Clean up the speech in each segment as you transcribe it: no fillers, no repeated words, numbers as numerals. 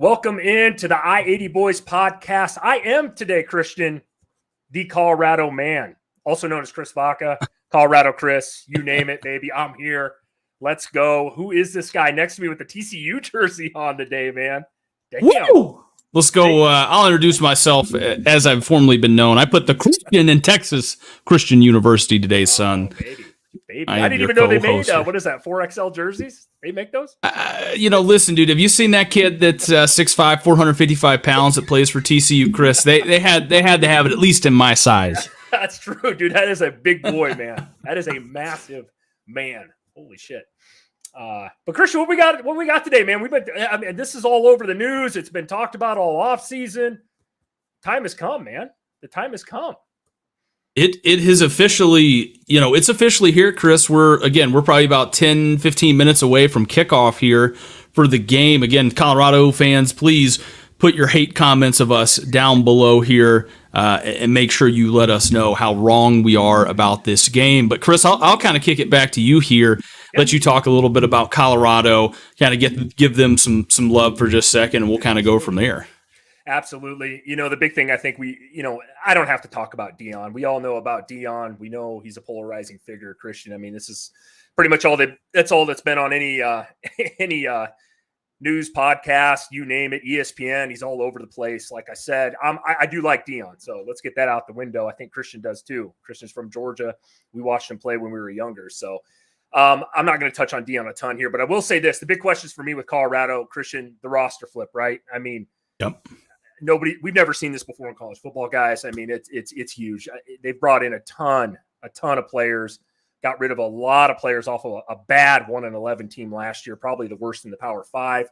Welcome into the I-80 Boys podcast. I am today, Christian, the Colorado man, also known as Chris Vaca, Colorado Chris, you name it, baby. I'm here. Let's go. Who is this guy next to me with the TCU jersey on today, man? Damn. Woo! Let's go. I'll introduce myself as I've formerly been known. I put the Christian in Texas Christian University today, son. Baby. I didn't even know they made, what is that, 4XL jerseys? They make those? Listen, dude, have you seen that kid that's 6'5", 455 pounds that plays for TCU, Chris? They had to have it at least in my size. That's true, dude. That is a big boy, man. That is a massive man. Holy shit. But Christian, what we got today, man? This is all over the news. It's been talked about all off season. Time has come, man. The time has come. It has officially, it's officially here, Chris. We're probably about 10, 15 minutes away from kickoff here for the game. Again, Colorado fans, please put your hate comments of us down below here and make sure you let us know how wrong we are about this game. But Chris, I'll kind of kick it back to you here. Let you talk a little bit about Colorado, kind of give them some love for just a second, and we'll kind of go from there. Absolutely. The big thing I think I don't have to talk about Dion. We all know about Dion. We know he's a polarizing figure, Christian. I mean, this is pretty much that's all that's been on any news podcast, you name it, ESPN. He's all over the place. Like I said, I do like Dion. So let's get that out the window. I think Christian does too. Christian's from Georgia. We watched him play when we were younger. So I'm not going to touch on Dion a ton here, but I will say this. The big questions for me with Colorado, Christian, the roster flip, right? I mean, yep. We've never seen this before in college football, guys. I mean, it's huge. They've brought in a ton of players, got rid of a lot of players off of a bad 1-11 team last year, probably the worst in the Power 5.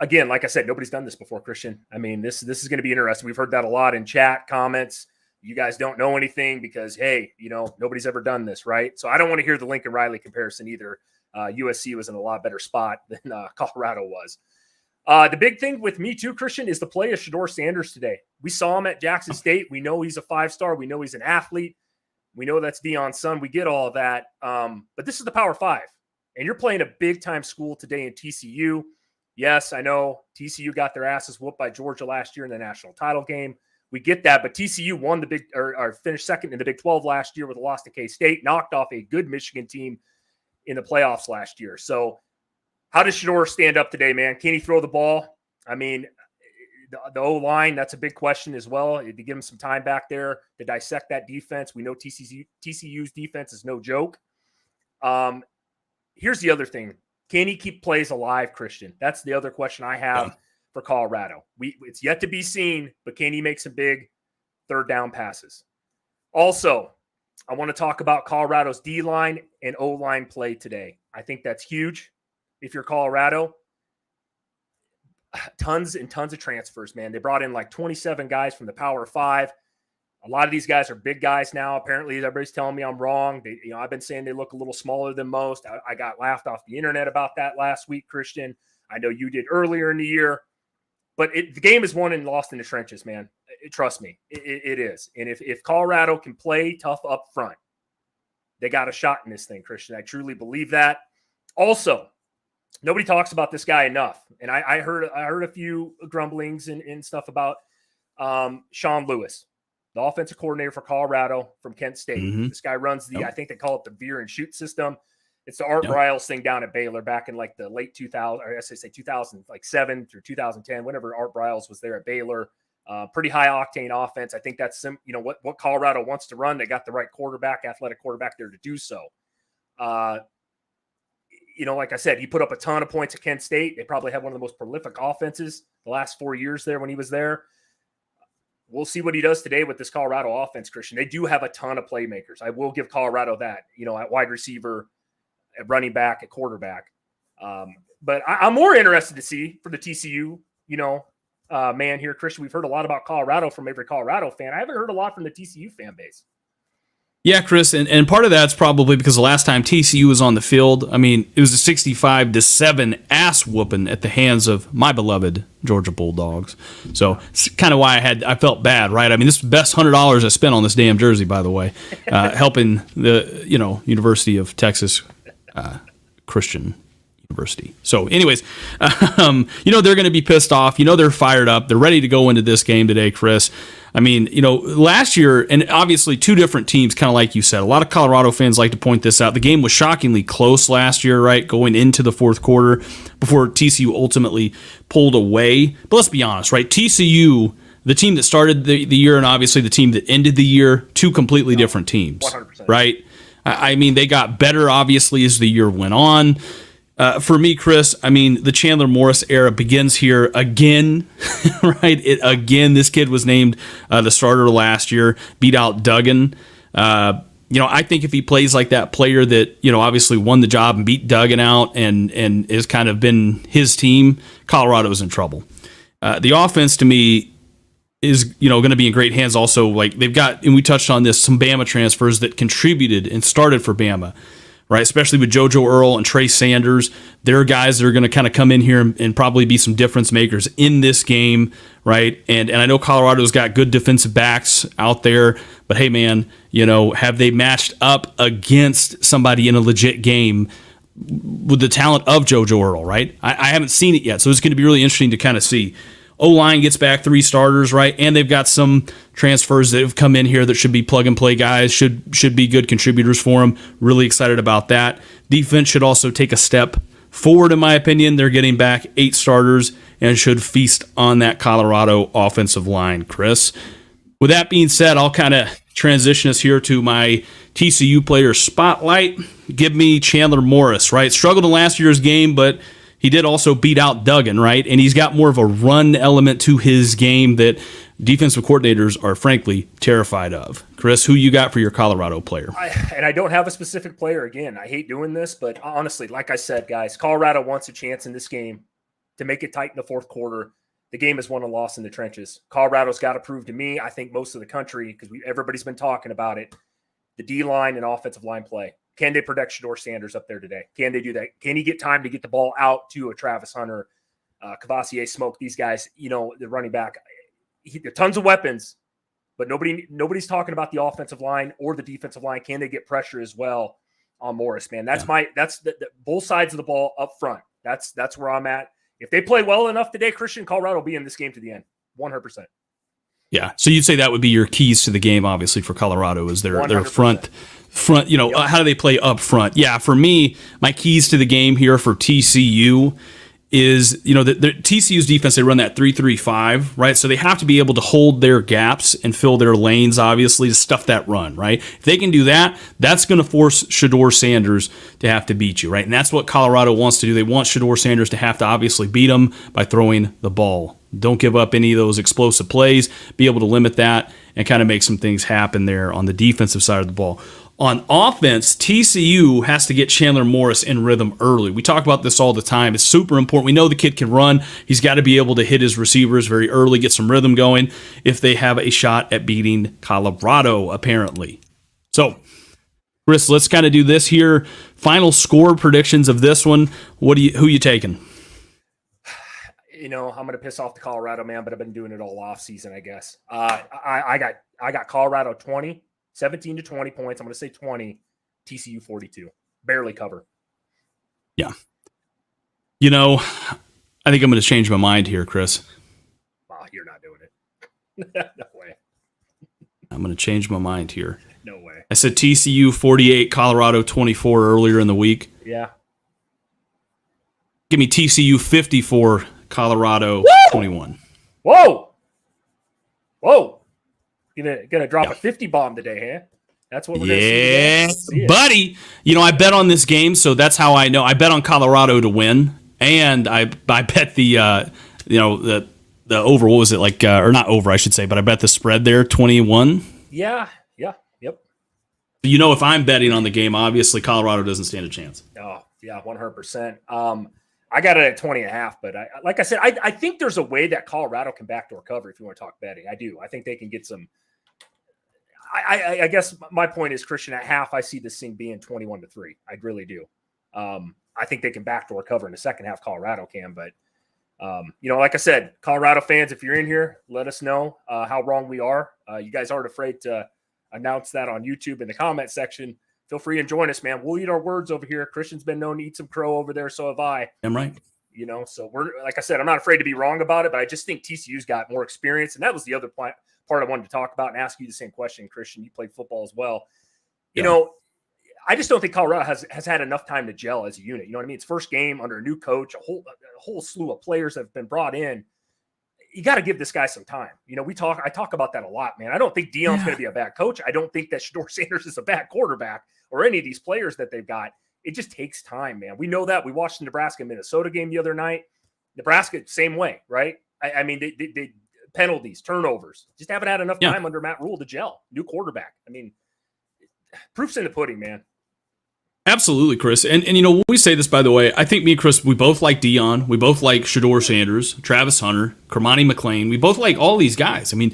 Again, like I said, nobody's done this before, Christian. I mean, this is going to be interesting. We've heard that a lot in chat comments. You guys don't know anything because, hey, nobody's ever done this, right? So I don't want to hear the Lincoln Riley comparison either. USC was in a lot better spot than Colorado was. The big thing with me too, Christian, is the play of Shedeur Sanders today. We saw him at Jackson State. We know he's a 5-star. We know he's an athlete. We know that's Dion's son. We get all of that. But this is the Power 5. And you're playing a big-time school today in TCU. Yes, I know TCU got their asses whooped by Georgia last year in the national title game. We get that. But TCU won or finished second in the Big 12 last year with a loss to K-State, knocked off a good Michigan team in the playoffs last year. So how does Shedeur stand up today, man? Can he throw the ball? I mean, the O-line, that's a big question as well. To give him some time back there to dissect that defense. We know TCU's defense is no joke. Here's the other thing. Can he keep plays alive, Christian? That's the other question I have for Colorado. It's yet to be seen, but can he make some big third down passes? Also, I want to talk about Colorado's D-line and O-line play today. I think that's huge. If you're Colorado, tons and tons of transfers, man. They brought in like 27 guys from the Power 5. A lot of these guys are big guys now. Apparently, everybody's telling me I'm wrong. I've been saying they look a little smaller than most. I got laughed off the internet about that last week, Christian. I know you did earlier in the year. But the game is won and lost in the trenches, man. Trust me, it is. And if Colorado can play tough up front, they got a shot in this thing, Christian. I truly believe that. Also, nobody talks about this guy enough. And I heard a few grumblings and stuff about Sean Lewis, the offensive coordinator for Colorado from Kent State. Mm-hmm. This guy runs I think they call it the veer and shoot system. It's the Art Briles thing down at Baylor back in like the late 2000, or I say 2007 through 2010, whenever Art Briles was there at Baylor. Pretty high octane offense. I think that's what Colorado wants to run. They got the right athletic quarterback there to do so. Like I said, he put up a ton of points at Kent State. They probably have one of the most prolific offenses the last 4 years there when he was there. We'll see what he does today with this Colorado offense, Christian. They do have a ton of playmakers. I will give Colorado that, at wide receiver, at running back, at quarterback. But I'm more interested to see for the TCU, man here, Christian. We've heard a lot about Colorado from every Colorado fan. I haven't heard a lot from the TCU fan base. Yeah, Chris, and part of that's probably because the last time TCU was on the field, I mean, it was a 65-7 ass whooping at the hands of my beloved Georgia Bulldogs. So it's kind of why I felt bad, right? I mean, this is the best $100 I spent on this damn jersey, by the way, helping the University of Texas Christian University. So anyways, they're going to be pissed off. They're fired up. They're ready to go into this game today, Chris. I mean, last year, and obviously two different teams, kind of like you said, a lot of Colorado fans like to point this out. The game was shockingly close last year, right? Going into the fourth quarter before TCU ultimately pulled away. But let's be honest, right? TCU, the team that started the year and obviously the team that ended the year, two completely different teams, 100%. right? I mean, they got better, obviously, as the year went on. For me, Chris, I mean, the Chandler Morris era begins here again, right? This kid was named the starter last year, beat out Duggan. I think if he plays like that player that, obviously won the job and beat Duggan out and has kind of been his team, Colorado's in trouble. The offense, to me, is going to be in great hands also. Like they've got, and we touched on this, some Bama transfers that contributed and started for Bama, right? Especially with JoJo Earl and Trey Sanders. They're guys that are going to kind of come in here and probably be some difference makers in this game, right? And I know Colorado's got good defensive backs out there, but hey, man, have they matched up against somebody in a legit game with the talent of JoJo Earl, right? I haven't seen it yet, so it's going to be really interesting to kind of see. O-line gets back 3 starters, right? And they've got some transfers that have come in here that should be plug-and-play guys, should be good contributors for them. Really excited about that. Defense should also take a step forward, in my opinion. They're getting back 8 starters and should feast on that Colorado offensive line, Chris. With that being said, I'll kind of transition us here to my TCU player spotlight. Give me Chandler Morris, right? Struggled in last year's game, but he did also beat out Duggan, right? And he's got more of a run element to his game that defensive coordinators are frankly terrified of. Chris, who you got for your Colorado player? I don't have a specific player. Again, I hate doing this, but honestly, like I said, guys, Colorado wants a chance in this game to make it tight in the fourth quarter. The game is won and lost in the trenches. Colorado's got to prove to me, I think most of the country, because everybody's been talking about it, the D-line and offensive line play. Can they protect Shedeur Sanders up there today? Can they do that? Can he get time to get the ball out to a Travis Hunter, Cavassier, Smoke, these guys, the running back? Tons of weapons, but nobody's talking about the offensive line or the defensive line. Can they get pressure as well on Morris, man? That's the both sides of the ball up front. That's where I'm at. If they play well enough today, Christian, Colorado will be in this game to the end, 100%. Yeah, so you'd say that would be your keys to the game, obviously, for Colorado, is their front, how do they play up front? Yeah, for me, my keys to the game here for TCU is, the TCU's defense, they run that 3-3-5, right? So they have to be able to hold their gaps and fill their lanes, obviously, to stuff that run, right? If they can do that, that's going to force Shedeur Sanders to have to beat you, right? And that's what Colorado wants to do. They want Shedeur Sanders to have to obviously beat them by throwing the ball. Don't give up any of those explosive plays, be able to limit that and kind of make some things happen there on the defensive side of the ball. On offense, TCU has to get Chandler Morris in rhythm early. We talk about this all the time. It's super important. We know the kid can run. He's got to be able to hit his receivers very early, get some rhythm going if they have a shot at beating Colorado, apparently. So, Chris, let's kind of do this here. Final score predictions of this one. who you taking? I'm going to piss off the Colorado man, but I've been doing it all off season, I guess. I got Colorado 20. 17 to 20 points. I'm going to say 20, TCU 42. Barely cover. Yeah. I think I'm going to change my mind here, Chris. Wow, you're not doing it. No way. I'm going to change my mind here. No way. I said TCU 48, Colorado 24 earlier in the week. Yeah. Give me TCU 54, Colorado 21. Whoa. Gonna drop a 50 bomb today, huh? That's what we're gonna see. Yeah, buddy. I bet on this game, so that's how I know. I bet on Colorado to win, and I bet the over. What was it like? Or not over, I should say, but I bet the spread there 21. Yeah, yep. If I'm betting on the game, obviously Colorado doesn't stand a chance. Oh yeah, 100%. I got it at 20.5, but like I said, I think there's a way that Colorado can backdoor cover if you want to talk betting. I do. I think they can get some. I guess my point is, Christian, at half, I see this thing being 21-3. I really do. I think they can backdoor cover in the second half. Colorado can, but like I said, Colorado fans, if you're in here, let us know how wrong we are. You guys aren't afraid to announce that on YouTube in the comment section. feel free and join us, man. We'll eat our words over here. Christian's been known to eat some crow over there, so have I. I'm right. So we're, like I said, I'm not afraid to be wrong about it, but I just think TCU's got more experience. And that was the other part I wanted to talk about and ask you the same question, Christian. You played football as well. I just don't think Colorado has had enough time to gel as a unit. You know what I mean? It's first game under a new coach, a whole slew of players have been brought in. You got to give this guy some time. I talk about that a lot, man. I don't think Deion's going to be a bad coach. I don't think that Shedeur Sanders is a bad quarterback or any of these players that they've got. It just takes time, man. We know that. We watched the Nebraska-Minnesota game the other night. Nebraska, same way, right? I mean, they penalties, turnovers. Just haven't had enough time under Matt Rule to gel. New quarterback. I mean, proof's in the pudding, man. Absolutely, Chris. And when we say this, by the way, I think me and Chris, we both like Deion. We both like Shedeur Sanders, Travis Hunter, Kermani McLean. We both like all these guys. I mean,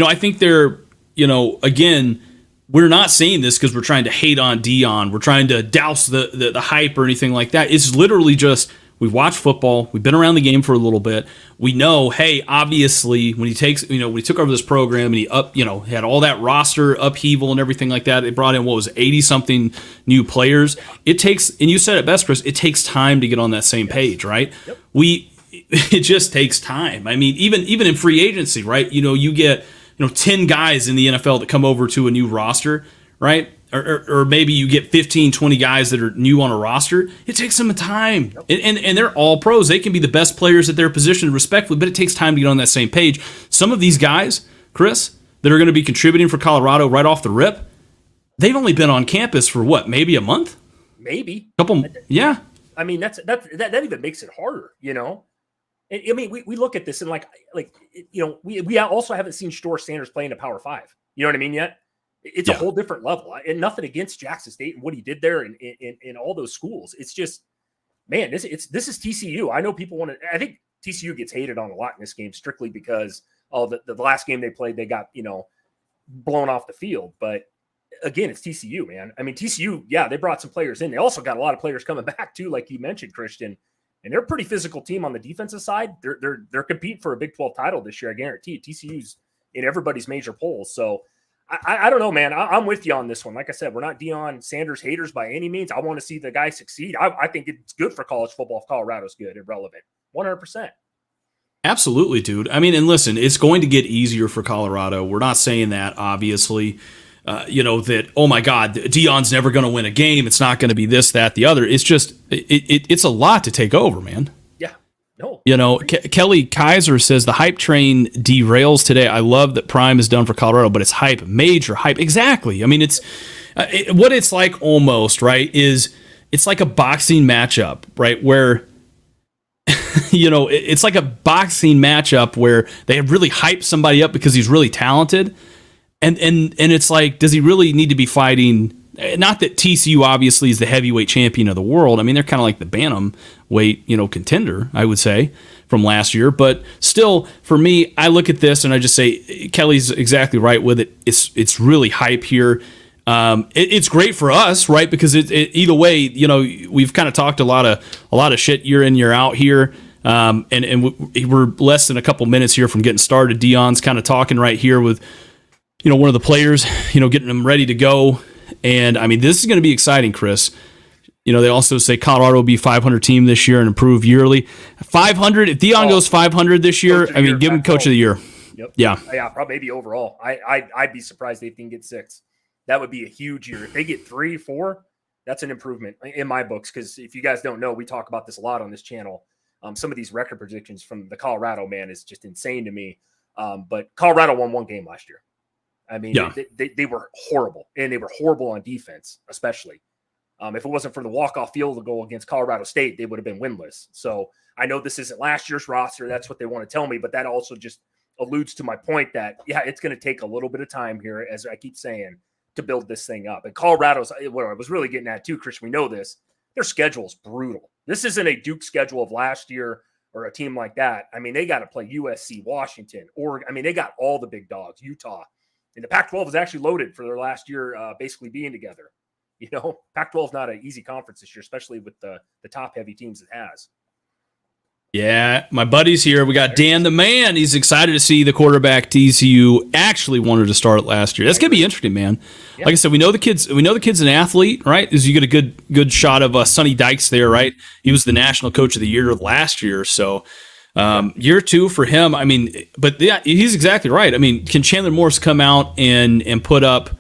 I think they're, again, we're not saying this because we're trying to hate on Deion. We're trying to douse the hype or anything like that. It's literally just, we've watched football. We've been around the game for a little bit. We know, hey, obviously, when he took over this program and he had all that roster upheaval and everything like that, they brought in, 80-something new players. It takes, and you said it best, Chris, it takes time to get on that same page, right? Yep. It just takes time. I mean, even in free agency, right? You get 10 guys in the NFL that come over to a new roster, right? Or maybe you get 15, 20 guys that are new on a roster. It takes some time. And they're all pros. They can be the best players at their position respectfully, but it takes time to get on that same page. Some of these guys, Chris, that are going to be contributing for Colorado right off the rip, they've only been on campus for maybe a month? Maybe. Couple, yeah. I mean, that even makes it harder, I mean, we look at this and we also haven't seen Shedeur Sanders play in a Power 5. You know what I mean yet? It's a whole different level, and nothing against Jackson State and what he did there in all those schools. It's just, man, this is TCU. I know people want to. I think TCU gets hated on a lot in this game strictly because the last game they played, they got blown off the field. But again, it's TCU, man. I mean, TCU, they brought some players in. They also got a lot of players coming back too, like you mentioned, Christian. And they're a pretty physical team on the defensive side. They're competing for a Big 12 title this year. I guarantee it. TCU's in everybody's major polls. So I don't know, man. I'm with you on this one. Like I said, we're not Deion Sanders haters by any means. I want to see the guy succeed. I think it's good for college football if Colorado's good and relevant. 100%. Absolutely, dude. I mean, and listen, it's going to get easier for Colorado. We're not saying that, obviously. That, oh my God, Deion's never going to win a game. It's not going to be this, that, the other. It's just, it's a lot to take over, man. Yeah. No. Kelly Kaiser says the hype train derails today. I love that Prime is done for Colorado, but it's hype, major hype. Exactly. I mean, it's what it's like almost, right, is it's like a boxing matchup, right, where it's like a boxing matchup where they have really hyped somebody up because he's really talented. And it's like, does he really need to be fighting? Not that TCU obviously is the heavyweight champion of the world. I mean, they're kind of like the bantamweight, contender, I would say, from last year. But still, for me, I look at this and I just say Kelly's exactly right with it. It's really hype here. It's great for us, right? Because either way, we've kind of talked a lot of shit year in, year out here. And we're less than a couple minutes here from getting started. Deion's kind of talking right here with one of the players, getting them ready to go. And I mean, this is going to be exciting, Chris. They also say Colorado will be 500 team this year and improve yearly. 500, if Deion goes 500 this year, I mean, give him coach of the year. Yep. Yeah. Yeah, probably maybe overall. I'd be surprised if they can get 6. That would be a huge year. If they get 3, 4, that's an improvement in my books. Because if you guys don't know, we talk about this a lot on this channel. Some of these record predictions from the Colorado man is just insane to me. But Colorado won 1 game last year. I mean, they were horrible, and they were horrible on defense, especially. If it wasn't for the walk-off field goal against Colorado State, they would have been winless. So I know this isn't last year's roster. That's what they want to tell me, but that also just alludes to my point that, it's going to take a little bit of time here, as I keep saying, to build this thing up. And Colorado's, what I was really getting at too, Chris, we know this, their schedule is brutal. This isn't a Duke schedule of last year or a team like that. I mean, they got to play USC, Washington, Oregon. I mean, they got all the big dogs, Utah. And the Pac-12 is actually loaded for their last year basically being together. Pac-12 is not an easy conference this year, especially with the top-heavy teams it has. Yeah, my buddy's here. We got Dan the man. He's excited to see the quarterback TCU actually wanted to start last year. That's gonna be interesting, man. Yeah. Like I said, we know the kid's an athlete, right? Is you get a good shot of Sonny Dykes there, right? He was the national coach of the year last year, so year 2 for him. I mean, but yeah, he's exactly right. I mean, can Chandler Morris come out and put up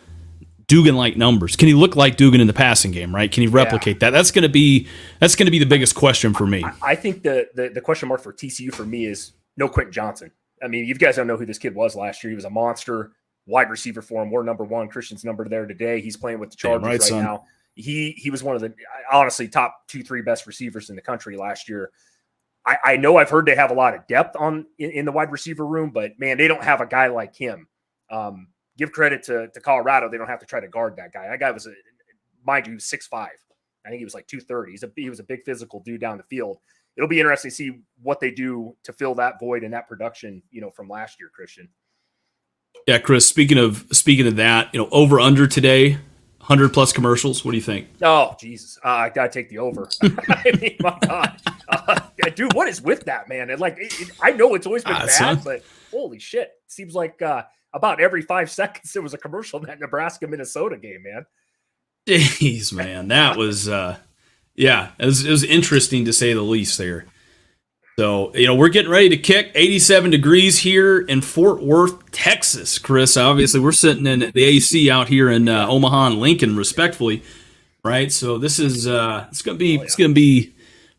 Dugan-like numbers? Can he look like Dugan in the passing game, right? Can he replicate that? That's going to be the biggest question for me. I think the question mark for TCU for me is no Quentin Johnson. I mean, you guys don't know who this kid was last year. He was a monster wide receiver for him. We're number 1. Christian's number there today. He's playing with the Chargers right now. He was one of the, honestly, top 2-3 best receivers in the country last year. I know I've heard they have a lot of depth in the wide receiver room, but man, they don't have a guy like him. Give credit to Colorado. They don't have to try to guard that guy. That guy was, mind you, 6'5". I think he was like 230. He was a big physical dude down the field. It'll be interesting to see what they do to fill that void and that production, from last year, Christian. Yeah, Chris, speaking of that, over under today, 100 plus commercials. What do you think? Oh, Jesus. I got to take the over. I mean, my God. Dude, what is with that, man? And I know it's always been bad, but holy shit. It seems like about every 5 seconds there was a commercial in that Nebraska-Minnesota game, man. Jeez, man. That was, it was interesting to say the least there. So, we're getting ready to kick. 87 degrees here in Fort Worth, Texas, Chris. Obviously, we're sitting in the AC out here in Omaha and Lincoln, respectfully, right? So this is it's gonna be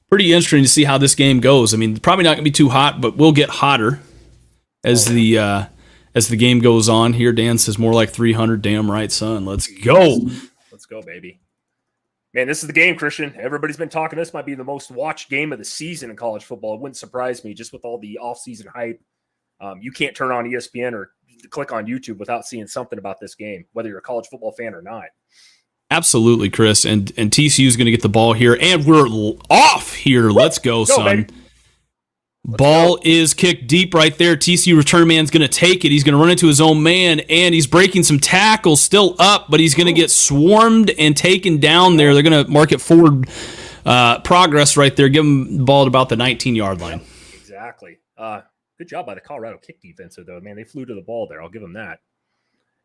pretty interesting to see how this game goes. I mean, probably not gonna be too hot, but we'll get hotter as the game goes on. Here, Dan says more like 300. Damn right, son. Let's go. Let's go, baby. Man, this is the game, Christian. Everybody's been talking. This might be the most watched game of the season in college football. It wouldn't surprise me just with all the offseason hype. You can't turn on ESPN or click on YouTube without seeing something about this game, whether you're a college football fan or not. Absolutely, Chris. And TCU is going to get the ball here, and we're off here. Let's go, son. Baby. Ball is kicked deep right there. TCU return man's going to take it. He's going to run into his own man, and he's breaking some tackles, still up, but he's going to get swarmed and taken down there. They're going to mark it forward progress right there. Give him the ball at about the 19-yard line. Exactly. Good job by the Colorado kick defense, though. Man, they flew to the ball there. I'll give them that.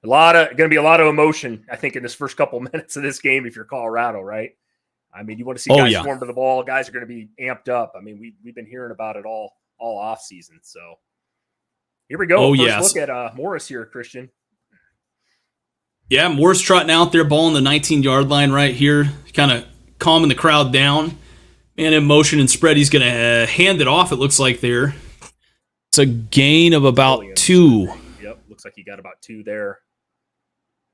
Going to be a lot of emotion, I think, in this first couple minutes of this game if you're Colorado, right? I mean, you want to see guys swarm to the ball. Guys are going to be amped up. I mean, we've been hearing about it all off season. So here we go. Look at Morris here, Christian. Yeah, Morris trotting out there, ball on the 19-yard line right here, kind of calming the crowd down. And in motion and spread, he's going to hand it off, it looks like there. It's a gain of about 2. Yep, looks like he got about 2 there.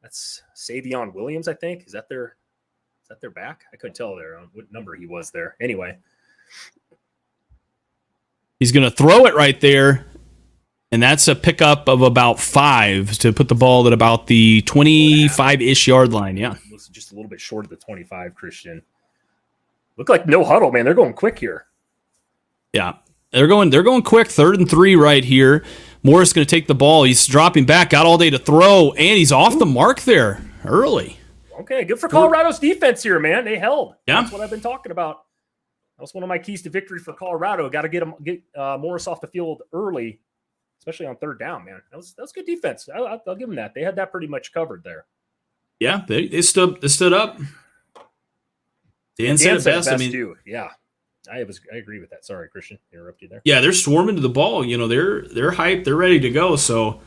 That's Savion Williams, I think. Is that their back? I couldn't tell there on what number he was there. Anyway. He's going to throw it right there, and that's a pickup of about 5 to put the ball at about the 25-ish yard line. Yeah. Looks just a little bit short of the 25, Christian. Look like no huddle, man. They're going quick here. Yeah. They're going quick. 3rd and 3 right here. Morris going to take the ball. He's dropping back, got all day to throw, and he's off the mark there early. Okay, good for Colorado's defense here, man. They held. Yeah. That's what I've been talking about. That was one of my keys to victory for Colorado. Got to get Morris off the field early, especially on 3rd down, man. That was good defense. I'll give them that. They had that pretty much covered there. Yeah, they stood up. Dan said it best. I mean, too. Yeah, I agree with that. Sorry, Christian, interrupt you there. Yeah, they're swarming to the ball. They're hyped. They're ready to go. So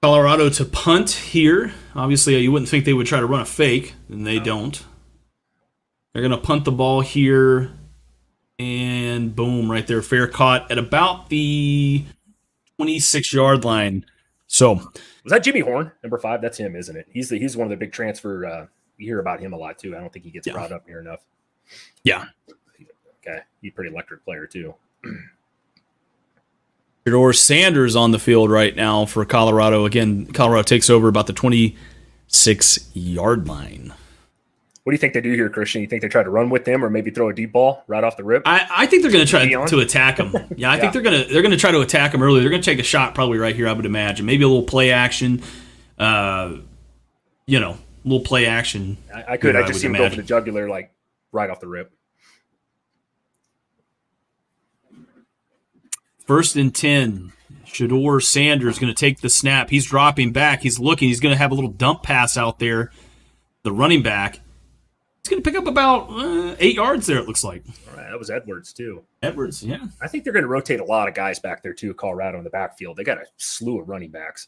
Colorado to punt here. Obviously, you wouldn't think they would try to run a fake, and they don't. They're going to punt the ball here, and boom, right there, fair caught at about the 26-yard line. So was that Jimmy Horn, number 5? That's him, isn't it? He's one of the big transfer. You hear about him a lot too. I don't think he gets brought up near enough. Yeah. Okay, he's a pretty electric player too. Theodore Sanders on the field right now for Colorado. Again, Colorado takes over about the 26-yard line. What do you think they do here, Christian? You think they try to run with them or maybe throw a deep ball right off the rip? I think they're going to try to attack him. Yeah, I think they're going to try to attack him early. They're going to take a shot probably right here, I would imagine. Maybe a little play action. Little play action. I just see him go for the jugular like right off the rip. First and 10. Shador Sanders going to take the snap. He's dropping back. He's looking. He's going to have a little dump pass out there. The running back. He's going to pick up about 8 yards there, it looks like. All right, that was Edwards, too. Edwards, yeah. I think they're going to rotate a lot of guys back there, too, Colorado in the backfield. They got a slew of running backs.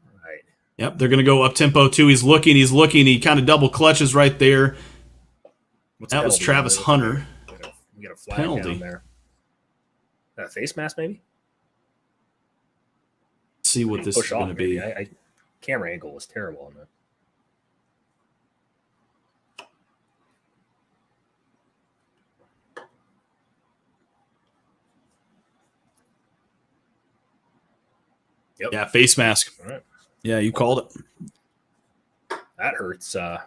All right. Yep, they're going to go up-tempo, too. He's looking. He kind of double clutches right there. That was Travis Hunter. We got a flag down there. That a face mask, maybe? Let's see what this is going to be. Camera angle was terrible on that. Yep. Yeah, face mask. All right. Yeah, you called it. That hurts a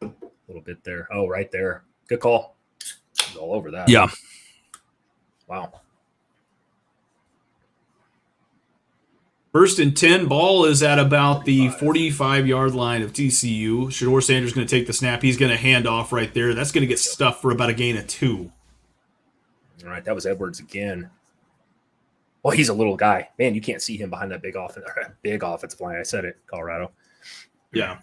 little bit there. Oh, right there. Good call. He's all over that. Yeah. Wow. First and 10. Ball is at about the 45-yard line of TCU. Shador Sanders going to take the snap. He's going to hand off right there. That's going to get stuffed for about a gain of 2. All right, that was Edwards again. Well, he's a little guy. Man, you can't see him behind that big offensive line. I said it, Colorado. Yeah.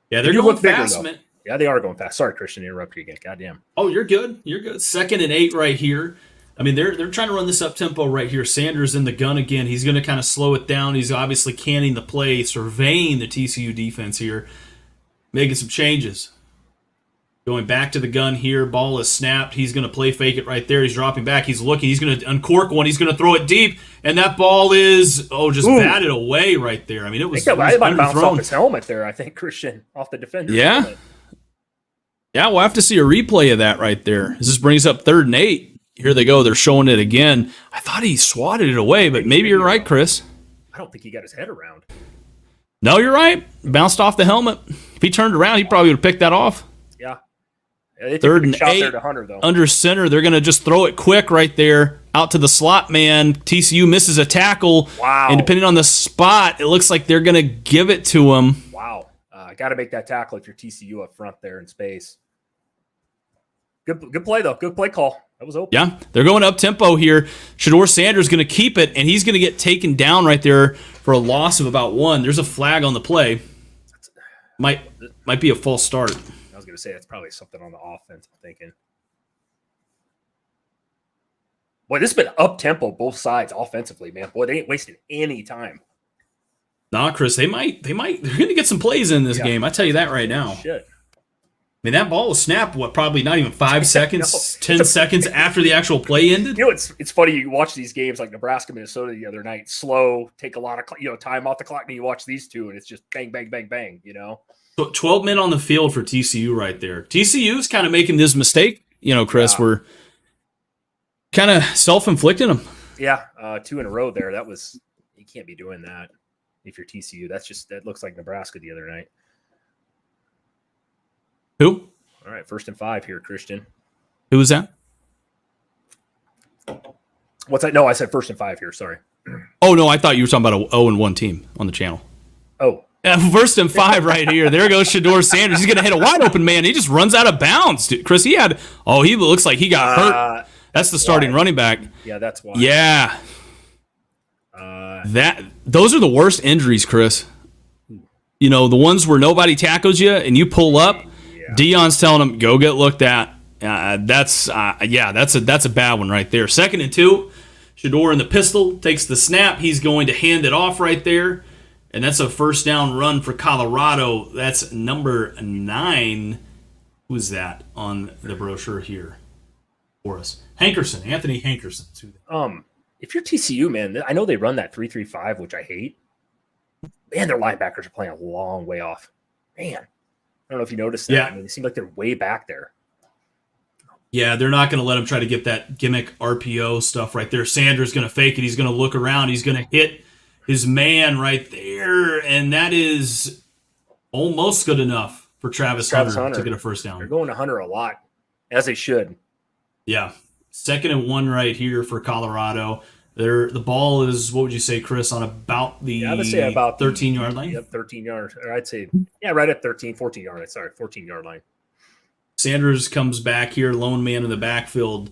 Yeah, they're going fast, man. Yeah, they are going fast. Sorry, Christian, to interrupt you again. Goddamn. Oh, you're good. You're good. 2nd and 8 right here. I mean, they're trying to run this up-tempo right here. Sanders in the gun again. He's going to kind of slow it down. He's obviously canning the play, surveying the TCU defense here, making some changes. Going back to the gun here. Ball is snapped. He's going to play fake it right there. He's dropping back. He's looking. He's going to uncork one. He's going to throw it deep. And that ball is, batted away right there. I mean, it was might bounce off his helmet there, I think, Christian, off the defender. Yeah. Helmet. Yeah, we'll have to see a replay of that right there. This brings up 3rd and 8. Here they go. They're showing it again. I thought he swatted it away, but maybe you're right, Chris. I don't think he got his head around. No, you're right. Bounced off the helmet. If he turned around, he probably would have picked that off. Yeah. 3rd and 8 to Hunter, though. Under center. They're going to just throw it quick right there out to the slot man. TCU misses a tackle. Wow. And depending on the spot, it looks like they're going to give it to him. Wow. Got to make that tackle if you're TCU up front there in space. Good play, though. Good play call. That was open. Yeah, they're going up-tempo here. Shador Sanders going to keep it, and he's going to get taken down right there for a loss of about 1. There's a flag on the play. Might be a false start. I was going to say that's probably something on the offense, I'm thinking. Boy, this has been up-tempo both sides offensively, man. Boy, they ain't wasting any time. Nah, Chris, they're going to get some plays in this game. I tell you that right now. Shit. I mean, that ball was snapped, probably not even 5 seconds, 10 seconds after the actual play ended? You know, it's funny. You watch these games like Nebraska, Minnesota the other night, slow, take a lot of time off the clock, and you watch these two, and it's just bang, bang, bang, bang, you know? So 12 men on the field for TCU right there. TCU's kind of making this mistake, Chris. We're kind of self-inflicting them. Yeah, 2 in a row there. You can't be doing that if you're TCU. That looks like Nebraska the other night. Who? All right, 1st and 5 here, Christian. Who was that? What's that? No, I said 1st and 5 here. Sorry. Oh, no, I thought you were talking about a 0-1 team on the channel. Oh. 1st and 5 right here. There goes Shador Sanders. He's going to hit a wide open man. He just runs out of bounds. Dude, Chris, he looks like he got hurt. That's the starting running back. Yeah, that's why. Yeah. Those are the worst injuries, Chris. The ones where nobody tackles you and you pull up. Yeah. Deion's telling him, go get looked at. That's a bad one right there. 2nd and 2. Shador in the pistol takes the snap. He's going to hand it off right there. And that's a 1st down run for Colorado. That's number 9. Who's that on the brochure here for us? Hankerson, Anthony Hankerson. If you're TCU, man, I know they run that 3-3-5, which I hate. Man, their linebackers are playing a long way off. Man, I don't know if you noticed that. Yeah. I mean, they seem like they're way back there. Yeah, they're not going to let him try to get that gimmick RPO stuff right there. Sanders going to fake it. He's going to look around. He's going to hit his man right there, and that is almost good enough for Travis Hunter to get a 1st down. They're going to Hunter a lot, as they should. Yeah. 2nd and 1 right here for Colorado. The ball is, what would you say, Chris, on about the 13-yard line? Yep, 13 yards. Or I'd say, right at 14-yard line. Sorry, 14-yard line. Sanders comes back here, lone man in the backfield.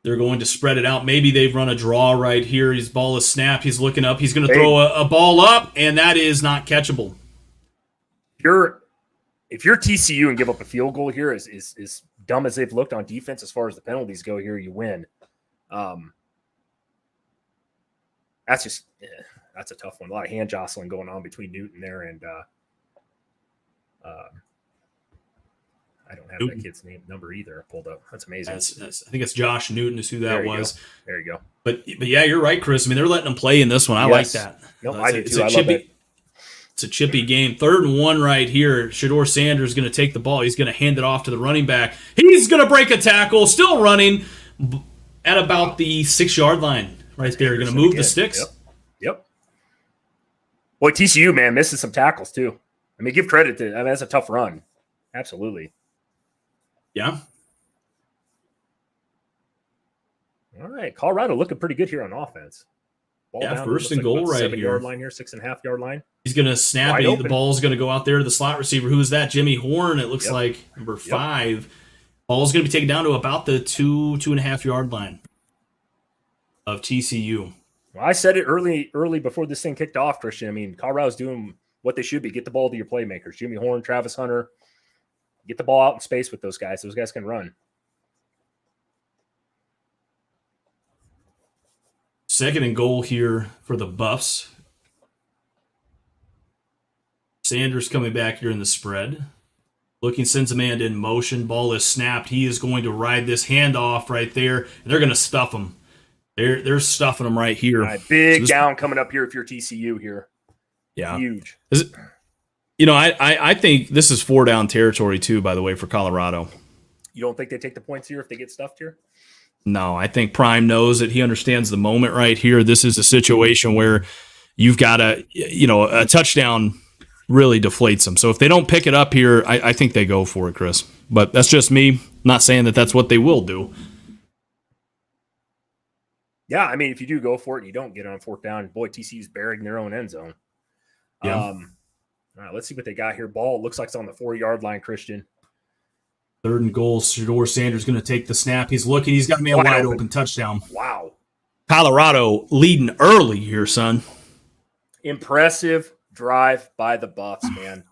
They're going to spread it out. Maybe they've run a draw right here. His ball is snapped. He's looking up. He's going to throw a ball up, and that is not catchable. If you're TCU and give up a field goal here, as dumb as they've looked on defense as far as the penalties go here, you win. That's a tough one. A lot of hand jostling going on between Newton there and I don't have Newton. That kid's number either pulled up. That's amazing. I think it's Josh Newton is who that was. There you go. But yeah, you're right, Chris. I mean, they're letting them play in this one. I like that. Nope, I do too. I love it. It's a chippy game. 3rd and 1 right here. Shedeur Sanders is going to take the ball. He's going to hand it off to the running back. He's going to break a tackle. Still running at about the 6-yard line right there. Going to move the sticks. Yep. Boy, TCU, man, misses some tackles too. I mean, give credit to – I mean, that's a tough run. Absolutely. Yeah. All right. Colorado looking pretty good here on offense. Ball down, 1st and goal right 7-yard line here, 6.5-yard line. He's going to snap it. The ball's going to go out there to the slot receiver. Who is that? Jimmy Horn, it looks like, number 5. Ball's going to be taken down to about the 2.5-yard line of TCU. Well, I said it early before this thing kicked off, Christian. I mean, Colorado's doing what they should be. Get the ball to your playmakers. Jimmy Horn, Travis Hunter. Get the ball out in space with those guys. Those guys can run. 2nd and goal here for the Buffs. Sanders coming back here in the spread. Looking, sends a man in motion. Ball is snapped. He is going to ride this handoff right there, and they're going to stuff him. They're stuffing him right here. Right, big down coming up here if you're TCU here. Yeah. Huge. I think this is 4-down territory too, by the way, for Colorado. You don't think they take the points here if they get stuffed here? No, I think Prime knows that he understands the moment right here. This is a situation where you've got a touchdown really deflates them. So if they don't pick it up here, I think they go for it, Chris. But that's just me. Not saying that that's what they will do. Yeah, I mean, if you do go for it and you don't get it on 4th down, boy, TCU's burying their own end zone. Yeah. All right, let's see what they got here. Ball looks like it's on the 4-yard line, Christian. 3rd and goal. Shedeur Sanders going to take the snap. He's looking. He's got me a wide open touchdown. Wow. Colorado leading early here, son. Impressive drive by the Buffs, man.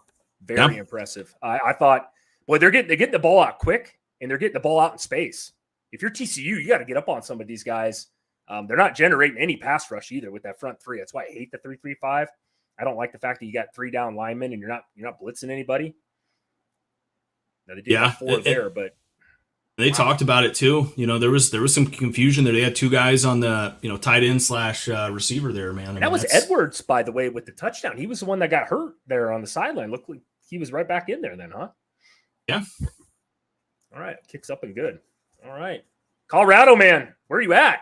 Very impressive. I thought, boy, they're getting the ball out quick, and they're getting the ball out in space. If you're TCU, you got to get up on some of these guys. They're not generating any pass rush either with that front 3. That's why I hate the 3-3-5. I don't like the fact that you got 3 down linemen and you're not blitzing anybody. Now they did have 4 there, but they talked about it too. There was some confusion there. They had 2 guys on the tight end / receiver there, man. That was Edwards, by the way, with the touchdown. He was the one that got hurt there on the sideline. Looked like he was right back in there then, huh? Yeah. All right, kicks up and good. All right, Colorado, man, where are you at?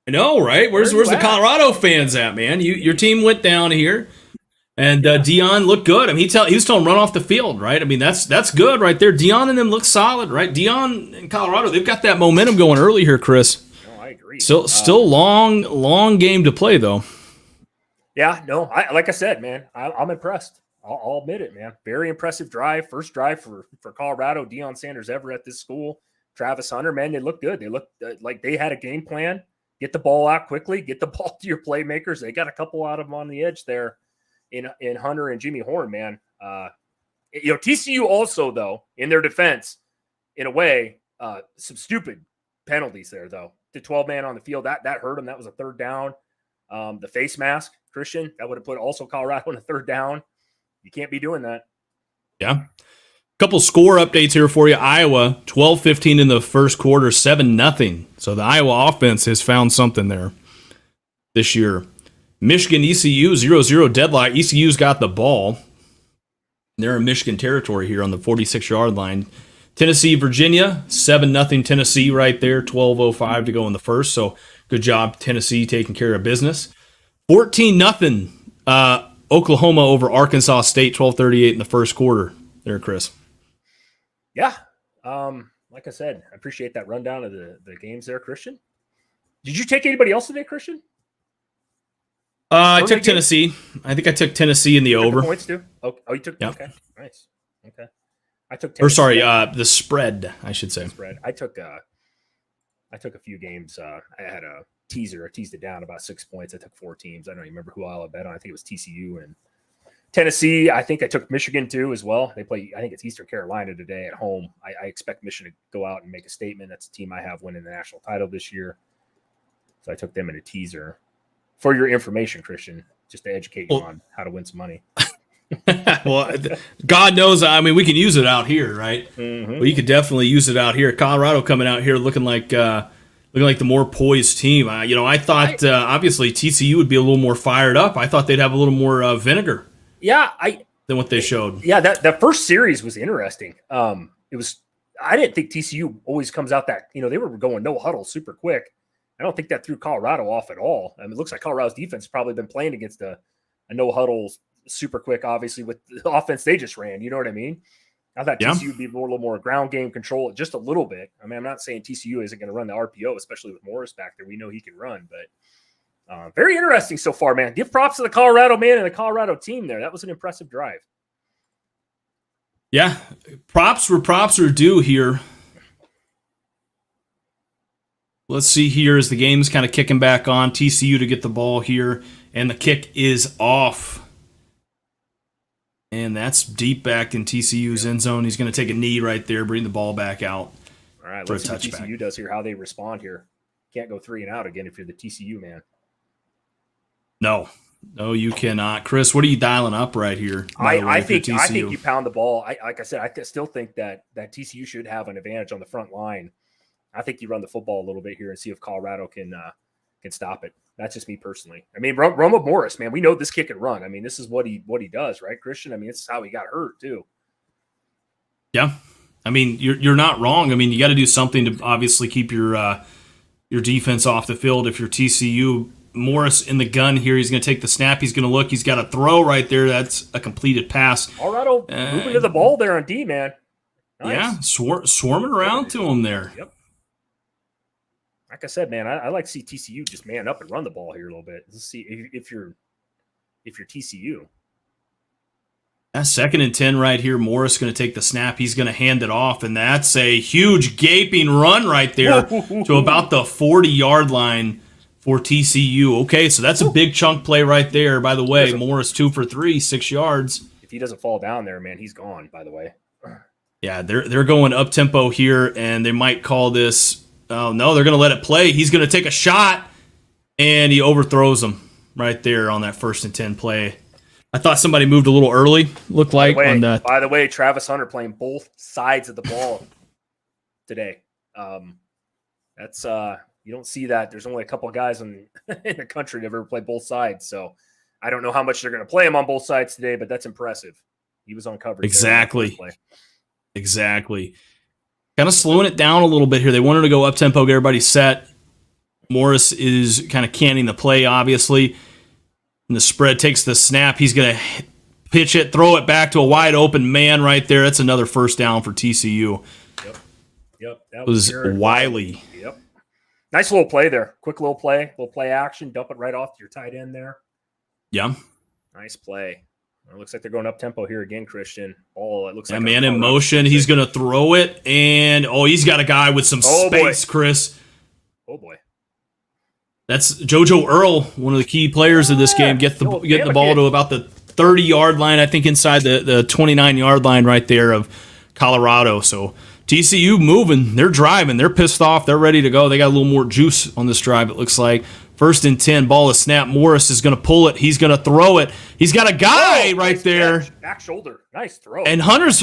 I know, right? Where's the Colorado fans at, man? Your team went down here. And Dion looked good. I mean, he was telling him run off the field, right? I mean, that's good right there. Dion and them look solid, right? Dion and Colorado, they've got that momentum going early here, Chris. No, I agree. Still long game to play, though. Yeah, no, like I said, man, I'm impressed. I'll admit it, man. Very impressive drive. First drive for Colorado. Deion Sanders ever at this school. Travis Hunter, man, they looked good. They looked like they had a game plan. Get the ball out quickly. Get the ball to your playmakers. They got a couple out of them on the edge there. In Hunter and Jimmy Horn, man. TCU also, though, in their defense, in a way, some stupid penalties there, though. The 12-man on the field, that hurt them. That was a 3rd down. The face mask, Christian, that would have put also Colorado on a 3rd down. You can't be doing that. Yeah. Couple score updates here for you. Iowa, 12-15 in the first quarter, 7-0. So the Iowa offense has found something there this year. Michigan, ECU, 0-0 deadlock. ECU's got the ball. They're in Michigan territory here on the 46-yard line. Tennessee, Virginia, 7-0 Tennessee right there. 12:05 to go in the first. So good job, Tennessee, taking care of business. 14-0 Oklahoma over Arkansas State, 12:38 in the first quarter. There, Chris. Yeah. Like I said, I appreciate that rundown of the games there, Christian. Did you take anybody else today, Christian? I took Tennessee. I think I took Tennessee in the over. The points too? Oh, you took. Yep. Okay, nice. Okay, I took. Tennessee. Or sorry, the spread. I should say spread. I took I took a few games. I had a teaser. I teased it down about 6 points. I took 4 teams. I don't even remember who I bet on. I think it was TCU and Tennessee. I think I took Michigan too as well. They play, I think it's Eastern Carolina today at home. I expect Michigan to go out and make a statement. That's a team I have winning the national title this year. So I took them in a teaser. For your information, Christian, just to educate you on how to win some money. Well, God knows. I mean, we can use it out here, right? Mm-hmm. Well, you could definitely use it out here. Colorado coming out here looking like the more poised team. I thought obviously TCU would be a little more fired up. I thought they'd have a little more vinegar. Yeah, than what they showed. Yeah, that first series was interesting. It was. I didn't think TCU always comes out that they were going no huddle super quick. I don't think that threw Colorado off at all. I mean, it looks like Colorado's defense has probably been playing against a no huddle super quick, obviously, with the offense they just ran. You know what I mean? I thought TCU would be a little more ground game control, just a little bit. I mean, I'm not saying TCU isn't going to run the RPO, especially with Morris back there. We know he can run, but very interesting so far, man. Give props to the Colorado man and the Colorado team there. That was an impressive drive. Yeah, props are due here. Let's see here as the game's kind of kicking back on. TCU to get the ball here, and the kick is off. And that's deep back in TCU's end zone. He's going to take a knee right there, bring the ball back out. All right, let's see what TCU does here, how they respond here. Can't go 3 and out again if you're the TCU man. No, you cannot. Chris, what are you dialing up right here? I think you pound the ball. Like I said, I still think that TCU should have an advantage on the front line. I think you run the football a little bit here and see if Colorado can stop it. That's just me personally. I mean, run with Morris, man. We know this kick and run. I mean, this is what he does, right, Christian? I mean, this is how he got hurt too. Yeah, I mean, you're not wrong. I mean, you got to do something to obviously keep your defense off the field. If you're TCU, Morris in the gun here, he's going to take the snap. He's going to look. He's got a throw right there. That's a completed pass. Colorado moving to the ball there on D, man. Nice. Yeah, swarming around to him there. Yep. Like I said, man, I like to see TCU just man up and run the ball here a little bit. Let's see if you're TCU. That's 2nd and 10 right here. Morris going to take the snap. He's going to hand it off, and that's a huge gaping run right there to about the 40-yard line for TCU. Okay, so that's a big chunk play right there. By the way, Morris 2 for 3, 6 yards. If he doesn't fall down there, man, he's gone. By the way. Yeah, they're going up tempo here, and they might call this. Oh no, they're going to let it play. He's going to take a shot, and he overthrows him right there on that 1st and 10 play. I thought somebody moved a little early. Looked like on that. By the way, Travis Hunter playing both sides of the ball today. That's you don't see that. There's only a couple of guys in the country that have ever played both sides. So I don't know how much they're going to play him on both sides today, but that's impressive. He was on coverage. Exactly. Kind of slowing it down a little bit here. They wanted to go up tempo, get everybody set. Morris is kind of canning the play, obviously. And the spread takes the snap. He's going to pitch it, throw it back to a wide open man right there. That's another 1st down for TCU. Yep. That was Wiley. Yep. Nice little play there. Quick little play action. Dump it right off to your tight end there. Yeah. Nice play. It looks like they're going up tempo here again, Christian. Oh, it looks like man in motion. He's going to throw it, and he's got a guy with some space, boy. Chris. Oh boy, that's JoJo Earl, one of the key players of this game. Get the ball to about the 30-yard line, I think, inside the 29-yard line right there of Colorado. So TCU moving, they're driving, they're pissed off, they're ready to go. They got a little more juice on this drive. It looks like. 1st and 10, ball is snap. Morris is going to pull it. He's going to throw it. He's got a guy right nice there. Back shoulder. Nice throw. And Hunter's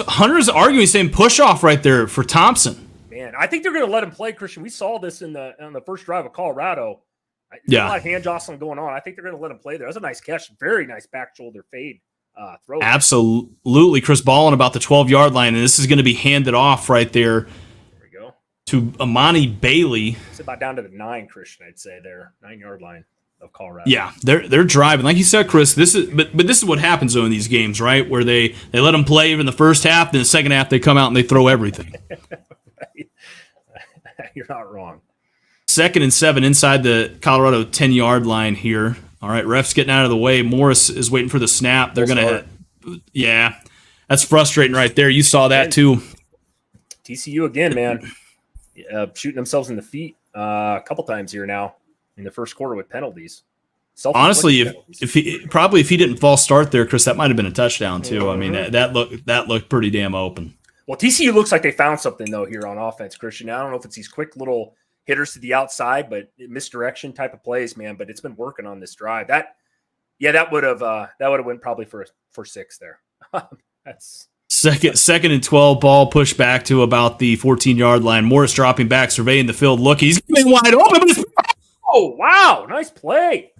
arguing, saying push off right there for Thompson. Man, I think they're going to let him play, Christian. We saw this on the first drive of Colorado. Yeah. A lot of hand jostling going on. I think they're going to let him play there. That was a nice catch. Very nice back shoulder fade throw. Absolutely. Chris Ballin about the 12-yard line, and this is going to be handed off right there. To Amani Bailey. It's about down to the 9, Christian, I'd say there. 9-yard line of Colorado. Yeah, they're driving. Like you said, Chris, this is but this is what happens though in these games, right? Where they let them play in the first half, then the second half they come out and they throw everything. You're not wrong. 2nd and 7 inside the Colorado 10-yard line here. All right, ref's getting out of the way. Morris is waiting for the snap. They're going to yeah. That's frustrating right there. You saw that too. TCU again, man. Shooting themselves in the feet. a couple times here now in the first quarter with penalties. Honestly, if he didn't false start there, Chris, that might have been a touchdown too. I mean, that looked pretty damn open. Well, TCU looks like they found something though here on offense, Christian. I don't know if it's these quick little hitters to the outside, but misdirection type of plays, man. But it's been working on this drive. That would have went probably for 6 there. That's second and 12, ball pushed back to about the 14-yard line. Morris dropping back, surveying the field. Look, he's getting wide open. Oh wow, nice play.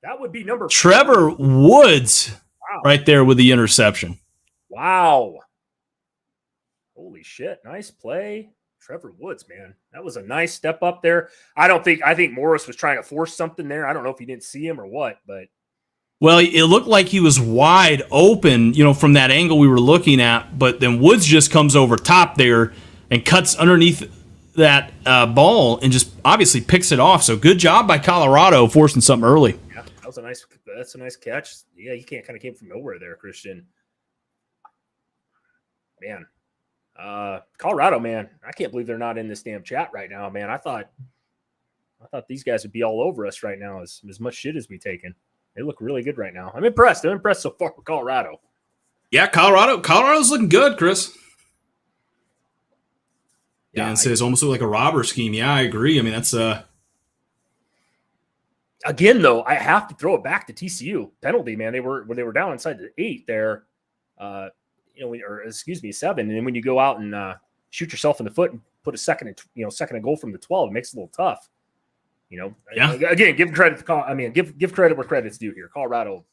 That would be number 4. Trevor Woods, right there with the interception. Wow. Holy shit, nice play. Trevor Woods, man. That was a nice step up there. I think Morris was trying to force something there. I don't know if he didn't see him or what, but. Well, it looked like he was wide open, from that angle we were looking at, but then Woods just comes over top there and cuts underneath that ball and just obviously picks it off. So good job by Colorado forcing something early. Yeah, that's a nice catch. Yeah, he kind of came from nowhere there, Christian. Man. Colorado, man, I can't believe they're not in this damn chat right now, man. I thought these guys would be all over us right now as much shit as we taken. They look really good right now. I'm impressed. I'm impressed so far with Colorado. Yeah, Colorado's looking good, Chris. Yeah, and says almost like a robber scheme. Yeah, I agree. I mean, that's again though, I have to throw it back to TCU penalty, man. They were down inside the 8 there. 7, and then when you go out and shoot yourself in the foot and put a second and goal from the 12, it makes it a little tough. Yeah. Again, give credit give credit where credit's due here. Colorado,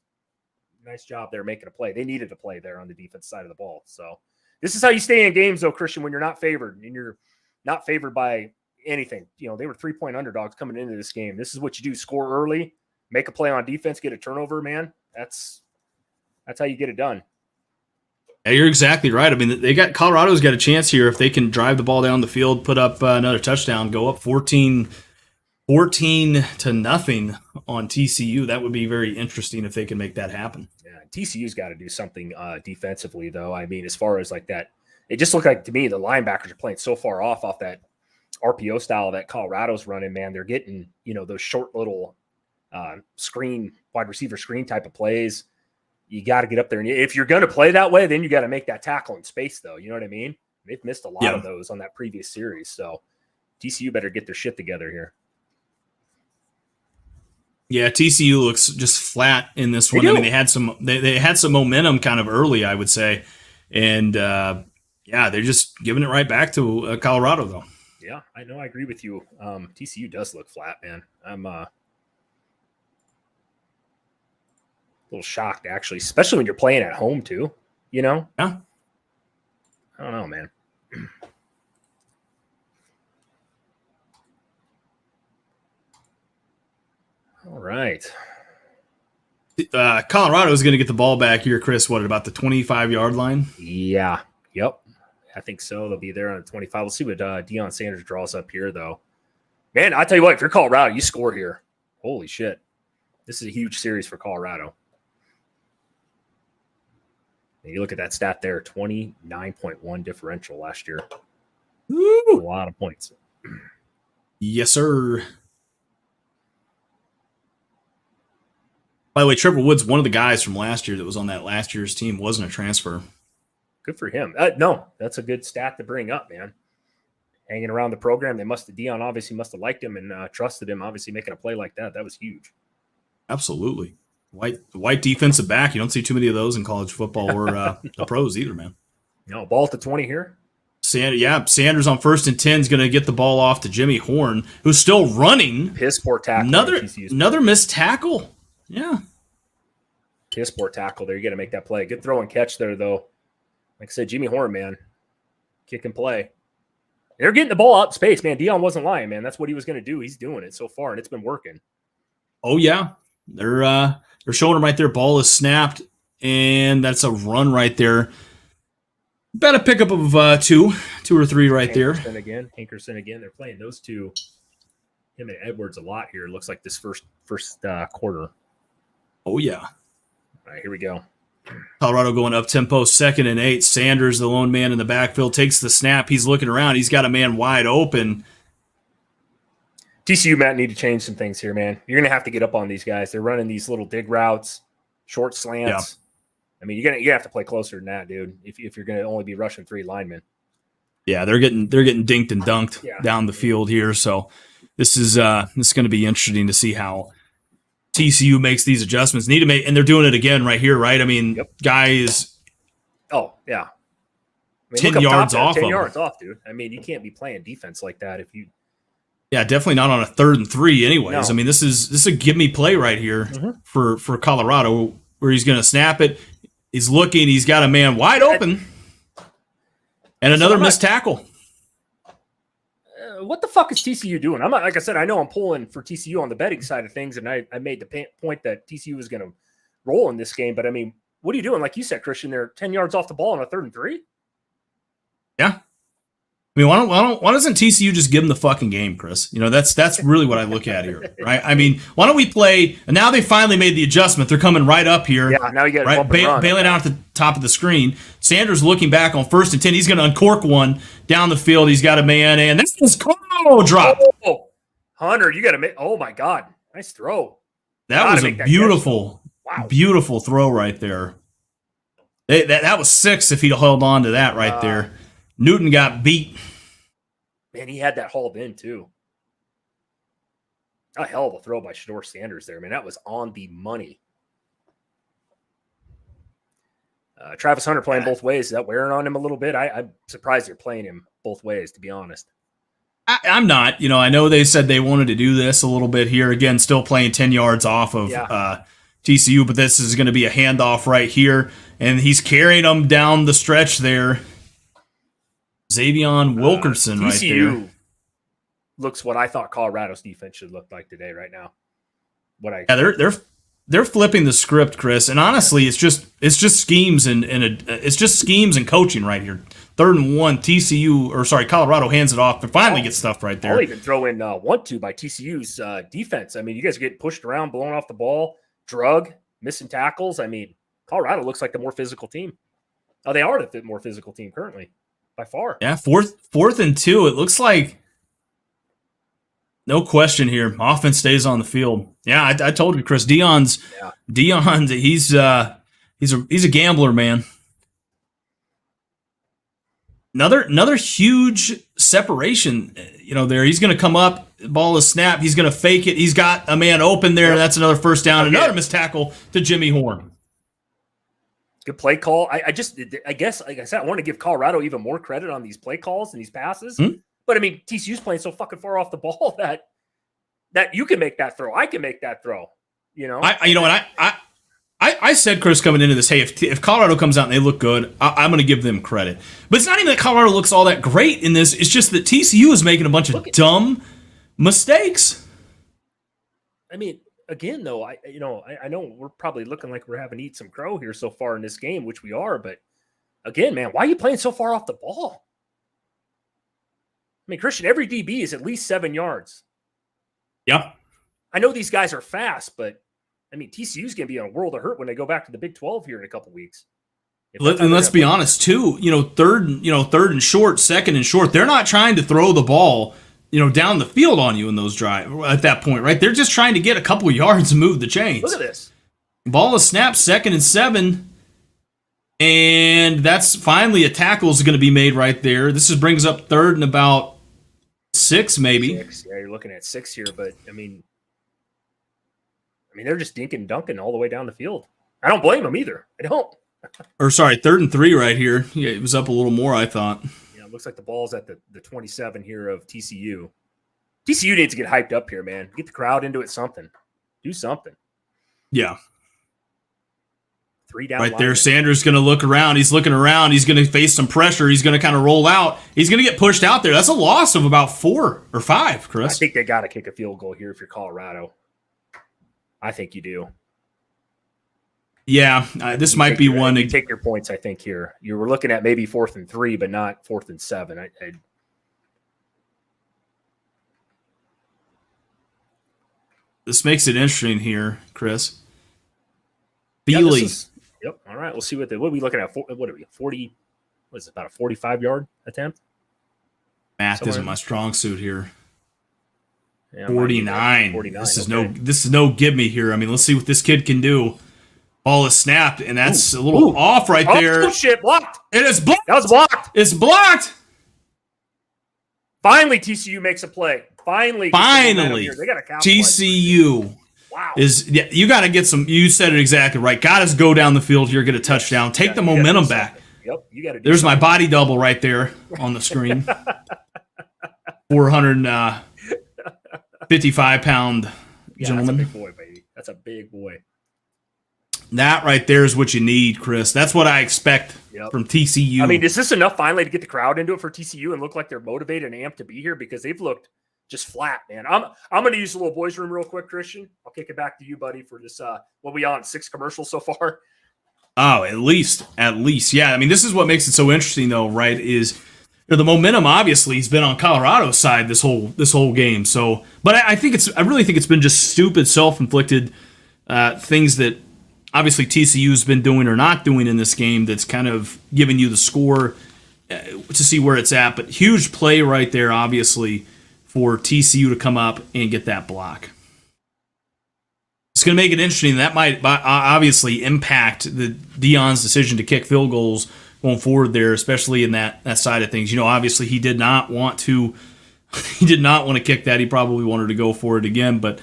nice job there making a play. They needed a play there on the defense side of the ball. So this is how you stay in games, though, Christian, when you're not favored and you're not favored by anything. They were 3-point underdogs coming into this game. This is what you do: score early, make a play on defense, get a turnover. Man, that's how you get it done. Yeah, you're exactly right. I mean, Colorado's got a chance here if they can drive the ball down the field, put up another touchdown, go up 14-0 on TCU. That would be very interesting if they can make that happen. Yeah, TCU's got to do something defensively, though. I mean, as far as like that, it just looked like to me the linebackers are playing so far off that RPO style that Colorado's running. Man, they're getting those short little wide receiver screen type of plays. You got to get up there. And if you're going to play that way, then you got to make that tackle in space, though. You know what I mean? They've missed a lot of those on that previous series. So TCU better get their shit together here. Yeah, TCU looks just flat in this one. I mean, they had some momentum kind of early, I would say. And, they're just giving it right back to Colorado, though. Yeah, I know. I agree with you. TCU does look flat, man. I'm little shocked, actually, especially when you're playing at home too. Yeah. I don't know, man. All right. Colorado is going to get the ball back here, Chris. What, about the 25-yard line? Yeah. Yep. I think so. They'll be there on the 25. We'll see what Deion Sanders draws up here, though. Man, I tell you what, if you're Colorado, you score here. Holy shit. This is a huge series for Colorado. And you look at that stat there, 29.1 differential last year. Woo! A lot of points. Yes, sir. By the way, Trevor Woods, one of the guys from last year that was on that last year's team, wasn't a transfer. Good for him. No, that's a good stat to bring up, man. Hanging around the program, Deion obviously must have liked him and trusted him. Obviously, making a play like that was huge. Absolutely. White defensive back. You don't see too many of those in college football or the pros either, man. No, ball at the 20 here. Sanders on 1st and 10 is going to get the ball off to Jimmy Horn, who's still running. Piss poor tackle. Another missed tackle. Yeah. Piss poor tackle there. You got to make that play. Good throw and catch there, though. Like I said, Jimmy Horn, man. Kick and play. They're getting the ball out in space, man. Deion wasn't lying, man. That's what he was going to do. He's doing it so far, and it's been working. Oh, yeah. They're showing him right there. Ball is snapped, and that's a run right there. About a pickup of two or three right there. Hankerson again. They're playing those two, him and Edwards, a lot here. It looks like this first quarter. Oh, yeah. All right, here we go. Colorado going up tempo, 2nd and 8. Sanders, the lone man in the backfield, takes the snap. He's looking around. He's got a man wide open, TCU might need to change some things here, man. You're going to have to get up on these guys. They're running these little dig routes, short slants. I mean, you're gonna have to play closer than that, dude. If you're going to only be rushing 3 linemen. Yeah, they're getting dinked and dunked down the field here. So this is going to be interesting to see how TCU makes these adjustments. Need to make, and they're doing it again right here, right? I mean, guys. Oh yeah, 10 yards off. 10 yards off, dude. I mean, you can't be playing defense like that if you. Yeah, definitely not on a 3rd and 3. Anyways, No. I mean, this is a give me play right here for Colorado, where he's going to snap it. He's looking. He's got a man wide open. And another missed tackle. What the fuck is TCU doing? I'm not, like I said, I know I'm pulling for TCU on the betting side of things, and I made the point that TCU was going to roll in this game. But I mean, what are you doing? Like you said, Christian, they're 10 yards off the ball on a 3rd and 3. Yeah. I mean, why doesn't TCU just give them the fucking game, Chris? You know, that's really what I look at here, right? I mean, why don't we play? And now they finally made the adjustment. They're coming right up here. Yeah, now you got right, bailing out at the top of the screen. Sanders looking back on 1st and 10. He's going to uncork one down the field. He's got a man, and this is drop. Oh, Hunter, you got to make. Oh my God, nice throw. That was a beautiful, beautiful throw right there. That was 6 if he'd held on to that right there. Newton got beat. Man, he had that hauled in too. A hell of a throw by Shedeur Sanders there, man. That was on the money. Travis Hunter playing both ways. Is that wearing on him a little bit? I'm surprised they're playing him both ways, to be honest. I'm not. You know, I know they said they wanted to do this a little bit here. Again, still playing 10 yards off of TCU, but this is going to be a handoff right here. And he's carrying them down the stretch there. Xavion Wilkerson right there. Looks what I thought Colorado's defense should look like today, right now. They're flipping the script, Chris, and honestly, it's just schemes and it's just schemes and coaching right here. 3rd and 1, Colorado hands it off and finally gets stuffed right there. I'll even throw in 1-2 by TCU's defense. I mean, you guys are getting pushed around, blowing off the ball, missing tackles. I mean, Colorado looks like the more physical team. Oh, they are the more physical team currently. By far. Yeah, 4th and 2. It looks like no question here. Offense stays on the field. Yeah, I told you, Chris. Dion's he's a gambler, man. Another huge separation. You know, there he's going to come up. Ball is snapped. He's going to fake it. He's got a man open there. Yep. That's another 1st down. Okay. Another missed tackle to Jimmy Horn. Good play call. I guess, like I said, I want to give Colorado even more credit on these play calls and these passes. But I mean, TCU's playing so fucking far off the ball that you can make that throw. I can make that throw. You know. I said, Chris, coming into this, hey, if Colorado comes out and they look good, I'm going to give them credit. But it's not even that Colorado looks all that great in this. It's just that TCU is making a bunch of dumb mistakes. I mean. Again, though, I know we're probably looking like we're having to eat some crow here so far in this game, which we are. But again, man, why are you playing so far off the ball? I mean, Christian, every DB is at least 7 yards. Yeah. I know these guys are fast, but I mean, TCU's going to be in a world of hurt when they go back to the Big 12 here in a couple weeks. And let's be honest, too. You know, third and short, 2nd and short. They're not trying to throw the ball, down the field on you in those drives at that point, right? They're just trying to get a couple of yards and move the chains. Look at this. Ball is snapped, 2nd and 7. And that's finally a tackle is going to be made right there. This brings up 3rd and about 6, maybe. 6. Yeah, you're looking at 6 here, but I mean, they're just dinking and dunking all the way down the field. I don't blame them either. I don't. 3rd and 3 right here. Yeah, it was up a little more, I thought. Looks like the ball's at the 27 here of TCU. TCU needs to get hyped up here, man. Get the crowd into it. Do something. Yeah. 3 down. Right there, Sanders going to look around. He's looking around. He's going to face some pressure. He's going to kind of roll out. He's going to get pushed out there. That's a loss of about 4 or 5, Chris. I think they got to kick a field goal here if you're Colorado. I think you do. Yeah, this might be one to take your points. I think here you were looking at maybe 4th and 3, but not 4th and 7. This makes it interesting here, Chris. Beasley. Yep. All right. We'll see what are we looking at? What are we? 40. What is it? About a 45-yard attempt. Math isn't my strong suit here. Yeah, 49. 49. This is okay. this is no give me here. I mean, let's see what this kid can do. Ball is snapped, and that's a little off right there. Oh, shit, blocked. It is blocked. That was blocked. It's blocked. Finally, TCU makes a play. Finally, they got a TCU. Wow. You got to get some. You said it exactly right. Got to go down the field here, get a touchdown, take the momentum back. Yep, you got to. There's my body double right there on the screen. 455-pound gentleman. That's a big boy, baby. That's a big boy. That right there is what you need, Chris. That's what I expect from TCU. I mean, is this enough finally to get the crowd into it for TCU and look like they're motivated and amped to be here? Because they've looked just flat, man. I'm going to use the little boys' room real quick, Christian. I'll kick it back to you, buddy, for this. What we on 6 commercials so far? Oh, at least, yeah. I mean, this is what makes it so interesting, though, right? Is the momentum obviously has been on Colorado's side this whole game. So, but I really think it's been just stupid, self-inflicted things that obviously TCU's been doing or not doing in this game that's kind of giving you the score to see where it's at. But huge play right there, obviously, for TCU to come up and get that block. It's going to make it interesting. That might obviously impact the Deion's decision to kick field goals going forward there, especially in that side of things. Obviously he did not want to kick that. He probably wanted to go for it again, but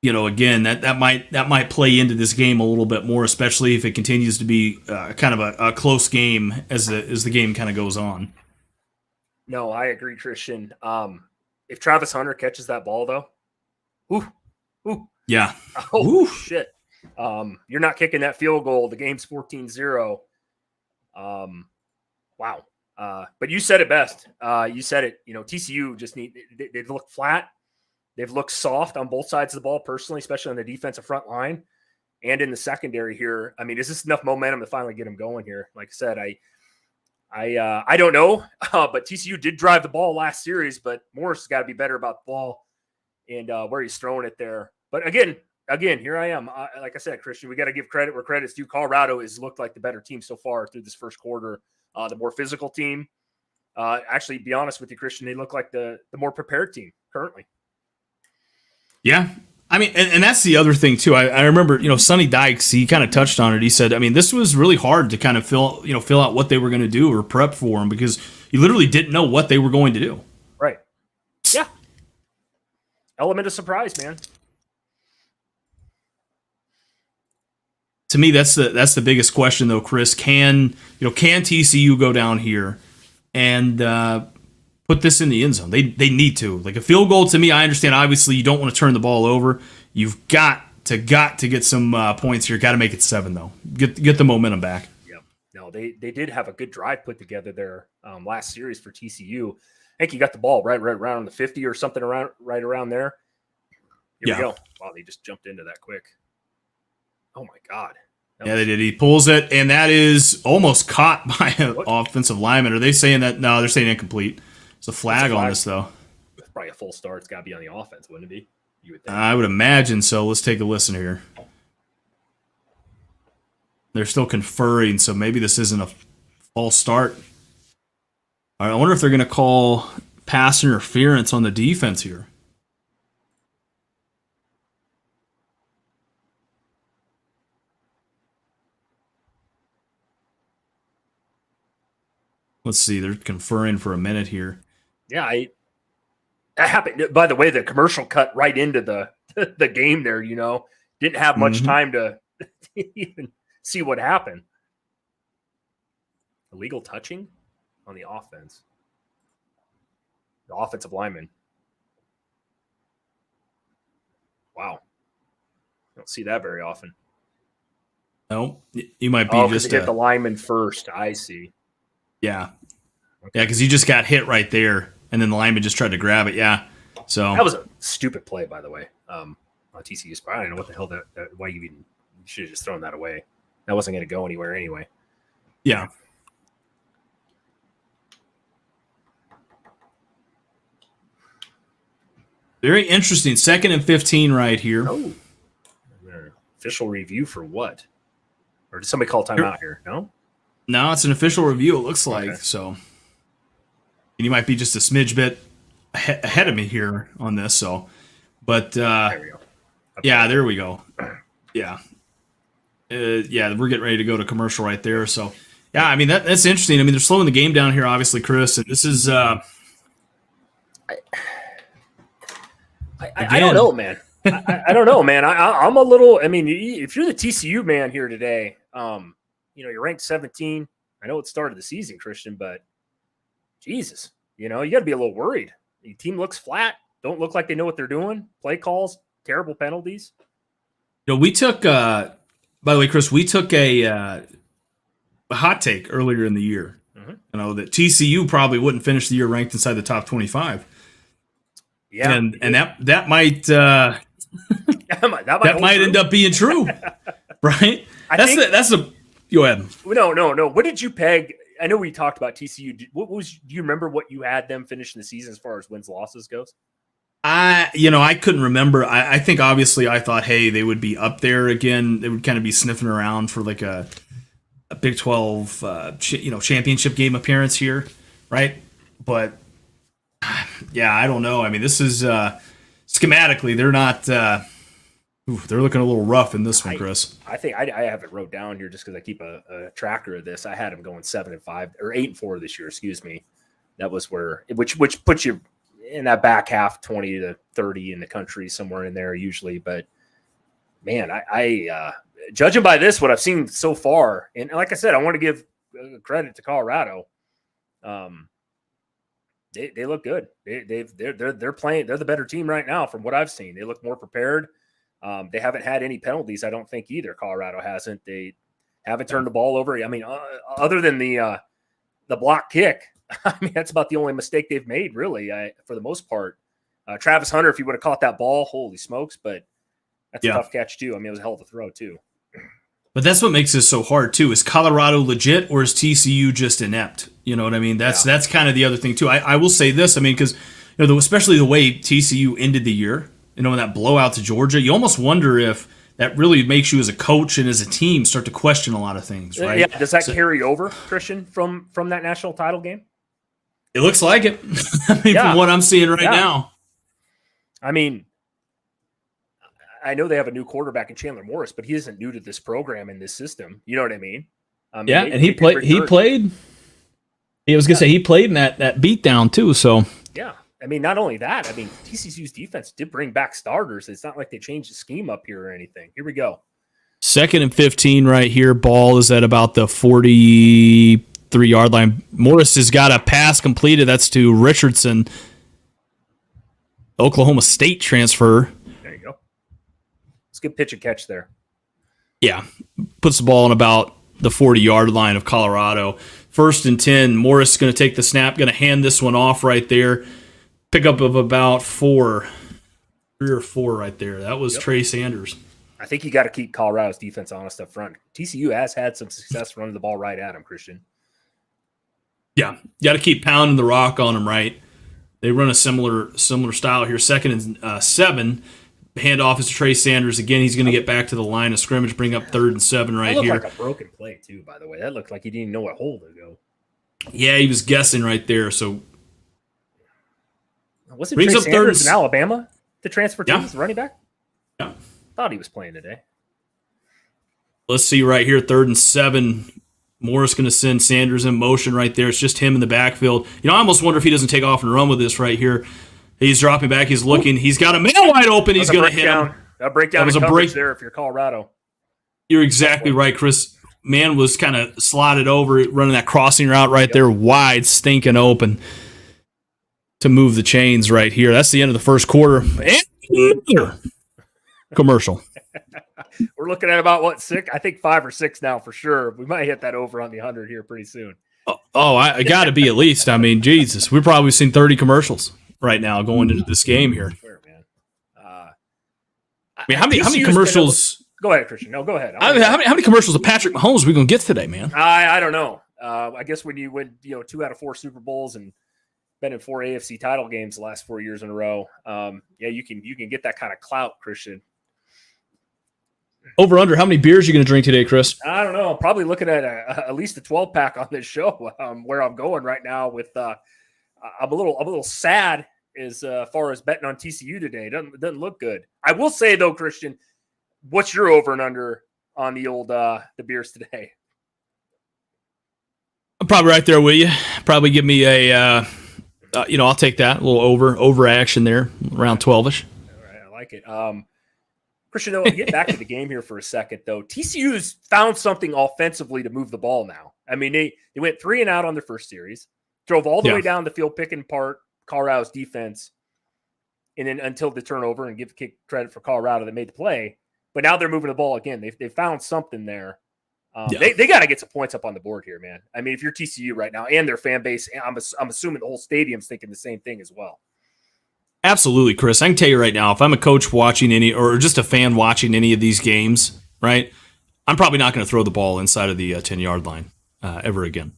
again, that might play into this game a little bit more, especially if it continues to be kind of a close game as the game kind of goes on. No, I agree, Christian. If Travis Hunter catches that ball, though, ooh. Yeah. Oh, shit. You're not kicking that field goal. The game's 14-0. Wow. But you said it best. You said it. TCU just they've looked flat. They've looked soft on both sides of the ball, personally, especially on the defensive front line and in the secondary here. I mean, is this enough momentum to finally get them going here? Like I said, I don't know, but TCU did drive the ball last series, but Morris has got to be better about the ball and where he's throwing it there. But again, here I am. Like I said, Christian, we got to give credit where credit's due. Colorado has looked like the better team so far through this first quarter, the more physical team. Actually, be honest with you, Christian, they look like the more prepared team currently. Yeah. I mean, and that's the other thing too. I remember, Sonny Dykes, he kind of touched on it. He said, I mean, this was really hard to kind of fill out what they were going to do or prep for them because you literally didn't know what they were going to do. Right. Yeah. Element of surprise, man. To me, that's the biggest question, though, Chris. Can TCU go down here and put this in the end zone? They need to. Like a field goal, to me, I understand. Obviously, you don't want to turn the ball over. You've got to get some points here. Got to make it 7, though. Get the momentum back. Yep. No, they did have a good drive put together there last series for TCU. I think you got the ball right around the 50 or something right around there. Here we go. Wow, they just jumped into that quick. Oh my God. They did. He pulls it, and that is almost caught by an offensive lineman. Are they saying that? No, they're saying incomplete. It's a flag on this, though. It's probably a full start. It's got to be on the offense, wouldn't it be? You would think. I would imagine so. Let's take a listen here. They're still conferring, so maybe this isn't a false start. All right, I wonder if they're going to call pass interference on the defense here. Let's see. They're conferring for a minute here. Yeah, that happened. By the way, the commercial cut right into the game there. Didn't have much time to even see what happened. Illegal touching on the offense. The offensive lineman. Wow, don't see that very often. No, you might be just hit the lineman first. I see. Yeah. Okay. Yeah, because he just got hit right there, and then the lineman just tried to grab it. Yeah. So that was a stupid play, by the way. On TCU's part. I don't know what the hell why you should have just thrown that away. That wasn't going to go anywhere anyway. Yeah. Very interesting. 2nd and 15 right here. Oh. Official review for what? Or did somebody call timeout here? No? No, it's an official review, it looks like. Okay. So, and you might be just a smidge bit ahead of me here on this. So, but There we go. yeah, there we go. Yeah. Yeah, we're getting ready to go to commercial right there. So, yeah, I mean, that's interesting. I mean, they're slowing the game down here, obviously, Chris. And this is. I don't know, man. I don't know, man. I'm a little. I mean, if you're the TCU man here today, you're ranked 17. I know it started the season, Christian, but Jesus, you got to be a little worried. The team looks flat. Don't look like they know what they're doing. Play calls, terrible penalties. We took. By the way, Chris, we took a hot take earlier in the year. Mm-hmm. That TCU probably wouldn't finish the year ranked inside the top 25. Yeah, and that might that might end up being true, right? That's a go ahead. No. What did you peg? I know we talked about TCU. Do you remember what you had them finishing the season as far as wins losses goes? I couldn't remember. I think obviously I thought, hey, they would be up there again. They would kind of be sniffing around for like a Big 12 championship game appearance here, right? But yeah, I don't know. I mean, this is schematically they're not. They're looking a little rough in this one, Chris. I think I have it wrote down here just because I keep a tracker of this. I had them going 7-5 or 8-4 this year. Excuse me. That was which puts you in that back half, 20 to 30 in the country, somewhere in there usually. But man, I judging by this, what I've seen so far, and like I said, I want to give credit to Colorado. They look good. They're playing. They're the better team right now from what I've seen. They look more prepared. They haven't had any penalties, I don't think either. Colorado hasn't. They haven't turned the ball over. I mean, other than the block kick, I mean, that's about the only mistake they've made, really, for the most part. Travis Hunter, if he would have caught that ball, holy smokes! But that's a tough catch too. I mean, it was a hell of a throw too. But that's what makes this so hard too. Is Colorado legit or is TCU just inept? You know what I mean? That's kind of the other thing too. I will say this. I mean, because especially the way TCU ended the year, in that blowout to Georgia, you almost wonder if that really makes you as a coach and as a team start to question a lot of things, right? Yeah. Does that carry over, Christian, from that national title game? It looks like it. I mean, from what I'm seeing right now. I mean, I know they have a new quarterback in Chandler Morris, but he isn't new to this program and this system. You know what I mean? And he played. He played. I was gonna say he played in that beatdown too. So yeah, I mean, not only that. I mean, TCU's defense did bring back starters. It's not like they changed the scheme up here or anything. Here we go. 2nd and 15 right here. Ball is at about the 43-yard line. Morris has got a pass completed. That's to Richardson, Oklahoma State transfer. There you go. It's a good pitch and catch there. Yeah, puts the ball on about the 40-yard line of Colorado. 1st and 10. Morris is going to take the snap, going to hand this one off right there. Pickup of about 3 or 4 right there. That was Trey Sanders. I think you got to keep Colorado's defense honest up front. TCU has had some success running the ball right at him, Christian. Yeah, you got to keep pounding the rock on him, right? They run a similar style here. 2nd and 7. Handoff is to Trey Sanders. Again, he's going to get back to the line of scrimmage, bring up 3rd and 7 right here. That looked like a broken play, too, by the way. That looked like he didn't even know what hole to go. Yeah, he was guessing right there. So was it Trey Sanders in Alabama to transfer teams, the running back? Yeah. Thought he was playing today. Let's see right here, 3rd and 7. Morris going to send Sanders in motion right there. It's just him in the backfield. I almost wonder if he doesn't take off and run with this right here. He's dropping back. He's looking. He's got a man wide open. He's going to hit him. A breakdown in coverage there if you're Colorado. You're exactly right, Chris. Man was kind of slotted over, running that crossing route right there, wide, stinking open to move the chains right here. That's the end of the first quarter. And commercial. We're looking at about 6? I think 5 or 6 now for sure. We might hit that over on the 100 here pretty soon. I got to be at least. I mean, Jesus, we've probably seen 30 commercials right now going into this game here. Sure, man. I mean, how many commercials? Go ahead, Christian. No, go ahead. How many commercials of Patrick Mahomes are we going to get today, man? I don't know. I guess when you win, 2 out of 4 Super Bowls and been in 4 AFC title games the last 4 years in a row, you can get that kind of clout, Christian. Over under, how many beers are you going to drink today, Chris? I don't know. I'm probably looking at at least a 12-pack on this show. Where I'm going right now with, I'm a little sad as far as betting on TCU today. Doesn't look good. I will say though, Christian, what's your over and under on the old the beers today? I'm probably right there with you. Probably give me a I'll take that a little over action there, around 12ish. All right, I like it. Christian, though, get back to the game here for a second, though. TCU's found something offensively to move the ball now. I mean, they went 3 and out on their first series, drove all the way down the field, picking apart Colorado's defense, and then until the turnover, and give credit for Colorado that made the play. But now they're moving the ball again. They found something there. They got to get some points up on the board here, man. I mean, if you're TCU right now and their fan base, I'm assuming the whole stadium's thinking the same thing as well. Absolutely, Chris. I can tell you right now, if I'm a coach watching any or just a fan watching any of these games, right, I'm probably not going to throw the ball inside of the 10-yard line ever again.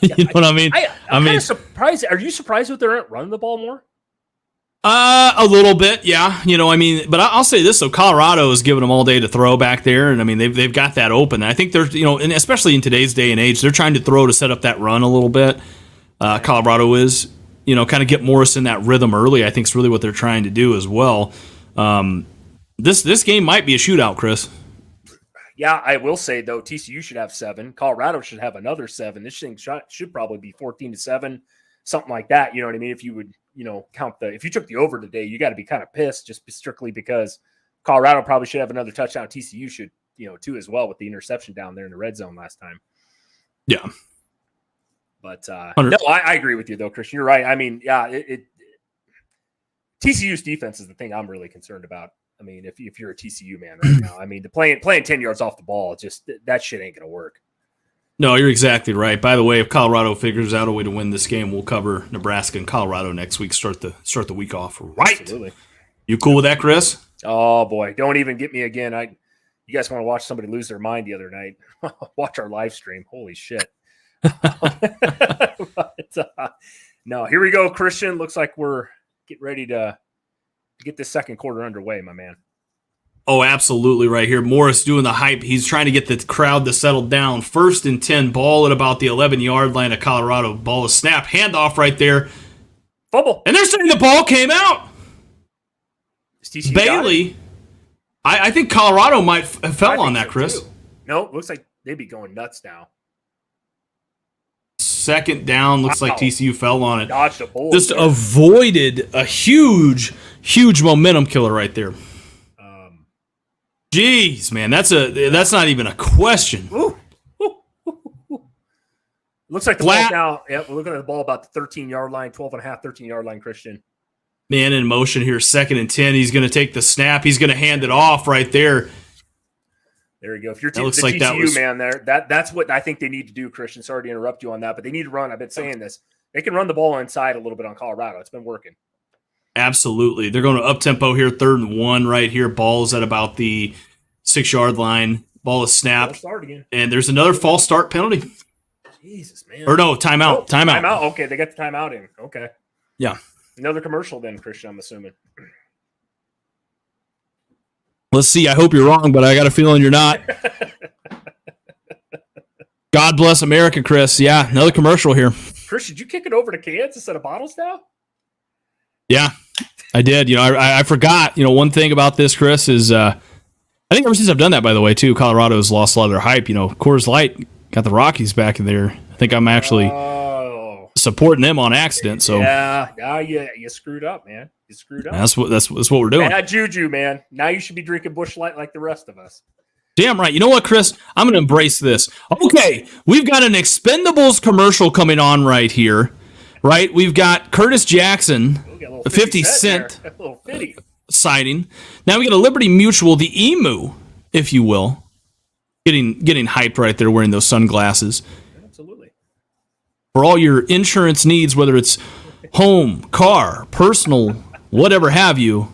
You know what I mean? I'm kind of surprised. Are you surprised that they're not running the ball more? A little bit, yeah. But I'll say this: so Colorado is giving them all day to throw back there, and I mean they've got that open. And I think they're, and especially in today's day and age, they're trying to throw to set up that run a little bit. Colorado is, kind of get Morris in that rhythm early. I think is really what they're trying to do as well. This game might be a shootout, Chris. Yeah, I will say though, TCU should have 7. Colorado should have another 7. This thing should probably be 14-7, something like that. You know what I mean? If you would, count if you took the over today, you got to be kind of pissed just strictly because Colorado probably should have another touchdown. TCU should, too, as well with the interception down there in the red zone last time. Yeah. But no, I agree with you though, Christian. You're right. I mean, yeah, TCU's defense is the thing I'm really concerned about. I mean, if you're a TCU man right now, I mean, playing 10 yards off the ball, just that shit ain't going to work. No, you're exactly right. By the way, if Colorado figures out a way to win this game, we'll cover Nebraska and Colorado next week. Start the week off right. Absolutely. You cool with that, Chris? Oh boy, don't even get me again. You guys want to watch somebody lose their mind the other night? Watch our live stream. Holy shit. No, here we go, Christian. Looks like we're getting ready to get this second quarter underway, my man. Oh, absolutely right here. Morris doing the hype. He's trying to get the crowd to settle down. 1st and 10, ball at about the 11-yard line of Colorado. Ball is snap, handoff right there. Fumble. And they're saying the ball came out. Bailey, I think Colorado might have fell on that, Chris. Too. No, looks like they'd be going nuts now. 2nd down, looks like TCU fell on it. Dodged a bull. Just avoided a huge momentum killer right there. Jeez, man, that's not even a question. Ooh. Looks like the ball now. Yep, we're looking at the ball about the 13-yard line, 12.5, 13-yard line, Christian. Man in motion here, 2nd and 10. He's going to take the snap. He's going to hand it off right there. There you go. If you're TCU, man, that's what I think they need to do, Christian. Sorry to interrupt you on that, but they need to run. I've been saying this. They can run the ball inside a little bit on Colorado. It's been working. Absolutely. They're going to up-tempo here, 3rd and 1 right here. Ball's at about the 6-yard line. Ball is snapped. And there's another false start penalty. Jesus, man. Or no, timeout. Oh, timeout. Okay, they got the timeout in. Okay. Yeah. Another commercial then, Christian, I'm assuming. Let's see. I hope you're wrong, but I got a feeling you're not. God bless America, Chris. Yeah, another commercial here. Chris, did you kick it over to cans instead of bottles now? Yeah, I did. I forgot. One thing about this, Chris, is I think ever since I've done that, by the way, too, Colorado's lost a lot of their hype. Coors Light got the Rockies back in there. I think I'm actually supporting them on accident. So yeah, you screwed up, man. You screwed up. That's what we're doing. Bad juju, man. Now you should be drinking Busch Light like the rest of us. Damn right. You know what, Chris? I'm going to embrace this. Okay, we've got an Expendables commercial coming on right here. Right, we've got Curtis Jackson, a 50 Cent sighting. Now we got a Liberty Mutual, the Emu, if you will, getting hyped right there, wearing those sunglasses. Absolutely. For all your insurance needs, whether it's home, car, personal, whatever have you,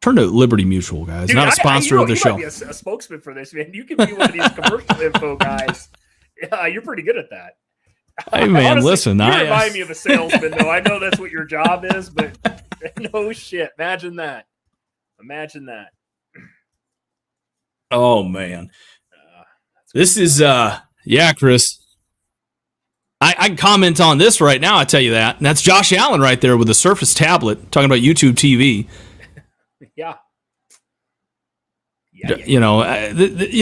turn to Liberty Mutual, guys. Dude, not a sponsor of the show. You might be a spokesman for this, man. You can be one of these commercial info guys. Yeah, you're pretty good at that. Hey, man, honestly, listen. You remind me of a salesman, though. I know that's what your job is, but no shit. Imagine that. Oh, man. This is, Chris. I can comment on this right now. I tell you that. And that's Josh Allen right there with the Surface tablet talking about YouTube TV. Yeah.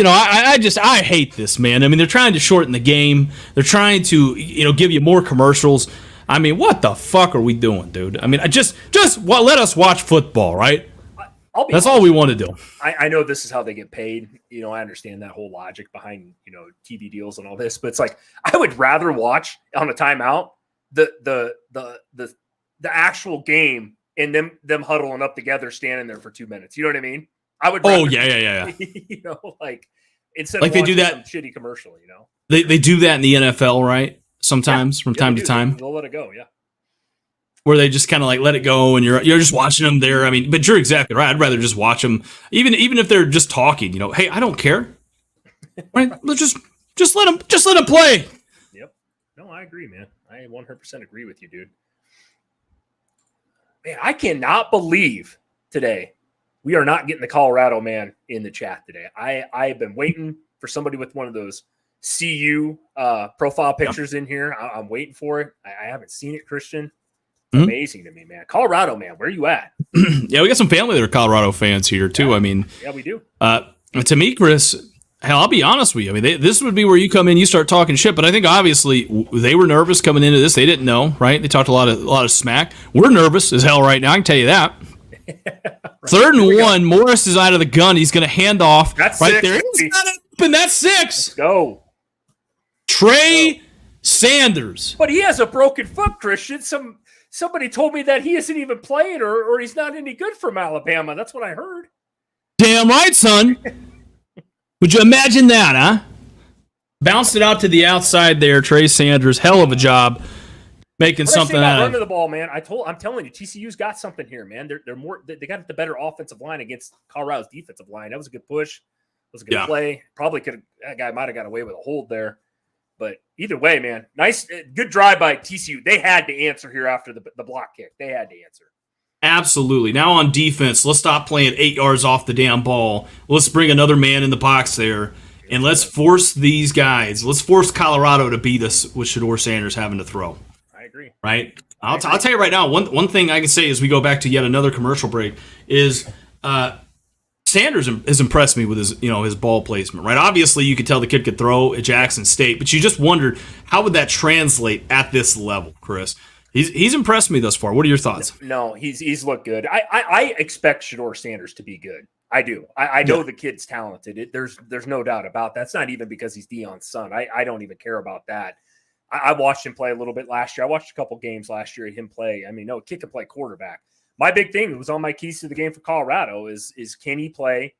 I hate this, man. I mean, they're trying to shorten the game. They're trying to, give you more commercials. I mean, what the fuck are we doing, dude? I mean, let us watch football, right? That's all we want to do. I know this is how they get paid. I understand that whole logic behind, TV deals and all this, but it's like, I would rather watch on a timeout the actual game and them huddling up together, standing there for 2 minutes. You know what I mean? I would. Oh yeah. Instead like of they do that some shitty commercial. They do that in the NFL, right? Sometimes from time to time. They'll let it go. Yeah. Where they just kind of like let it go, and you're just watching them there. I mean, but you're exactly right. I'd rather just watch them, even if they're just talking. Hey, I don't care. Right? Let's just let them play. Yep. No, I agree, man. I 100% agree with you, dude. Man, I cannot believe today we are not getting the Colorado man in the chat today. I have been waiting for somebody with one of those CU profile pictures in here. I'm waiting for it. I haven't seen it, Christian. Amazing to me, man. Colorado, man, where are you at? Yeah, we got some family that are Colorado fans here, too. Yeah. I mean, yeah, we do. To me, Chris, hell, I'll be honest with you. I mean, this would be where you come in, you start talking shit. But I think obviously they were nervous coming into this. They didn't know, right? They talked a lot of smack. We're nervous as hell right now. I can tell you that. Right. 3rd and 1. Morris is out of the gun. He's going to hand off. That's right 6. there. It's not open. That's 6. Let's go. Trey Sanders. But he has a broken foot, Christian. Somebody told me that he isn't even playing or he's not any good from Alabama. That's what I heard. Damn right, son. Would you imagine that, huh? Bounced it out to the outside there. Trey Sanders, hell of a job making something out of running the ball, man. I'm telling you, TCU's got something here, man. They're more. They got the better offensive line against Colorado's defensive line. That was a good push. That was a good play. Probably that guy might have got away with a hold there. But either way, man, nice, good drive by TCU. They had to answer here after the block kick. They had to answer. Absolutely. Now on defense, let's stop playing 8 yards off the damn ball. Let's bring another man in the box there, and let's force these guys. Let's force Colorado to beat us with Shedeur Sanders having to throw. I agree. Right? I'll tell you right now, one thing I can say as we go back to yet another commercial break is Sanders has impressed me with his ball placement, right? Obviously, you could tell the kid could throw at Jackson State, but you just wondered how would that translate at this level, Chris? He's impressed me thus far. What are your thoughts? No, he's looked good. I expect Shedeur Sanders to be good. I do. I know the kid's talented. There's no doubt about that. It's not even because he's Deion's son. I don't even care about that. I watched him play a little bit last year. I watched a couple games last year of him play. I mean, no, kick and play quarterback. My big thing that was on my keys to the game for Colorado is can he play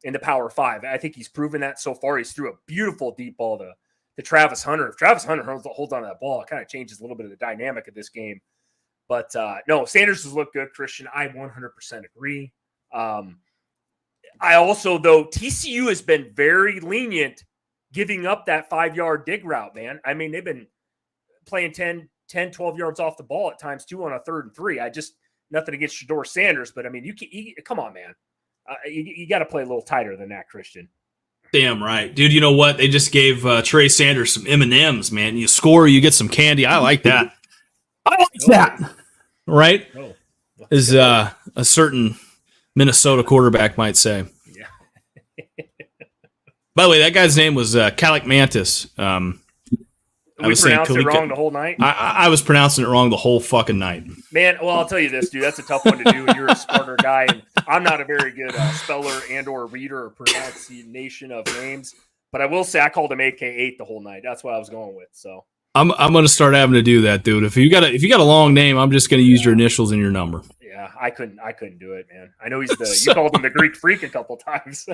in the Power 5? I think he's proven that so far. He's threw a beautiful deep ball to Travis Hunter. If Travis Hunter holds on to that ball, it kind of changes a little bit of the dynamic of this game. But no, Sanders has looked good, Christian. I 100% agree. I also, though, TCU has been very lenient giving up that 5-yard dig route, man. I mean, they've been playing 10, 12 yards off the ball at times, too, on a 3rd and 3. Nothing against Shedeur Sanders, but I mean, you come on, man. You got to play a little tighter than that, Christian. Damn right, dude. You know what? They just gave Trey Sanders some M&Ms, man. You score, you get some candy. I like that. I like that. Right? As a certain Minnesota quarterback might say. Yeah. By the way, that guy's name was Calic Mantis. I was pronouncing it wrong the whole night? I was pronouncing it wrong the whole fucking night. Man, well, I'll tell you this, dude. That's a tough one to do, and you're a smarter guy. And I'm not a very good speller and or reader or pronunciation of names. But I will say I called him AK8 the whole night. That's what I was going with. So I'm going to start having to do that, dude. If you got a long name, I'm just going to use your initials and your number. Yeah, I couldn't do it, man. I know you called him the Greek Freak a couple times.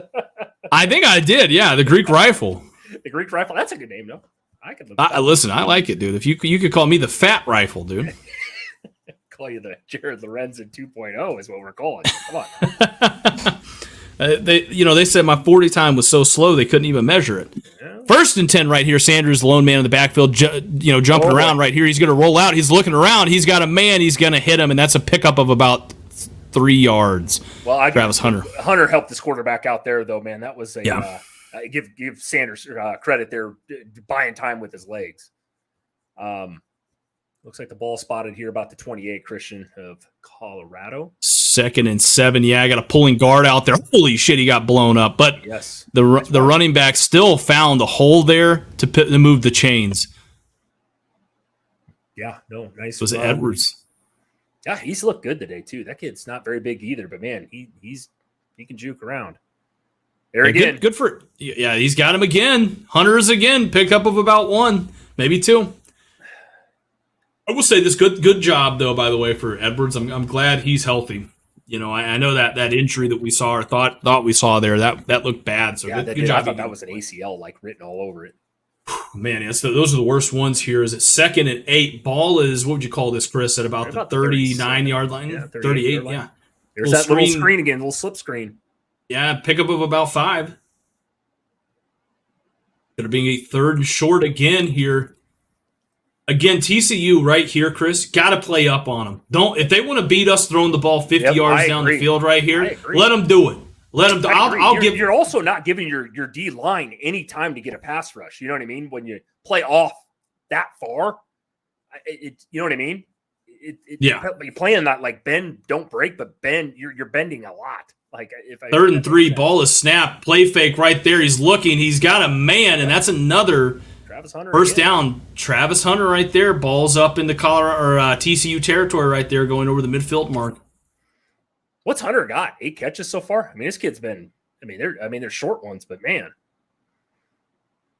I think I did, yeah. The Greek Rifle. The Greek Rifle. That's a good name, though. I could look. Listen, I like it, dude. If you could call me the Fat Rifle, dude. Call you the Jared Lorenzen 2.0 is what we're calling you. Come on. They said my 40 time was so slow they couldn't even measure it. Yeah. 1st and 10 right here. Sanders, the lone man in the backfield, jumping around right here. He's going to roll out. He's looking around. He's got a man. He's going to hit him, and that's a pickup of about 3 yards. Well, Travis Hunter. Hunter helped this quarterback out there, though, man. That was a give Sanders credit there, buying time with his legs. Looks like the ball spotted here about the 28, Christian, of Colorado. 2nd and 7. Yeah, I got a pulling guard out there. Holy shit, he got blown up. But yes, the running back still found the hole there to move the chains. Yeah, no, nice. Was it Edwards? Yeah, he's looked good today too. That kid's not very big either, but man, he can juke around. There again. Good for he's got him again. Hunter's again. Pickup of about 1, maybe 2. I will say this good job though, by the way, for Edwards. I'm glad he's healthy. You know, I know that injury that we saw or thought we saw there, that looked bad. So good job. I thought that was an ACL like written all over it. Man, yes, those are the worst ones here. Is it 2nd and 8? Ball is, what would you call this, Chris? At about the 39-yard line? Yeah, 38, yeah. There's that little screen again, little slip screen. Yeah, pickup of about 5. Going to be a 3rd and short again here. Again, TCU right here, Chris, got to play up on them. If they want to beat us throwing the ball 50 yards down the field right here, let them do it. Let them do it. You're also not giving your D line any time to get a pass rush. You know what I mean? When you play off that far, you know what I mean? You're playing that like bend, don't break, but bend. You're bending a lot. Like if 3rd and 3, ball is snapped, play fake right there. He's looking. He's got a man, and that's another. Travis Hunter first down. Travis Hunter right there. Ball's up in the Colorado or TCU territory right there, going over the midfield mark. What's Hunter got? 8 catches so far. I mean, this kid's been. They're short ones, but man.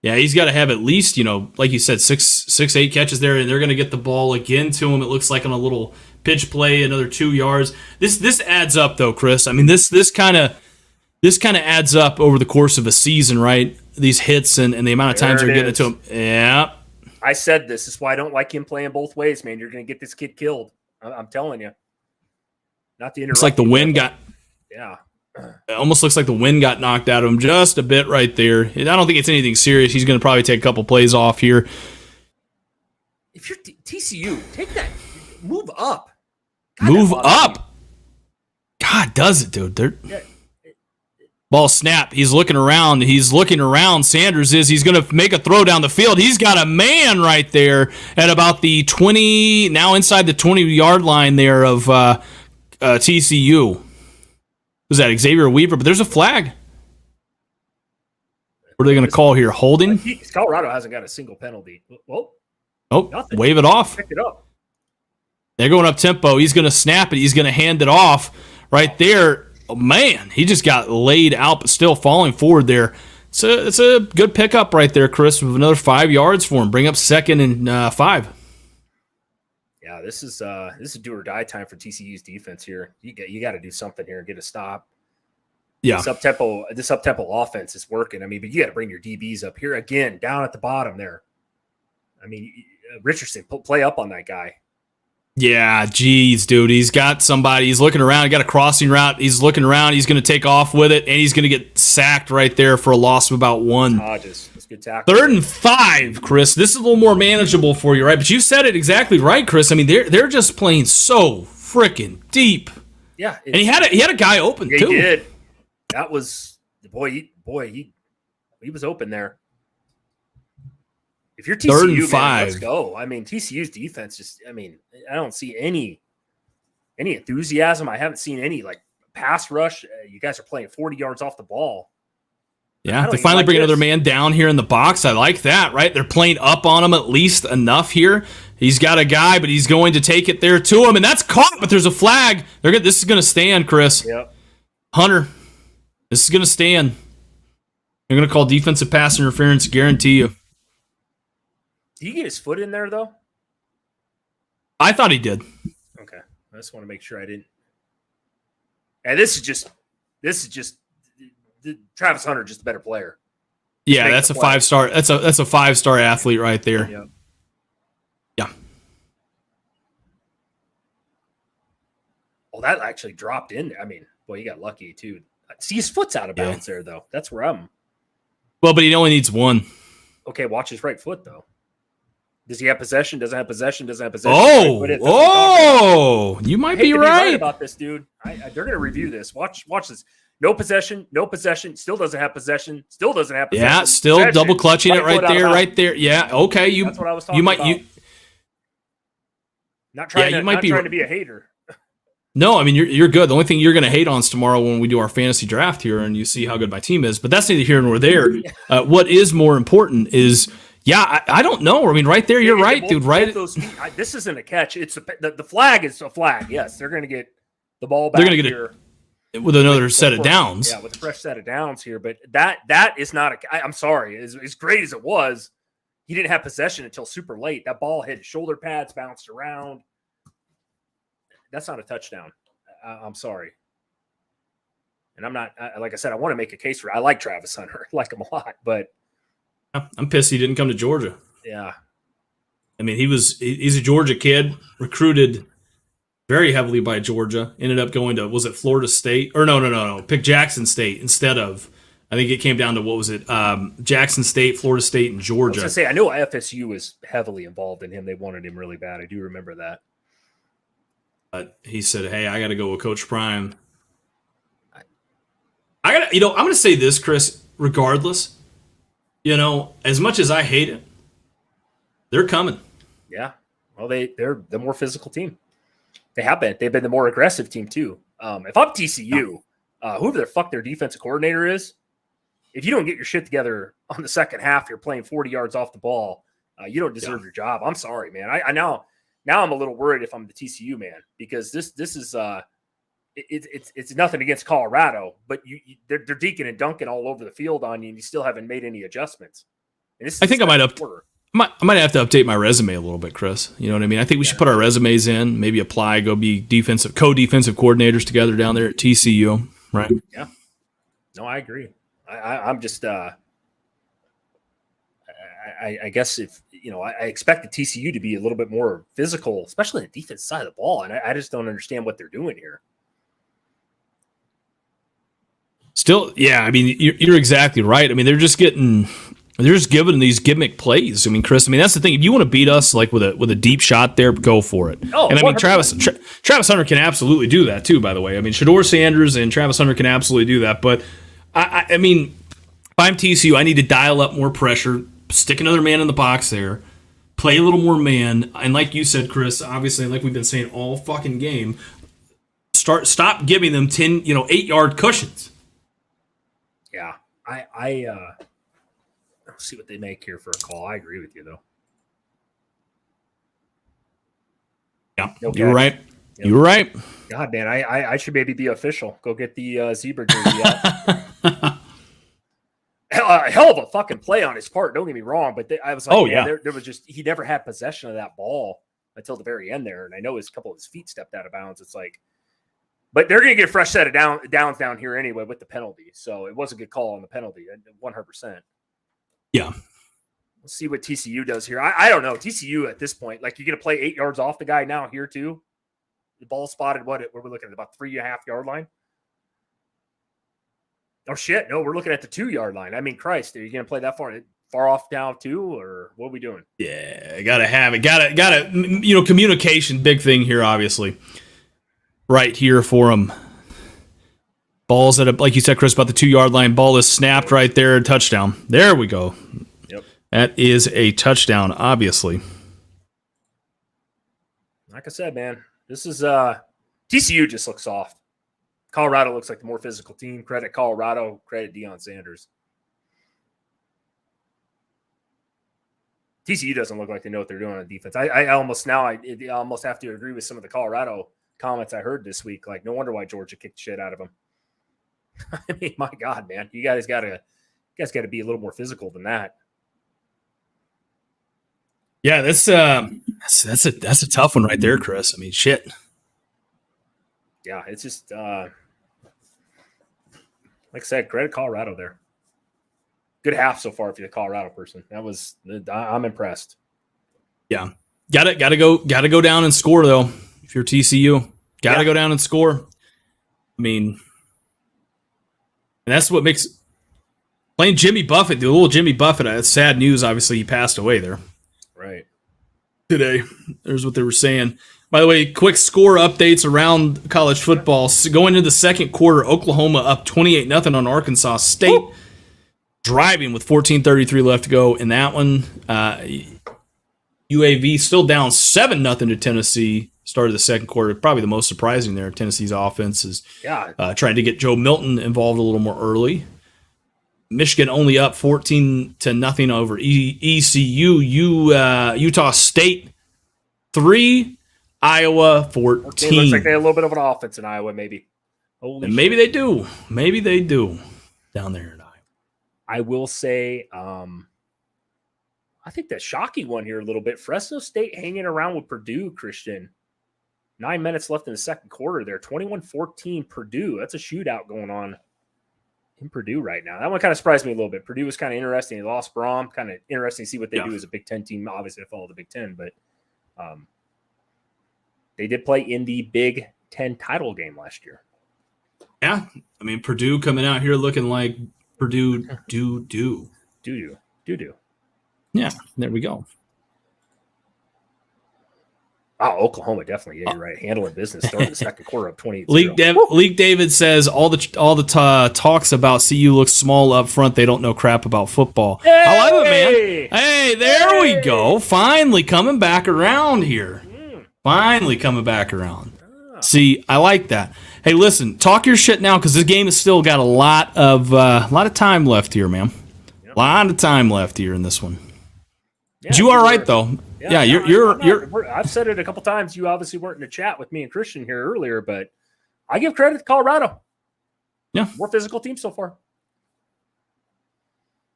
Yeah, he's got to have at least, like you said, 8 catches there, and they're going to get the ball again to him. It looks like on a little pitch play, another 2 yards. This adds up though, Chris. I mean, this kind of adds up over the course of a season, right? These hits and the amount of times they're getting it to him. Yeah. I said this is why I don't like him playing both ways, man. You're going to get this kid killed. I'm telling you. Not the interrupt. It's like the wind got. Yeah. It almost looks like the wind got knocked out of him just a bit right there. I don't think it's anything serious. He's going to probably take a couple plays off here. If you're TCU, take that. Move up. Move up. God, does it, dude? Ball snap. He's looking around. Sanders is. He's going to make a throw down the field. He's got a man right there at about the 20, now inside the 20-yard line there of TCU. Was that Xavier Weaver? But there's a flag. What are they going to call here? Holding? Colorado hasn't got a single penalty. Well, nothing. Wave it off. Pick it up. They're going up tempo. He's going to snap it. He's going to hand it off right there. Oh, man, he just got laid out, but still falling forward there. It's a good pickup right there, Chris, with another 5 yards for him. Bring up 2nd and 5. Yeah, this is do or die time for TCU's defense here. You got to do something here and get a stop. Yeah, this up tempo offense is working. I mean, but you got to bring your DBs up here again, down at the bottom there. I mean, Richardson, play up on that guy. Yeah, geez, dude. He's got somebody. He's looking around. He got a crossing route. He's looking around. He's going to take off with it, and he's going to get sacked right there for a loss of about 1. Hodges. That's good tackle. 3rd and 5, Chris. This is a little more manageable for you, right? But you said it exactly right, Chris. I mean, they're just playing so freaking deep. Yeah, and he had a guy open too. He did. That was he was open there. If you're TCU, 3rd and 5. Man, let's go. I mean, TCU's defense I don't see any enthusiasm. I haven't seen any like pass rush. You guys are playing 40 yards off the ball. Yeah, they finally bring another man down here in the box. I like that, right? They're playing up on him at least enough here. He's got a guy, but he's going to take it there to him, and that's caught, but there's a flag. This is going to stand, Chris. Yep. Hunter, this is going to stand. They're going to call defensive pass interference, guarantee you. Did he get his foot in there, though? I thought he did. Okay. I just want to make sure I didn't. And this is just Travis Hunter, just a better player. Yeah, that's a 5-star. That's a 5-star athlete right there. Yeah. Yeah. Well, that actually dropped in there. I mean, boy, you got lucky too. See, his foot's out of bounds there, though. That's where I'm. Well, but he only needs 1. Okay, watch his right foot, though. Does he have possession? Doesn't have possession? Doesn't have possession? You might be right about this, dude. They're going to review this. Watch this. No possession. Still doesn't have possession. Still doesn't have possession. Yeah, still double clutching it right there. Yeah, okay. That's what I was talking about. Not trying you to might not be trying to be a hater. No, I mean you're good. The only thing you're going to hate on is tomorrow when we do our fantasy draft here and you see how good my team is. But that's neither here nor there. What is more important is, I don't know. I mean, right there, you're right, dude. Right, this isn't a catch. It's the flag is a flag. Yes, they're going to get the ball back. They're going to get it with another set of downs. Yeah, with a fresh set of downs here. But that is not a. I'm sorry. As great as it was, he didn't have possession until super late. That ball hit shoulder pads, bounced around. That's not a touchdown. I'm sorry. And I'm not, like I said, I want to make a case for it. I like Travis Hunter. I like him a lot, but. I'm pissed he didn't come to Georgia. Yeah. I mean, he's a Georgia kid, recruited very heavily by Georgia, ended up going to, was it Florida State? Or no. Picked Jackson State instead of, I think it came down to, what was it? Jackson State, Florida State, and Georgia. I was going to say, I know FSU was heavily involved in him. They wanted him really bad. I do remember that. He said, "Hey, I got to go with Coach Prime." I'm going to say this, Chris. Regardless, as much as I hate it, they're coming. Yeah, well, they're the more physical team. They have been. They've been the more aggressive team too. If I'm TCU, whoever the fuck their defensive coordinator is, if you don't get your shit together on the second half, you're playing 40 yards off the ball. You don't deserve your job. I'm sorry, man. I know. Now I'm a little worried if I'm the TCU man, because this is it's nothing against Colorado, but they're deaking and dunking all over the field on you, and you still haven't made any adjustments. And I think I might have to update my resume a little bit, Chris. You know what I mean? I think we should put our resumes in, maybe apply, go be co-defensive coordinators together down there at TCU, right? Yeah. No, I agree. I'm just I guess if I expect the TCU to be a little bit more physical, especially on the defense side of the ball, and I just don't understand what they're doing here. Still, yeah, I mean, you're exactly right. I mean, they're just giving these gimmick plays. I mean, Chris, that's the thing. If you want to beat us like with a deep shot there, go for it. Oh, and I mean, Travis Hunter can absolutely do that too. By the way, I mean, Shedeur Sanders and Travis Hunter can absolutely do that. But I mean, if I'm TCU, I need to dial up more pressure. Stick another man in the box there, play a little more man, and like you said, Chris, obviously, like we've been saying all fucking game, stop giving them 8-yard cushions. Yeah, I let's see what they make here for a call. I agree with you though. Yeah, okay. You're right. Yep. You're right. God, man, I should maybe be official. Go get the zebra jersey out. Hell of a fucking play on his part. Don't get me wrong, but I was like, there was just, he never had possession of that ball until the very end there. And I know a couple of his feet stepped out of bounds. It's like, but they're going to get a fresh set of downs down here anyway with the penalty. So it was a good call on the penalty, 100%. Yeah. Let's see what TCU does here. I don't know. TCU at this point, like, you're going to play 8 yards off the guy now here too. The ball spotted, what we're looking at, about 3.5 yard line. Oh shit! No, we're looking at the 2 yard line. I mean, Christ, are you going to play that far off down too, or what are we doing? Yeah, gotta have it. Gotta. Communication, big thing here, obviously. Right here for him. Balls at like you said, Chris, about the 2 yard line. Ball is snapped right there. Touchdown. There we go. Yep. That is a touchdown, obviously. Like I said, man, this is TCU just looks soft. Colorado looks like the more physical team. Credit Colorado. Credit Deion Sanders. TCU doesn't look like they know what they're doing on defense. I almost have to agree with some of the Colorado comments I heard this week. Like, no wonder why Georgia kicked shit out of them. I mean, my God, man, you guys got to be a little more physical than that. Yeah, that's a tough one right there, Chris. I mean, shit. Yeah, it's just like I said, credit Colorado there. Good half so far if you're a Colorado person. I'm impressed. Yeah, gotta go down and score though. If you're TCU, gotta go down and score. I mean, and that's what makes playing Jimmy Buffett. The little Jimmy Buffett. It's sad news. Obviously, he passed away there. Right. Today, there's what they were saying. By the way, quick score updates around college football. So going into the second quarter, Oklahoma up 28-0 on Arkansas State. Woo! Driving with 14:33 left to go in that one. UAV still down 7-0 to Tennessee. Started the second quarter. Probably the most surprising there. Tennessee's offense is trying to get Joe Milton involved a little more early. Michigan only up 14-0 over ECU. Utah State 3, Iowa 14. It looks like they had a little bit of an offense in Iowa, maybe. And maybe they do. Maybe they do down there in Iowa. I will say, I think that Shockey one here a little bit. Fresno State hanging around with Purdue, Christian. 9 minutes left in the second quarter there. 21-14 Purdue. That's a shootout going on in Purdue right now. That one kind of surprised me a little bit. Purdue was kind of interesting. They lost Braum. Kind of interesting to see what they do as a Big Ten team. Obviously, they follow the Big Ten, but they did play in the Big Ten title game last year. Yeah. I mean, Purdue coming out here looking like Purdue do. Yeah, there we go. Oh, Oklahoma definitely. Yeah, you're right. Handling business. Starting the second quarter up 28. Leak David says all the talks about CU looks small up front. They don't know crap about football. Hey! I love it, man. Hey, there we go. Finally coming back around here. Finally coming back around. See, I like that. Hey, listen, talk your shit now because this game has still got a lot of time left here, man. Yep. A lot of time left here in this one. Yeah, you are right though. Yeah, you're. I've said it a couple times. You obviously weren't in the chat with me and Christian here earlier, but I give credit to Colorado. Yeah, more physical team so far.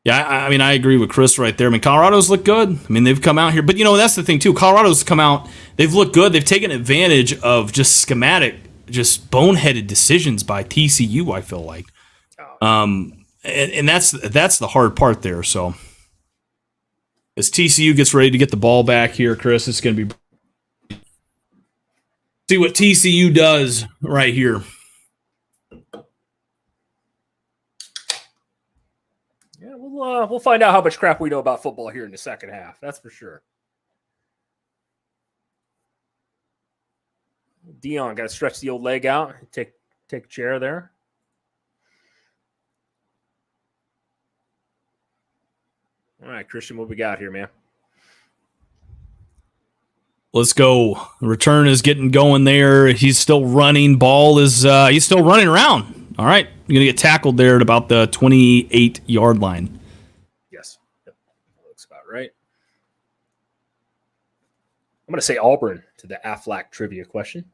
Yeah, I mean, I agree with Chris right there. I mean, Colorado's looked good. I mean, they've come out here, but that's the thing too. Colorado's come out. They've looked good. They've taken advantage of just just boneheaded decisions by TCU. I feel like, and that's the hard part there. So. As TCU gets ready to get the ball back here, Chris, it's going to be see what TCU does right here. Yeah, we'll find out how much crap we know about football here in the second half. That's for sure. Dion got to stretch the old leg out. Take a chair there. All right, Christian, what we got here, man? Let's go. The return is getting going there. He's still running. Ball is he's still running around. All right, you're going to get tackled there at about the 28-yard line. Yes. Yep. Looks about right. I'm going to say Auburn to the Aflac trivia question.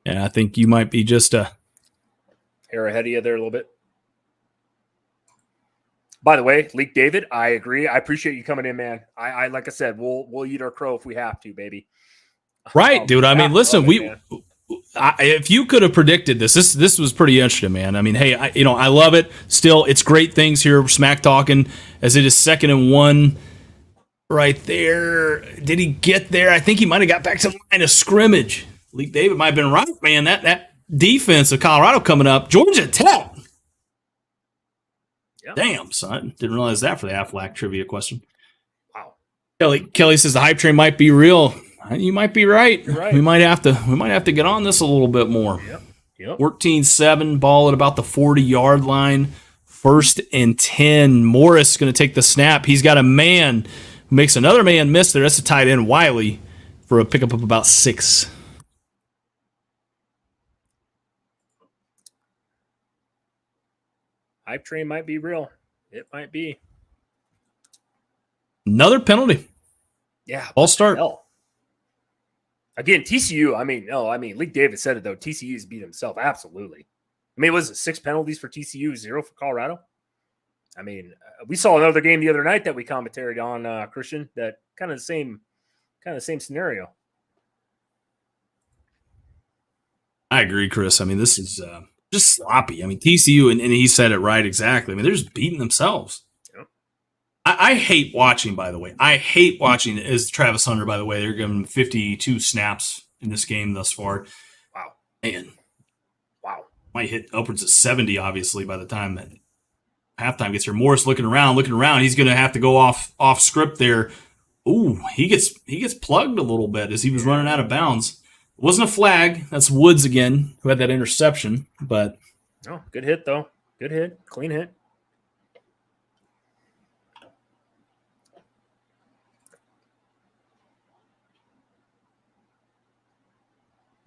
And I think you might be just a hair ahead of you there a little bit. By the way, Leak David, I agree. I appreciate you coming in, man. I like I said, we'll eat our crow if we have to, baby. Right, dude. I mean, listen, if you could have predicted this was pretty interesting, man. I mean, hey, I love it. Still, it's great things here. Smack talking as it is 2nd and 1 right there. Did he get there? I think he might have got back to the line of scrimmage. Leak David might have been right, man. That defense of Colorado coming up. Georgia Tech. Yep. Damn, son. Didn't realize that for the Aflac trivia question. Wow. Kelly says the hype train might be real. You might be right. You're right. We might have to get on this a little bit more. Yep. 14-7, ball at about the 40-yard line. 1st and 10. Morris going to take the snap. He's got a man who makes another man miss there. That's a tight end, Wiley, for a pickup of about 6. Hype train might be real. It might be. Another penalty. Yeah. Ball start. Again, TCU, Leak David said it, though. TCU's beat himself. Absolutely. I mean, was it 6 penalties for TCU, 0 for Colorado? I mean, we saw another game the other night that we commentated on, Christian, that kind of the same scenario. I agree, Chris. I mean, this is just sloppy. I mean, TCU, and he said it right exactly. I mean, they're just beating themselves. Yep. I hate watching, by the way. I hate watching as Travis Hunter, by the way. They're giving him 52 snaps in this game thus far. Wow. Man. Wow. Might hit upwards of 70, obviously, by the time that halftime gets here. Morris looking around. He's going to have to go off script there. Ooh, he gets plugged a little bit as he was running out of bounds. It wasn't a flag. That's Woods again, who had that interception. But good hit though. Good hit. Clean hit.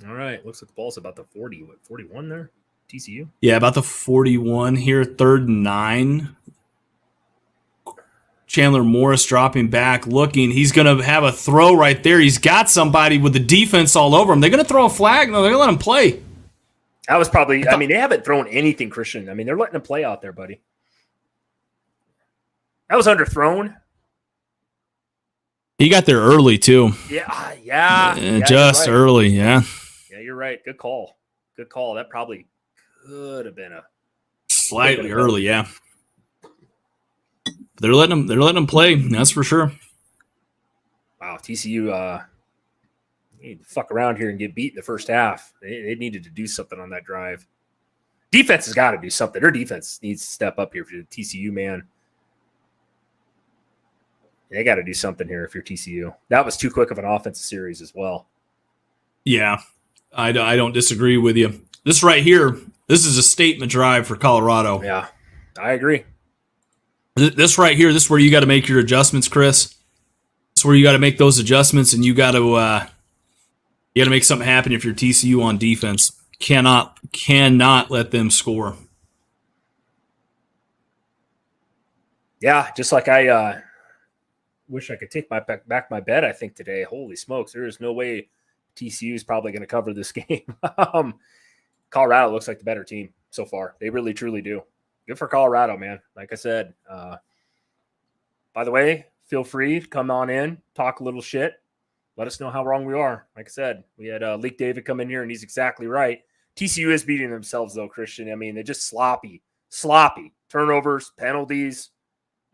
All right. Looks like the ball's about the 40. What, 41 there? TCU? Yeah, about the 41 here, 3rd and 9. Chandler Morris dropping back, looking. He's going to have a throw right there. He's got somebody with the defense all over him. They're going to throw a flag. No, they're going to let him play. That was probably, I mean, they haven't thrown anything, Christian. I mean, they're letting him play out there, buddy. That was underthrown. He got there early, too. Yeah. Just right. early, yeah. Yeah, you're right. Good call. Good call. That probably could have been a slightly early, yeah. They're letting him play, that's for sure. Wow, TCU need to fuck around here and get beat in the first half. They needed to do something on that drive. Defense has got to do something. Their defense needs to step up here for the TCU, man. They got to do something here if you're TCU. That was too quick of an offensive series as well. Yeah, I don't disagree with you. This right here, this is a statement drive for Colorado. Yeah, I agree. This right here, this is where you got to make your adjustments, Chris. This is where you got to make those adjustments, and you got to make something happen if you're TCU on defense. Cannot let them score. Yeah, just like I wish I could take back my bet. I think today, holy smokes, there is no way TCU is probably going to cover this game. Colorado looks like the better team so far. They really, truly do. Good for Colorado, man. Like I said, by the way, feel free to come on in, talk a little shit. Let us know how wrong we are. Like I said, we had Leak David come in here, and he's exactly right. TCU is beating themselves, though, Christian. I mean, they're just sloppy turnovers, penalties.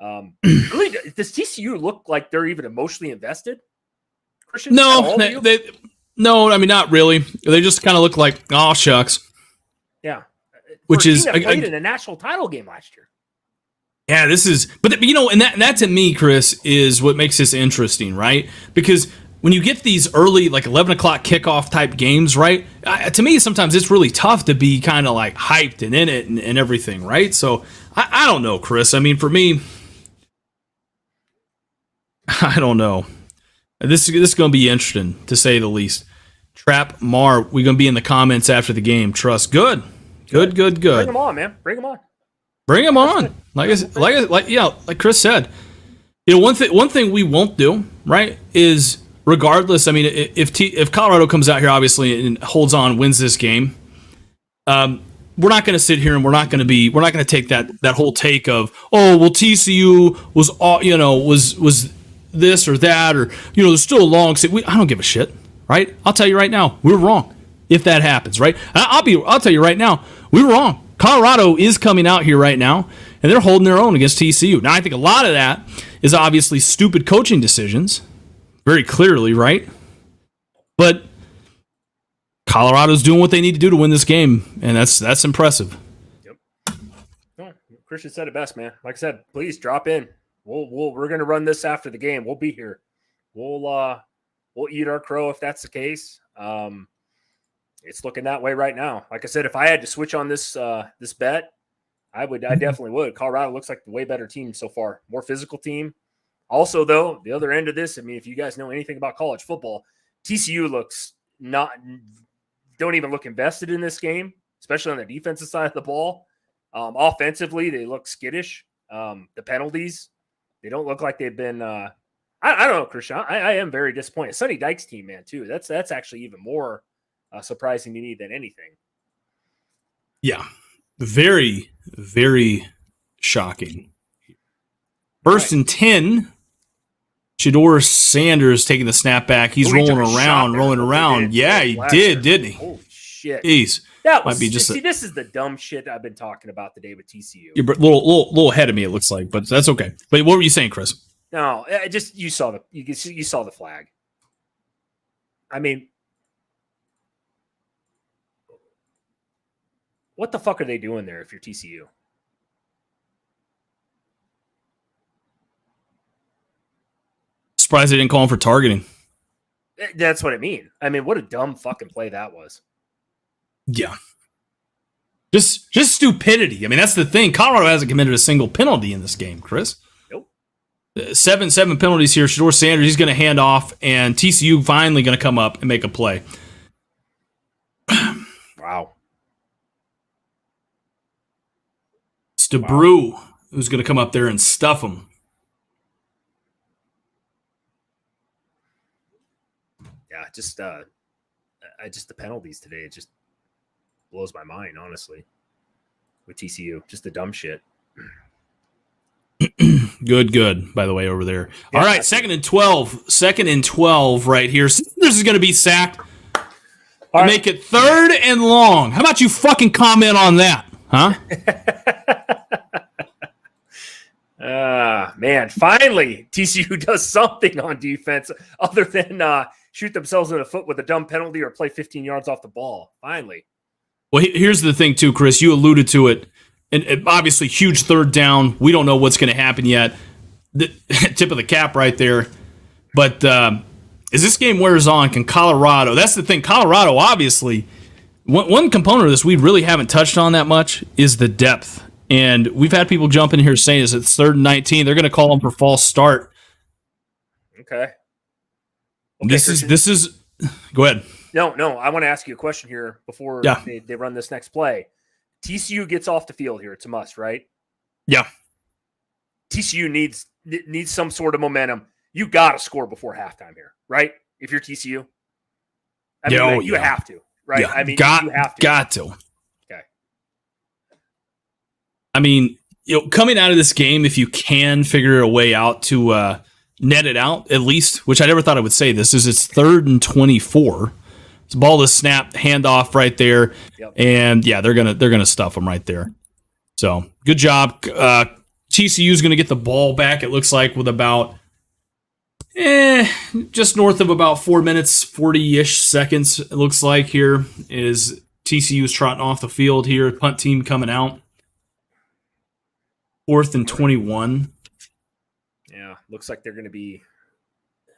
Really, does TCU look like they're even emotionally invested, Christian? No, no. I mean, not really. They just kind of look like, oh shucks. Yeah. Which is played in a national title game last year. Yeah, this is, but and that to me, Chris, is what makes this interesting, right? Because when you get these early, like 11 o'clock kickoff type games, right? To me, sometimes it's really tough to be kind of like hyped and in it and everything, right? So I don't know, Chris. I mean, for me, I don't know. This is going to be interesting, to say the least. Trap Mar, we're going to be in the comments after the game. Trust. Good. Bring them on, man. Bring them on. Bring them on. Like Chris said. One thing we won't do, right, is regardless. I mean, if Colorado comes out here obviously and holds on, wins this game, we're not going to sit here and we're not going to take that whole take of, oh, well, TCU was was this or that, or there's still a long. I don't give a shit, right? I'll tell you right now, we're wrong if that happens, right? I'll tell you right now, we're wrong. Colorado is coming out here right now, and they're holding their own against TCU. Now, I think a lot of that is obviously stupid coaching decisions, very clearly, right? But Colorado's doing what they need to do to win this game, and that's impressive. Yep. No, Christian said it best, man. Like I said, please drop in. We're gonna run this after the game. We'll be here. We'll eat our crow if that's the case. It's looking that way right now. Like I said, if I had to switch on this bet, I definitely would. Colorado looks like the way better team so far, more physical team. Also, though, the other end of this, I mean, if you guys know anything about college football, TCU don't even look invested in this game, especially on the defensive side of the ball. Offensively, they look skittish. The penalties, they don't look like they've been. I don't know, Christian. I am very disappointed. Sonny Dykes' team, man, too. That's actually even more surprising to me than anything. Yeah, very, very shocking. First and 10. Shedeur Sanders taking the snap back. He's rolling around. Yeah, he did, didn't he? Holy shit. Jeez. That might be just this is the dumb shit I've been talking about today with TCU. You're a little ahead of me, it looks like, but that's okay. But what were you saying, Chris? No, you saw the flag. I mean, what the fuck are they doing there if you're TCU? Surprised they didn't call him for targeting. That's what I mean. I mean, what a dumb fucking play that was. Yeah. Just stupidity. I mean, that's the thing. Colorado hasn't committed a single penalty in this game, Chris. Nope. Seven penalties here. Shedeur Sanders, he's going to hand off, and TCU finally going to come up and make a play. Wow. It's DeBrew who's going to come up there and stuff him. Yeah, just the penalties today, it just blows my mind, honestly, with TCU. Just the dumb shit. Good, by the way, over there. Yeah, all right, second and 12 right here. Sanders is going to be sacked. All right. Make it 3rd and long. How about you fucking comment on that, huh? Man, finally, TCU does something on defense other than shoot themselves in the foot with a dumb penalty or play 15 yards off the ball. Finally. Well, here's the thing, too, Chris. You alluded to it. And obviously, huge 3rd down. We don't know what's going to happen yet. The tip of the cap right there. But as this game wears on, can Colorado – that's the thing. Colorado, obviously, one component of this we really haven't touched on that much is the depth. And we've had people jump in here saying it's 3rd and 19. They're going to call them for false start. Okay. This is – go ahead. No, I want to ask you a question here before they run this next play. TCU gets off the field here. It's a must, right? Yeah. TCU needs some sort of momentum. You got to score before halftime here, right? If you're TCU. I mean, you have to, right? Yeah, I mean, you have to. Got to. Okay. I mean, coming out of this game, if you can figure a way out to net it out, at least, which I never thought I would say this, is it's 3rd and 24. It's ball to snap, handoff right there, and they're gonna stuff them right there. So good job. TCU is gonna get the ball back. It looks like with about just north of about 4 minutes, 40-ish seconds. It looks like here is TCU's trotting off the field here. Punt team coming out. 4th and 21. Yeah, looks like they're gonna be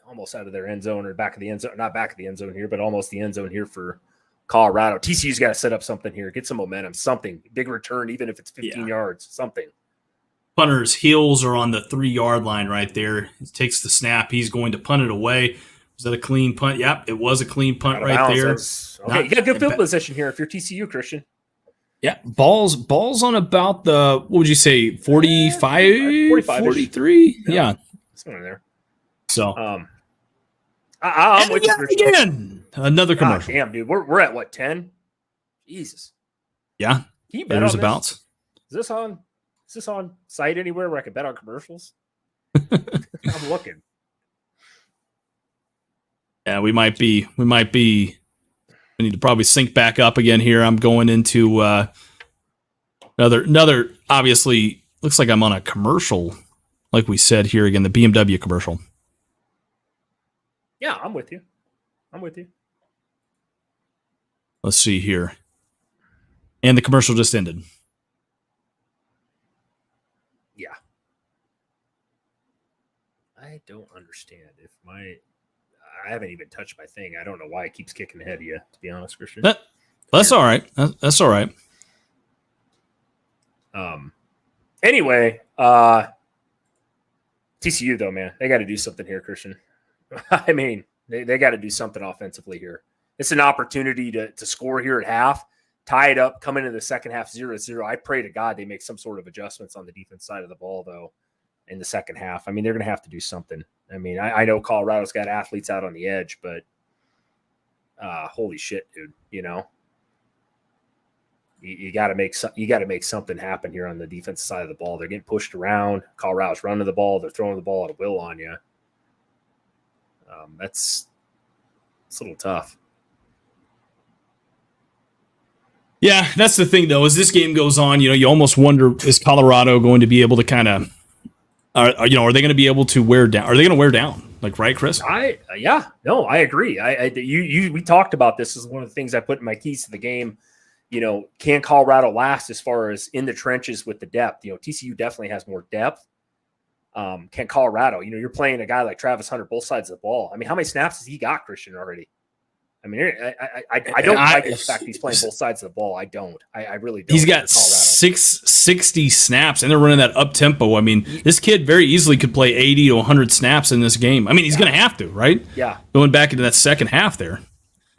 almost out of their end zone or back of the end zone, not back of the end zone here, but almost the end zone here for Colorado. TCU's got to set up something here, get some momentum, something, big return, even if it's 15 yards, something. Punter's heels are on the 3-yard line right there. He takes the snap. He's going to punt it away. Was that a clean punt? Yep, it was a clean punt right there. Okay, you got good field position here if you're TCU, Christian. Yeah, balls on about the, what would you say, 45, 43? Yeah. Somewhere there. So, I'm with you again. Another commercial. Damn, dude. We're at what, 10? Jesus. Yeah. Can you bet there's on about. Is this on site anywhere where I can bet on commercials? I'm looking. Yeah, we might be. We need to probably sync back up again here. I'm going into another. Obviously, looks like I'm on a commercial, like we said here again, the BMW commercial. Yeah, I'm with you. Let's see here. And the commercial just ended. Yeah. I don't understand I haven't even touched my thing. I don't know why it keeps kicking ahead of you, to be honest, Christian. That's all right. That's all right. Anyway, TCU, though, man, they got to do something here, Christian. I mean, they got to do something offensively here. It's an opportunity to score here at half, tie it up, come into the second half 0-0. I pray to God they make some sort of adjustments on the defense side of the ball, though, in the second half. I mean, they're going to have to do something. I mean, I know Colorado's got athletes out on the edge, but holy shit, dude, you got to make something happen here on the defensive side of the ball. They're getting pushed around. Colorado's running the ball. They're throwing the ball at will on you. It's a little tough. Yeah, that's the thing, though. As this game goes on, you almost wonder, is Colorado going to be able to kind of, are they going to be able to wear down? Are they going to wear down? Like, right, Chris? I agree. We talked about this as one of the things I put in my keys to the game. Can Colorado last as far as in the trenches with the depth? TCU definitely has more depth. Can Colorado, you're playing a guy like Travis Hunter, both sides of the ball. I mean, how many snaps has he got, Christian, already? I mean, I don't like the fact he's playing both sides of the ball. I don't. I really don't. He's got 660 snaps, and they're running that up tempo. I mean, this kid very easily could play 80 to 100 snaps in this game. I mean, he's going to have to, right? Yeah. Going back into that second half there.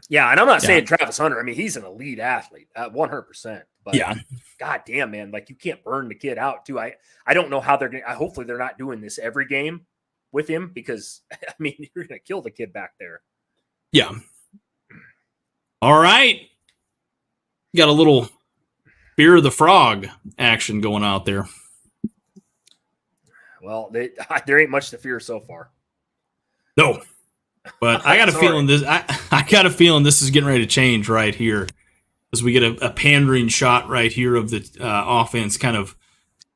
Yeah, and I'm not saying Travis Hunter. I mean, he's an elite athlete, 100%. But yeah, God damn, man, like you can't burn the kid out too. I don't know how they're going to. Hopefully, they're not doing this every game with him because I mean, you're going to kill the kid back there. Yeah. All right. Got a little Fear of the Frog action going out there. Well, there ain't much to fear so far. No. But I got a feeling this I got a feeling this is getting ready to change right here. As we get a pandering shot right here of the offense kind of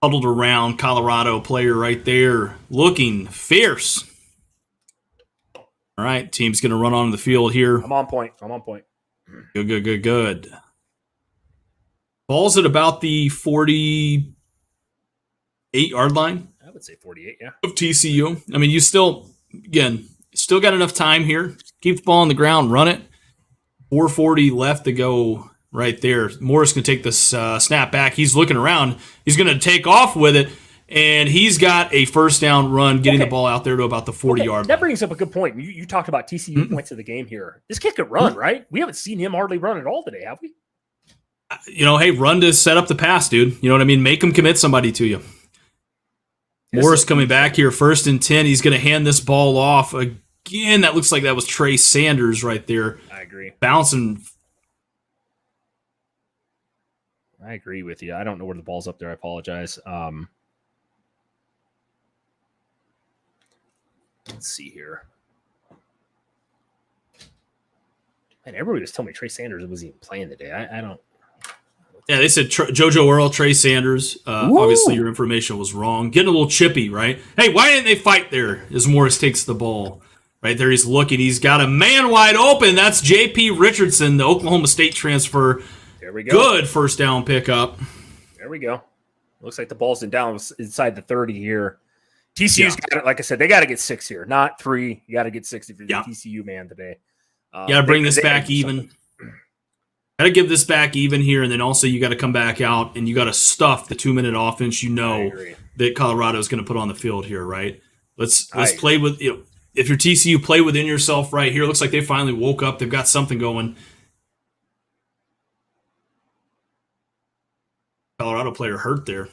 huddled around Colorado player right there looking fierce. All right, team's going to run onto the field here. I'm on point. Good. Ball's at about the 48-yard line. I would say 48, yeah. Of TCU. I mean, you still got enough time here. Keep the ball on the ground, run it. 4:40 left to go right there. Morris can take this snap back. He's looking around. He's going to take off with it. And he's got a first down run, getting the ball out there to about the 40-yard line. That brings up a good point. You talked about TCU points of the game here. This kid could run, right? We haven't seen him hardly run at all today, have we? Hey, run to set up the pass, dude. You know what I mean? Make him commit somebody to you. Morris coming back here, 1st and 10. He's going to hand this ball off. Again, that looks like that was Trey Sanders right there. I agree. Bouncing. I agree with you. I don't know where the ball's up there. I apologize. Let's see here. And everybody was telling me Trey Sanders wasn't even playing today. I don't. Yeah, they said JoJo Earl, Trey Sanders. Obviously, your information was wrong. Getting a little chippy, right? Hey, why didn't they fight there as Morris takes the ball? Right there, he's looking. He's got a man wide open. That's J.P. Richardson, the Oklahoma State transfer. There we go. Good first down pickup. There we go. Looks like the ball's inside the 30 here. TCU's got it. Like I said, they got to get 6 here, not 3. You got to get 6 if you're the TCU man today. You got to bring this back even. Got to give this back even here, and then also you got to come back out and you got to stuff the 2-minute offense. You know that Colorado is going to put on the field here, right? Let's play with if you're TCU, play within yourself right here. Looks like they finally woke up. They've got something going. Colorado player hurt there.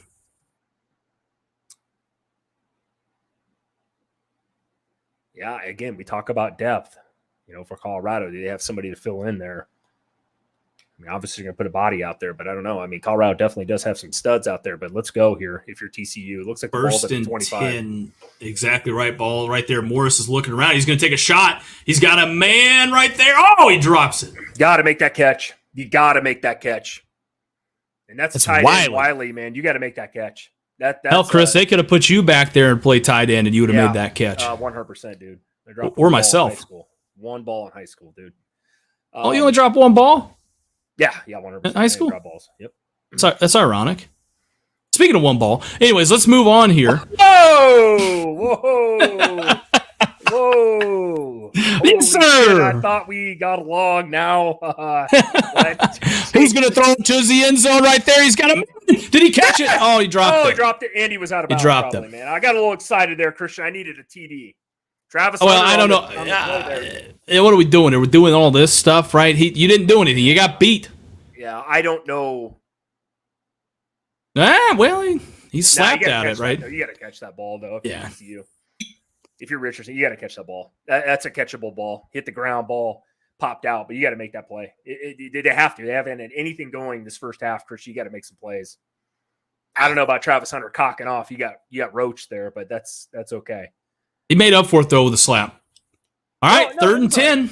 Yeah, again, we talk about depth. For Colorado, do they have somebody to fill in there? I mean, obviously, you're going to put a body out there, but I don't know. I mean, Colorado definitely does have some studs out there, but let's go here. If you're TCU, it looks like the ball's at 25. 10. Exactly right. Ball right there. Morris is looking around. He's going to take a shot. He's got a man right there. Oh, he drops it. Got to make that catch. You got to make that catch. And that's a tight end, Wiley, man. You got to make that catch. Hell, Chris, they could have put you back there and played tight end, and you would have made that catch. 100%, dude. Or myself. One ball in high school, dude. You only dropped one ball? Yeah, 100%. In high school? Drop balls. Yep. That's ironic. Speaking of one ball, anyways, let's move on here. Whoa! Yes, sir. I thought we got along now. Who's going to throw it to the end zone right there? He's got him. Did he catch it? Oh, he dropped it. He dropped it. And he was out of bounds. He dropped probably, it. Man. I got a little excited there, Christian. I needed a TD. Travis. Well, I don't know. What are we doing? We're doing all this stuff, right? You didn't do anything. You got beat. Yeah, I don't know. Well, he slapped at it, right? You got to catch that ball, though. If you're Richardson, you got to catch that ball. That's a catchable ball. Hit the ground, ball popped out, but you got to make that play. They have to. They haven't had anything going this first half, Chris. You got to make some plays. I don't know about Travis Hunter cocking off. You got Roach there, but that's okay. He made up for it, though, with a slap. All right, 3rd and 10.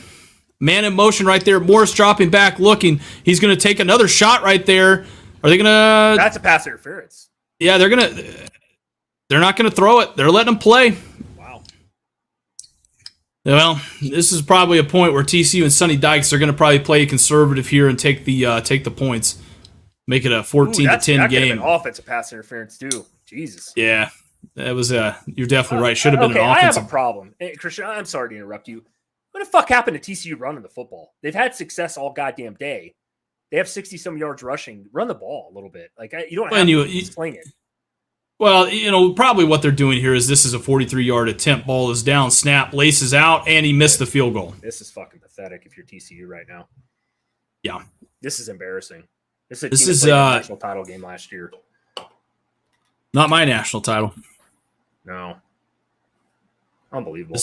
Man in motion right there. Morris dropping back, looking. He's going to take another shot right there. Are they going to... That's a pass interference. Yeah, they're not going to throw it. They're letting him play. Wow. Well, this is probably a point where TCU and Sonny Dykes are going to probably play conservative here and take the points. Make it a 14-10 game. An offensive pass interference, too. Jesus. Yeah. That was you're definitely right. Should have been an offensive. I have a problem. Hey, Christian, I'm sorry to interrupt you. What the fuck happened to TCU running the football? They've had success all goddamn day. They have 60-some yards rushing. Run the ball a little bit. Like, you don't have to sling it. Well, probably what they're doing here is this is a 43-yard attempt. Ball is down, snap, laces out, and he missed the field goal. This is fucking pathetic if you're TCU right now. Yeah. This is embarrassing. This is a national title game last year. Not my national title. No. Unbelievable.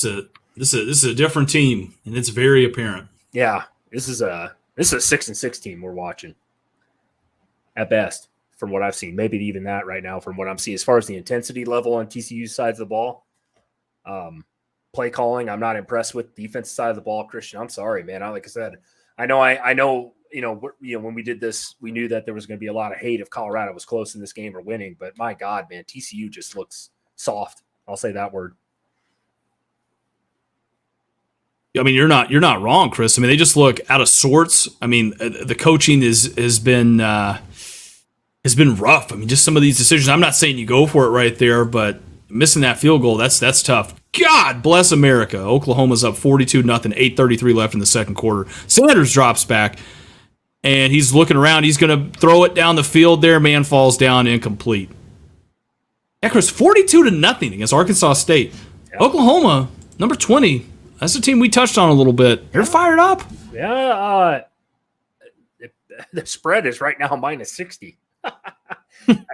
This is a different team, and it's very apparent. Yeah. This is a 6-6 team we're watching. At best. From what I've seen, maybe even that right now from what I'm seeing. As far as the intensity level on TCU's sides of the ball, play calling, I'm not impressed with. Defense side of the ball, Christian, I'm sorry, man. Like I said, I know, when we did this, we knew that there was going to be a lot of hate if Colorado was close in this game or winning. But my God, man, TCU just looks soft. I'll say that word. I mean, you're not wrong, Chris. I mean, they just look out of sorts. I mean, the coaching has been rough. I mean, just some of these decisions. I'm not saying you go for it right there, but missing that field goal, that's tough. God bless America. Oklahoma's up 42-0, 8:33 left in the second quarter. Sanders drops back, and he's looking around. He's going to throw it down the field there. Man falls down, incomplete. Yeah, Chris, 42-0 against Arkansas State. Yep. Oklahoma, number 20. That's the team we touched on a little bit. They're fired up. Yeah, the spread is right now -60.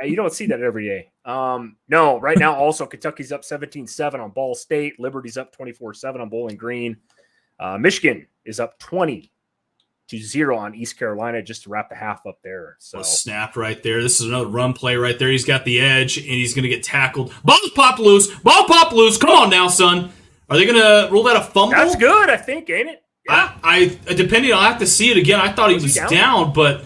You don't see that every day. No, right now also Kentucky's up 17-7 on Ball State. Liberty's up 24-7 on Bowling Green. Michigan is up 20-0 on East Carolina just to wrap the half up there. So snap right there. This is another run play right there. He's got the edge and he's going to get tackled. Ball pop loose. Come on now, son. Are they going to rule that a fumble? That's good, I think, ain't it? Yeah. I depending, I'll have to see it again. I thought he was down, but.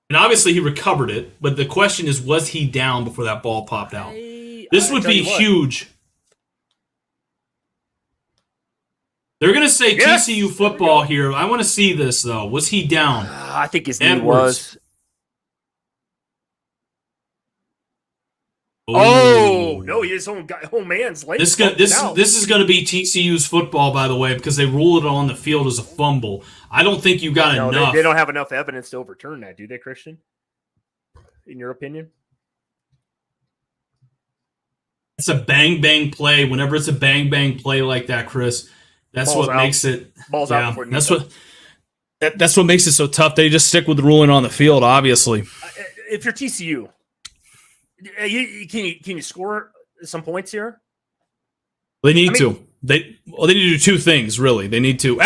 And obviously he recovered it, but the question is, was he down before that ball popped out? This would be huge. They're going to say TCU football here. I want to see this, though. Was he down? I think his knee was. Oh, no, his own man's leg. This is going to be TCU's football, by the way, because they ruled it on the field as a fumble. I don't think you got enough. They don't have enough evidence to overturn that, do they, Christian? In your opinion? It's a bang-bang play. Whenever it's a bang-bang play like that, Chris, that's what makes it. Balls out before that's what makes it so tough. They just stick with the ruling on the field, obviously. If you're TCU, can you score some points here? They need to. They need to do two things, really. They need to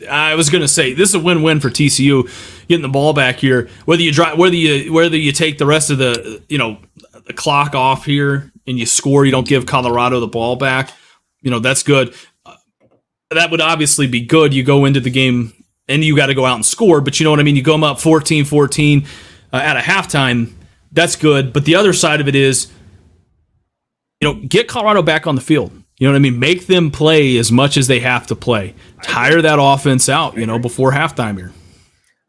I was going to say this is a win-win for TCU getting the ball back here. Whether you take the rest of the the clock off here and you score, you don't give Colorado the ball back. That's good. That would obviously be good. You go into the game and you got to go out and score, but you know what I mean? You go up 14-14 at a halftime. That's good. But the other side of it is, get Colorado back on the field. You know what I mean? Make them play as much as they have to play. Tire that offense out, before halftime here.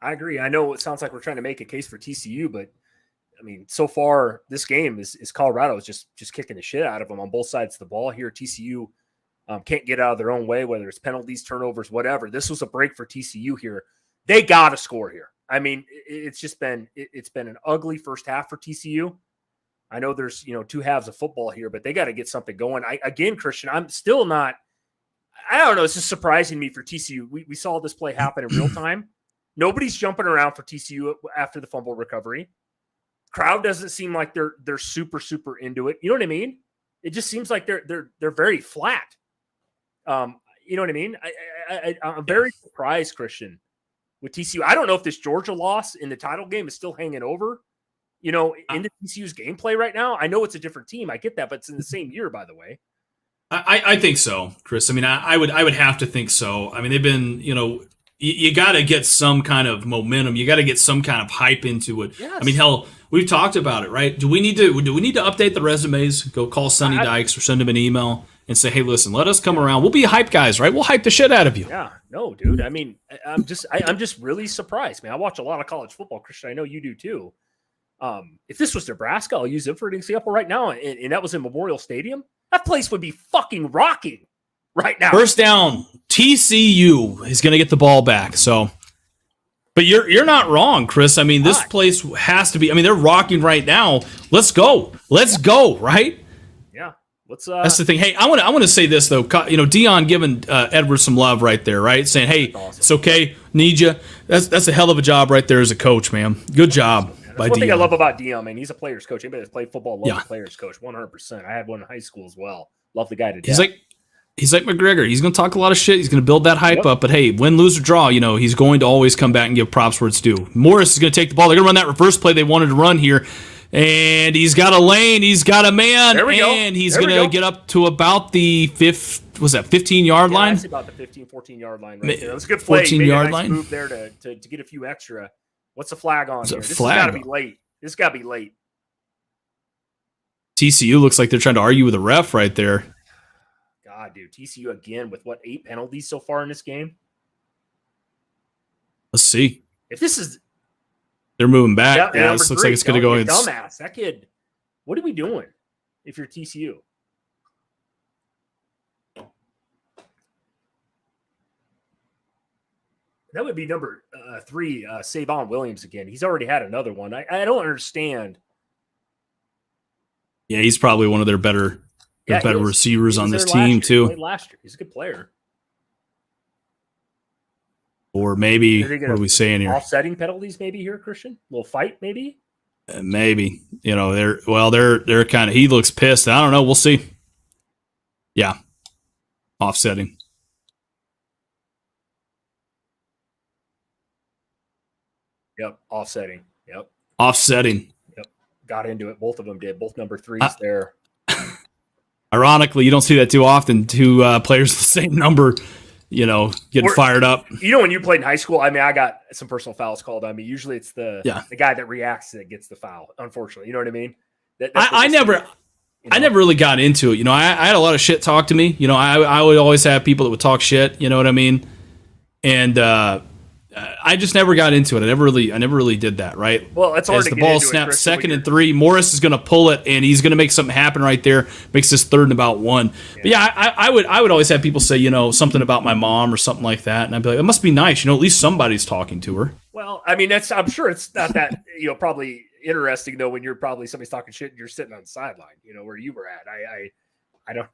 I agree. I know it sounds like we're trying to make a case for TCU, but I mean, so far this game is Colorado is just kicking the shit out of them on both sides of the ball here. TCU can't get out of their own way, whether it's penalties, turnovers, whatever. This was a break for TCU here. They got to score here. I mean, it's been an ugly first half for TCU. I know there's, two halves of football here, but they got to get something going. Christian, I'm still not, I don't know. It's just surprising me for TCU. We saw this play happen in real time. Nobody's jumping around for TCU after the fumble recovery. Crowd doesn't seem like they're super, super into it. You know what I mean? It just seems like they're very flat. You know what I mean? I'm very surprised, Christian, with TCU. I don't know if this Georgia loss in the title game is still hanging over, into TCU's gameplay right now. I know it's a different team. I get that, but it's in the same year, by the way. I think so, Chris. I mean, I would have to think so. I mean, they've been, you got to get some kind of momentum. You got to get some kind of hype into it. Yes. I mean, hell, we've talked about it, right? Do we need to update the resumes? Go call Sonny Dykes or send him an email and say, hey, listen, let us come around. We'll be hype guys, right? We'll hype the shit out of you. Yeah, no, dude. I mean, I'm just really surprised, man. I watch a lot of college football, Christian. I know you do too. If this was Nebraska, I'll use it for an example right now, and that was in Memorial Stadium, that place would be fucking rocking right now. First down, TCU is going to get the ball back. So, but you're not wrong, Chris. I mean, this place has to be. I mean, they're rocking right now. Let's go, right? Yeah. That's the thing. Hey, I want to say this though. You know, Dion giving Edwards some love right there, right? Saying, hey, awesome. It's okay, need you. That's a hell of a job right there as a coach, man. Good job. That's one thing I love about Dion, man. He's a player's coach. Anybody that's played football loves a player's coach, 100%. I had one in high school as well. Love the guy to death. He's like McGregor. He's going to talk a lot of shit. He's going to build that hype up. But hey, win, lose, or draw, you know, he's going to always come back and give props where it's due. Morris is going to take the ball. They're going to run that reverse play they wanted to run here. And he's got a lane. He's got a man. And he's going to get up to about the 15-yard line? That's about the 15, 14-yard line right there. That was a good play. 14-yard line. Move there to get a few extra. What's the flag on here? This has got to be late. This got to be late. TCU looks like they're trying to argue with the ref right there. God, dude. TCU again with, 8 penalties so far in this game? Let's see. If this is... They're moving back. Yeah, this looks like it's going to go in. Dumbass. That kid, what are we doing if you're TCU? That would be number 3, Savon Williams again. He's already had another one. I don't understand. Yeah, he's probably one of their better receivers on this team too. He played last year. He's a good player. Or maybe, what are we saying here? Offsetting penalties maybe here, Christian? A little fight maybe? Maybe. You know, they're kind of, he looks pissed. I don't know. We'll see. Yeah. Offsetting. Yep. Offsetting. Yep. Offsetting. Yep. Got into it. Both of them did. Both number 3s there. Ironically, you don't see that too often. Two players the same number, you know, getting fired up. You know, when you played in high school, I mean, I got some personal fouls called on me. Usually it's the guy that reacts that gets the foul, unfortunately. You know what I mean? I never really got into it. You know, I had a lot of shit talked to me. You know, I would always have people that would talk shit. You know what I mean? And I just never got into it. I never really did that, right? Well, it's hard as to the get ball into snaps it, second and 3. Morris is going to pull it, and he's going to make something happen right there. Makes this 3rd and about 1. Yeah. But yeah, I would always have people say, you know, something about my mom or something like that, and I'd be like, it must be nice, you know, at least somebody's talking to her. Well, I mean, I'm sure it's not that, you know, probably interesting though when you're probably somebody's talking shit and you're sitting on the sideline, you know, where you were at. I don't.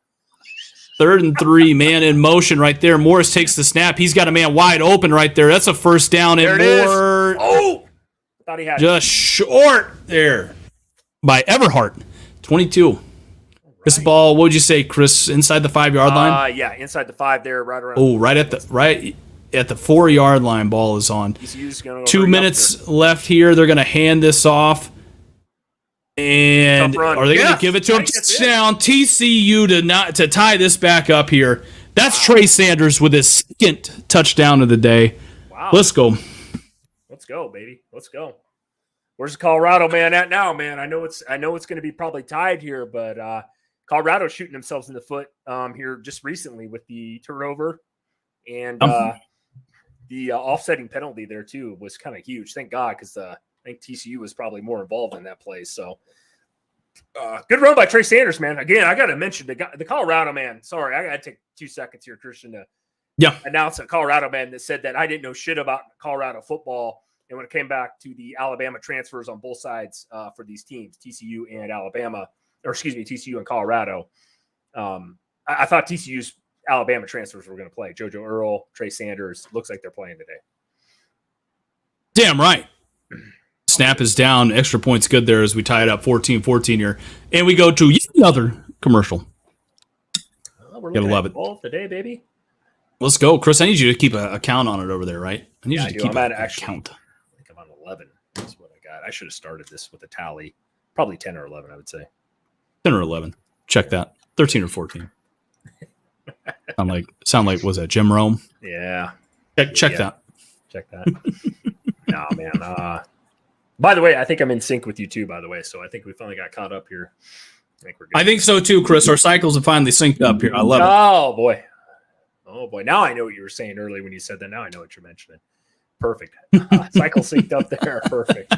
3rd and 3, man in motion right there. Morris takes the snap. He's got a man wide open right there. That's a first down. And more. Oh, thought he had just short there by Everhart. 22. Right. This ball, what would you say, Chris? Inside the 5-yard line? Yeah, inside the 5 there, right around. Oh, right at the 4-yard line. Ball is on. 2 minutes left here. They're going to hand this off. And are they going to give it to him? Touchdown, TCU to tie this back up here. That's Trey Sanders with his 2nd touchdown of the day. Wow. Let's go. Let's go, baby. Let's go. Where's the Colorado man at now, man? I know it's going to be probably tied here, but Colorado's shooting themselves in the foot here just recently with the turnover and the offsetting penalty there too was kind of huge. Thank God, because I think TCU was probably more involved in that play. So good run by Trey Sanders, man. Again, I got to mention the Colorado man. Sorry, I got to take 2 seconds here, Christian, to announce a Colorado man that said that I didn't know shit about Colorado football. And when it came back to the Alabama transfers on both sides for these teams, TCU and TCU and Colorado, I thought TCU's Alabama transfers were going to play. JoJo Earl, Trey Sanders. Looks like they're playing today. Damn right. Snap is down. Extra points good there as we tie it up 14-14 here. And we go to yet another commercial. We're looking at both today, baby. Let's go. Chris, I need you to keep a count on it over there, right? I need you to keep a count. I think I'm on 11. That's what I got. I should have started this with a tally. Probably 10 or 11, I would say. 10 or 11. Check that. 13 or 14. Sound like was that Jim Rome? Yeah. Check that. Check that. No, man. By the way, I think I'm in sync with you too, by the way. So I think we finally got caught up here. I think we're good. I think so too, Chris. Our cycles have finally synced up here. I love it. Oh boy. Now I know what you were saying earlier when you said that. Now I know what you're mentioning. Perfect. Cycle synced up there. Perfect.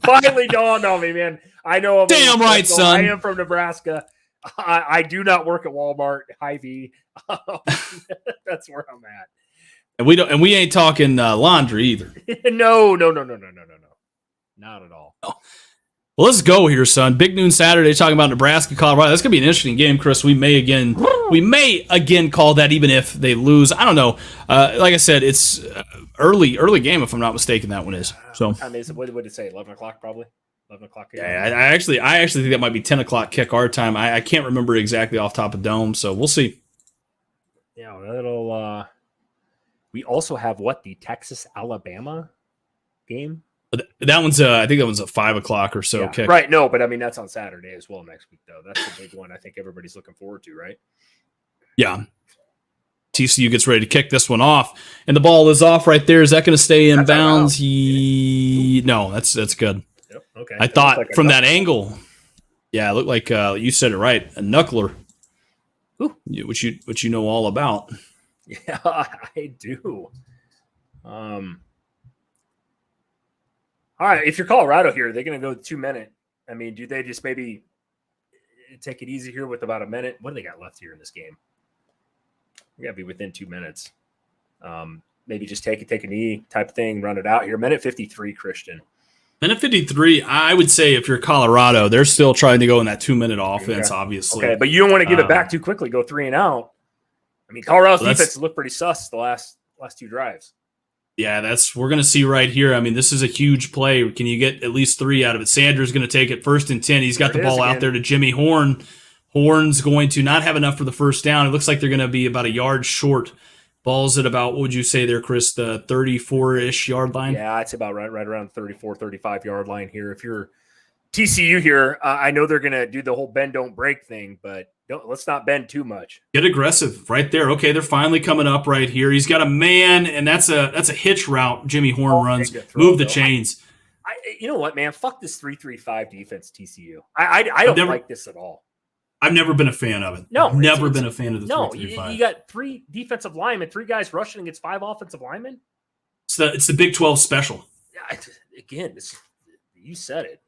Finally dawned on me, man. I know. Damn right, son. I am from Nebraska. I do not work at Walmart, Hy-Vee. That's where I'm at. And we ain't talking laundry either. No. Not at all. Oh. Well, let's go here, son. Big noon Saturday, talking about Nebraska, Colorado. That's gonna be an interesting game, Chris. We may again call that, even if they lose. I don't know. Like I said, it's early game, if I'm not mistaken. That one is. So what time is it? What did it say? 11 o'clock, probably. 11 o'clock. Yeah, I actually think that might be 10 o'clock kick our time. I can't remember exactly off top of dome, so we'll see. Yeah, that'll. We also have the Texas Alabama game. That one's I think that one's a 5 o'clock or so kick. Right. No, but I mean that's on Saturday as well next week though. That's the big one I think everybody's looking forward to, right? Yeah. TCU gets ready to kick this one off, and the ball is off right there. Is that going to stay in bounds? No, that's good. Yep. Okay. I thought from that angle, yeah, it looked like you said it right, a knuckler, which you know all about. Yeah, I do. All right, if you're Colorado here, they're going to go 2 minute. I mean, do they just maybe take it easy here with about a minute? What do they got left here in this game? We got to be within 2 minutes. Maybe just take a knee type of thing, run it out here. Minute 53, Christian. Minute 53, I would say if you're Colorado, they're still trying to go in that 2 minute offense, obviously. Okay, but you don't want to give it back too quickly, go 3 and out. I mean, Colorado's defense looked pretty sus the last 2 drives. Yeah, we're going to see right here. I mean, this is a huge play. Can you get at least 3 out of it? Sanders going to take it 1st and 10. He's got the ball out there to Jimmy Horn. Horn's going to not have enough for the first down. It looks like they're going to be about a yard short. Ball's at about, what would you say there, Chris, the 34-ish yard line? Yeah, it's about right around 34, 35 yard line here. If you're TCU here, I know they're going to do the whole bend, don't break thing, but let's not bend too much. Get aggressive right there. Okay, they're finally coming up right here. He's got a man, and that's a hitch route Jimmy Horn runs. Move the chains. You know what, man? Fuck this 3-3-5 defense, TCU. I don't like this at all. I've never been a fan of it. No, I've never been a fan of the 3-3-5. No, you got 3 defensive linemen, 3 guys rushing against 5 offensive linemen. It's the Big 12 special. Yeah, again, you said it.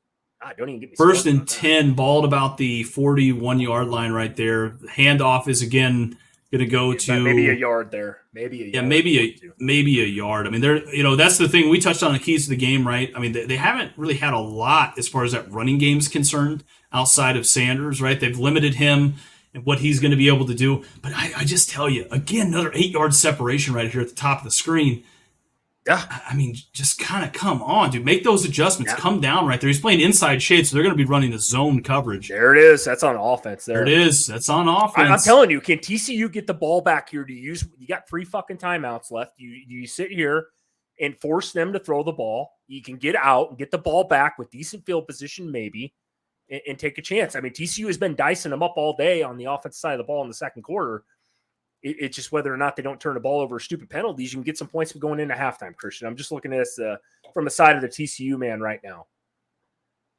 Don't even get me 1st and 10, balled about the 41 yard line right there. Handoff is again going to go to maybe a yard there. Maybe a yard. I mean, that's the thing we touched on the keys to the game, right? I mean, they haven't really had a lot as far as that running game is concerned outside of Sanders, right? They've limited him and what he's going to be able to do. But I just tell you again, another 8 yard separation right here at the top of the screen. Yeah, I mean, just kind of come on, dude. Make those adjustments. Yeah. Come down right there. He's playing inside shade, so they're going to be running the zone coverage. There it is. That's on offense. There it is. That's on offense. I'm telling you, can TCU get the ball back here to use? You got 3 fucking timeouts left. You sit here and force them to throw the ball. You can get out and get the ball back with decent field position, maybe, and take a chance. I mean, TCU has been dicing them up all day on the offensive side of the ball in the second quarter. It's just whether or not they don't turn the ball over stupid penalties. You can get some points going into halftime, Christian. I'm just looking at this from the side of the TCU man right now.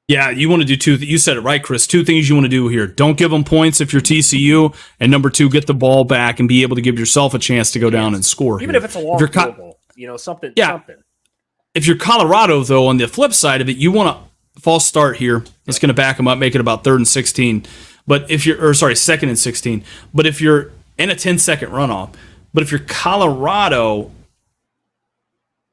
Yeah, you want to do 2. You said it right, Chris. 2 things you want to do here. Don't give them points if you're TCU. And number 2, get the ball back and be able to give yourself a chance to go down and score. Even if it's a long field goal, something. If you're Colorado, though, on the flip side of it, you want a false start here. It's going to back them up, make it about 3rd and 16. But if you're, 2nd and 16. But if you're in a 10-second runoff. But if you're Colorado,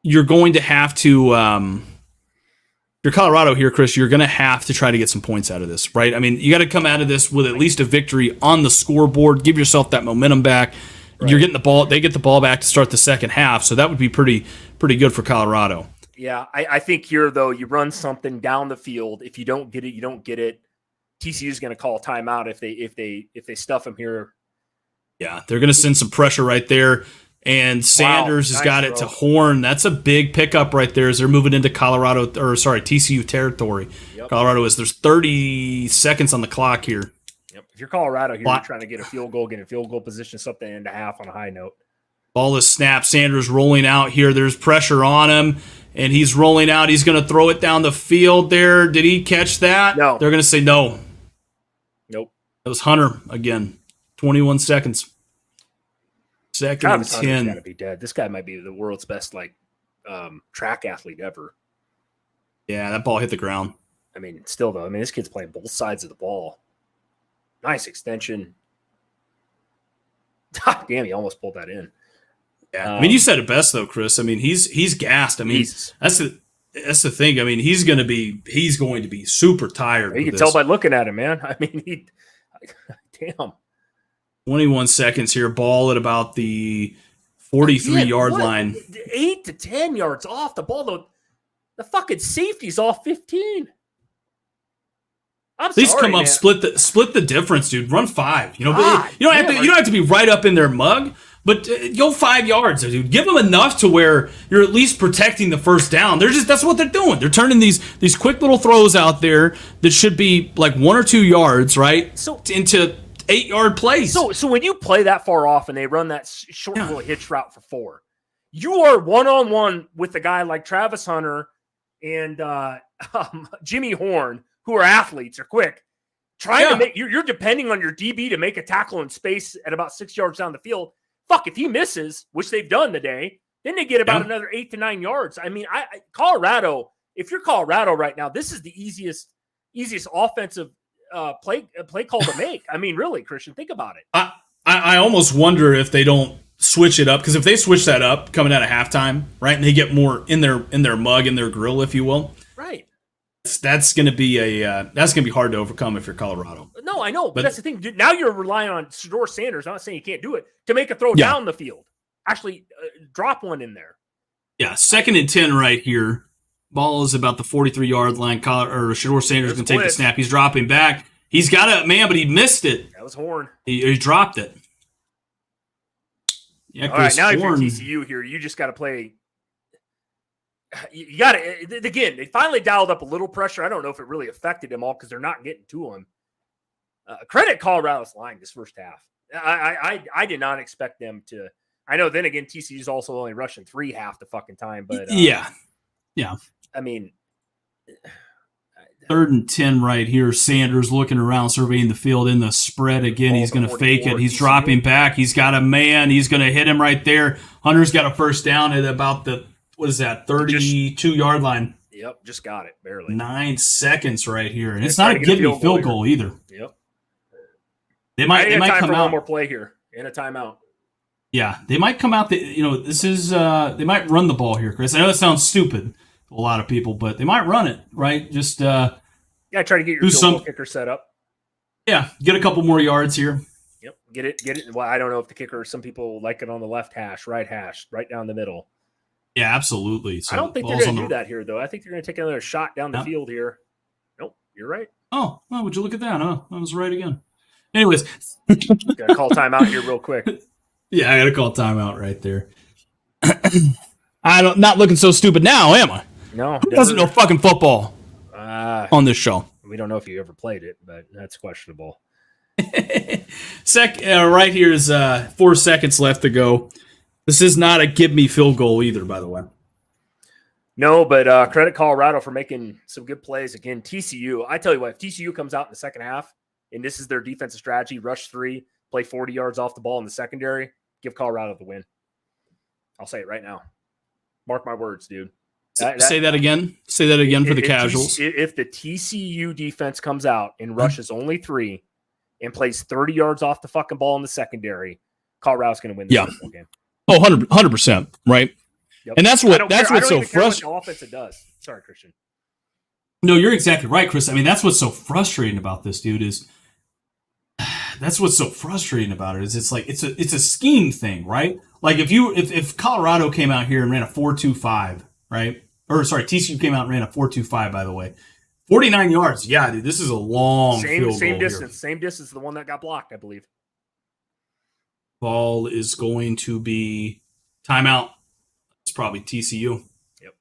you're going to have to if you're Colorado here, Chris, you're going to have to try to get some points out of this, right? I mean, you got to come out of this with at least a victory on the scoreboard. Give yourself that momentum back. Right. You're getting the ball. They get the ball back to start the second half, so that would be pretty good for Colorado. Yeah, I think here, though, you run something down the field. If you don't get it, you don't get it. TCU is going to call a timeout if they stuff him here. Yeah, they're going to send some pressure right there. And Sanders has got it to Horn. That's a big pickup right there as they're moving into TCU territory. Yep. There's 30 seconds on the clock here. Yep. If you're Colorado here, you're trying to get a field goal, get a field goal position, something into half on a high note. Ball is snapped. Sanders rolling out here. There's pressure on him, and he's rolling out. He's going to throw it down the field there. Did he catch that? No. They're going to say no. Nope. It was Hunter again. 21 seconds. 2nd and 10. Got to be dead. This guy might be the world's best track athlete ever. Yeah, that ball hit the ground. I mean, still though, I mean, this kid's playing both sides of the ball. Nice extension. Damn, he almost pulled that in. Yeah, I mean, you said it best though, Chris. I mean, he's gassed. I mean, that's the thing. I mean, he's going to be super tired. You can tell by looking at him, man. I mean, damn. 21 seconds here. Ball at about the 43-yard line. 8 to 10 yards off the ball, though. The fucking safety's off 15. At least come up, split the difference, dude. Run 5. You know, you don't have to be right up in their mug, but go 5 yards, dude. Give them enough to where you're at least protecting the first down. That's what they're doing. They're turning these quick little throws out there that should be like 1 or 2 yards, right? Into 8-yard plays. So when you play that far off and they run that short little hitch route for 4, you are one-on-one with a guy like Travis Hunter and Jimmy Horn, who are athletes, are quick, trying to make you're depending on your DB to make a tackle in space at about 6 yards down the field. Fuck, if he misses, which they've done today, then they get about another 8 to 9 yards. I mean, Colorado, if you're Colorado right now, this is the easiest offensive play call to make. I mean, really, Christian, think about it. I almost wonder if they don't switch it up, because if they switch that up coming out of halftime, right, and they get more in their mug, in their grill, if you will, right. That's going to be hard to overcome if you're Colorado. No, I know, but that's the thing. Dude, now you're relying on Shedeur Sanders. I'm not saying you can't do it, to make a throw down the field. Actually, drop one in there. Yeah, 2nd and 10 right here. Ball is about the 43-yard line. Shedeur Sanders can take the snap. He's dropping back. He's got a man, but he missed it. That was Horn. He dropped it. Yeah, all right, now Horn, if you're TCU here, you just got to play. You got to, again, they finally dialed up a little pressure. I don't know if it really affected them all because they're not getting to him. Credit Colorado's line this first half. I did not expect them to. I know then again, TCU's also only rushing 3 half the fucking time. But yeah. I mean, 3rd and 10 right here. Sanders looking around, surveying the field in the spread again. He's going to fake it. He's dropping back. He's got a man. He's going to hit him right there. Hunter's got a first down at about the 32-yard line. Yep, just got it, barely. 9 seconds right here. And it's not a give-me field goal either. Yep. They might come out. One more play here and a timeout. Yeah, they might come out. This is they might run the ball here, Chris. I know that sounds stupid to a lot of people, but they might run it, right? Just try to get your field goal kicker set up. Yeah, get a couple more yards here. Yep, get it. Well, I don't know if the kicker. Some people like it on the left hash, right down the middle. Yeah, absolutely. So I don't think they're going to do that here, though. I think they're going to take another shot down the field here. Nope, you're right. Oh, well, would you look at that? Huh? I was right again. Anyways, gotta call timeout here real quick. Yeah, I gotta call timeout right there. Not looking so stupid now, am I? No, who doesn't know fucking football on this show? We don't know if you ever played it, but that's questionable. Right here is 4 seconds left to go. This is not a give me field goal either, by the way. No, but credit Colorado for making some good plays. Again, TCU, I tell you what, if TCU comes out in the second half, and this is their defensive strategy, rush 3, play 40 yards off the ball in the secondary, give Colorado the win. I'll say it right now. Mark my words, dude. Say that again. Say that again for the casuals. If the TCU defense comes out and rushes only 3 and plays 30 yards off the fucking ball in the secondary, Colorado's going to win the football game. Oh, 100%, right? Yep. And that's what's so frustrating. Offense it does. Sorry, Christian. No, you're exactly right, Chris. I mean, that's what's so frustrating about this, dude, is that's what's so frustrating about it is it's like it's a scheme thing, right? Like if Colorado came out here and ran a 4.25, right? Or sorry, TCU came out and ran a 4.25, by the way. 49 yards. Yeah, dude, this is a long field goal. Same distance. Same distance as the one that got blocked, I believe. Ball is going to be timeout. It's probably TCU. Yep.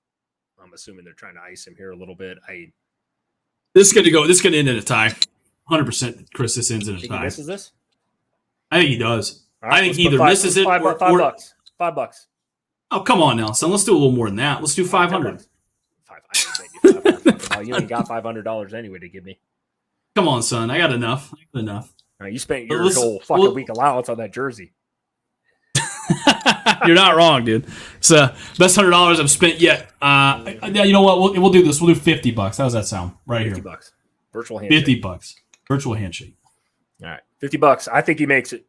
I'm assuming they're trying to ice him here a little bit. This is going to end in a tie. 100%, Chris, this ends in a tie. He misses this? I think he does. Right, I think he either misses it or $5. $5. Oh, come on now, son. Let's do a little more than that. Let's do 500. You ain't got $500 anyway to give me. Come on, son. I got enough. You spent your whole fucking week allowance on that jersey. You're not wrong, dude. It's the best $100 I've spent yet. Yeah, you know what? We'll do this. We'll do $50. How does that sound? Right 50 here. $50. Virtual handshake. $50. Virtual handshake. All right. $50. I think he makes it.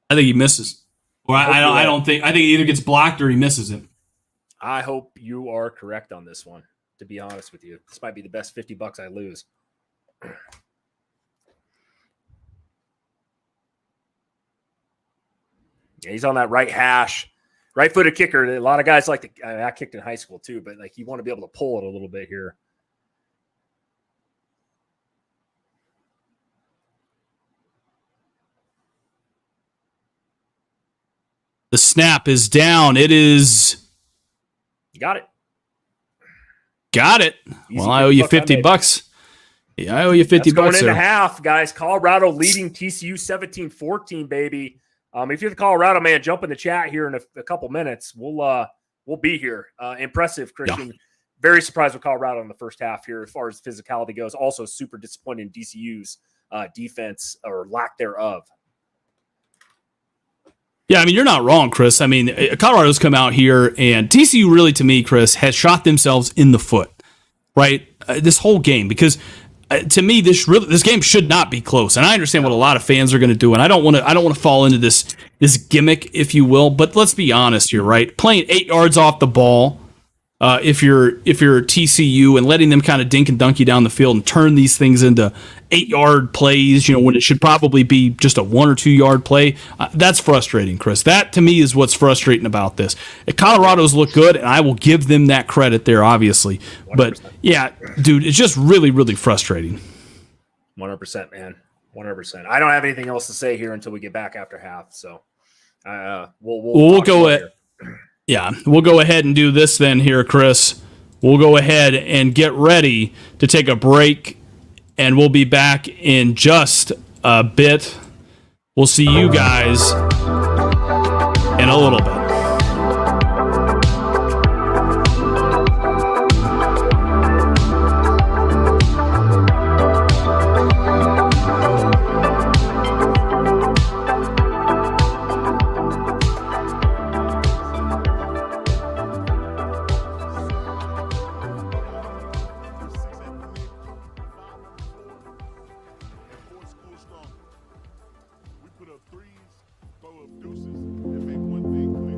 I think he misses. Or I don't think. I think he either gets blocked or he misses it. I hope you are correct on this one, to be honest with you. This might be the best $50 I lose. Yeah, he's on that right hash. Right-footed kicker. A lot of guys like to. I kicked in high school too, but like you want to be able to pull it a little bit here. The snap is down. It is. You got it. Got it. Easy well, I owe you $50. Yeah, I owe you $50 going there. into half, guys. Colorado leading TCU 17-14, baby. If you're the Colorado man, jump in the chat here in a couple minutes. We'll be here. Impressive, Christian. Yeah. Very surprised with Colorado in the first half here as far as physicality goes. Also super disappointed in DCU's defense or lack thereof. Yeah, I mean, you're not wrong, Chris. I mean, Colorado's come out here, and TCU really, to me, Chris, has shot themselves in the foot, right? This whole game, because to me, this game should not be close. And I understand what a lot of fans are going to do, and I don't want to fall into this gimmick, if you will. But let's be honest here, right? Playing 8 yards off the ball, if you're TCU, and letting them kind of dink and dunk you down the field and turn these things into 8-yard plays, when it should probably be just a 1 or 2 yard play, that's frustrating, Chris. That to me is what's frustrating about this. Colorado's look good, and I will give them that credit there, obviously. 100%. But yeah, dude, it's just really, really frustrating. 100%, man. 100%. I don't have anything else to say here until we get back after half. So we'll go ahead. Yeah, we'll go ahead and do this then here, Chris. We'll go ahead and get ready to take a break, and we'll be back in just a bit. We'll see you guys in a little bit. Put up threes, throw up deuces, and make one thing clear.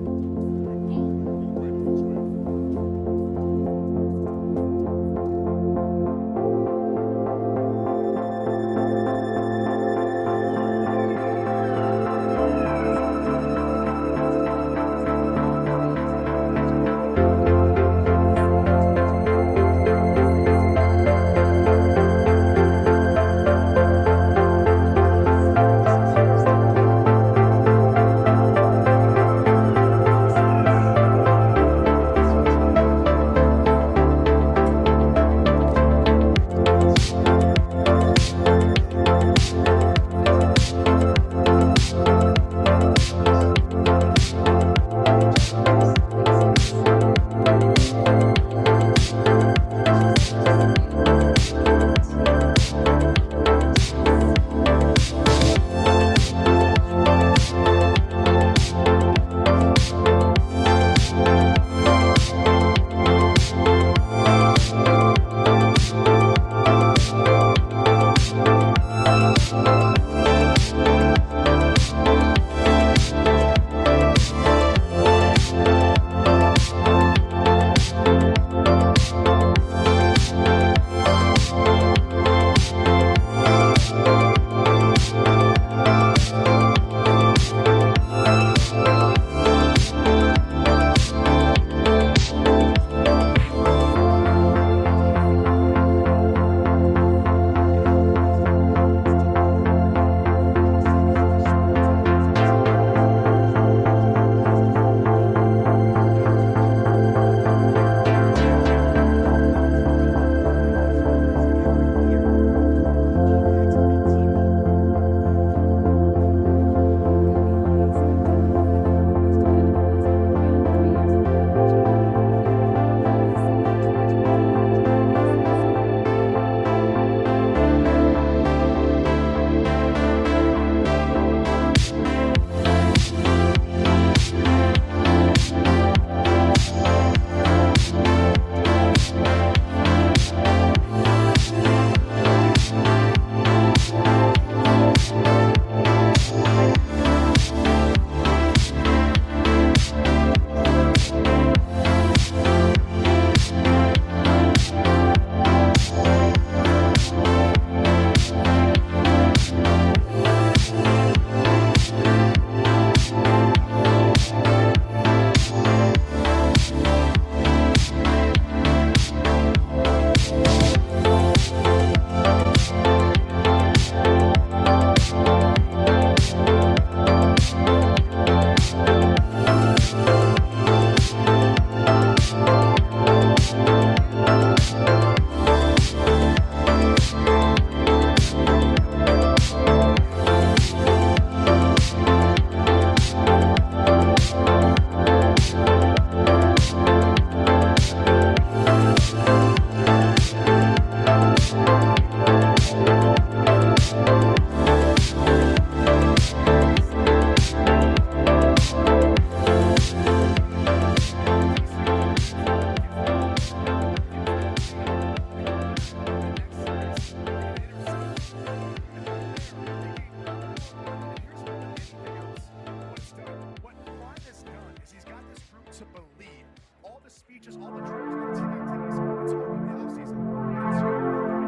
teach us all the tricks of team activities. It's all in the offseason. It's your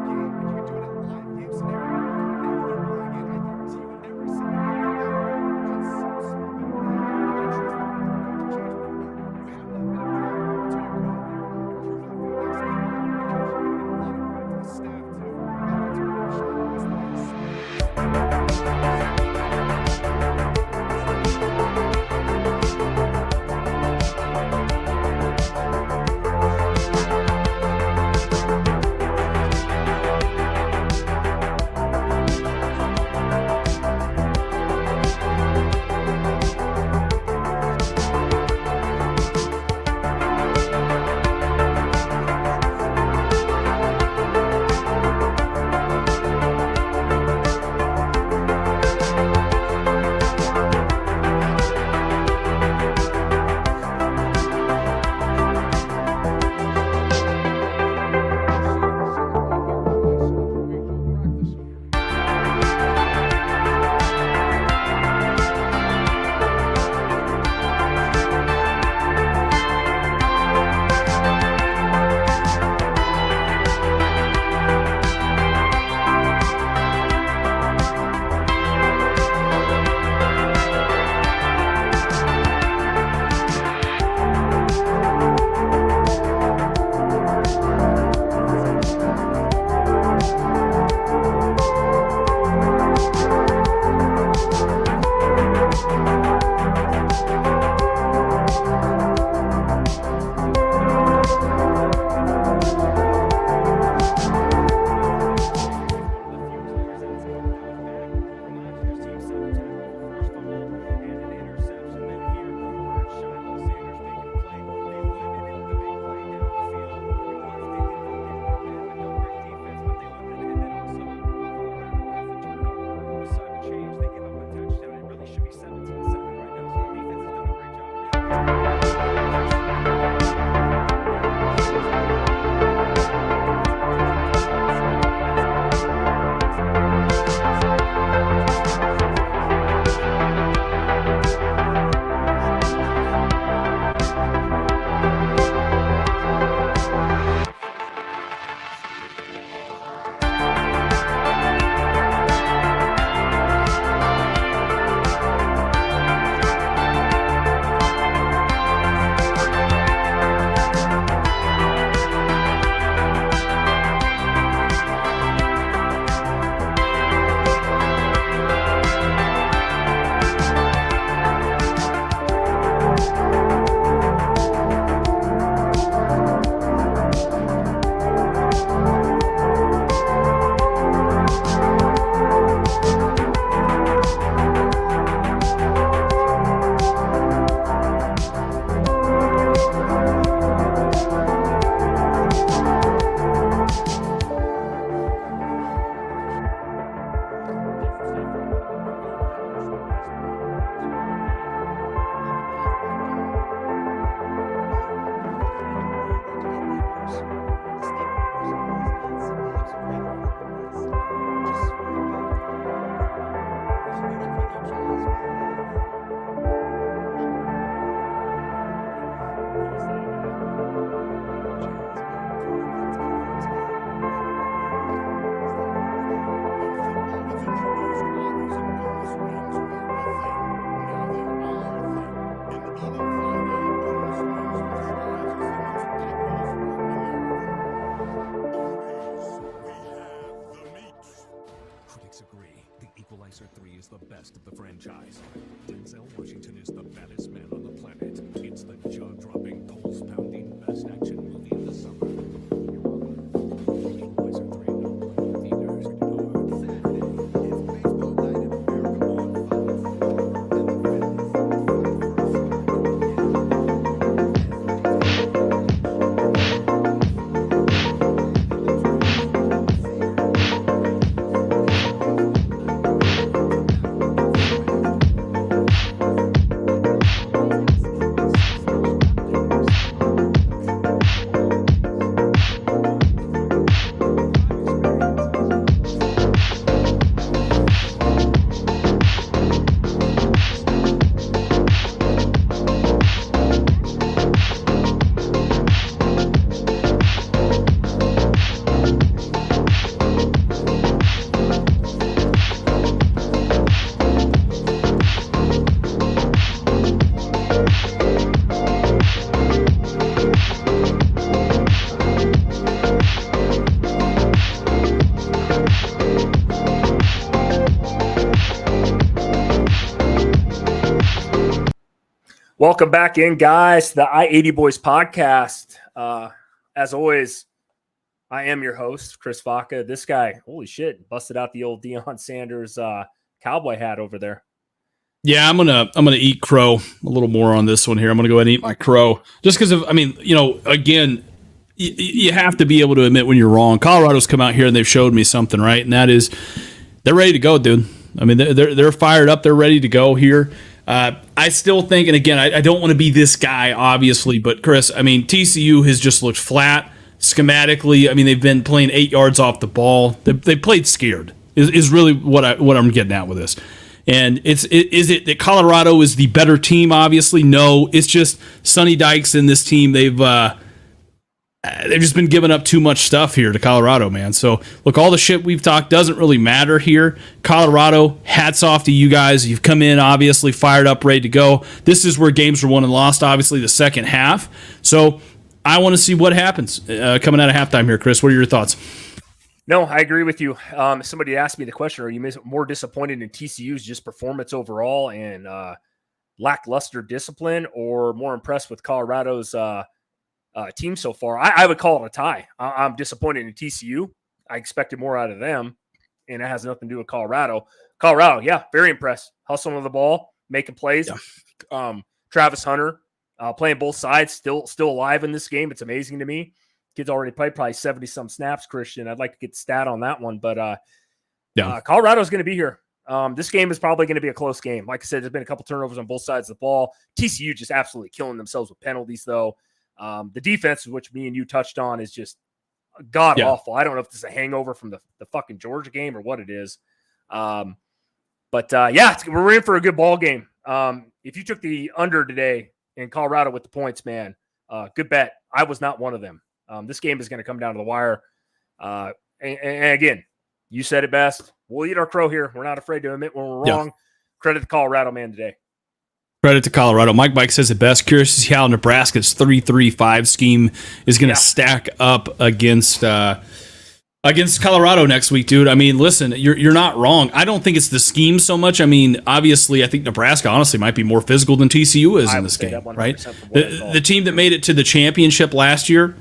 game, and you can do it in a live game scenario. Now they're rolling it, I guarantee you, every single game. That's so small. I trust them to change it. You have that mentality to your goal there. Improve on the next game. I coach you and a lot of credit to the staff, too. Opportunity to show us the Equalizer 3 is the best of the franchise. Denzel Washington is the baddest man on the planet. It's the jaw-dropping, pulse-pounding, best action movie of the summer. Equalizer 3 now playing in theaters. Saturday, it's baseball night in America on Fox. Welcome back in, guys, to the I-80 Boys podcast. As always, I am your host, Chris Vaca. This guy, holy shit, busted out the old Deion Sanders cowboy hat over there. Yeah, I'm gonna eat crow a little more on this one here. I'm gonna go ahead and eat my crow just because of. I mean, again, you have to be able to admit when you're wrong. Colorado's come out here and they've showed me something, right? And that is, they're ready to go, dude. I mean, they're fired up. They're ready to go here. I still think, and again, I don't want to be this guy, obviously, but Chris, I mean, TCU has just looked flat schematically. I mean, they've been playing 8 yards off the ball. They played scared. Is really what I'm getting at with this. And is it that Colorado is the better team? Obviously, no. It's just Sonny Dykes and this team. They've just been giving up too much stuff here to Colorado, man. So, look, all the shit we've talked doesn't really matter here. Colorado, hats off to you guys. You've come in, obviously, fired up, ready to go. This is where games were won and lost, obviously, the second half. So, I want to see what happens coming out of halftime here, Chris. What are your thoughts? No, I agree with you. Somebody asked me the question, are you more disappointed in TCU's just performance overall and lackluster discipline, or more impressed with Colorado's team so far? I would call it a tie. I'm disappointed in TCU. I expected more out of them, and it has nothing to do with Colorado. Colorado, yeah, very impressed. Hustling on the ball, making plays. Yeah. Travis Hunter playing both sides, still alive in this game. It's amazing to me. Kid's already played probably 70-some snaps, Christian. I'd like to get the stat on that one, but Colorado's going to be here. This game is probably going to be a close game. Like I said, there's been a couple turnovers on both sides of the ball. TCU just absolutely killing themselves with penalties, though. The defense, which me and you touched on, is just god-awful. I don't know if this is a hangover from the fucking Georgia game or what it is. We're in for a good ball game. If you took the under today in Colorado with the points, man, good bet. I was not one of them. This game is going to come down to the wire. And again, you said it best. We'll eat our crow here. We're not afraid to admit when we're wrong. Yeah. Credit the Colorado man today. Credit to Colorado. Mike says it best. Curious to see how Nebraska's 3-3-5 scheme is going to stack up against Colorado next week, dude. I mean, listen, you're not wrong. I don't think it's the scheme so much. I mean, obviously, I think Nebraska honestly might be more physical than TCU is in this game, right? The team that made it to the championship last year,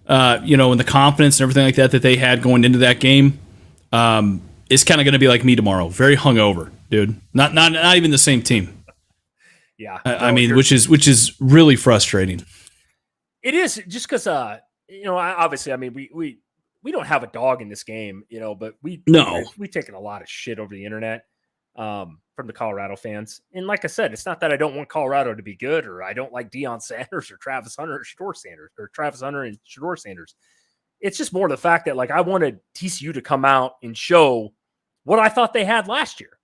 and the confidence and everything like that they had going into that game, is kind of going to be like me tomorrow. Very hungover, dude. Not even the same team. Yeah, I mean, which is really frustrating. It is just because, obviously, I mean, we don't have a dog in this game, but we've taken a lot of shit over the internet from the Colorado fans. And like I said, it's not that I don't want Colorado to be good, or I don't like Deion Sanders or Travis Hunter and Shedeur Sanders. It's just more the fact that, like, I wanted TCU to come out and show what I thought they had last year: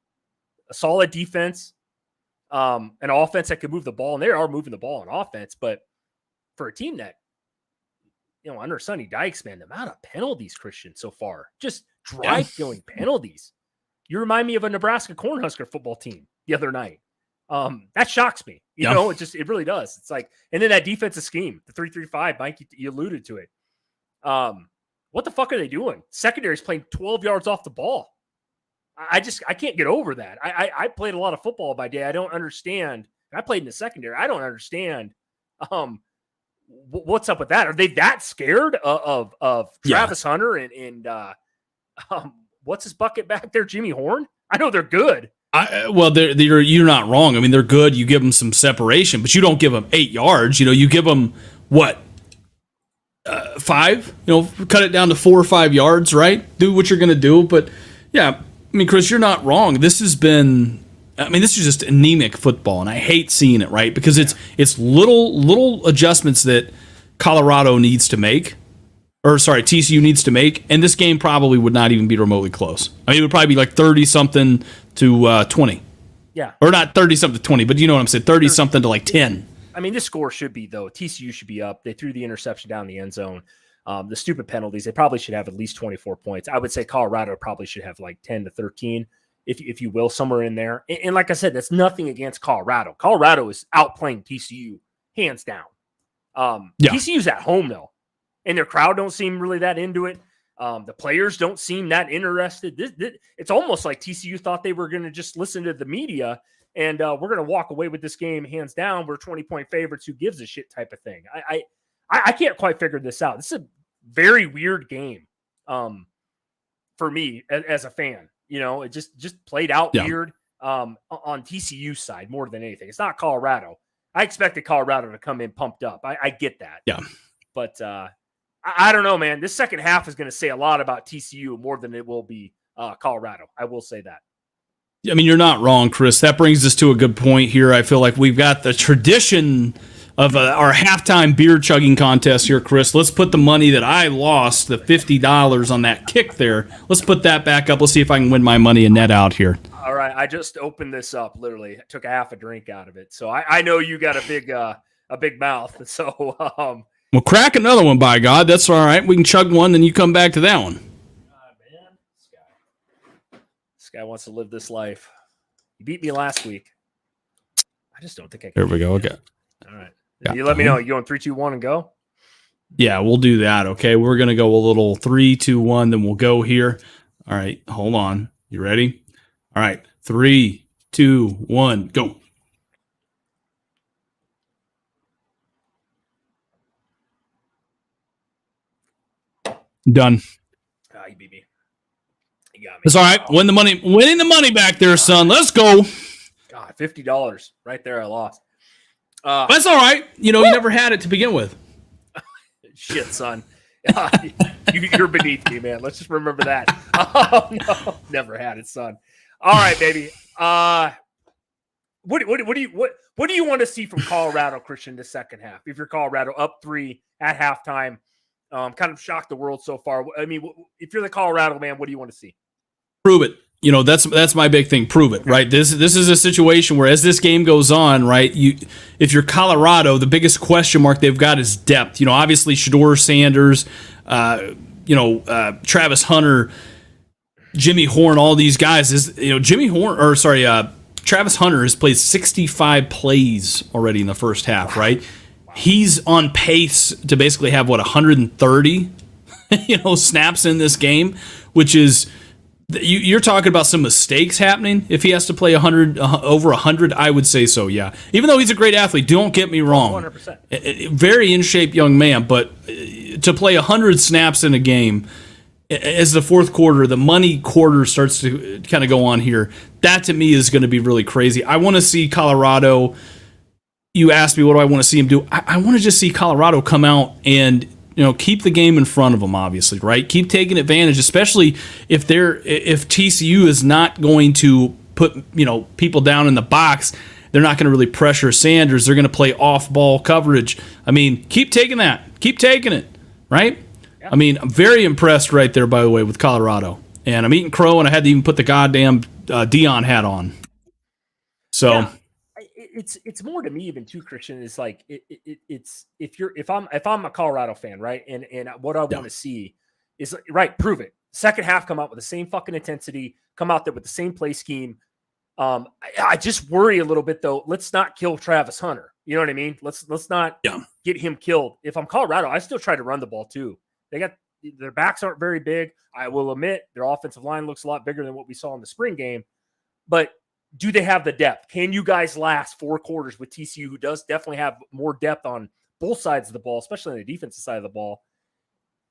a solid defense, an offense that could move the ball, and they are moving the ball on offense. But for a team that, under Sonny Dykes, man, the amount of penalties, Christian, so far, just drive-killing penalties. You remind me of a Nebraska Cornhusker football team the other night. That shocks me. It really does. It's like, and then that defensive scheme, the 3-3-5, Mike, you alluded to it. What the fuck are they doing? Secondary's playing 12 yards off the ball. I can't get over that. I played a lot of football by day. I don't understand. I played in the secondary. I don't understand what's up with that. Are they that scared of Travis Hunter and what's his bucket back there, Jimmy Horn? I know they're good. You're not wrong. I mean, they're good. You give them some separation, but you don't give them 8 yards. You give them what? 5? Cut it down to 4 or 5 yards, right? Do what you're going to do. But yeah, I mean, Chris, you're not wrong. This is just anemic football, and I hate seeing it, right? Because it's little adjustments that Colorado needs to make, TCU needs to make, and this game probably would not even be remotely close. I mean, it would probably be like 30-something to 20. Yeah. Or not 30-something to 20, but you know what I'm saying, 30-something to like 10. I mean, this score should be, though, TCU should be up. They threw the interception down the end zone. The stupid penalties, they probably should have at least 24 points. I would say Colorado probably should have like 10 to 13, if you will, somewhere in there. And like I said, that's nothing against Colorado. Colorado is outplaying TCU hands down. TCU's at home, though, and their crowd don't seem really that into it. The players don't seem that interested. It's almost like TCU thought they were going to just listen to the media and we're going to walk away with this game hands down. We're 20-point favorites. Who gives a shit type of thing? I can't quite figure this out. This is a very weird game for me as a fan. It just played out weird on TCU side more than anything. It's not Colorado. I expected Colorado to come in pumped up. I get that. Yeah. But I don't know, man. This second half is going to say a lot about TCU more than it will be Colorado. I will say that. I mean, you're not wrong, Chris. That brings us to a good point here. I feel like we've got the tradition of our halftime beer chugging contest here, Chris. Let's put the money that I lost, the $50 on that kick there. Let's put that back up. Let's see if I can win my money and net out here. All right. I just opened this up, literally. I took a half a drink out of it. So I know you got a big mouth. So we'll crack another one, by God. That's all right. We can chug one, then you come back to that one. God, man. This guy wants to live this life. He beat me last week. I just don't think I can. Here we go. Okay. All right. You let me know. You going 3, 2, 1 and go? Yeah, we'll do that. Okay. We're going to go a little 3, 2, 1, then we'll go here. All right. Hold on. You ready? All right. 3, 2, 1, go. Done. You beat me. You got me. It's all right. Winning the money back there, son. Let's go. God, $50 right there. I lost. That's all right. You never had it to begin with. Shit, son. You're beneath me, man. Let's just remember that. No, never had it, son. All right, baby. What do you want to see from Colorado, Christian, the second half? If you're Colorado up 3 at halftime, kind of shocked the world so far. I mean, if you're the Colorado man, what do you want to see? Prove it. That's my big thing. Prove it, right? This is a situation where as this game goes on, right? If you're Colorado, the biggest question mark they've got is depth. Obviously Shedeur Sanders, Travis Hunter, Jimmy Horn, all these guys Travis Hunter has played 65 plays already in the first half, right? He's on pace to basically have 130 snaps in this game, which is you're talking about some mistakes happening. If he has to play over 100, I would say so, yeah. Even though he's a great athlete, don't get me wrong. 100%. Very in shape young man, but to play 100 snaps in a game as the fourth quarter, the money quarter starts to kind of go on here. That to me is going to be really crazy. I want to see Colorado. You asked me what do I want to see him do. I want to just see Colorado come out and keep the game in front of them, obviously, right? Keep taking advantage, especially if TCU is not going to put people down in the box. They're not going to really pressure Sanders. They're going to play off-ball coverage. I mean, keep taking that. Keep taking it, right? Yeah. I mean, I'm very impressed right there, by the way, with Colorado. And I'm eating crow, and I had to even put the goddamn Dion hat on. So. Yeah. It's more to me even too, Christian. Is like it's if I'm a Colorado fan, right? And what I want to see is right, prove it. Second half, come out with the same fucking intensity, come out there with the same play scheme. I just worry a little bit though. Let's not kill Travis Hunter. You know what I mean? Let's not get him killed. If I'm Colorado, I still try to run the ball too. Their backs aren't very big. I will admit their offensive line looks a lot bigger than what we saw in the spring game, but do they have the depth? Can you guys last 4 quarters with TCU, who does definitely have more depth on both sides of the ball, especially on the defensive side of the ball?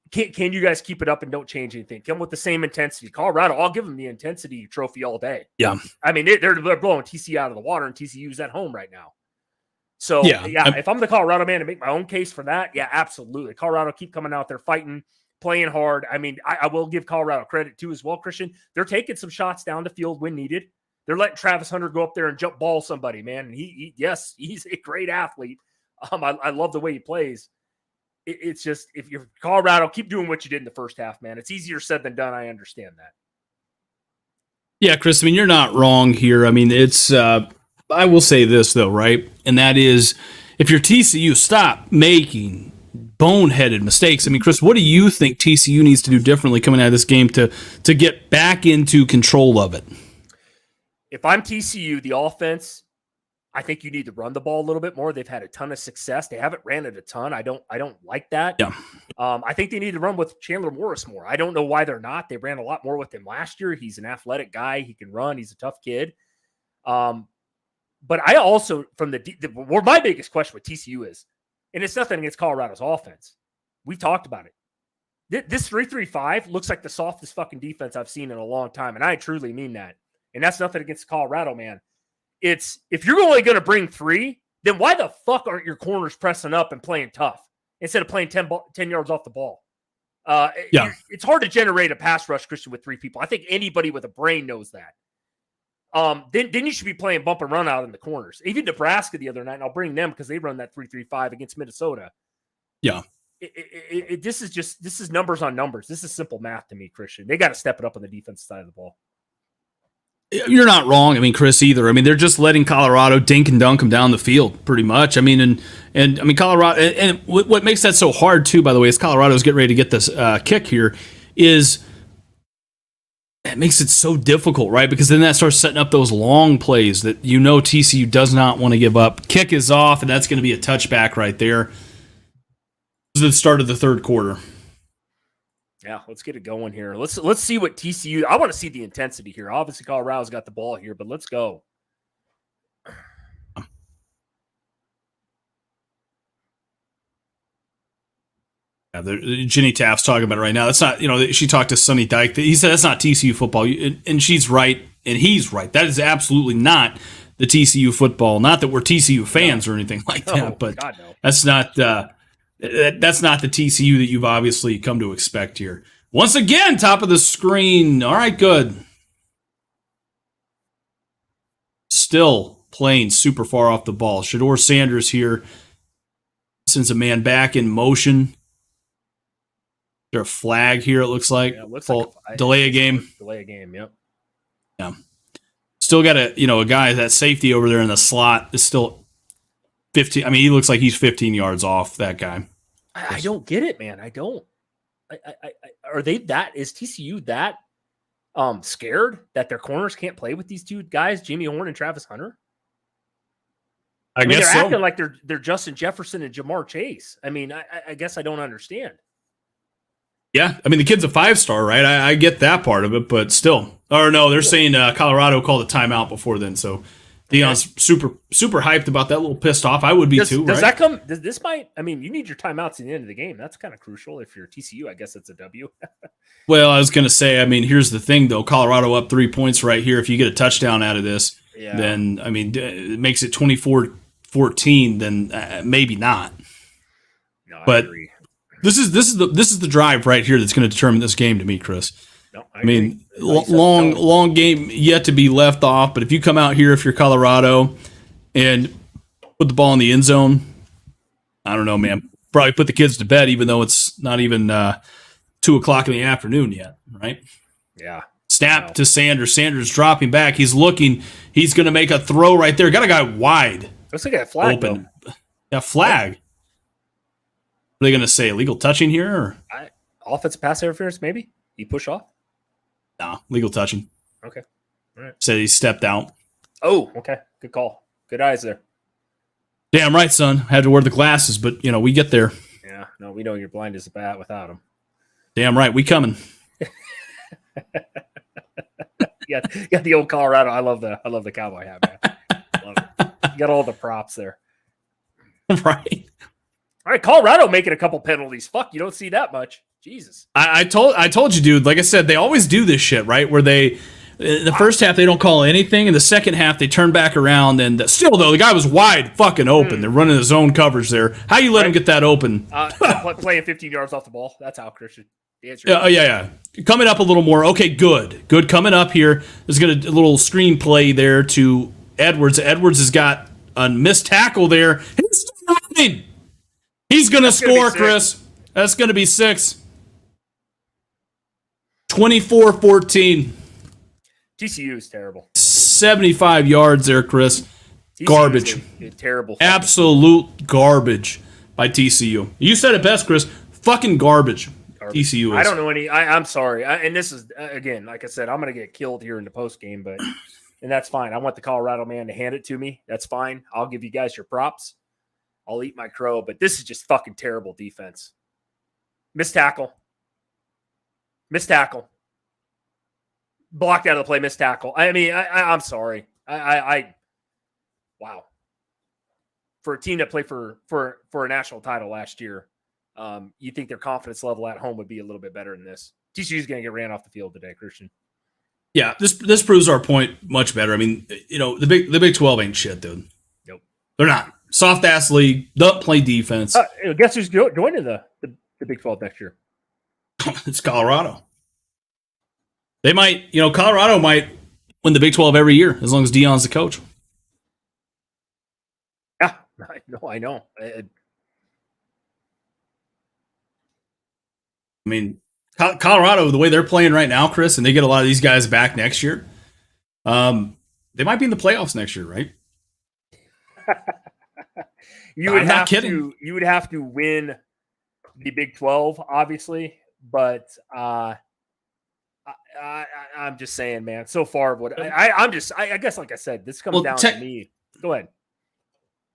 Can you guys keep it up and don't change anything? Come with the same intensity. Colorado, I'll give them the intensity trophy all day. Yeah. I mean, they're blowing TCU out of the water, and TCU's at home right now. So, if I'm the Colorado man and make my own case for that, yeah, absolutely. Colorado keep coming out there fighting, playing hard. I mean, I will give Colorado credit too as well, Christian. They're taking some shots down the field when needed. They're letting Travis Hunter go up there and jump ball somebody, man. And he's a great athlete. I love the way he plays. It's just, if you're Colorado, keep doing what you did in the first half, man. It's easier said than done. I understand that. Yeah, Chris, I mean, you're not wrong here. I mean, it's, I will say this though, right? And that is, if you're TCU, stop making boneheaded mistakes. I mean, Chris, what do you think TCU needs to do differently coming out of this game to get back into control of it? If I'm TCU, the offense, I think you need to run the ball a little bit more. They've had a ton of success. They haven't ran it a ton. I don't like that. Yeah. I think they need to run with Chandler Morris more. I don't know why they're not. They ran a lot more with him last year. He's an athletic guy. He can run. He's a tough kid. But I also, from where my biggest question with TCU is, and it's nothing against Colorado's offense. We've talked about it. This 3-3-5 looks like the softest fucking defense I've seen in a long time, and I truly mean that. And that's nothing against Colorado, man. It's if you're only going to bring 3, then why the fuck aren't your corners pressing up and playing tough instead of playing 10 yards off the ball? It's hard to generate a pass rush, Christian, with 3 people. I think anybody with a brain knows that. Then you should be playing bump and run out in the corners. Even Nebraska the other night, and I'll bring them because they run that 3-3-5 against Minnesota. Yeah. This is numbers on numbers. This is simple math to me, Christian. They got to step it up on the defensive side of the ball. You're not wrong. I mean, Chris, either. I mean, they're just letting Colorado dink and dunk them down the field pretty much. I mean, and I mean, Colorado, and what makes that so hard too, by the way, is Colorado's getting ready to get this kick here, is it makes it so difficult, right? Because then that starts setting up those long plays that TCU does not want to give up. Kick is off, and that's going to be a touchback right there. This is the start of the third quarter. Yeah, let's get it going here. Let's see what TCU. I want to see the intensity here. Obviously, Colorado's got the ball here, but let's go. Yeah, Jenny Taft's talking about it right now. That's not, she talked to Sonny Dyke. He said that's not TCU football, and she's right, and he's right. That is absolutely not the TCU football. Not that we're TCU fans or anything like that, but God, no. That's not that's not the TCU that you've obviously come to expect here. Once again, top of the screen. All right, good. Still playing super far off the ball. Shedeur Sanders here sends a man back in motion. Is there a flag here, it looks like? Yeah, it looks like delay a game. Delay a game, yep. Yeah. Still got a guy, that safety over there in the slot is still 15. I mean, he looks like he's 15 yards off, that guy. I don't get it, man. I don't. Are they that? Is TCU that scared that their corners can't play with these two guys, Jimmy Horn and Travis Hunter? I mean, guess they're so. acting like they're Justin Jefferson and Jamar Chase. I mean, I guess I don't understand. Yeah, I mean, the kid's a 5-star, right? I get that part of it, but still. Or no, they're saying Colorado called a timeout before then, so Deion's super hyped about that, little pissed off. I would be too, does right? that come? This might. I mean, you need your timeouts at the end of the game. That's kind of crucial. If you're TCU, I guess it's a W. Well, I was going to say, I mean, here's the thing, though. Colorado up 3 points right here. If you get a touchdown out of this, then, I mean, it makes it 24-14, then maybe not. No, but I agree. This is the drive right here that's going to determine this game to me, Chris. No, I mean, long game yet to be left off, but if you come out here, if you're Colorado, and put the ball in the end zone, I don't know, man. Probably put the kids to bed, even though it's not even 2:00 in the afternoon yet, right? Yeah. Snap to Sanders. Sanders dropping back. He's looking. He's going to make a throw right there. Got a guy wide. Looks like a flag. Open. Yeah, flag. Are they going to say illegal touching here? Or? Offensive pass interference, maybe? He push off? No, legal touching. Okay. All right. Said he stepped out. Oh, okay. Good call. Good eyes there. Damn right, son. Had to wear the glasses, but, we get there. Yeah. No, we know you're blind as a bat without them. Damn right. We coming. Yeah, the old Colorado. I love the cowboy hat, man. Love it. You got all the props there. Right. All right, Colorado making a couple penalties. Fuck, you don't see that much. Jesus. I told you, dude. Like I said, they always do this shit, right? Where they, in the first half, they don't call anything. In the second half, they turn back around, and still, though, the guy was wide fucking open. They're running his own coverage there. How you let him get that open? Playing 15 yards off the ball. That's how, Christian. Yeah. Coming up a little more. Okay, good. Coming up here. There's going to a little screenplay there to Edwards. Edwards has got a missed tackle there. He's still running. He's going to score, Chris. That's going to be 6. 24-14. TCU is terrible. 75 yards there, Chris. Garbage. Terrible. Absolute garbage by TCU. You said it best, Chris. Fucking garbage. TCU is. I don't know any. I'm sorry. And this is, again, like I said, I'm going to get killed here in the post game, and that's fine. I want the Colorado man to hand it to me. That's fine. I'll give you guys your props. I'll eat my crow, but this is just fucking terrible defense. Missed tackle. Blocked out of the play, missed tackle. I mean, I'm sorry. Wow. For a team that played for a national title last year, you think their confidence level at home would be a little bit better than this. TCU's going to get ran off the field today, Christian. Yeah, this proves our point much better. I mean, the Big 12 ain't shit, dude. Nope. They're not. Soft ass league, don't play defense. Guess who's joining the Big 12 next year? It's Colorado. They might, Colorado might win the Big 12 every year as long as Deion's the coach. Yeah, I know. I mean, Colorado, the way they're playing right now, Chris, and they get a lot of these guys back next year, they might be in the playoffs next year, right? You would have to win the Big 12, obviously, but I'm just saying, man. So far, I guess, like I said, this comes down to me. Go ahead.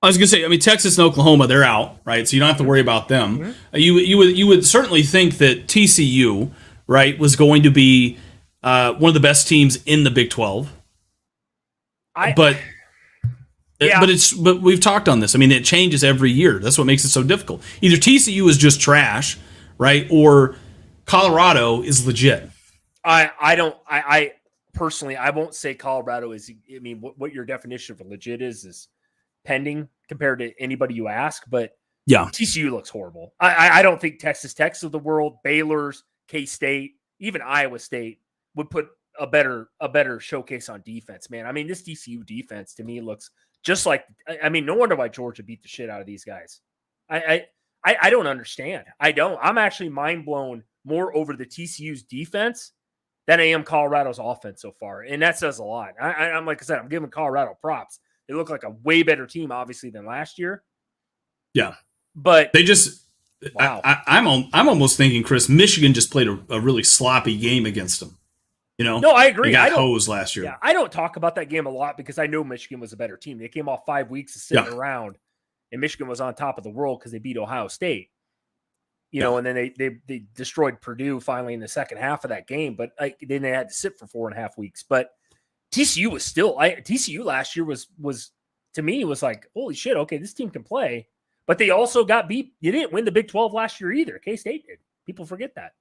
I was gonna say, I mean, Texas and Oklahoma, they're out, right? So you don't have to worry about them. Mm-hmm. You would certainly think that TCU, right, was going to be one of the best teams in the Big 12. But we've talked on this. I mean, it changes every year. That's what makes it so difficult. Either TCU is just trash, right, or Colorado is legit. I personally, I won't say Colorado is. I mean, what your definition of legit is pending compared to anybody you ask, but yeah, TCU looks horrible. I don't think Texas Tech's of the world, Baylor's, K-State, even Iowa State would put a better showcase on defense, man. I mean, this TCU defense to me looks just like, I mean, no wonder why Georgia beat the shit out of these guys. I don't understand. I'm actually mind blown more over the TCU's defense than I am Colorado's offense so far. And that says a lot. I'm like I said, I'm giving Colorado props. They look like a way better team, obviously, than last year. Yeah. But they just, wow. I'm almost thinking, Chris, Michigan just played a really sloppy game against them. No, I agree. They got hosed last year. Yeah, I don't talk about that game a lot because I know Michigan was a better team. They came off 5 weeks of sitting around, and Michigan was on top of the world because they beat Ohio State. And then they destroyed Purdue finally in the second half of that game. But then they had to sit for 4.5 weeks. But TCU was still TCU last year was to me was like, holy shit, okay, this team can play. But they also got beat. You didn't win the Big 12 last year either. K-State did. People forget that.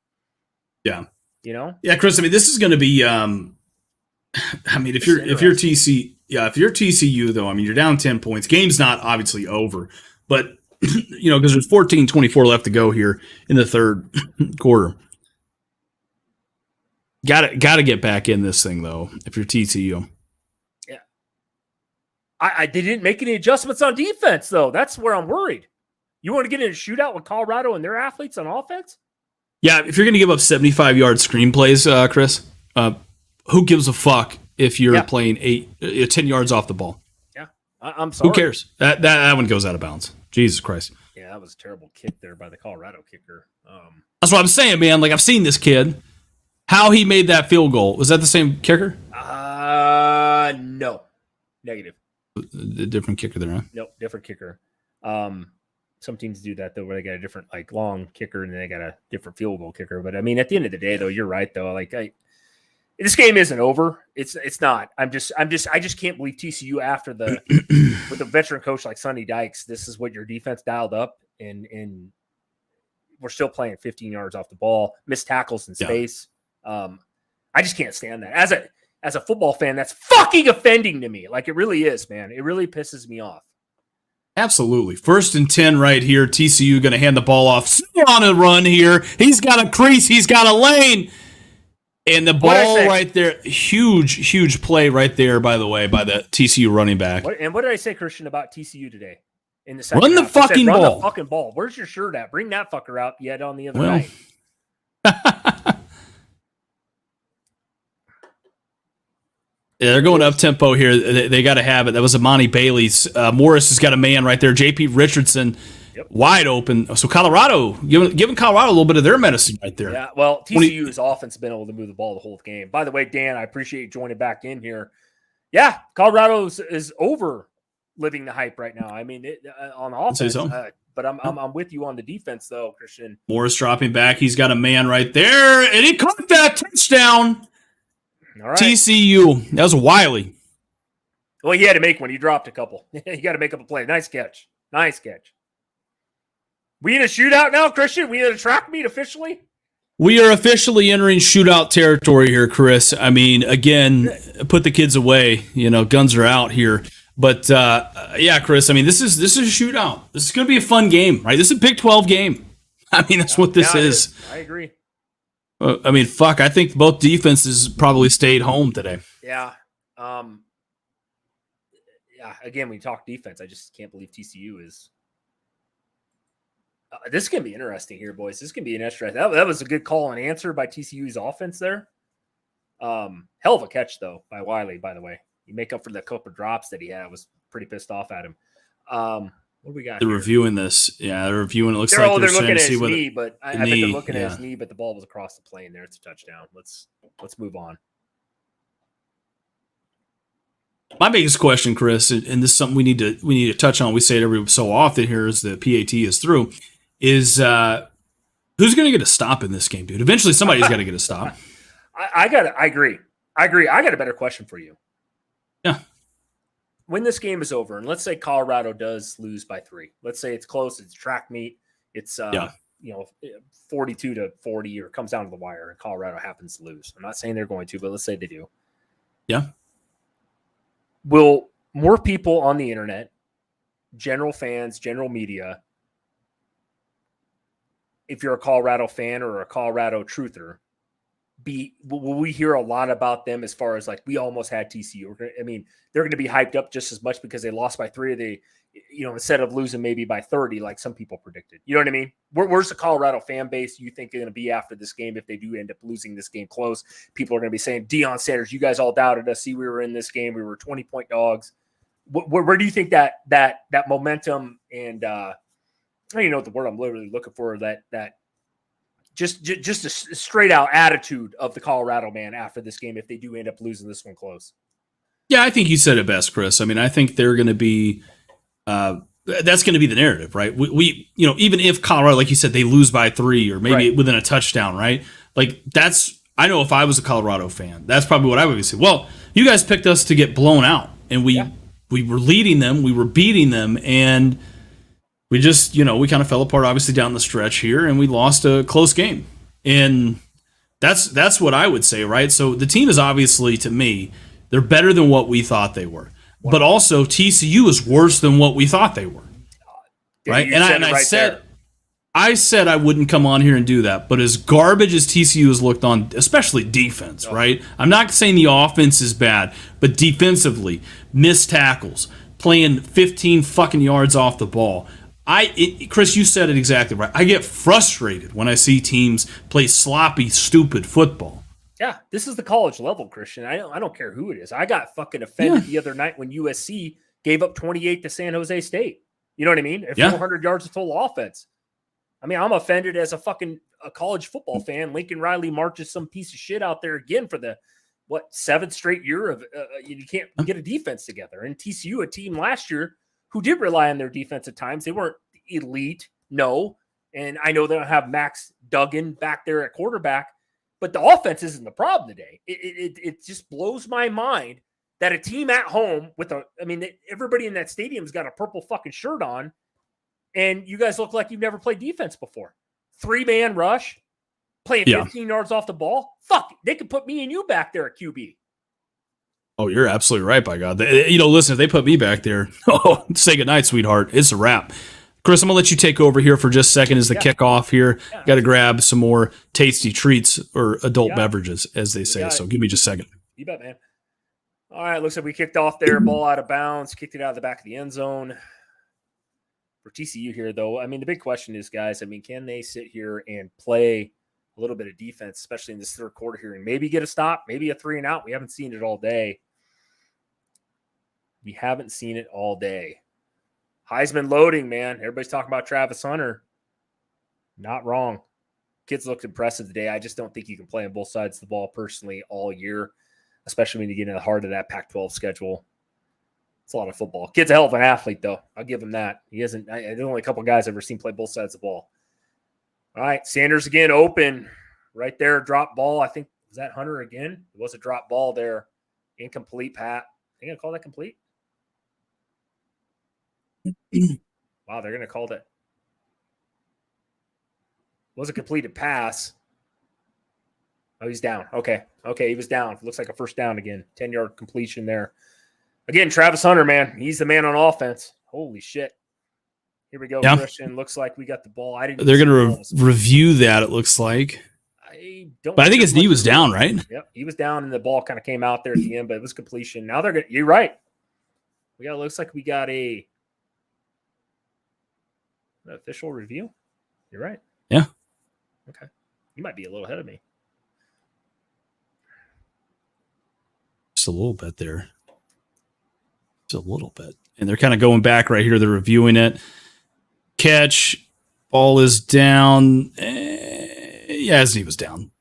Yeah. Yeah, Chris, I mean, this is going to be I mean, if you're TCU though, I mean, you're down 10 points. Game's not obviously over, but because there's 14-24 left to go here in the third quarter. Got to get back in this thing though. If you're TCU, yeah, they didn't make any adjustments on defense though. That's where I'm worried. You want to get in a shootout with Colorado and their athletes on offense? Yeah, if you're going to give up 75-yard screenplays, Chris, who gives a fuck if you're playing 10 yards off the ball? Yeah, I'm sorry. Who cares? That one goes out of bounds. Jesus Christ. Yeah, that was a terrible kick there by the Colorado kicker. That's what I'm saying, man. Like, I've seen this kid. How he made that field goal. Was that the same kicker? No. Negative. A different kicker there, huh? Nope, different kicker. Some teams do that, though, where they got a different, long kicker and they got a different field goal kicker. But, I mean, at the end of the day, though, you're right, though. This game isn't over. It's not. I just can't believe TCU after with a veteran coach like Sonny Dykes, this is what your defense dialed up, and we're still playing 15 yards off the ball, missed tackles in space. I just can't stand that. As a football fan, that's fucking offending to me. It really is, man. It really pisses me off. Absolutely. 1st and 10 right here. TCU going to hand the ball off. Still on a run here. He's got a crease. He's got a lane. And the ball right there, huge play right there, by the way, by the TCU running back. What did I say, Christian, about TCU today? In the second run the half? fucking ball. Run the fucking ball. Where's your shirt at? Bring that fucker out yet on the other night. Yeah, they're going up tempo here. They got to have it. That was Amani Bailey's. Morris has got a man right there. J.P. Richardson, wide open. So Colorado, giving Colorado a little bit of their medicine right there. Yeah, well, TCU's offense has been able to move the ball the whole game. By the way, Dan, I appreciate you joining back in here. Yeah, Colorado is over living the hype right now. I mean, on offense, but I'm with you on the defense, though, Christian. Morris dropping back. He's got a man right there, and he caught that touchdown. All right. TCU. That was Wiley. Well, he had to make one. He dropped a couple. You got to make up a play. Nice catch. Nice catch. We in a shootout now, Christian? We in a track meet officially? We are officially entering shootout territory here, Chris. I mean, again, put the kids away. You know, guns are out here. But yeah, Chris. I mean, this is a shootout. This is going to be a fun game, right? This is a Big 12 game. I mean, that's what this is. I agree. I mean, fuck. I think both defenses probably stayed home today. Yeah. Yeah. Again, we talk defense. I just can't believe TCU is. This can be interesting here, boys. This can be an interesting. That was a good call and answer by TCU's offense there. Hell of a catch though by Wiley. By the way, you make up for the couple of drops that he had. I was pretty pissed off at him. What do we got? They're here? reviewing this. Yeah, they're reviewing. It looks they're like looking at his whether, knee, but I bet they're looking at his knee. But the ball was across the plane there. It's a touchdown. Let's move on. My biggest question, Chris, and this is something we need to touch on. We say it every so often here as the PAT is through. Is who's going to get a stop in this game, dude? Eventually, somebody's got to get a stop. I agree. I got a better question for you. Yeah. When this game is over, and let's say Colorado does lose by 3. Let's say it's close. It's a track meet. It's 42-40, or comes down to the wire, and Colorado happens to lose. I'm not saying they're going to, but let's say they do. Yeah. Will more people on the internet, general fans, general media, if you're a Colorado fan or a Colorado truther, will we hear a lot about them as far as like, we almost had TCU? I mean, they're going to be hyped up just as much because they lost by 3. They, instead of losing maybe by 30, like some people predicted. You know what I mean? Where's the Colorado fan base you think they're going to be after this game if they do end up losing this game close? People are going to be saying, Deion Sanders, you guys all doubted us. See, we were in this game. We were 20-point dogs. Where do you think that momentum and I don't even know what the word I'm literally looking for, that just a straight out attitude of the Colorado man after this game if they do end up losing this one close? Yeah, I think you said it best, Chris. I mean, I think they're going to be that's going to be the narrative, right? We even if Colorado, like you said, they lose by 3 or maybe within a touchdown, right? Like I know if I was a Colorado fan, that's probably what I would say. Well, you guys picked us to get blown out, and we were leading them, we were beating them, and we just, we kind of fell apart obviously down the stretch here, and we lost a close game. And that's what I would say, right? So the team is obviously, to me, they're better than what we thought they were. Wow. But also TCU is worse than what we thought they were. Right? And I said I wouldn't come on here and do that, but as garbage as TCU has looked on, especially defense, right? I'm not saying the offense is bad, but defensively, missed tackles, playing 15 fucking yards off the ball. Chris, you said it exactly right. I get frustrated when I see teams play sloppy, stupid football. Yeah, this is the college level, Christian. I don't care who it is. I got fucking offended the other night when USC gave up 28 to San Jose State. You know what I mean? 400 yards of total offense. I mean, I'm offended as a college football fan. Lincoln Riley marches some piece of shit out there again for the 7th straight year of you can't get a defense together. And TCU, a team last year who did rely on their defense at times. They weren't elite, no. And I know they don't have Max Duggan back there at quarterback, but the offense isn't the problem today. It just blows my mind that a team at home everybody in that stadium's got a purple fucking shirt on, and you guys look like you've never played defense before. 3-man rush, playing 15 yards off the ball. Fuck, they could put me and you back there at QB. Oh, you're absolutely right, by God. Listen, if they put me back there, say goodnight, sweetheart. It's a wrap. Chris, I'm going to let you take over here for just a second as the kickoff here. Got to grab some more tasty treats or adult beverages, as they say. So give me just a second. You bet, man. All right, looks like we kicked off there. Ball out of bounds. Kicked it out of the back of the end zone. For TCU here, though, I mean, the big question is, guys, can they sit here and play a little bit of defense, especially in this third quarter here, and maybe get a stop, maybe a 3 and out? We haven't seen it all day. Heisman loading, man. Everybody's talking about Travis Hunter. Not wrong. Kids looked impressive today. I just don't think you can play on both sides of the ball personally all year, especially when you get in the heart of that Pac-12 schedule. It's a lot of football. Kid's a hell of an athlete, though. I'll give him that. There's only a couple of guys I've ever seen play both sides of the ball. All right, Sanders again open. Right there, drop ball. I think, was that Hunter again? It was a drop ball there. Incomplete, Pat. I think I call that complete. Wow, they're going to call it. Was a completed pass. Oh, he's down. Okay, he was down. Looks like a first down again. 10-yard completion there. Again, Travis Hunter, man, he's the man on offense. Holy shit! Here we go, Yeah. Christian. Looks like we got the ball. They're going to review that. It looks like. But I think his knee was down, right? Yep, he was down, and the ball kind of came out there at the end, but it was completion. Now they're going. You're right. Looks like we got an official review. You're right. Yeah. Okay. You might be a little ahead of me. Just a little bit there. Just a little bit. And they're kind of going back right here. They're reviewing it. Catch. Ball is down. Yeah, his knee was down.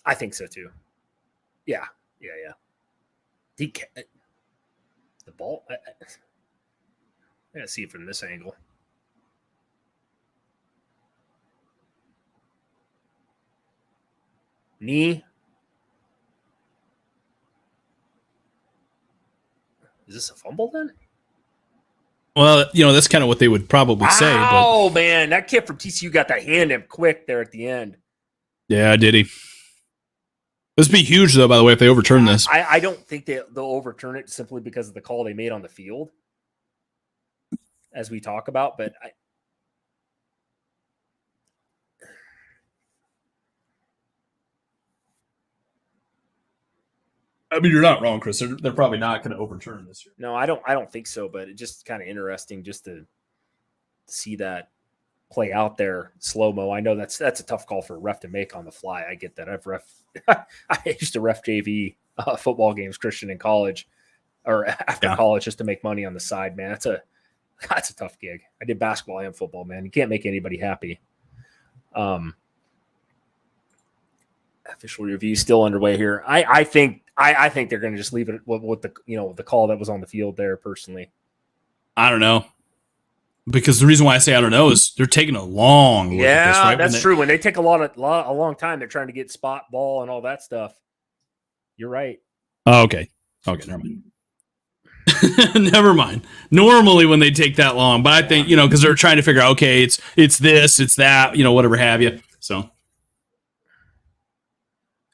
I think so too. Yeah. The ball. I gotta see it from this angle. Knee. Is this a fumble then? Well, that's kind of what they would probably say. Oh, man. That kid from TCU got that hand him quick there at the end. Yeah, did he? This would be huge, though, by the way, if they overturn this. I don't think they'll overturn it simply because of the call they made on the field, as we talk about. But I mean, you're not wrong, Chris. They're probably not going to overturn this year. No, I don't think so. But it's just kind of interesting just to see that play out there slow mo. I know that's a tough call for a ref to make on the fly. I get that. I used to ref JV football games, Christian, in college or after college, just to make money on the side. Man, that's a tough gig. I did basketball and football. Man, you can't make anybody happy. Official review still underway here. I think they're going to just leave it with the call that was on the field there. Personally, I don't know, because the reason why I say I don't know is they're taking a long look at this, right? That's true. When they take a long time, they're trying to get spot ball and all that stuff. You're right. Oh, okay, never mind. Never mind. Normally, when they take that long, but I think because they're trying to figure out, okay, it's this, it's that, whatever have you. So.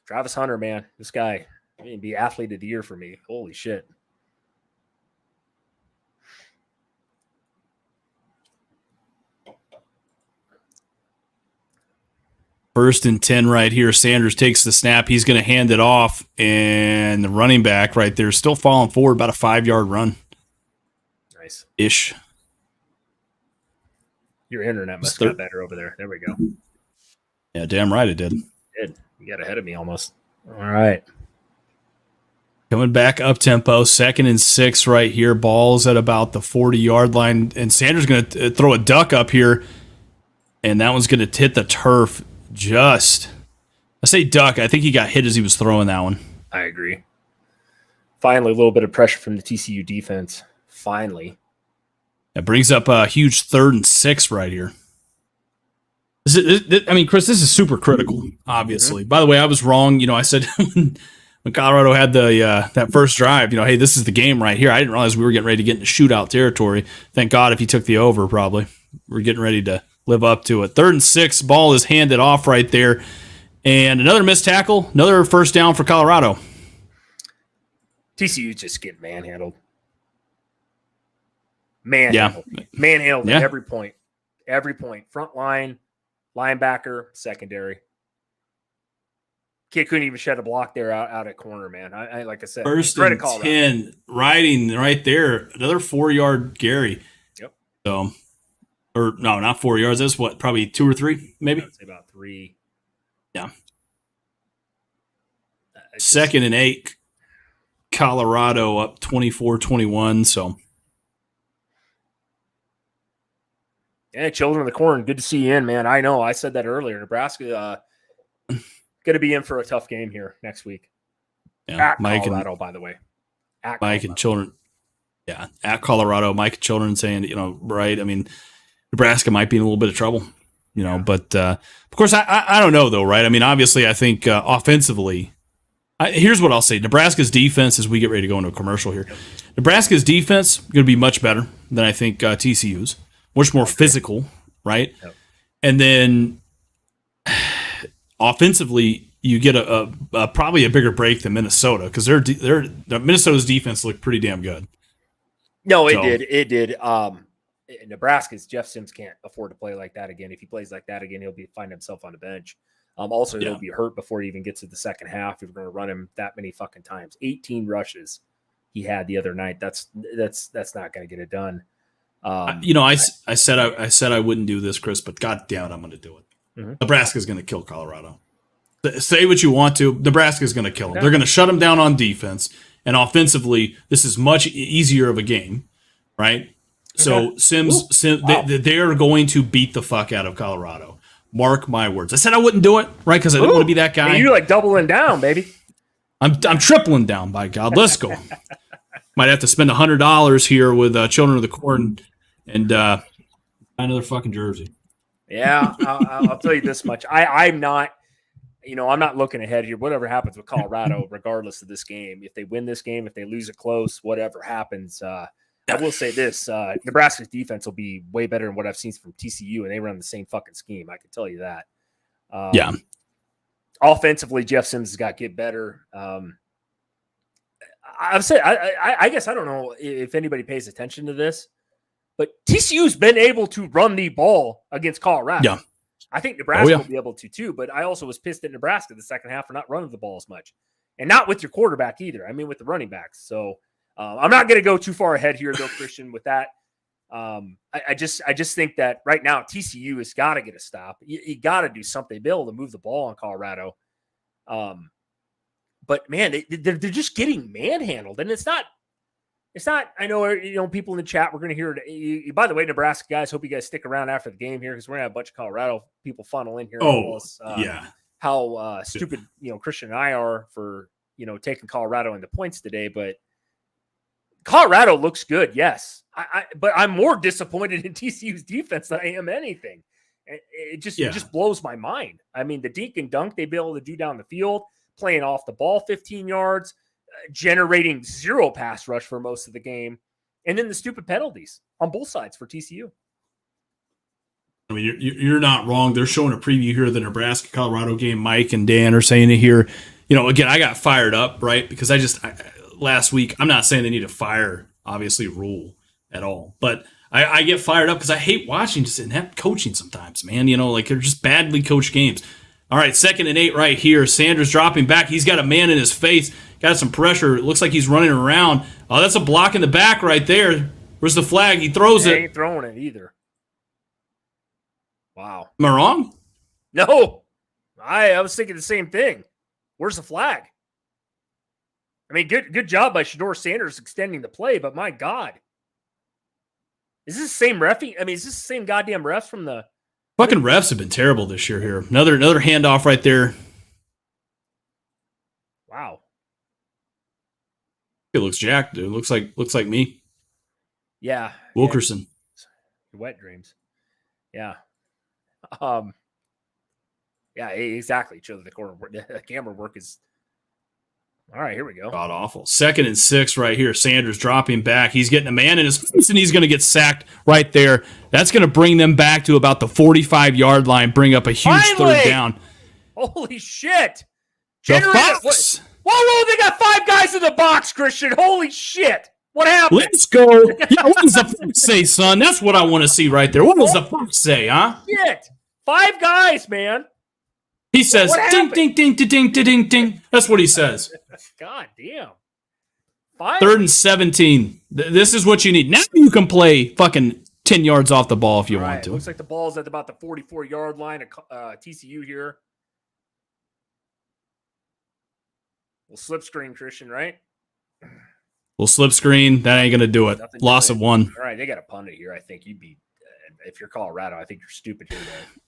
Travis Hunter, man, this guy, he'd be athlete of the year for me. Holy shit. First and 10 right here. Sanders takes the snap. He's going to hand it off, and the running back right there still falling forward, about a 5-yard run. Nice. Ish. Your internet must have got better over there. There we go. Yeah, damn right it did. You got ahead of me almost. All right. Coming back up tempo, 2nd and 6 right here. Ball's at about the 40-yard line, and Sanders going to throw a duck up here, and that one's going to hit the turf I say duck. I think he got hit as he was throwing that one. I agree. Finally, a little bit of pressure from the TCU defense. Finally. That brings up a huge 3rd and 6 right here. Chris, this is super critical, obviously. Mm-hmm. By the way, I was wrong. I said when Colorado had that first drive, hey, this is the game right here. I didn't realize we were getting ready to get into shootout territory. Thank God if he took the over, probably. We're getting ready to live up to it. 3rd and 6, ball is handed off right there. And another missed tackle, another first down for Colorado. TCU just get manhandled. Manhandled at every point. Every point. Front line, linebacker, secondary. Kid couldn't even shed a block there out at corner, man. I like I said, first and 10, riding right there. Another 4-yard Gary. Yep. So, or no, not 4 yards. That's what, probably 2 or 3, maybe. I'd say about 3. Yeah. 2nd and 8. Colorado up 24-21. So. Yeah, children of the corn. Good to see you in, man. I know. I said that earlier. Nebraska going to be in for a tough game here next week. Yeah, at Mike Colorado, by the way. Mike and Children. Yeah, at Colorado. Mike and Children saying, right. I mean, Nebraska might be in a little bit of trouble, but of course, I don't know though, right? I mean, obviously, I think offensively, Here's what I'll say. Nebraska's defense, as we get ready to go into a commercial here, Nebraska's defense going to be much better than I think TCU's. Much more physical, right? Yep. And then offensively, you get a probably a bigger break than Minnesota because Minnesota's defense looked pretty damn good. No, it did. Nebraska's Jeff Sims can't afford to play like that again. If he plays like that again, he'll find himself on the bench. Also, he'll be hurt before he even gets to the second half. If we're going to run him that many fucking times, 18 rushes he had the other night. That's not going to get it done. I said I wouldn't do this, Chris, but God damn it, I'm going to do it. Mm-hmm. Nebraska's going to kill Colorado. Say what you want to. Nebraska's going to kill them. They're going to shut them down on defense, and offensively, this is much easier of a game, right? So Sims, wow. they are going to beat the fuck out of Colorado. Mark my words. I said I wouldn't do it, right? Because I didn't want to be that guy. You're like doubling down, baby. I'm tripling down, by God. Let's go. Might have to spend $100 here with Children of the Corn and buy another fucking jersey. Yeah, I'll tell you this much. I'm not looking ahead here. Whatever happens with Colorado, regardless of this game, if they win this game, if they lose it close, whatever happens, I will say this: Nebraska's defense will be way better than what I've seen from TCU, and they run the same fucking scheme. I can tell you that. Yeah. Offensively, Jeff Sims has got to get better. I've said, I guess I don't know if anybody pays attention to this, but TCU's been able to run the ball against Colorado. Yeah. I think Nebraska will be able to too, but I also was pissed at Nebraska the second half for not running the ball as much, and not with your quarterback either. I mean, with the running backs. So I'm not going to go too far ahead here, though, Christian. With that, I just think that right now TCU has got to get a stop. You got to do something, be able to move the ball on Colorado. But man, they're just getting manhandled, and it's not. I know people in the chat. We're going to hear it. By the way, Nebraska guys, hope you guys stick around after the game here because we're going to have a bunch of Colorado people funnel in here. How stupid Christian and I are for taking Colorado in the points today, but Colorado looks good, yes. But I'm more disappointed in TCU's defense than I am anything. It just blows my mind. I mean, the dink and dunk they'd be able to do down the field, playing off the ball 15 yards, generating zero pass rush for most of the game, and then the stupid penalties on both sides for TCU. I mean, you're not wrong. They're showing a preview here of the Nebraska-Colorado game. Mike and Dan are saying it here. Again, I got fired up, right? Because last week, I'm not saying they need to fire, obviously, Rule at all. But I get fired up because I hate watching just inept coaching sometimes, man. They're just badly coached games. All right, 2nd and 8 right here. Sanders dropping back. He's got a man in his face. Got some pressure. It looks like he's running around. Oh, that's a block in the back right there. Where's the flag? He throws it. He ain't throwing it either. Wow. Am I wrong? No. I was thinking the same thing. Where's the flag? I mean, good job by Shedeur Sanders extending the play, but my God. Is this the same reffing? I mean, is this the same goddamn refs from the... Fucking refs have been terrible this year here. Another handoff right there. Wow. It looks jacked, dude. Looks like me. Yeah. Wilkerson. Yeah. Wet dreams. Yeah. Yeah, exactly. Show the camera work is... All right, here we go. God awful. 2nd and 6 right here. Sanders dropping back. He's getting a man in his face, and he's going to get sacked right there. That's going to bring them back to about the 45-yard line, bring up a huge third down. Holy shit. The Fox. Whoa, they got 5 guys in the box, Christian. Holy shit. What happened? Let's go. Yeah, what does the Fox say, son? That's what I want to see right there. What does the Fox say, huh? Shit. 5 guys, man. He says, ding, ding, ding, ding, ding, ding, ding. That's what he says. God damn. 3rd and 17. This is what you need. Now you can play fucking 10 yards off the ball if you want to. Looks like the ball's at about the 44-yard line of TCU here. We'll slip screen, Christian, right? We'll slip screen. That ain't going to do it. Loss of 1. All right, they got to punt it here. I think you'd be, if you're Colorado, I think you're stupid here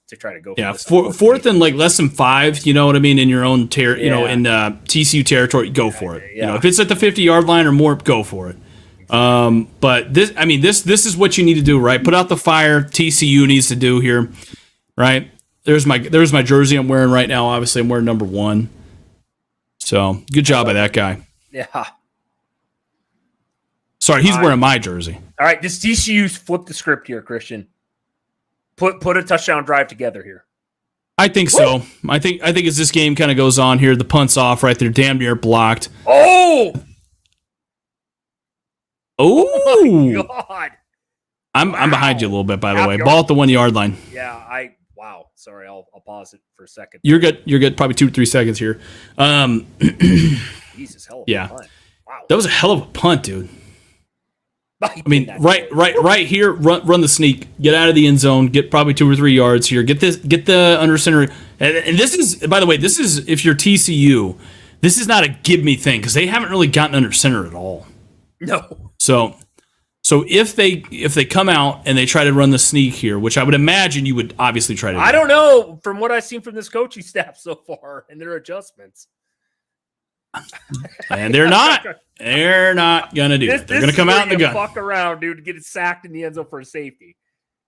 to try to go for this. 4th and like less than 5, you know what I mean, in your own in TCU territory, go for it. Yeah. If it's at the 50-yard line or more, go for it. But this is what you need to do, right? Put out the fire. TCU needs to do here, right? There's my jersey I'm wearing right now. Obviously, I'm wearing number 1. So good job by that guy. Yeah. Sorry, he's wearing my jersey. All right, does TCU flip the script here, Christian? Put a touchdown drive together here. I think so. I think as this game kind of goes on here, the punt's off right there, damn near blocked. Oh my God! I'm behind you a little bit, by the Half way. yard. Ball at the 1 yard line. Yeah, wow. Sorry, I'll pause it for a second. You're good. You're good. Probably 2 or 3 seconds here. Jesus, hell of Yeah. a punt. Wow. That was a hell of a punt, dude. I mean, right here, run the sneak, get out of the end zone, get probably 2 or 3 yards here, get the under center, and this is, by the way, this is if you're TCU, this is not a give me thing because they haven't really gotten under center at all. No. So if they come out and they try to run the sneak here, which I would imagine you would obviously try to do. I don't know from what I've seen from this coaching staff so far and their adjustments. And they're not gonna do it. They're gonna come out in the gun. Fuck around, dude, to get it sacked in the end zone for a safety.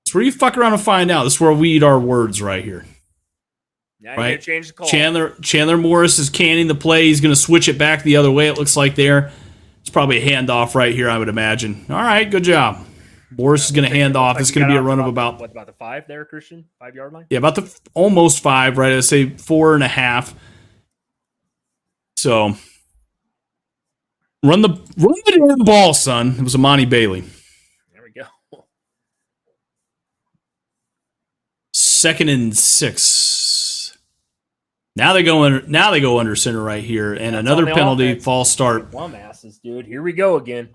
It's where you fuck around and find out. This is where we eat our words right here. Now right? Change the call. Chandler Morris is canning the play. He's gonna switch it back the other way. It looks like there. It's probably a handoff right here, I would imagine. All right, good job. Morris is gonna hand off. It's gonna be a run of about what about the 5 there, Christian? 5 yard line? Yeah, about the almost 5, right? I'd say 4.5. So run the damn ball, son. It was Amani Bailey. There we go. 2nd and 6. Now they go under center right here, and another penalty, offense. false start. Dumbasses, dude. Here we go again.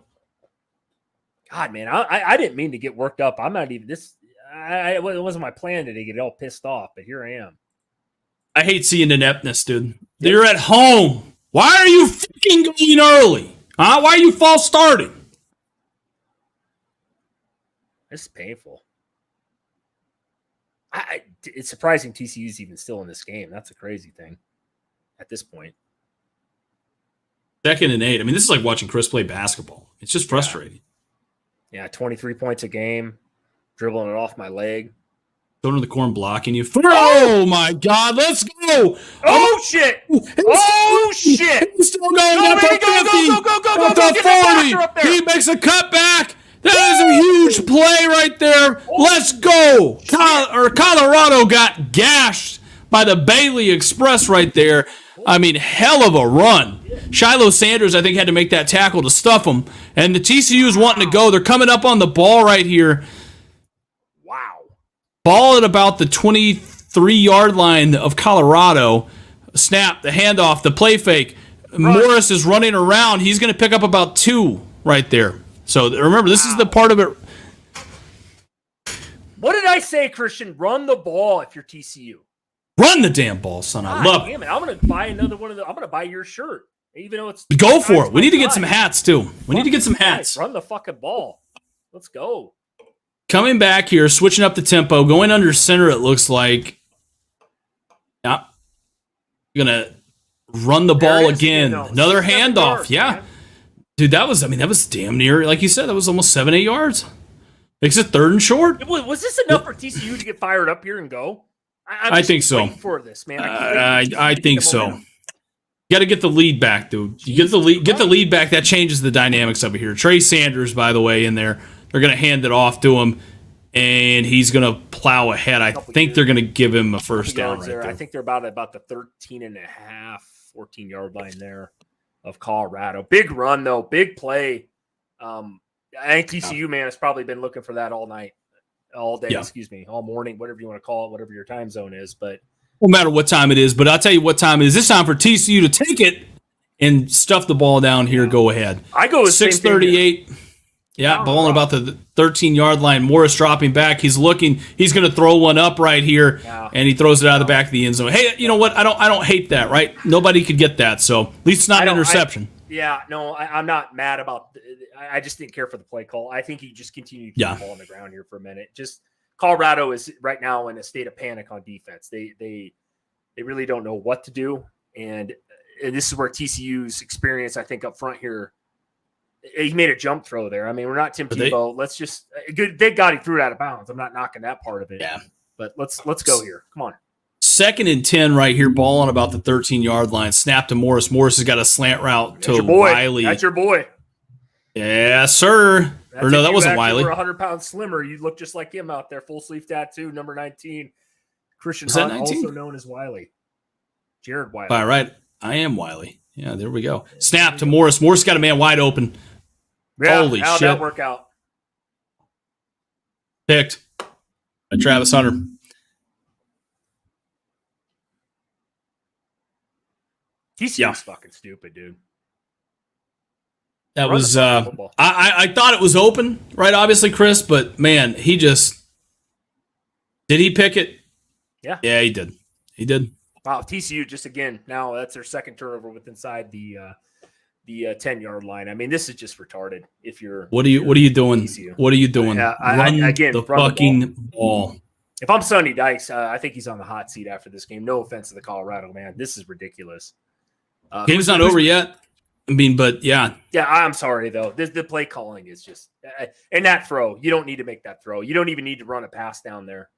God, man, I didn't mean to get worked up. I'm not even this. It wasn't my plan to get all pissed off, but here I am. I hate seeing ineptness, dude. You're at home. Why are you fucking going early? Huh? Why are you false starting? This is painful. It's surprising TCU's even still in this game. That's a crazy thing at this point. 2nd and 8. I mean, this is like watching Chris play basketball. It's just frustrating. Yeah, 23 points a game, dribbling it off my leg. Going to the corn blocking you. Oh my God, let's go. Oh shit. Oh shit. He's still going up to 50. Go. Up to 40. He makes a cutback. That is a huge play right there. Let's go. Colorado got gashed by the Bailey Express right there. I mean, hell of a run. Shiloh Sanders, I think, had to make that tackle to stuff him. And the TCU is wanting to go. They're coming up on the ball right here. Wow. Ball at about the 23-yard line of Colorado. Snap, the handoff, the play fake. Morris is running around. He's going to pick up about 2 right there. So remember, this is the part of it. What did I say, Christian? Run the ball if you're TCU. Run the damn ball, son. I love it. Damn it. I'm going to buy another one of the. I'm going to buy your shirt. Even though it's. Go for it. We need to get some hats, too. We need to get some hats. Run the fucking ball. Let's go. Coming back here, switching up the tempo, going under center, it looks like. Yeah. Going to run the ball again. Another handoff. Yeah. Man. Dude, that was damn near, like you said, that was almost 7-8 yards. Makes it 3rd and short. Was this enough for TCU to get fired up here and go? I think so. For this, man. I think so. You got to get the lead back, dude. You get the lead back. That changes the dynamics of it here. Trey Sanders, by the way, in there. They're going to hand it off to him, and he's going to plow ahead. I think they're going to give him a first down right there. I think they're about the 13.5, 14-yard line there of Colorado. Big run, though. Big play. I think TCU, man, has probably been looking for that all night. All day, all morning, whatever you want to call it, whatever your time zone is. But no matter what time it is, but I'll tell you what time it is. This time for TCU to take it and stuff the ball down here. Go ahead. I go with 6:38. Yeah, ball on about the 13-yard line. Morris dropping back. He's looking. He's going to throw one up right here, and he throws it out of the back of the end zone. Hey, you know what? I don't hate that. Right? Nobody could get that. So at least it's not an interception. I'm not mad about. I just didn't care for the play call. I think he just continued to keep the ball on the ground here for a minute. Just Colorado is right now in a state of panic on defense. They really don't know what to do, and this is where TCU's experience, I think, up front here. He made a jump throw there. I mean, we're not Tim Tebow. Let's just good. Thank God he threw it out of bounds. I'm not knocking that part of it. Yeah, but let's go here. Come on. 2nd and 10 right here, ball on about the 13-yard line. Snap to Morris. Morris has got a slant route That's to your boy. Wiley. That's your boy. Yes, sir. That's Or no, if that you wasn't actually Wiley. were 100 pounds slimmer. You look just like him out there, full sleeve tattoo, number 19. Christian Is that Hunt, 19? also known as Wiley. Jared Wiley. All right. I am Wiley. Yeah, there we go. Snap to Morris. Morris got a man wide open. Yeah, Holy how'd shit. that work out? Picked by Travis Hunter. TCU's fucking stupid, dude. That Run was the fucking football. I thought it was open, right? Obviously, Chris, but man, he just did he pick it? Yeah. Yeah, he did. He did. Wow, TCU just again, now that's their second turnover with inside the 10-yard line. I mean, this is just retarded. If you're What are you doing? TCU. What are you doing? Yeah, run the run the fucking ball. If I'm Sonny Dykes, I think he's on the hot seat after this game. No offense to the Colorado man, this is ridiculous. Game's not over yet. I mean, but yeah. Yeah, I'm sorry though. The play calling is just and that throw. You don't need to make that throw. You don't even need to run a pass down there.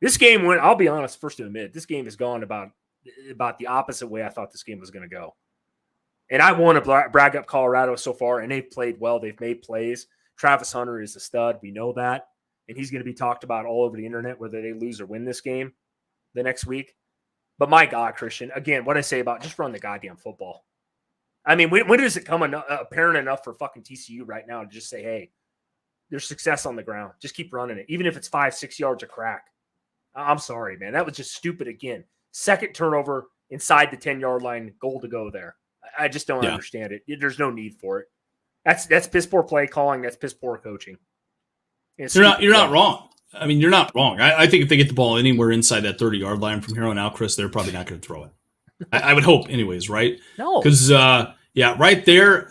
This game went. I'll be honest. First to admit, this game has gone about the opposite way I thought this game was going to go. And I want to brag up Colorado so far, and they've played well. They've made plays. Travis Hunter is a stud. We know that, and he's going to be talked about all over the internet whether they lose or win this game the next week. But my God, Christian, again, what I say about just run the goddamn football. I mean, when does it come apparent enough for fucking TCU right now to just say, hey, there's success on the ground. Just keep running it, even if it's 5-6 yards of crack. I'm sorry, man. That was just stupid again. Second turnover inside the 10-yard line, goal to go there. I just don't understand it. There's no need for it. That's piss poor play calling. That's piss poor coaching. You're not wrong. I mean, you're not wrong. I think if they get the ball anywhere inside that 30-yard line from here on out, Chris, they're probably not going to throw it. I would hope anyways, right? No. Because, right there,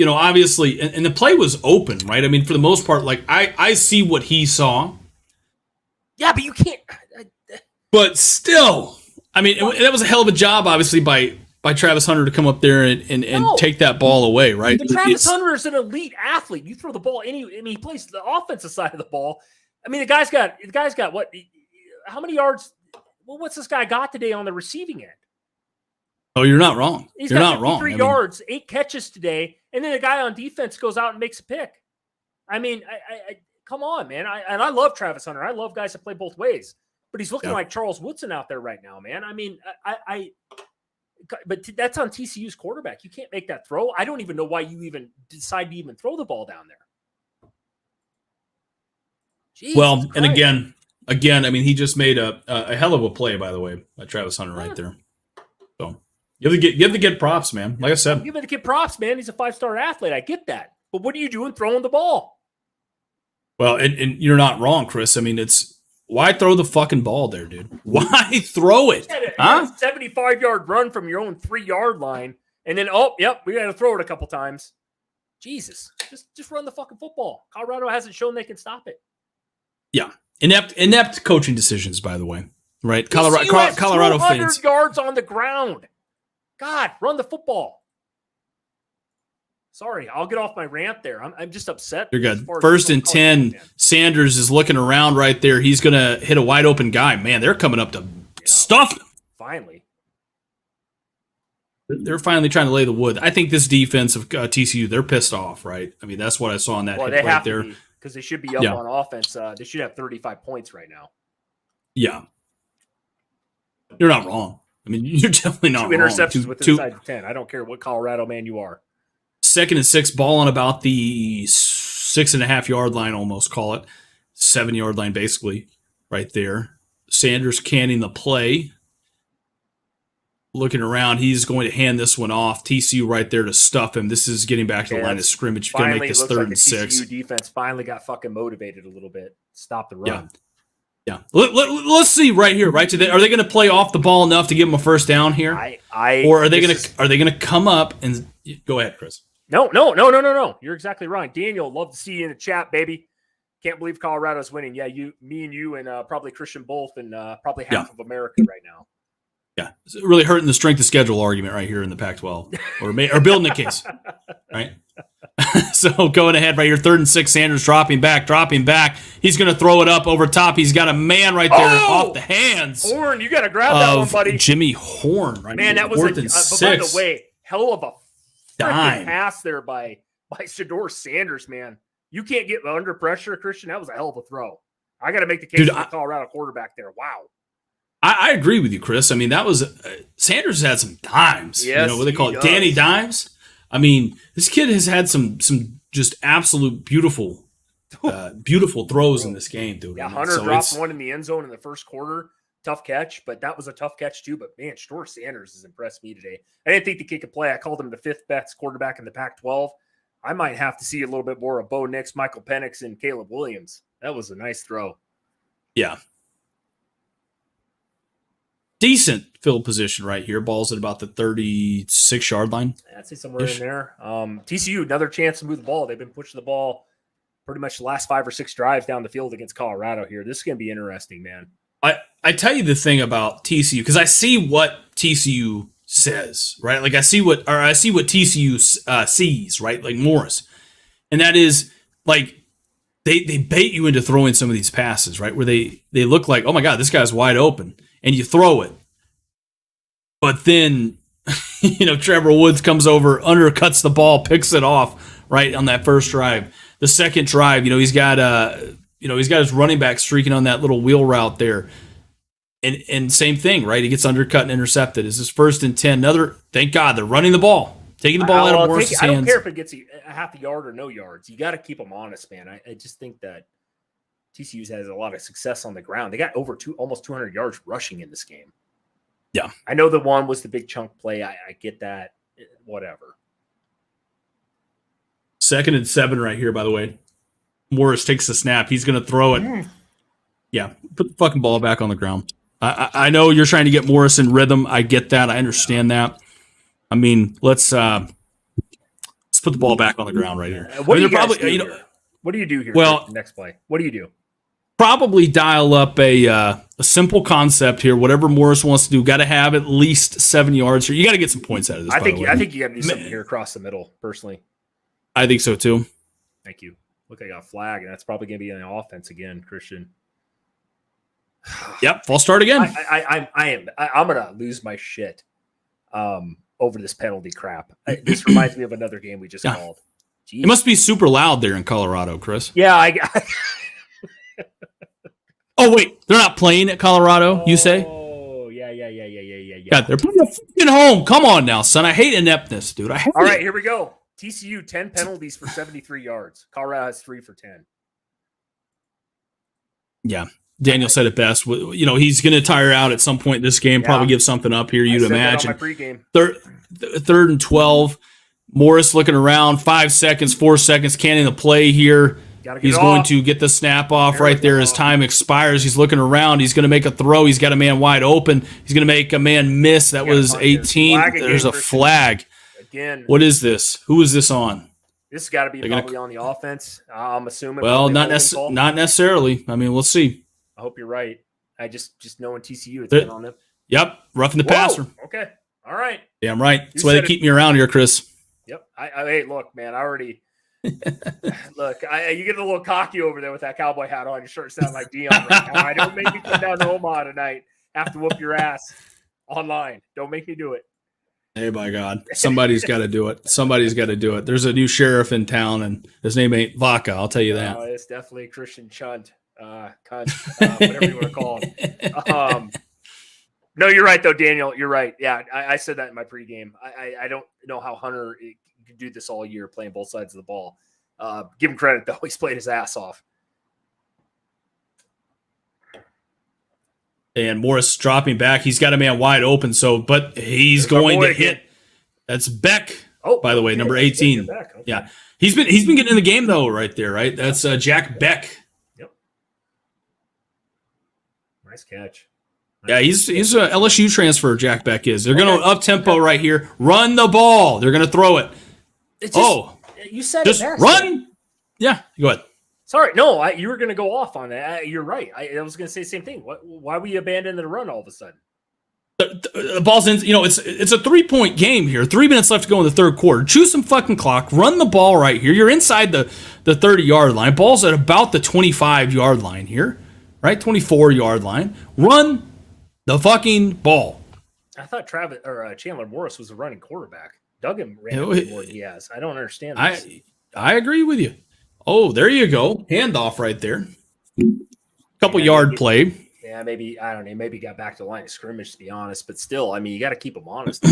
obviously, and the play was open, right? I mean, for the most part, like, I see what he saw. Yeah, but you can't. But still, I mean, that was a hell of a job, obviously, by Travis Hunter to come up there and take that ball away, right? Travis Hunter is an elite athlete. You throw the ball he plays the offensive side of the ball. I mean, the guy's got what? How many yards? Well, what's this guy got today on the receiving end? Oh, you're not wrong. He's You're got not wrong. 53 yards, 8 catches today, and then the guy on defense goes out and makes a pick. I mean, I come on, man. I love Travis Hunter. I love guys that play both ways, but he's looking like Charles Woodson out there right now, man. I mean, but that's on TCU's quarterback. You can't make that throw. I don't even know why you even decide to even throw the ball down there. Jesus well, Christ. and again, I mean, he just made a hell of a play, by the way, by Travis Hunter right there. So you have to get props, man. Like I said, give the kid props, man. He's a 5-star athlete. I get that, but what are you doing throwing the ball? Well, and you're not wrong, Chris. I mean, why throw the fucking ball there, dude? Why throw it? Huh? 75-yard run from your own 3-yard line, and then we got to throw it a couple times. Jesus, just run the fucking football. Colorado hasn't shown they can stop it. Yeah, inept coaching decisions, by the way. Right, Colorado fans. 200 yards on the ground. God, run the football. Sorry, I'll get off my rant there. I'm just upset. You're good. First and 10. Sanders is looking around right there. He's going to hit a wide open guy. Man, they're coming up to stuff him. Finally. They're finally trying to lay the wood. I think this defense of TCU, they're pissed off, right? I mean, that's what I saw in that hit right there. Because they should be up on offense. They should have 35 points right now. Yeah. You're not wrong. I mean, you're definitely not wrong. 2 interceptions with inside the 10. I don't care what Colorado man you are. 2nd and 6, ball on about the 6.5 yard line, almost call it 7-yard line, basically, right there. Sanders canning the play. Looking around, he's going to hand this one off. TCU right there to stuff him. This is getting back to the line of scrimmage. Going to make this 3rd and 6. TCU defense finally got fucking motivated a little bit. Stop the run. Yeah. Let's see right here, right? Are they going to play off the ball enough to give them a first down here, or are they going to come up and go ahead, Chris? No. You're exactly right. Daniel, love to see you in the chat, baby. Can't believe Colorado's winning. Yeah, me and you, and probably Christian both, and probably half of America right now. Yeah, it's really hurting the strength of schedule argument right here in the Pac-12, or building a case, right? So going ahead right here, 3rd and 6, Sanders dropping back. He's going to throw it up over top. He's got a man right there off the hands. Horn, you got to grab that one, buddy. Jimmy Horn. Right, man, that was but by the way, hell of a freaking pass there by Shedeur Sanders, man. You can't get under pressure, Christian. That was a hell of a throw. I got to make the case for the Colorado quarterback there. Wow. I agree with you, Chris. I mean, that was Sanders had some dimes. Yes, what they call it, Danny Dimes. I mean, this kid has had some just absolute beautiful throws in this game, dude. Yeah, Hunter dropped one in the end zone in the first quarter. Tough catch, but that was a tough catch too. But man, Shedeur Sanders has impressed me today. I didn't think the kid could play. I called him the 5th best quarterback in the Pac-12. I might have to see a little bit more of Bo Nix, Michael Penix, and Caleb Williams. That was a nice throw. Yeah. Decent field position right here. Ball's at about the 36-yard line. I'd say somewhere in there. TCU, another chance to move the ball. They've been pushing the ball pretty much the last 5 or 6 drives down the field against Colorado here. This is going to be interesting, man. I tell you the thing about TCU, because I see what TCU says, right? Like I see what TCU sees, right? Like Morris. And that is like they bait you into throwing some of these passes, right? Where they look like, oh my God, this guy's wide open. And you throw it. But then, Trevor Woods comes over, undercuts the ball, picks it off right on that first drive. The second drive, he's got his running back streaking on that little wheel route there. And same thing, right? He gets undercut and intercepted. It's his 1st and 10. Thank God, they're running the ball. Taking the ball out of Morris's hands. I don't care if it gets a half a yard or no yards. You got to keep them honest, man. I just think that TCU has a lot of success on the ground. They got almost 200 yards rushing in this game. Yeah. I know the one was the big chunk play. I get that. Whatever. 2nd and 7 right here, by the way. Morris takes the snap. He's going to throw it. Yeah. Put the fucking ball back on the ground. I know you're trying to get Morris in rhythm. I get that. I understand that. I mean, let's put the ball back on the ground right here. What do you do here? Well, next play. What do you do? Probably dial up a simple concept here. Whatever Morris wants to do, got to have at least 7 yards here. You got to get some points out of this. I think you got to do something here across the middle. Personally, I think so too. Thank you. Look, I got a flag, and that's probably going to be on the offense again, Christian. Yep, false start again. I'm going to lose my shit over this penalty crap. This reminds me of another game we just called. Jeez. It must be super loud there in Colorado, Chris. Yeah, Oh, wait. They're not playing at Colorado, you say? Oh, yeah. God, they're playing at home. Come on now, son. I hate ineptness, dude. All right, here we go. TCU, 10 penalties for 73 yards. Colorado has 3 for 10. Yeah. Daniel said it best. He's going to tire out at some point in this game, probably give something up here, you'd imagine. That on my pregame. 3rd and 12. Morris looking around. 5 seconds, 4 seconds, canning the play here. He's going to get the snap off right there as time expires. He's looking around. He's going to make a throw. He's got a man wide open. He's going to make a man miss. That was 18. There's a flag. Again. What is this? Who is this on? This has got to be probably on the offense. I'm assuming. Well, not necessarily. I mean, we'll see. I hope you're right. I just knowing TCU, it's been on them. Yep, roughing the passer. Okay, all right. Damn right. That's why they keep me around here, Chris. Yep. Hey, look, man. I already. Look, you get a little cocky over there with that cowboy hat on. Your shirt sound like Dion right now. Don't make me come down to Omaha tonight. Have to whoop your ass online. Don't make me do it. Hey, by God. Somebody's got to do it. Somebody's got to do it. There's a new sheriff in town, and his name ain't Vaca. I'll tell you that. It's definitely Christian Chunt. Cunt, whatever you want to call him. No, you're right, though, Daniel. You're right. Yeah, I said that in my pregame. I don't know how Hunter could do this all year, playing both sides of the ball. Give him credit, though. He's played his ass off. And Morris dropping back. He's got a man wide open, but he's going to hit. That's Beck, by the way, number 18. Okay. Yeah, he's been getting in the game, though, right there, right? That's Jack Beck. Yep. Nice catch. Yeah, he's a LSU transfer, Jack Beck is. They're going to up-tempo right here. Run the ball. They're going to throw it. You said just it best. Run. Yeah, go ahead. Sorry, no, you were going to go off on that. You're right. I was going to say the same thing. Why we abandon the run all of a sudden? The ball's in, it's a 3-point game here. 3 minutes left to go in the third quarter. Choose some fucking clock. Run the ball right here. You're inside the 30-yard line. Ball's at about the 25-yard line here, right? 24-yard line. Run the fucking ball. I thought Chandler Morris was a running quarterback. Duggan ran more than he has. I don't understand this. I agree with you. Oh, there you go. Handoff right there. Couple yard play. Yeah, maybe, I don't know, maybe got back to the line of scrimmage, to be honest. But still, I mean, you got to keep them honest.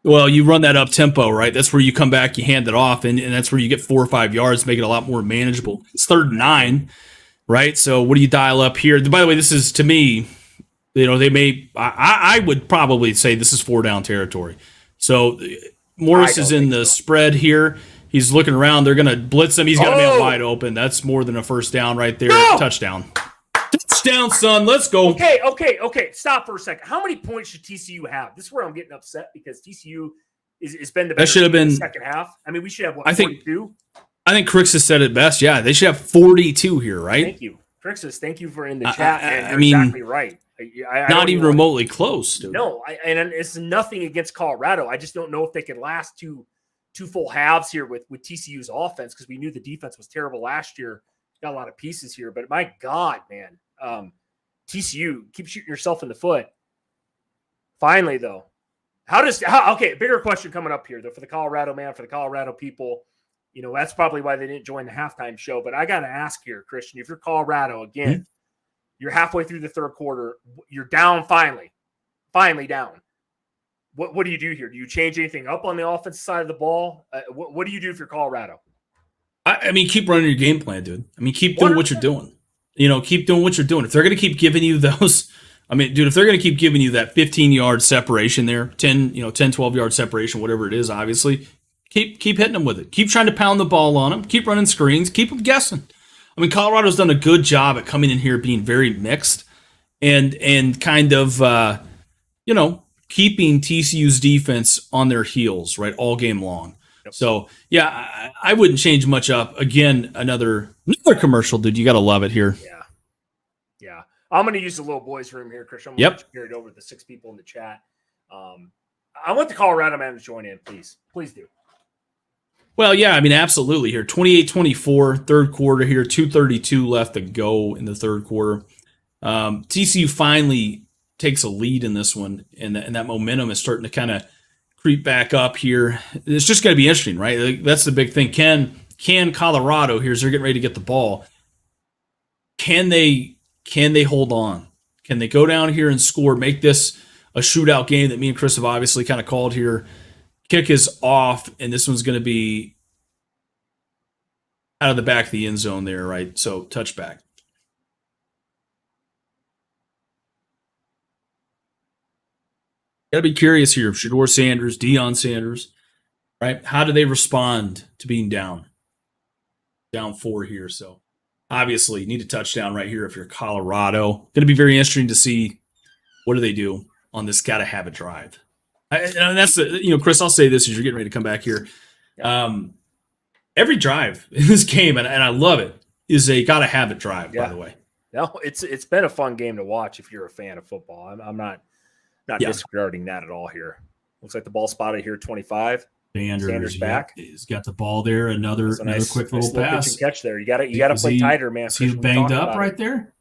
Well, you run that up tempo, right? That's where you come back, you hand it off, and that's where you get 4 or 5 yards, make it a lot more manageable. It's 3rd and 9, right? So what do you dial up here? By the way, this is, to me, I would probably say this is 4-down territory. So Morris is in the spread here. He's looking around. They're going to blitz him. He's got a man wide open. That's more than a first down right there. No! Touchdown. Touchdown, son. Let's go. Okay. Stop for a second. How many points should TCU have? This is where I'm getting upset because TCU is been the better that should have been in the second half. I mean, we should have, 42? I think Crix has said it best. Yeah, they should have 42 here, right? Thank you. Crixus, thank you for in the chat. I You're mean, exactly right. I not even remotely close, dude. No, and it's nothing against Colorado. I just don't know if they can last two full halves here with TCU's offense because we knew the defense was terrible last year. Got a lot of pieces here, but my God, man, TCU keep shooting yourself in the foot. Finally, though, okay, bigger question coming up here though for the Colorado people. That's probably why they didn't join the halftime show. But I got to ask here, Christian, if you're Colorado again, you're halfway through the third quarter, you're down finally down. What do you do here? Do you change anything up on the offensive side of the ball? What do you do if you're Colorado? I mean, keep running your game plan, dude. I mean, keep doing what you're doing. Keep doing what you're doing. If they're going to keep giving you those, I mean, dude, if they're going to keep giving you that 15-yard separation there, 10, 12-yard separation, whatever it is, obviously, keep hitting them with it. Keep trying to pound the ball on them. Keep running screens. Keep them guessing. I mean, Colorado's done a good job at coming in here being very mixed and kind of, keeping TCU's defense on their heels, right, all game long. Yep. So, yeah, I wouldn't change much up. Again, another commercial, dude. You got to love it here. Yeah. I'm going to use the little boys' room here, Christian. I'm going to carry it over to the 6 people in the chat. I want the Colorado man to join in, please. Please do. Well, yeah, I mean, absolutely here. 28-24, third quarter here, 2:32 left to go in the third quarter. TCU finally takes a lead in this one, and that momentum is starting to kind of creep back up here. It's just going to be interesting, right? Like, that's the big thing. Can Colorado, here's they're getting ready to get the ball. Can they hold on? Can they go down here and score, make this a shootout game that me and Chris have obviously kind of called here? Kick is off, and this one's going to be out of the back of the end zone there, right? So touchback. Got to be curious here. Shedeur Sanders, Deion Sanders, right? How do they respond to being down 4 here? So obviously, you need a touchdown right here if you're Colorado. Going to be very interesting to see what do they do on this got to have a drive. And that's Chris, I'll say this as you're getting ready to come back here. Every drive in this game, and I love it, is a got to have it drive, by the way. No, it's been a fun game to watch if you're a fan of football. I'm not disregarding that at all here. Looks like the ball spotted here, 25. Sanders back. He's got the ball there. Another quick little pass. Pitch and catch there. You got to play tighter, man. He's banged up right there.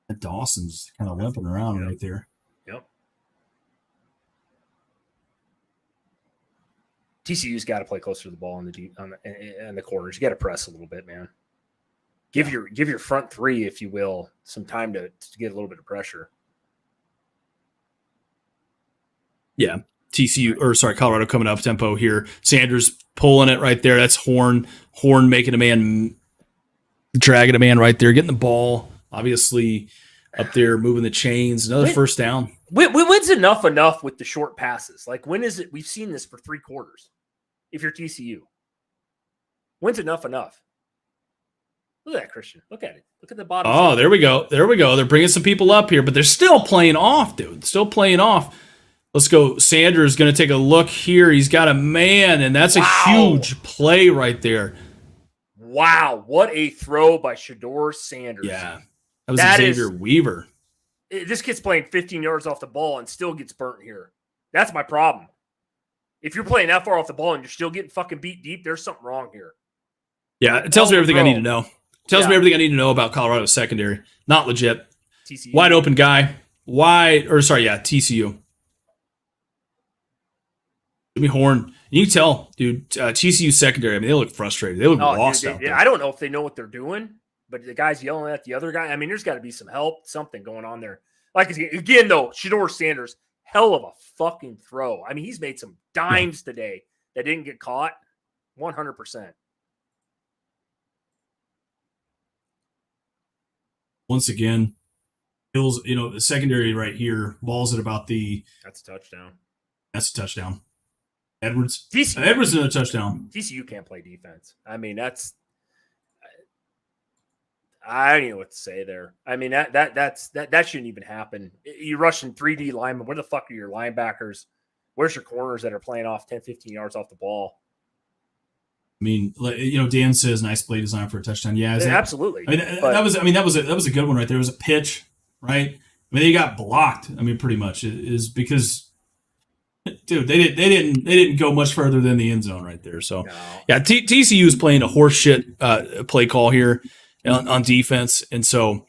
And Dawson's kind of limping around right there. Yep. TCU's got to play closer to the ball on the corners. You got to press a little bit, man. Give your front three, if you will, some time to get a little bit of pressure. Yeah. Colorado coming up tempo here. Sanders pulling it right there. That's Horn making a man, dragging a man right there, getting the ball, obviously up there, moving the chains. Another first down. When's enough with the short passes? Like, when is it? We've seen this for 3 quarters. If you're TCU, when's enough? Look at that, Christian. Look at it. Look at the bottom. Oh, there we go. They're bringing some people up here, but they're still playing off, dude. Still playing off. Let's go. Sanders going to take a look here. He's got a man, and that's a huge play right there. Wow. What a throw by Shedeur Sanders. Yeah. That was Xavier Weaver. This kid's playing 15 yards off the ball and still gets burnt here. That's my problem. If you're playing that far off the ball and you're still getting fucking beat deep, there's something wrong here. Yeah, it tells me everything I need to know. Tells me everything I need to know about Colorado's secondary. Not legit. TCU. Wide open guy. TCU. Jimmy Horn. You can tell, dude, TCU secondary, I mean, they look frustrated. They look lost out there. I don't know if they know what they're doing, but the guy's yelling at the other guy. I mean, there's got to be some help, something going on there. Like, again, though, Shedeur Sanders, hell of a fucking throw. I mean, he's made some dimes today that didn't get caught. 100%. Once again, Hills, the secondary right here, balls at about That's a touchdown. That's a touchdown. Edwards. TCU, Edwards in a touchdown. TCU can't play defense. I mean, I don't know what to say there. I mean, that shouldn't even happen. You're rushing 3D linemen. Where the fuck are your linebackers? Where's your corners that are playing off 10, 15 yards off the ball? I mean, Dan says nice play design for a touchdown. Yeah, absolutely. That was a good one right there. It was a pitch, right? I mean, they got blocked. I mean, pretty much is because, dude, they didn't go much further than the end zone right there. So, yeah, TCU is playing a horseshit play call here on defense, and so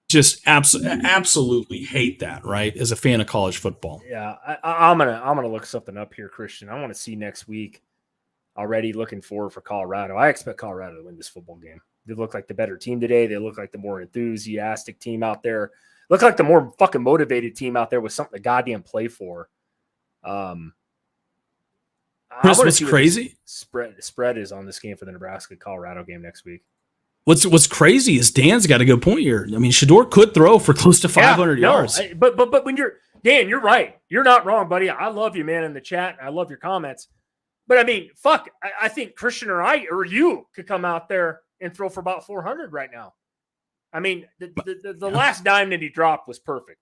just absolutely hate that, right? As a fan of college football. Yeah, I'm gonna look something up here, Christian. I want to see next week. Already looking forward for Colorado. I expect Colorado to win this football game. They look like the better team today. They look like the more enthusiastic team out there. Look like the more fucking motivated team out there with something to goddamn play for. Chris, what's crazy? Spread is on this game for the Nebraska-Colorado game next week. What's crazy is Dan's got a good point here. I mean, Shedeur could throw for close to 500 yards. But when Dan, you're right. You're not wrong, buddy. I love you, man, in the chat. I love your comments. But, I mean, fuck, I think Christian or you could come out there and throw for about 400 right now. I mean, the last dime that he dropped was perfect.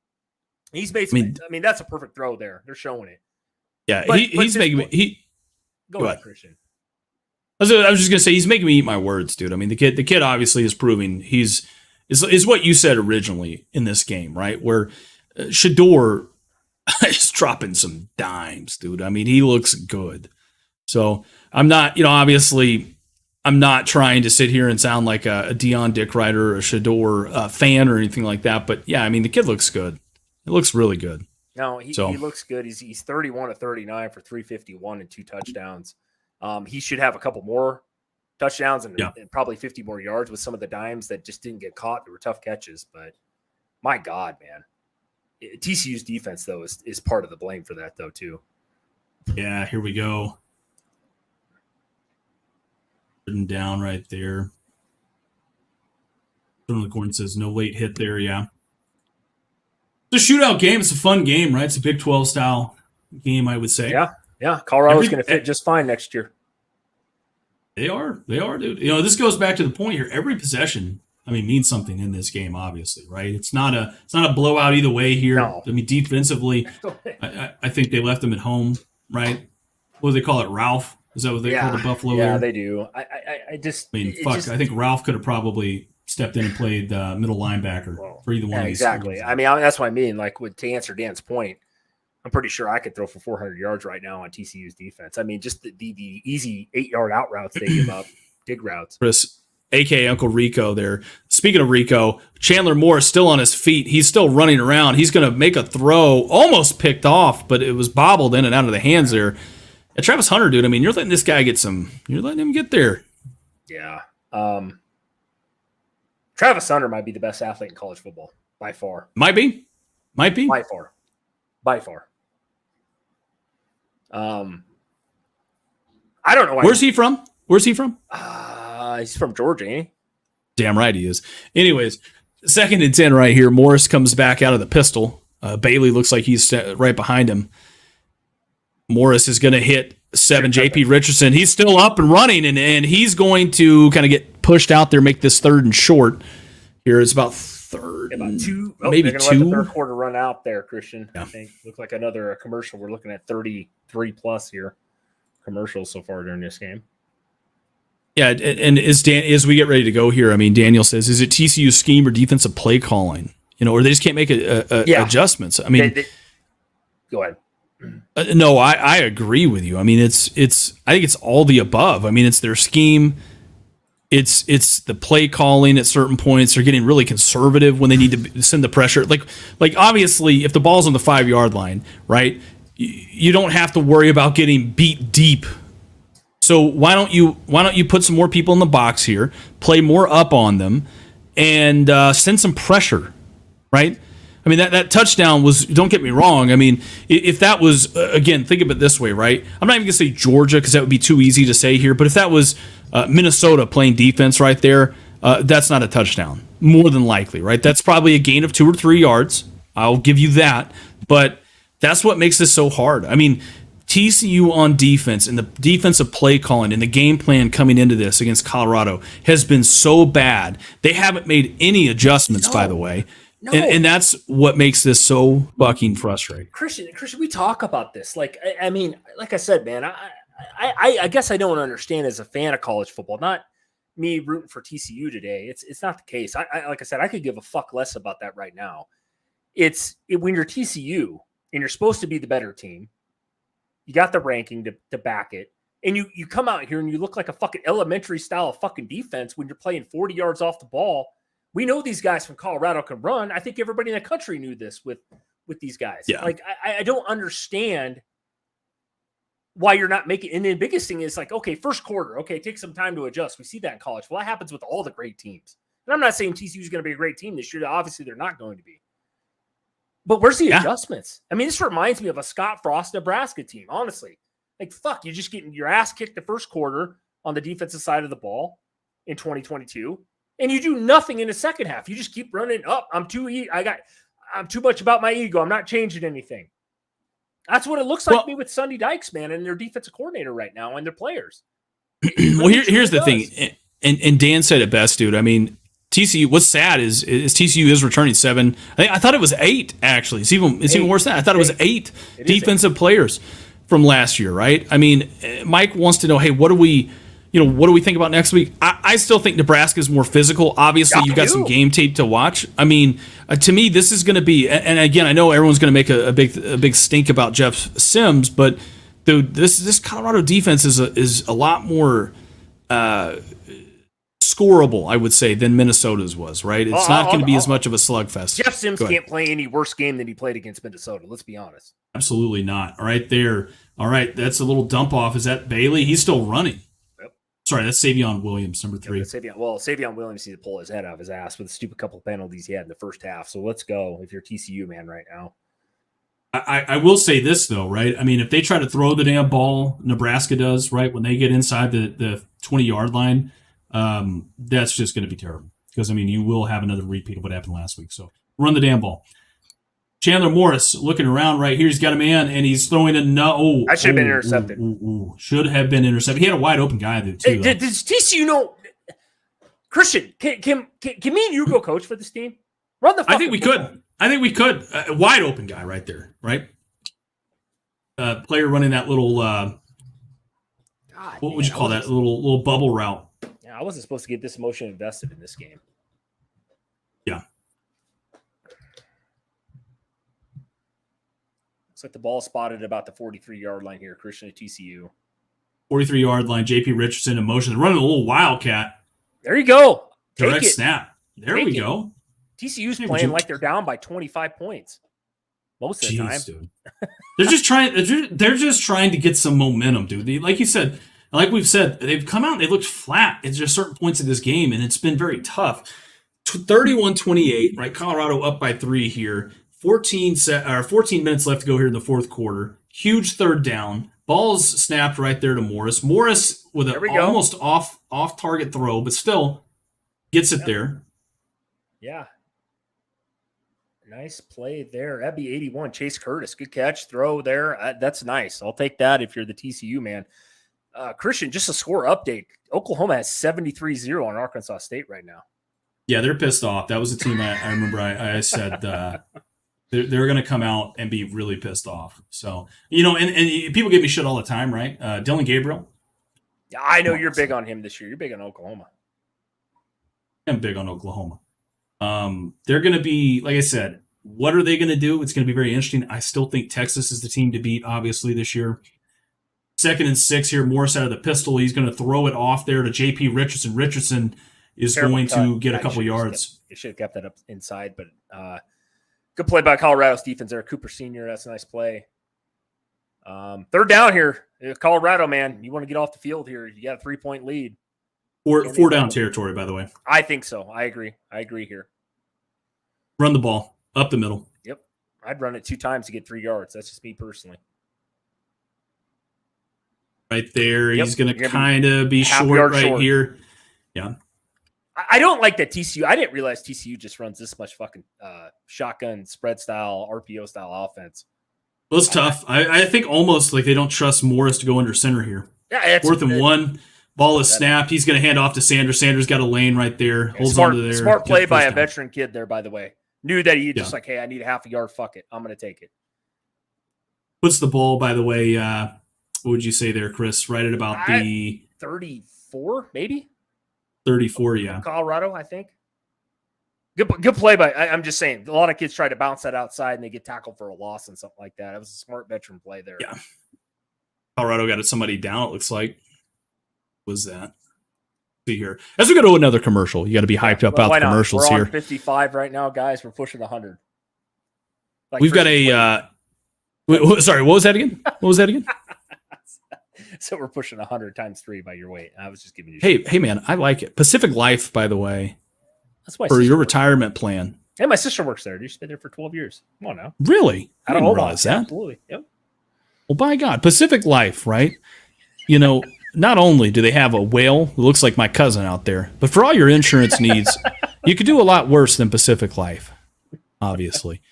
He's basically, I mean, that's a perfect throw there. They're showing it. Yeah, he's making me. Go ahead, Christian. I was just going to say, he's making me eat my words, dude. I mean, the kid obviously is proving is what you said originally in this game, right? Where Shedeur is dropping some dimes, dude. I mean, he looks good. So I'm not, obviously I'm not trying to sit here and sound like a Deion Dick Rider or a Shedeur fan or anything like that. But yeah, I mean, the kid looks good. It looks really good. No, he looks good. He's 31 of 39 for 351 and 2 touchdowns. He should have a couple more touchdowns and probably 50 more yards with some of the dimes that just didn't get caught. They were tough catches, but my God, man. TCU's defense, though, is part of the blame for that, though, too. Yeah, here we go. Written down right there. The corner says no late hit there. Yeah, it's a shootout game. It's a fun game, right? It's a Big 12 style game, I would say. Yeah. Colorado's going to fit just fine next year. They are, dude. This goes back to the point here. Every possession, I mean, means something in this game. Obviously, right? It's not a blowout either way here. No. I mean, defensively, I think they left them at home, right? What do they call it, Ralph? Is that what they call the Buffalo? Yeah, they do. I think Ralph could have probably stepped in and played middle linebacker for either one of these. Exactly. I mean, that's what I mean. Like, to answer Dan's point, I'm pretty sure I could throw for 400 yards right now on TCU's defense. I mean, just the easy 8-yard out routes they give up, dig routes. Chris, a.k.a. Uncle Rico there. Speaking of Rico, Chandler Moore is still on his feet. He's still running around. He's going to make a throw, almost picked off, but it was bobbled in and out of the hands there. And Travis Hunter, dude, I mean, you're letting this guy you're letting him get there. Yeah. Travis Hunter might be the best athlete in college football by far. Might be. By far. I don't know. Where's he from? He's from Georgia, ain't he? Damn right he is. Anyways, 2nd and 10 right here. Morris comes back out of the pistol. Bailey looks like he's right behind him. Morris is going to hit 7. JP Richardson. He's still up and running, and he's going to kind of get pushed out there, make this 3rd and short. Here it's about 3rd. About 2. Maybe they're 2. Let the 3rd quarter run out there, Christian. Yeah. I think. Look like another commercial. We're looking at 33 plus here commercials so far during this game. Yeah, and as we get ready to go here, I mean, Daniel says, is it TCU scheme or defensive play calling? or they just can't make adjustments. I mean, go ahead. No, I agree with you. I mean, it's I think it's all the above. I mean, it's their scheme. It's the play calling at certain points. They're getting really conservative when they need to send the pressure. Like obviously, if the ball's on the 5-yard line, right, you don't have to worry about getting beat deep. So why don't you put some more people in the box here, play more up on them, and send some pressure, right? I mean, that touchdown was, don't get me wrong. I mean, if that was, again, think of it this way, right? I'm not even going to say Georgia because that would be too easy to say here, but if that was Minnesota playing defense right there, that's not a touchdown, more than likely, right? That's probably a gain of 2 or 3 yards. I'll give you that. But that's what makes this so hard. I mean, TCU on defense and the defensive play calling and the game plan coming into this against Colorado has been so bad. They haven't made any adjustments, by the way. No. And that's what makes this so fucking frustrating. Christian, we talk about this. Like, I mean, like I said, man, I guess I don't understand as a fan of college football, not me rooting for TCU today. It's not the case. Like I said, I could give a fuck less about that right now. When you're TCU and you're supposed to be the better team, you got the ranking to back it. And you come out here and you look like a fucking elementary style of fucking defense when you're playing 40 yards off the ball. We know these guys from Colorado can run. I think everybody in the country knew this with these guys. Yeah. Like, I don't understand why you're not making – and the biggest thing is like, okay, first quarter, okay, take some time to adjust. We see that in college. Well, that happens with all the great teams. And I'm not saying TCU is going to be a great team this year. Obviously, they're not going to be. But where's the adjustments? I mean, this reminds me of a Scott Frost Nebraska team, honestly. Like, fuck, you're just getting your ass kicked the first quarter on the defensive side of the ball in 2022. And you do nothing in the second half. You just keep running up. I'm too much about my ego. I'm not changing anything. That's what it looks like to me with Sonny Dykes, man, and their defensive coordinator right now and their players. Well, here's the thing. And Dan said it best, dude. I mean, TCU, what's sad is TCU is returning 7. I thought it was 8, actually. It's even worse than that. I thought it was 8 defensive players from last year, right? I mean, Mike wants to know, hey, what do we think about next week? I still think Nebraska is more physical. Obviously, you've got some game tape to watch. I mean, to me, this is going to be, and again, I know everyone's going to make a big stink about Jeff Sims, but dude, this Colorado defense is a lot more scorable, I would say, than Minnesota's was, right? It's not going to be as much of a slugfest. Jeff Sims can't play any worse game than he played against Minnesota. Let's be honest. Absolutely not. All right, there. All right, that's a little dump off. Is that Bailey? He's still running. Sorry, that's Savion Williams, number 3. Savion Williams needs to pull his head out of his ass with the stupid couple of penalties he had in the first half. So let's go if you're TCU, man, right now. I will say this, though, right? I mean, if they try to throw the damn ball, Nebraska does, right, when they get inside the 20-yard line, that's just going to be terrible. Because, I mean, you will have another repeat of what happened last week. So run the damn ball. Chandler Morris looking around right here. He's got a man, and he's throwing I should have been intercepted. Should have been intercepted. He had a wide open guy there, too. Does TCU know? Christian, can me and you go coach for this team? Run the I think we could. A wide open guy right there, right? Player running that little, what would you call that? Little bubble route. Yeah, I wasn't supposed to get this emotion invested in this game. Yeah. Looks like the ball spotted about the 43-yard line here, Christian at TCU. 43-yard line, J.P. Richardson in motion. They're running a little wildcat. There you go. Direct snap. There we go. TCU's playing like they're down by 25 points most of the time. Dude. They're just trying to get some momentum, dude. Like you said, like we've said, they've come out and they looked flat at just certain points of this game, and it's been very tough. 31-28, right? Colorado up by 3 here. 14 minutes left to go here in the fourth quarter. Huge third down. Ball's snapped right there to Morris. Morris with an almost off target throw, but still gets it there. Yeah. Nice play there. That'd be 81. Chase Curtis. Good catch. Throw there. That's nice. I'll take that if you're the TCU man. Christian, just a score update. Oklahoma has 73-0 on Arkansas State right now. Yeah, they're pissed off. That was a team I remember I said they're going to come out and be really pissed off. So, and people give me shit all the time, right? Dylan Gabriel. Yeah, I know you're big on him this year. You're big on Oklahoma. I'm big on Oklahoma. They're going to be, like I said, what are they going to do? It's going to be very interesting. I still think Texas is the team to beat, obviously, this year. 2nd and 6 here. Morris out of the pistol. He's going to throw it off there to J.P. Richardson. Richardson is Terrible going cut. to get a I couple should've yards. You should have kept that up inside, but good play by Colorado's defense there. Cooper Sr., that's a nice play. 3rd down here. Colorado, man, you want to get off the field here. You got a 3-point lead. Four down territory, by the way. I think so. I agree here. Run the ball up the middle. Yep. I'd run it 2 times to get 3 yards. That's just me personally. Right there. Yep. He's going to kind of be short right here. Yeah. I don't like that TCU. I didn't realize TCU just runs this much fucking shotgun spread style, RPO style offense. Well, it's tough. I think almost like they don't trust Morris to go under center here. Yeah, 4th and 1. Ball is snapped. He's going to hand off to Sanders. Sanders got a lane right there. Holds on to there. Smart play by a veteran kid there, by the way. Knew that he just hey, I need a half a yard. Fuck it. I'm going to take it. Puts the ball, by the way, what would you say there, Chris? Right at about the 34, maybe 34. Yeah, Colorado, I think. Good play by. I'm just saying, a lot of kids try to bounce that outside and they get tackled for a loss and something like that. It was a smart veteran play there. Yeah, Colorado got somebody down. It looks like. Was that? See here as we go to another commercial. You got to be hyped up about the commercials We're here. On 55 right now, guys. We're pushing 100. Like we've got a. Sorry, what was that again? So we're pushing 100 times 3 by your weight. I was just giving you. Hey, man, I like it. Pacific Life, by the way. That's why for your retirement plan. Hey, my sister works there. She's been there for 12 years. Come on now. Really? I didn't realize that. Absolutely. Yep. Well, by God, Pacific Life, right? You know, not only do they have a whale who looks like my cousin out there, but for all your insurance needs, you could do a lot worse than Pacific Life, obviously.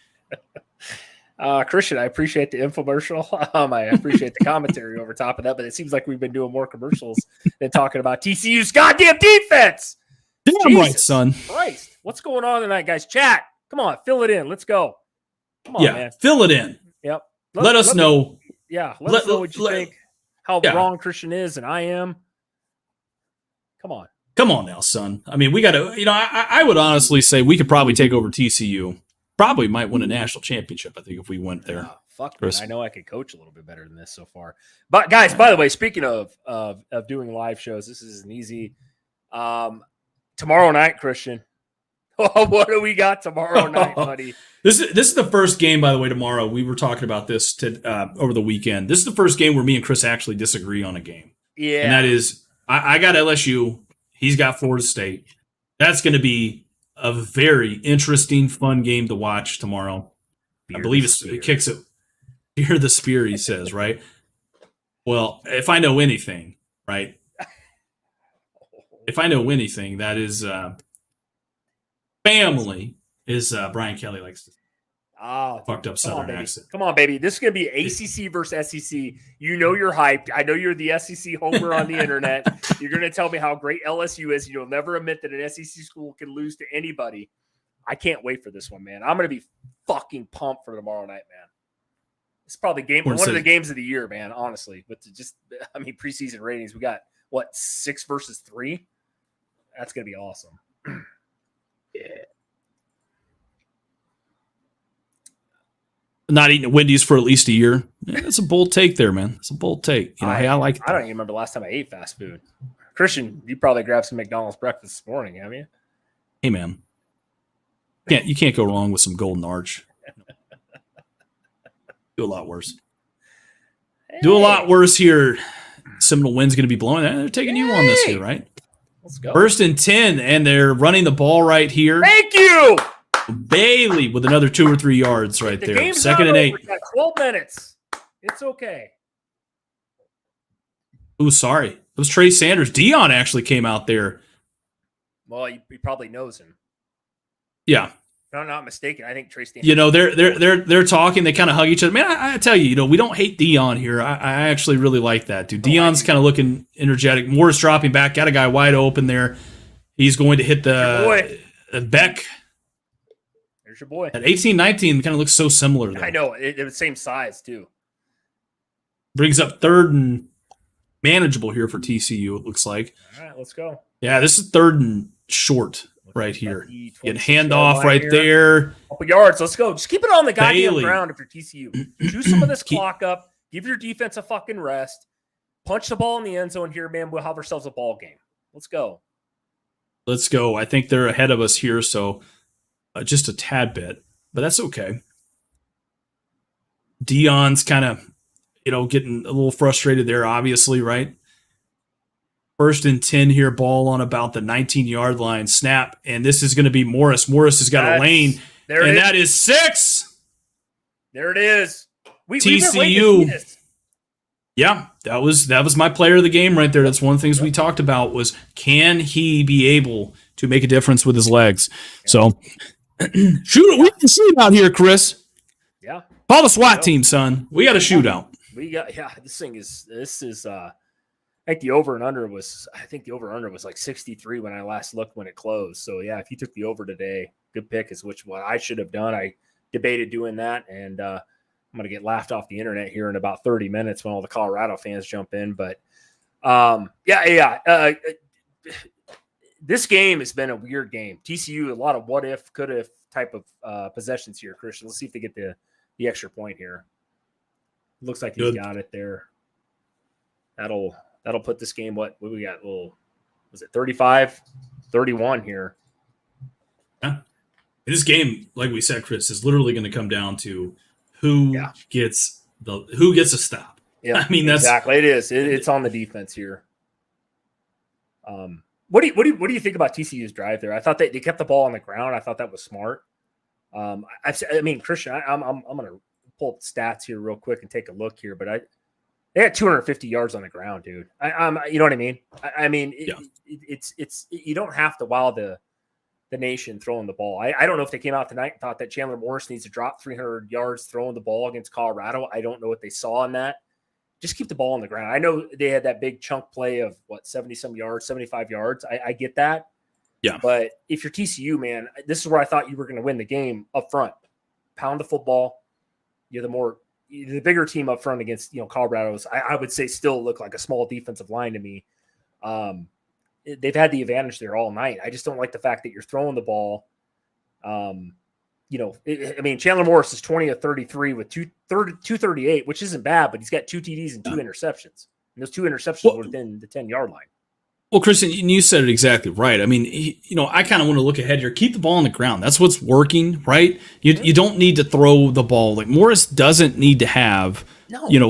Christian, I appreciate the infomercial. I appreciate the commentary over top of that, but it seems like we've been doing more commercials than talking about TCU's goddamn defense. Damn Jesus right, son. Christ. What's going on tonight, guys? Chat. Come on, fill it in. Let's go. Come on, man. Fill it in. Yep. Let us know. Let us know what you think, how wrong Christian is, and I am. Come on. Come on now, son. I mean, we got to, I would honestly say we could probably take over TCU. Probably might win a national championship, I think, if we went there. Fuck, man. I know I could coach a little bit better than this so far. But, guys, by the way, speaking of doing live shows, this is an easy tomorrow night, Christian. What do we got tomorrow night, buddy? This is the first game, by the way, tomorrow. We were talking about this over the weekend. This is the first game where me and Chris actually disagree on a game. Yeah. And that is, I got LSU. He's got Florida State. That's going to be a very interesting, fun game to watch tomorrow. I believe it kicks it. Fear the spear, he says, right? Well, if I know anything, right? If I know anything, that is family, is Brian Kelly likes to fucked up Southern accent. Come on, baby. This is going to be ACC versus SEC. You know you're hyped. I know you're the SEC homer on the internet. You're going to tell me how great LSU is. You'll never admit that an SEC school can lose to anybody. I can't wait for this one, man. I'm going to be fucking pumped for tomorrow night, man. It's probably one of the games of the year, man, honestly. But preseason ratings, we got, 6 versus 3? That's going to be awesome. Yeah. Not eating at Wendy's for at least a year. Yeah, that's a bold take there, man. It's a bold take. I like it. I don't even remember the last time I ate fast food. Christian, you probably grabbed some McDonald's breakfast this morning, haven't you? Hey, man. You can't go wrong with some Golden Arch. Do a lot worse. Hey. Do a lot worse here. Seminole wind's going to be blowing. They're taking you on this here, right? Let's go. 1st and 10, and they're running the ball right here. Thank you. Bailey with another 2 or 3 yards right there. 2nd and 8. We got 12 minutes. It's okay. Ooh, sorry. It was Trey Sanders. Dion actually came out there. Well, he probably knows him. Yeah. If I'm not mistaken, I think Trey Sanders. They're talking. They kind of hug each other. Man, I tell you, we don't hate Dion here. I actually really like that, dude. Dion's kind of looking energetic. Morris dropping back. Got a guy wide open there. He's going to hit the Beck. There's your boy. At 18-19, kind of looks so similar, though. I know. It was the same size, too. Brings up 3rd and manageable here for TCU, it looks like. All right, let's go. Yeah, this is 3rd and short. right here. The Get 26-yard handoff line right here. there. Couple yards. Let's go. Just keep it on the goddamn Bailey. ground if you're TCU. Chew some of this clock up. Give your defense a fucking rest. Punch the ball in the end zone here, man. We'll have ourselves a ball game. Let's go. Let's go. I think they're ahead of us here, so just a tad bit, but that's okay. Dion's kind of, getting a little frustrated there, obviously, right? 1st and 10 here, ball on about the 19-yard line, snap, and this is going to be Morris. Morris has got a lane, and that is 6. There it is. TCU. Yeah, that was my player of the game right there. That's one of the things we talked about was, can he be able to make a difference with his legs? So, we can shoot out here, Chris. Yeah. Call the SWAT team, son. We got a shootout. This is I think the over and under was like 63 when I last looked when it closed. So yeah, if you took the over today, good pick is what I should have done. I debated doing that, and I'm going to get laughed off the internet here in about 30 minutes when all the Colorado fans jump in. But this game has been a weird game. TCU, a lot of what if, could have type of possessions here, Christian. Let's see if they get the extra point here. Looks like he's got it there. That'll put this game, what we got? Was it 35-31 here? Yeah. This game, like we said, Chris, is literally going to come down to who gets a stop. Yeah, I mean, that's exactly it is. It's on the defense here. What do you think about TCU's drive there? I thought they kept the ball on the ground. I thought that was smart. I mean, Christian, I'm going to pull up the stats here real quick and take a look here, but they had 250 yards on the ground, dude. You know what I mean? It's you don't have to wow the nation throwing the ball. I don't know if they came out tonight and thought that Chandler Morris needs to drop 300 yards throwing the ball against Colorado. I don't know what they saw in that. Just keep the ball on the ground. I know they had that big chunk play of 70-some yards, 75 yards. I get that. Yeah. But if you're TCU, man, this is where I thought you were going to win the game up front. Pound the football. You're the bigger team up front against, Colorado's, I would say still look like a small defensive line to me. They've had the advantage there all night. I just don't like the fact that you're throwing the ball. Chandler Morris is 20 of 33 with 238, which isn't bad, but he's got 2 TDs and 2 interceptions. And those 2 interceptions were within the 10-yard line. Well, Christian, you said it exactly right. I mean, I kind of want to look ahead here. Keep the ball on the ground. That's what's working, right? You don't need to throw the ball. Like, Morris doesn't need to have,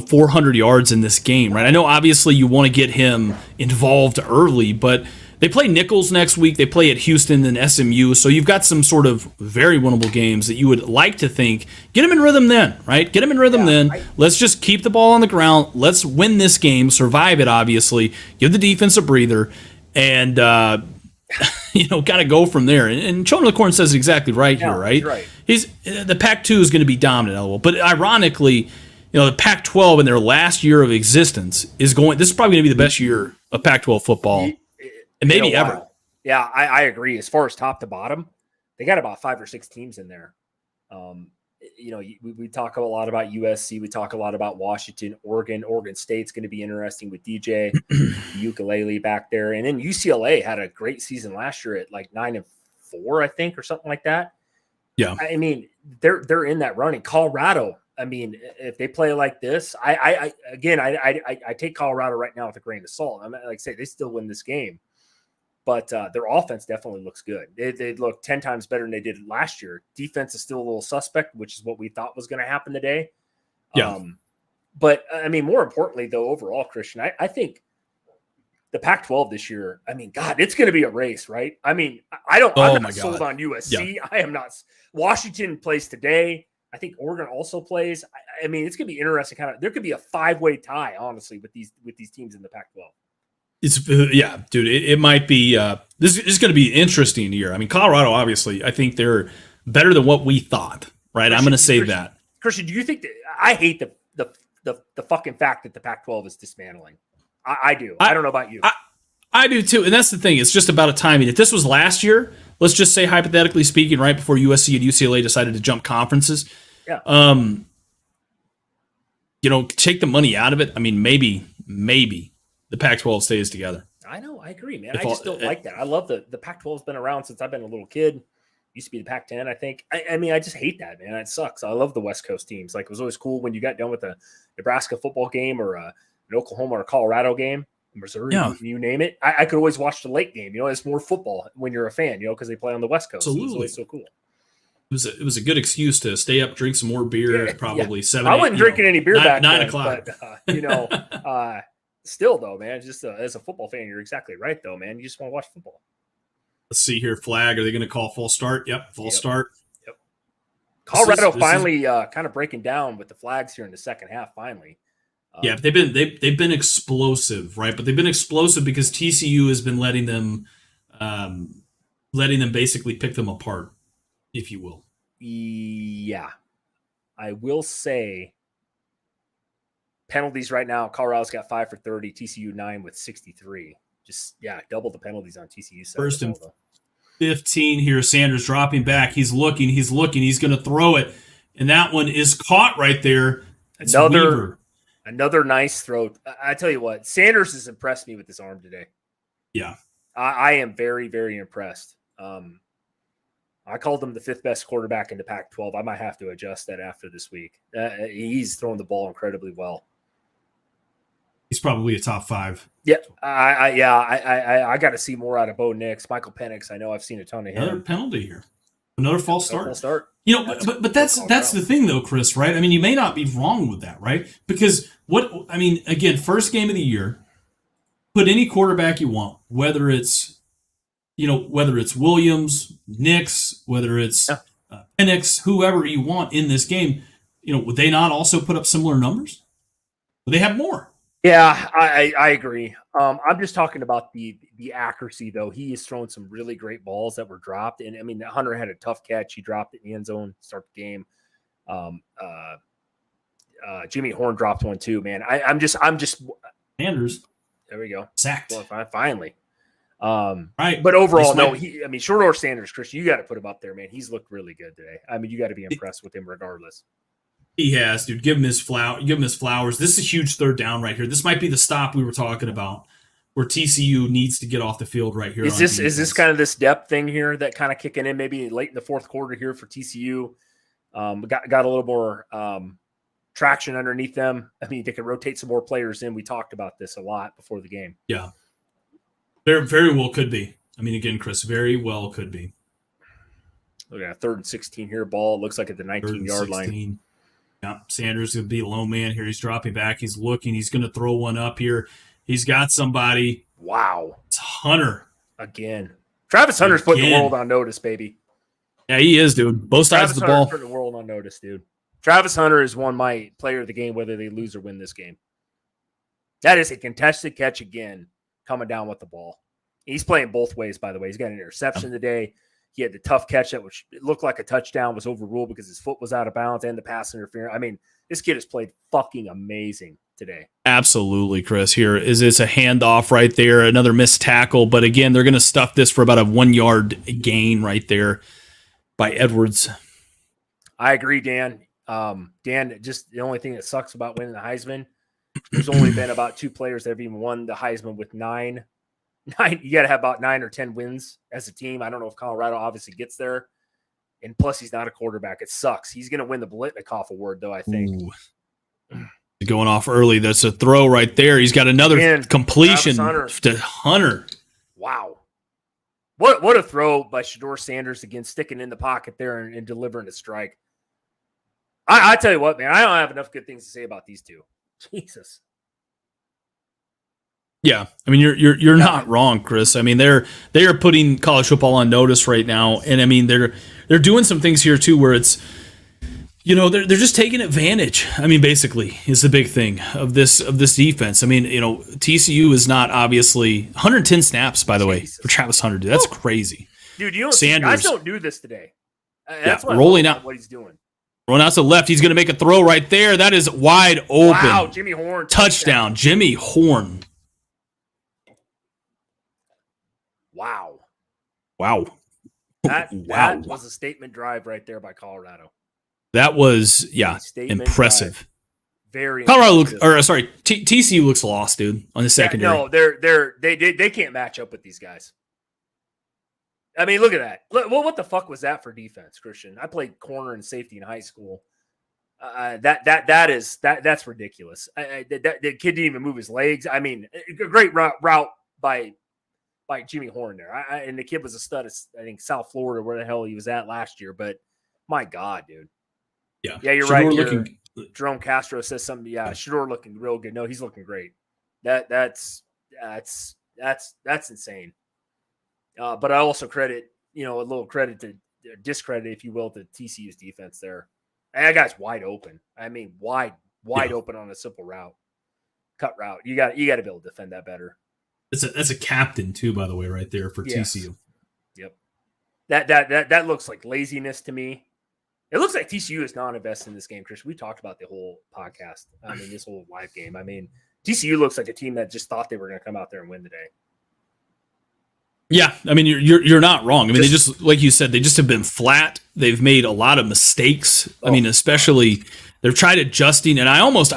400 yards in this game, right? I know obviously you want to get him involved early, but they play Nichols next week. They play at Houston and SMU. So you've got some sort of very winnable games that you would like to think, get him in rhythm then, right? Get him in rhythm then. Let's just keep the ball on the ground. Let's win this game, survive it, obviously. Give the defense a breather, and, kind of go from there. And Chona Corn says it exactly right here, right? He's right. The Pac-2 is going to be dominant, but ironically, the Pac-12 in their last year of existence this is probably going to be the best year of Pac-12 football. And maybe ever. Yeah, I agree. As far as top to bottom, they got about 5 or 6 teams in there. We talk a lot about USC. We talk a lot about Washington, Oregon. Oregon State's going to be interesting with DJ Ukulele back there. And then UCLA had a great season last year at like 9-4, I think, or something like that. Yeah. I mean, they're in that running. Colorado, I mean, if they play like this, I take Colorado right now with a grain of salt. I'm like I say, they still win this game. But their offense definitely looks good. They look 10 times better than they did last year. Defense is still a little suspect, which is what we thought was going to happen today. Yeah. But, I mean, more importantly, though, overall, Christian, I think the Pac-12 this year, I mean, God, it's going to be a race, right? I mean, I'm not sold on USC. Yeah. I am not. Washington plays today. I think Oregon also plays. I mean, it's going to be interesting. There could be a 5-way tie, honestly, with these teams in the Pac-12. Dude, it might be this is going to be an interesting year. I mean, Colorado, obviously, I think they're better than what we thought, right? I'm going to say that. Christian, do you think that I hate the fucking fact that the Pac-12 is dismantling? I do. I don't know about you. I do too. And that's the thing. It's just about a timing. If this was last year, let's just say hypothetically speaking, right before USC and UCLA decided to jump conferences, take the money out of it. I mean, maybe the Pac-12 stays together. I know. I agree, man. If I just don't like that. I love the Pac-12 has been around since I've been a little kid. Used to be the Pac-10, I think. I mean, I just hate that, man. It sucks. I love the West Coast teams. Like, it was always cool when you got done with a Nebraska football game or an Oklahoma or a Colorado game, Missouri, you name it. I could always watch the late game. You know, it's more football when you're a fan, you know, because they play on the West Coast. Absolutely. It's always so cool. It was a good excuse to stay up, drink some more beer at probably 7. I wasn't drinking any beer back 9 then, o'clock. But, you know, still though, man, just as a football fan, you're exactly right though, man. You just want to watch football. Let's see here. Flag. Are they going to call false start? Yep. False start. Yep. Colorado finally kind of breaking down with the flags here in the second half. Finally. Yeah, they've been explosive, right? But they've been explosive because TCU has been letting them basically pick them apart, if you will. Yeah, I will say penalties right now. Colorado's got 5 for 30, TCU 9 with 63. Just double the penalties on TCU side. First and 15 here. Sanders dropping back. He's looking. He's going to throw it, and that one is caught right there. That's Another nice throw. I tell you what, Sanders has impressed me with his arm today. Yeah, I am very, very impressed. I called him the 5th best quarterback in the Pac-12. I might have to adjust that after this week. He's throwing the ball incredibly well. He's probably a top 5. Yeah, I got to see more out of Bo Nix, Michael Penix. I know I've seen a ton of him. Another penalty here, another false start. You know, but that's the thing though, Chris. Right? I mean, you may not be wrong with that, right? Because again, first game of the year, put any quarterback you want, whether it's Williams, Nix, whether it's Penix, whoever you want in this game. Would they not also put up similar numbers? Would they have more? Yeah, I agree. I'm just talking about the accuracy, though. He has thrown some really great balls that were dropped. And, I mean, Hunter had a tough catch. He dropped it in the end zone to start the game. Jimmy Horn dropped one, too, man. I'm just – Sanders. There we go. Sacked. Finally. Right. But overall, short order Sanders, Chris, you got to put him up there, man. He's looked really good today. I mean, you got to be impressed with him regardless. He has, dude. Give him his flowers. This is a huge third down right here. This might be the stop we were talking about, where TCU needs to get off the field right here. Is this kind of this depth thing here that kind of kicking in maybe late in the fourth quarter here for TCU? Got a little more traction underneath them. I mean, they could rotate some more players in. We talked about this a lot before the game. Yeah, very, very well could be. I mean, again, Chris, very well could be. Look at 3rd and 16 here. Ball, it looks like at the 19-yard line. Yeah, Sanders going to be a lone man here. He's dropping back. He's looking. He's going to throw one up here. He's got somebody. Wow. It's Hunter. Again. Travis Hunter's putting the world on notice, baby. Yeah, he is, dude. Both sides of the ball. Putting the world on notice, dude. Travis Hunter has won my player of the game, whether they lose or win this game. That is a contested catch again, coming down with the ball. He's playing both ways, by the way. He's got an interception today. He had the tough catch that which looked like a touchdown was overruled because his foot was out of bounds and the pass interference. I mean, this kid has played fucking amazing today. Absolutely, Chris. Here is it's a handoff right there, another missed tackle. But again, they're going to stuff this for about a 1-yard gain right there by Edwards. I agree, Dan. Dan, just the only thing that sucks about winning the Heisman, there's only been about 2 players that have even won the Heisman with 9. You got to have about 9 or 10 wins as a team. I don't know if Colorado obviously gets there. And plus, he's not a quarterback. It sucks. He's going to win the Biletnikoff Award, though, I think. Going off early. That's a throw right there. He's got another completion to Hunter. Wow. What a throw by Shedeur Sanders again, sticking in the pocket there and delivering a strike. I tell you what, man, I don't have enough good things to say about these two. Jesus. Yeah, I mean you're not wrong, Chris. I mean they are putting college football on notice right now, and I mean they're doing some things here too where it's they're just taking advantage. I mean basically is the big thing of this defense. I mean TCU is not obviously 110 snaps by the way for Travis Hunter. Dude, that's crazy, dude. Sanders, guys don't do this today. That's rolling out what he's doing. Rolling out to the left, he's going to make a throw right there. That is wide open. Wow, Jimmy Horn touchdown. Jimmy Horn. Wow. That was a statement drive right there by Colorado. That was, impressive. Drive. Very Colorado looks, inconsistent. or sorry, TCU looks lost, dude, on the secondary. No, they can't match up with these guys. I mean, look at that. Well, what the fuck was that for defense, Christian? I played corner and safety in high school. That's ridiculous. The kid didn't even move his legs. I mean, a great route by Jimmy Horn there. And the kid was a stud. I think South Florida, where the hell he was at last year. But my God, dude. Yeah, you're right. Jerome Castro says something. Yeah, Shador looking real good. No, he's looking great. That's insane. But I also credit, a little credit to discredit, if you will, to TCU's defense there. And that guy's wide open. I mean, wide open on a simple cut route. You got to be able to defend that better. That's a captain too, by the way, right there for TCU. Yep. That looks like laziness to me. It looks like TCU is not invested in this game, Chris. We talked about the whole podcast. I mean, this whole live game. I mean, TCU looks like a team that just thought they were going to come out there and win today. Yeah, I mean, you're not wrong. I mean, they just, like you said, they just have been flat. They've made a lot of mistakes. I mean, especially they've tried adjusting, and I almost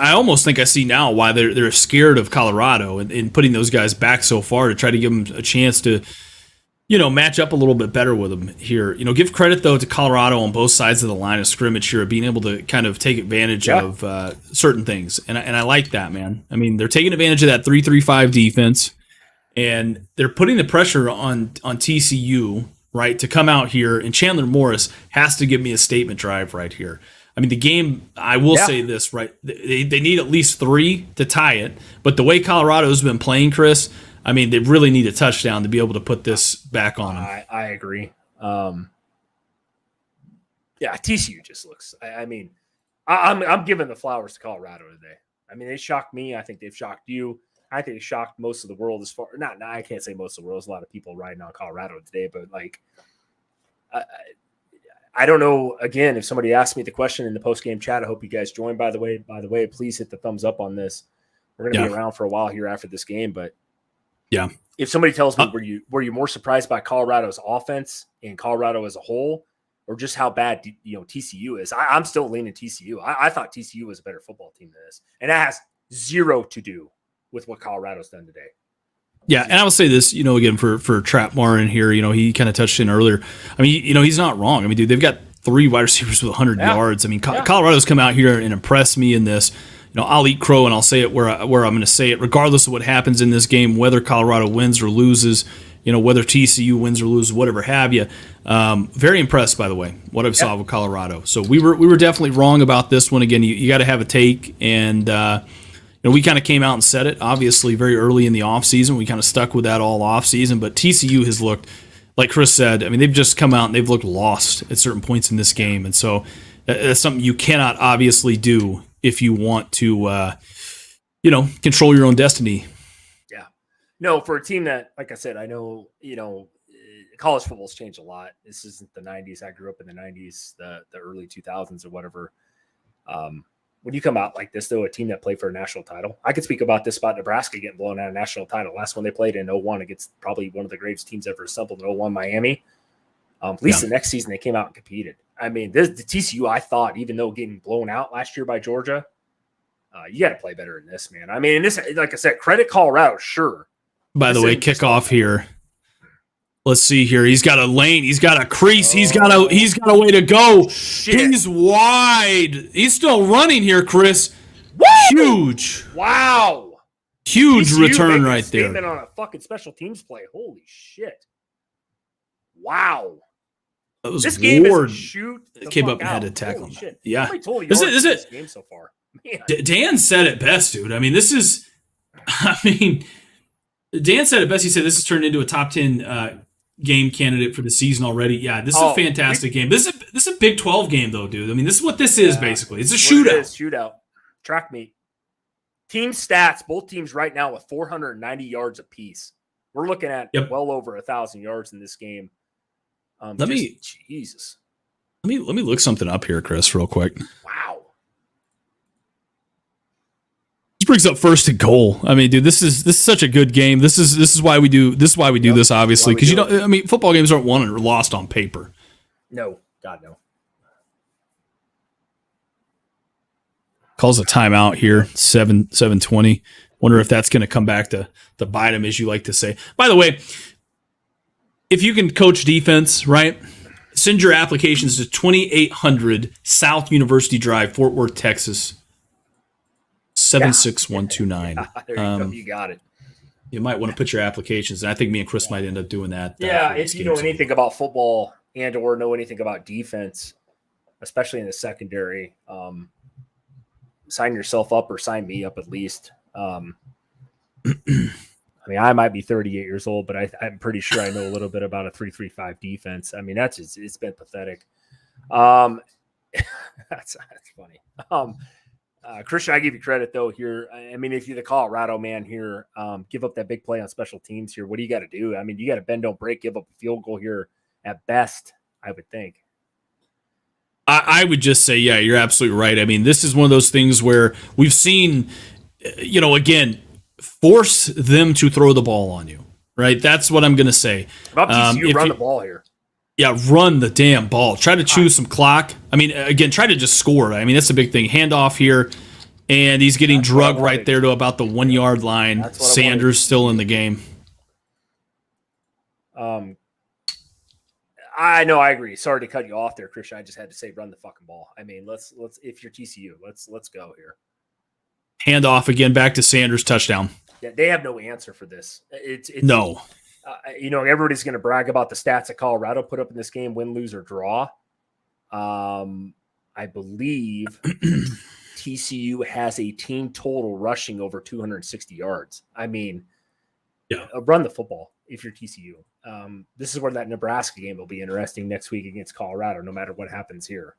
think I see now why they're scared of Colorado and putting those guys back so far to try to give them a chance to, match up a little bit better with them here. Give credit though to Colorado on both sides of the line of scrimmage here, being able to kind of take advantage of certain things, and I like that, man. I mean, they're taking advantage of that 3-3-5 defense. And they're putting the pressure on TCU, right, to come out here. And Chandler Morris has to give me a statement drive right here. I mean, the game, I will say this, right, they need at least 3 to tie it. But the way Colorado's been playing, Chris, I mean, they really need a touchdown to be able to put this back on them. I agree. TCU just looks, I'm giving the flowers to Colorado today. I mean, they shocked me. I think they've shocked you. I think they shocked most of the world as far not. I can't say most of the world. There's a lot of people riding on Colorado today, but I don't know. Again, if somebody asked me the question in the post-game chat, I hope you guys join. By the way, please hit the thumbs up on this. We're going to be around for a while here after this game, but if somebody tells me were you more surprised by Colorado's offense and Colorado as a whole, or just how bad TCU is, I'm still leaning TCU. I thought TCU was a better football team than this, and that has zero to do with what Colorado's done today. Yeah, and I will say this, again, for Trapmar in here, he kind of touched in earlier. I mean, he's not wrong. I mean, dude, they've got 3 wide receivers with 100 yards. I mean, Colorado's come out here and impressed me in this. I'll eat crow and I'll say it where I'm going to say it, regardless of what happens in this game, whether Colorado wins or loses, whether TCU wins or loses, whatever have you. Very impressed, by the way, what I've saw with Colorado. So we were definitely wrong about this one. Again, you got to have a take, and we kind of came out and said it, obviously, very early in the offseason. We kind of stuck with that all offseason. But TCU has looked, like Chris said, I mean, they've just come out and they've looked lost at certain points in this game. And so that's something you cannot obviously do if you want to, control your own destiny. Yeah. No, for a team that, like I said, I know, college football's changed a lot. This isn't the 90s. I grew up in the 90s, the early 2000s or whatever. When you come out like this, though, a team that played for a national title, I could speak about Nebraska getting blown out of a national title. Last one they played in 01 against probably one of the greatest teams ever assembled in 01, Miami. At least the next season they came out and competed. I mean, the TCU, I thought, even though getting blown out last year by Georgia, you got to play better than this, man. I mean, this, like I said, credit Colorado, sure. By the way, kickoff here. Let's see here. He's got a lane. He's got a crease. He's got a way to go. Shit. He's wide. He's still running here, Chris. Woo! Huge. Wow. Huge return right there. Statement on a fucking special teams play. Holy shit. Wow. That was this game Ward. Is a shoot. Came up and had to tackle him. Shit. Yeah. Is it this game so far? Dan said it best, dude. I mean, Dan said it best. He said this has turned into a top 10 game candidate for the season already. Yeah, this is a fantastic game. This is a Big 12 game, though, dude. I mean, this is what this is, basically. It's a shootout. Shootout. Track meet. Team stats, both teams right now with 490 yards apiece. We're looking at well over 1,000 yards in this game. Jesus. Let me look something up here, Chris, real quick. Wow. This brings up first and goal. I mean, dude, this is such a good game. This is why we do this, obviously, because football games aren't won or lost on paper. No, God no. calls a timeout here, 7:20. Wonder if that's going to come back to bite him, as you like to say. By the way, if you can coach defense, right, send your applications to 2800 South University Drive, Fort Worth, Texas, 76129. There you go. You got it. You might want to put your applications, and I think me and Chris might end up doing that. Yeah, if you know anything about football and or know anything about defense, especially in the secondary, sign yourself up or sign me up at least. I mean, I might be 38 years old, but I'm pretty sure I know a little bit about a 3-3-5 defense. I mean, it's been pathetic. That's funny. Christian, I give you credit though here. I mean, if you're the Colorado man here, give up that big play on special teams here. What do you got to do? I mean, you got to bend, don't break, give up a field goal here at best, I would think. I would just say, yeah, you're absolutely right. I mean, this is one of those things where we've seen, again, force them to throw the ball on you, right? That's what I'm going to say. About TCU, run the ball here. Yeah, run the damn ball. Try to choose some clock. I mean, again, try to just score. I mean, that's a big thing. Handoff here, and he's getting drugged right there to about the 1 yard line. Sanders still in the game. I know, I agree. Sorry to cut you off there, Christian. I just had to say, run the fucking ball. I mean, let's if you're TCU, let's go here. Handoff again, back to Sanders, touchdown. Yeah, they have no answer for this. It's no. Everybody's going to brag about the stats that Colorado put up in this game, win, lose, or draw. I believe TCU has a team total rushing over 260 yards. I mean, run the football if you're TCU. This is where that Nebraska game will be interesting next week against Colorado, no matter what happens here.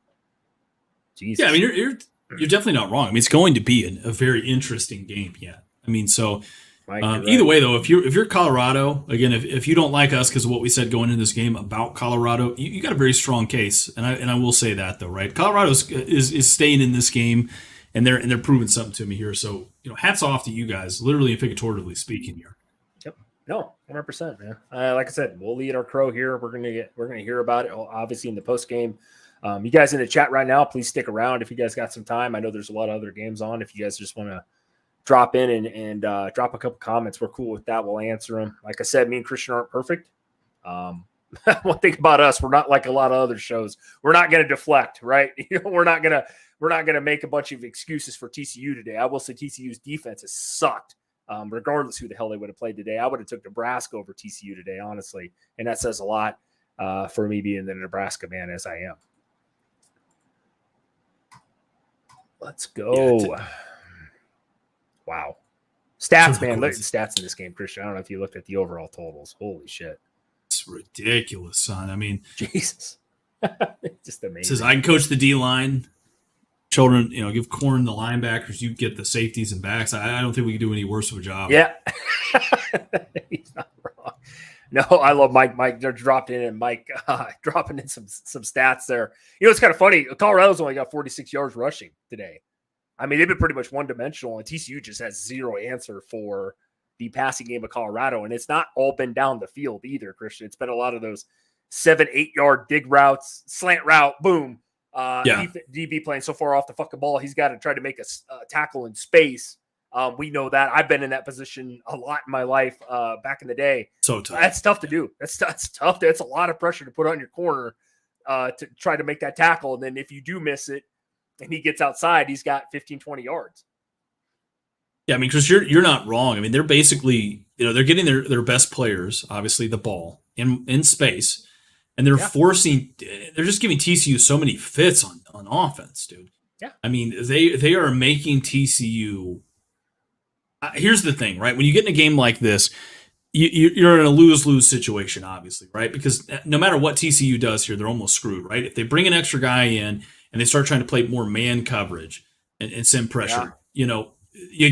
Jesus. Yeah, I mean, you're definitely not wrong. I mean, it's going to be a very interesting game. Yeah, I mean, so either way, though, if you're Colorado, again, if you don't like us because of what we said going into this game about Colorado, you got a very strong case, and I will say that though, right? Colorado is staying in this game, and they're proving something to me here. So hats off to you guys, literally and figuratively speaking here. No, 100%, man. Like I said, we'll lead our crow here. We're gonna hear about it, obviously, in the post game. You guys in the chat right now, please stick around if you guys got some time. I know there's a lot of other games on. If you guys just want to drop in and drop a couple comments, we're cool with that. We'll answer them. Like I said, me and Christian aren't perfect. One thing about us, we're not like a lot of other shows. We're not going to deflect, right? We're not gonna make a bunch of excuses for TCU today. I will say TCU's defense has sucked. Regardless who the hell they would have played today. I would have took Nebraska over TCU today, honestly. And that says a lot for me being the Nebraska man as I am. Let's go. Wow. Stats, man. Look at the stats in this game, Christian. I don't know if you looked at the overall totals. Holy shit. It's ridiculous, son. I mean, Jesus. Just amazing. It says I can coach the D-line. Children, give Corn the linebackers. You get the safeties and backs. I don't think we can do any worse of a job. Yeah. He's not wrong. No, I love Mike. Mike dropped in, and Mike dropping in some stats there. It's kind of funny. Colorado's only got 46 yards rushing today. I mean, they've been pretty much one-dimensional, and TCU just has zero answer for the passing game of Colorado. And it's not all been down the field either, Christian. It's been a lot of those 7-8 yard dig routes, slant route, boom. DB playing so far off the fucking ball, he's got to try to make a tackle in space. We know that. I've been in that position a lot in my life back in the day. So tough. That's tough to do. That's tough. That's a lot of pressure to put on your corner to try to make that tackle. And then if you do miss it and he gets outside, he's got 15, 20 yards. Yeah, I mean, Chris, you're not wrong. I mean, they're basically, they're getting their best players, obviously the ball in space. And they're they're just giving TCU so many fits on offense, dude. Yeah. I mean, they are making TCU. Here's the thing, right? When you get in a game like this, you're in a lose-lose situation, obviously, right? Because no matter what TCU does here, they're almost screwed, right? If they bring an extra guy in and they start trying to play more man coverage and send pressure, you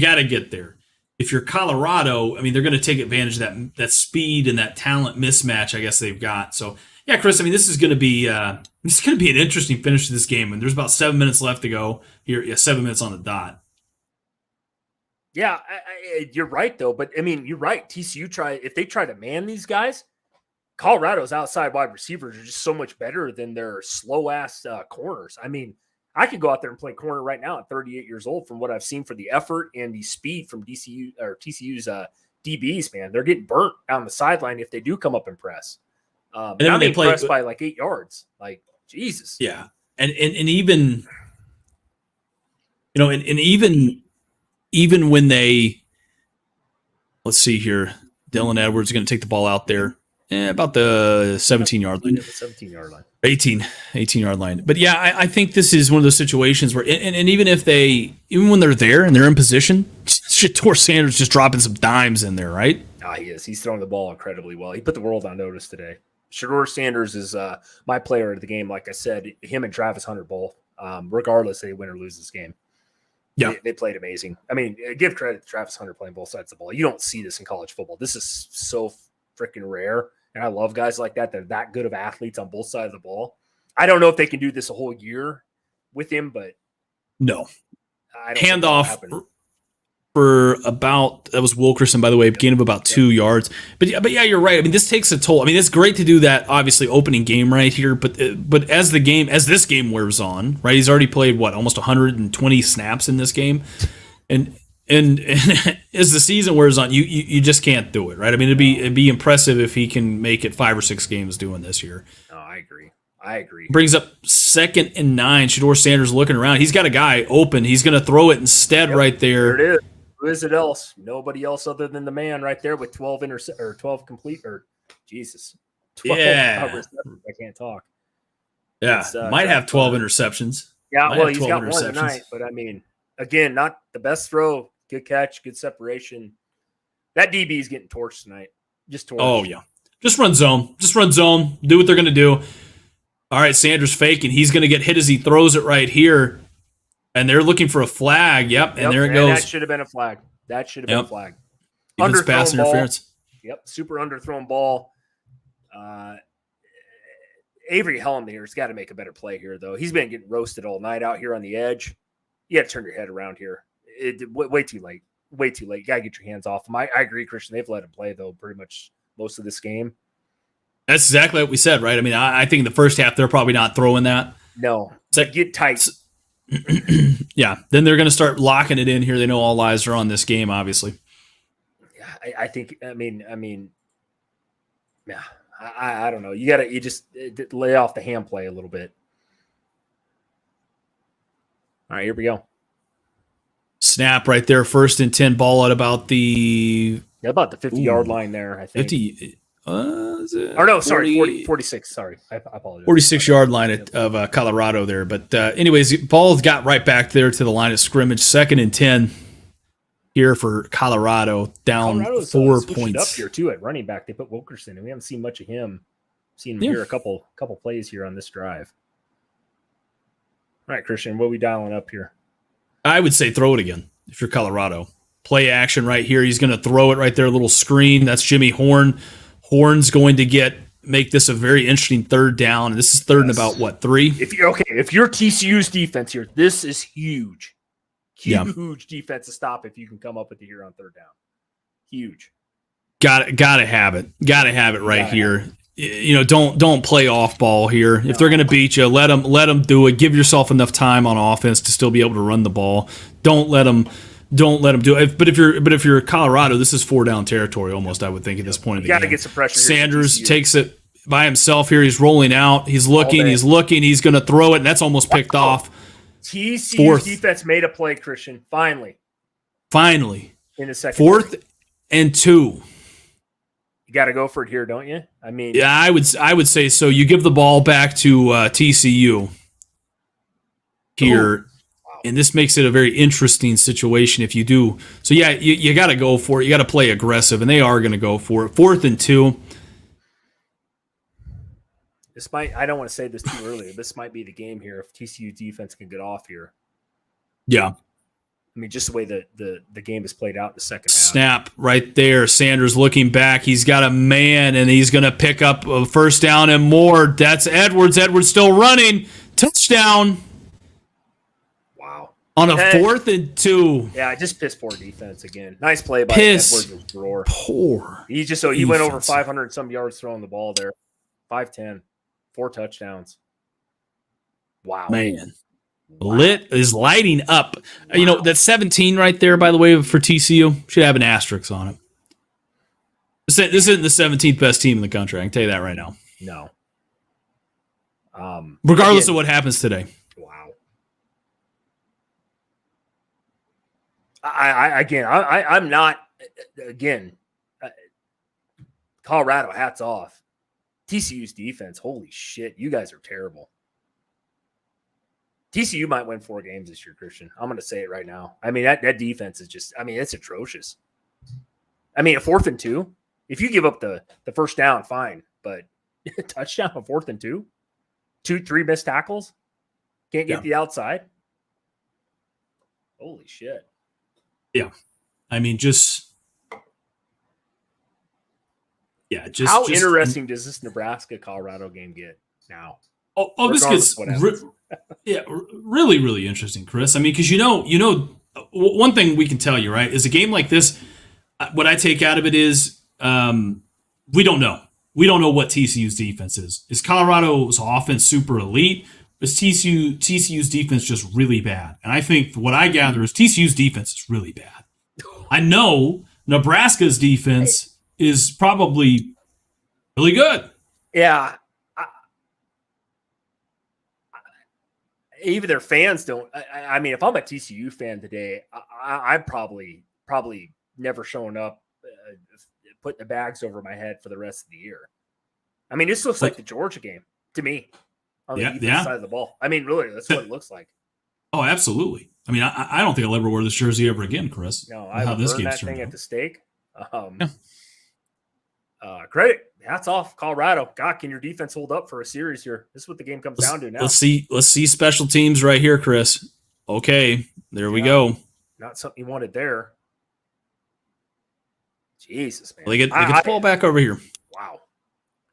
got to get there. If you're Colorado, I mean, they're going to take advantage of that speed and that talent mismatch, I guess they've got. So, yeah, Chris, I mean, this is going to be an interesting finish to this game. And there's about 7 minutes left to go here. Yeah, 7 minutes on the dot. Yeah, you're right, though. But, I mean, you're right. TCU if they try to man these guys, Colorado's outside wide receivers are just so much better than their slow-ass corners. I mean, I could go out there and play corner right now at 38 years old from what I've seen for the effort and the speed from TCU's DBs, man. They're getting burnt down the sideline if they do come up and press. And then they play by like 8 yards. Like, Jesus. Yeah. And even, and even when they, let's see here, Dylan Edwards is going to take the ball out there about the 17-yard line. 17-yard line. 18-yard line. But yeah, I think this is one of those situations where, and even when they're there and they're in position, Shedeur Sanders just dropping some dimes in there, right? He is. He's throwing the ball incredibly well. He put the world on notice today. Shedeur Sanders is my player of the game. Like I said, him and Travis Hunter both, regardless if they win or lose this game. Yeah, they played amazing. I mean, give credit to Travis Hunter playing both sides of the ball. You don't see this in college football. This is so freaking rare. And I love guys like that. They're that good of athletes on both sides of the ball. I don't know if they can do this a whole year with him, but no. I don't Handoff for about, that was Wilkerson, by the way, gain of about 2 yards. But yeah, you're right. I mean, this takes a toll. I mean, it's great to do that, obviously, opening game right here. But as this game wears on, right? He's already played almost 120 snaps in this game, and as the season wears on, you just can't do it, right? I mean, it'd be impressive if he can make it 5 or 6 games doing this here. Oh, I agree. Brings up 2nd and 9. Shedeur Sanders looking around. He's got a guy open. He's going to throw it instead right there. There it is. Who is it else? Nobody else other than the man right there with 12 complete, or Jesus. 12 I can't talk. Yeah, might have 12 interceptions. Yeah, he's got one tonight, but I mean, again, not the best throw. Good catch, good separation. That DB is getting torched tonight. Just torched. Oh, yeah. Just run zone. Do what they're going to do. All right, Sanders faking. He's going to get hit as he throws it right here. And they're looking for a flag. Yep, and there it goes. That should have been a flag. Been a flag. Underthrown pass interference. Yep, super underthrown ball. Avery Helm here has got to make a better play here, though. He's been getting roasted all night out here on the edge. You got to turn your head around here. Way too late. You got to get your hands off him. I agree, Christian. They've let him play, though, pretty much most of this game. That's exactly what we said, right? I mean, I think in the first half, they're probably not throwing that. No. Get tight. Yeah. Then they're going to start locking it in here. They know all eyes are on this game, obviously. Yeah, I think, I mean, yeah, I don't know. You just lay off the hand play a little bit. All right, here we go. Snap right there, 1st and 10, ball at about the 50-yard line there, I think. 50. No, sorry, 46. Sorry, I apologize. 46-yard line of Colorado there. But anyways, ball got right back there to the line of scrimmage. 2nd and 10 here for Colorado, down Colorado's 4 points. Up here too at running back. They put Wilkerson, and we haven't seen much of him. Seen him here a couple plays here on this drive. All right, Christian, what are we dialing up here? I would say throw it again if you're Colorado. Play action right here. He's going to throw it right there, a little screen. That's Jimmy Horn. Horn's going to make this a very interesting 3rd down. This is 3rd and about 3? If you're TCU's defense here, this is huge. Huge defense to stop if you can come up with it here on 3rd down. Huge. Got to have it. Got to have it right here. Don't play off ball here. If they're going to beat you, let them do it. Give yourself enough time on offense to still be able to run the ball. Don't let them do it. But if you're Colorado, this is 4-down territory almost, I would think, at this point of the game. You got to get some pressure. Sanders takes it by himself here. He's rolling out. He's looking. He's going to throw it, and that's almost picked off. TCU's defense made a play, Christian. Finally. In the second. 4th and 2. You got to go for it here, don't you? I mean, yeah, I would say so. You give the ball back to TCU here, and this makes it a very interesting situation if you do. So yeah, you got to go for it. You got to play aggressive, and they are going to go for it. 4th and 2. I don't want to say this too early. This might be the game here if TCU defense can get off here. Yeah. I mean, just the way the game is played out in the second half. Snap right there. Sanders looking back. He's got a man, and he's going to pick up a 1st down and more. That's Edwards. Edwards still running. Touchdown. Wow. On a 4th and 2. Yeah, just piss poor defense again. Nice play by Edwards. Poor. He went over 500 and some yards throwing the ball there. 5'10", 4 touchdowns. Wow. Man. Lit is lighting up. Wow. You know, that 17 right there, by the way, for TCU should have an asterisk on it. This isn't the 17th best team in the country. I can tell you that right now. No. Regardless of what happens today. Wow. I'm not, Colorado, hats off. TCU's defense, holy shit, you guys are terrible. TCU might win 4 games this year, Christian. I'm going to say it right now. I mean, that defense is just, I mean, it's atrocious. I mean, a 4th and 2, if you give up the first down, fine. But touchdown, a 4th and 2, 3 missed tackles, can't get the outside. Holy shit. Yeah. I mean, just how interesting does this Nebraska-Colorado game get now? Oh, this gets really, really interesting, Chris. I mean, because you know, one thing we can tell you, right, is a game like this. What I take out of it is we don't know. We don't know what TCU's defense is. Is Colorado's offense super elite? Is TCU's defense just really bad? And I think what I gather is TCU's defense is really bad. I know Nebraska's defense is probably really good. Yeah. Even their fans don't. I mean, if I'm a TCU fan today, I'm probably never showing up, putting the bags over my head for the rest of the year. I mean, this looks like the Georgia game to me on the defense side of the ball. I mean, really, that's what it looks like. Oh, absolutely. I mean, I don't think I'll ever wear this jersey ever again, Chris. No, I will burn that thing at the stake. Great. Hats off, Colorado. God, can your defense hold up for a series here? This is what the game comes down to now. Let's see special teams right here, Chris. Okay, there we go. Not something you wanted there. Jesus, man. Well, they get the ball back over here. Wow.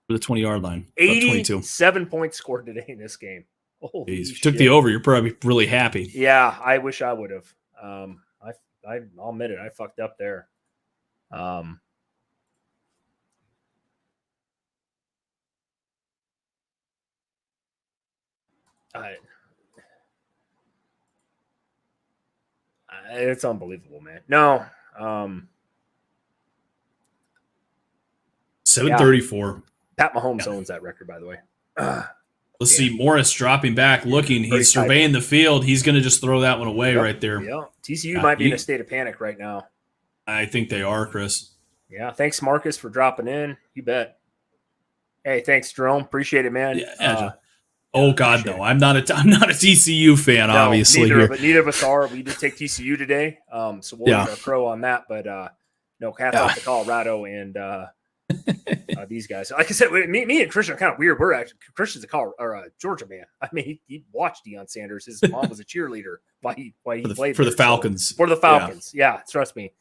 For the 20-yard line. 87 points scored today in this game. If you took the over, you're probably really happy. Yeah, I wish I would have. I'll admit it. I fucked up there. It's unbelievable, man. No. 734. Pat Mahomes owns that record, by the way. Let's see. Morris dropping back, looking. He's surveying the field. He's going to just throw that one away right there. Yeah. TCU might be in a state of panic right now. I think they are, Chris. Yeah. Thanks, Marcus, for dropping in. You bet. Hey, thanks, Jerome. Appreciate it, man. Oh God, no! I'm not a TCU fan, obviously. Neither of us are. We did take TCU today, so we'll get our pro on that. But hats off to Colorado and these guys. Like I said, me and Christian are kind of weird. We're actually Christian's a Georgia man. I mean, he watched Deion Sanders. His mom was a cheerleader while he played for the Falcons. For the Falcons, yeah, trust me.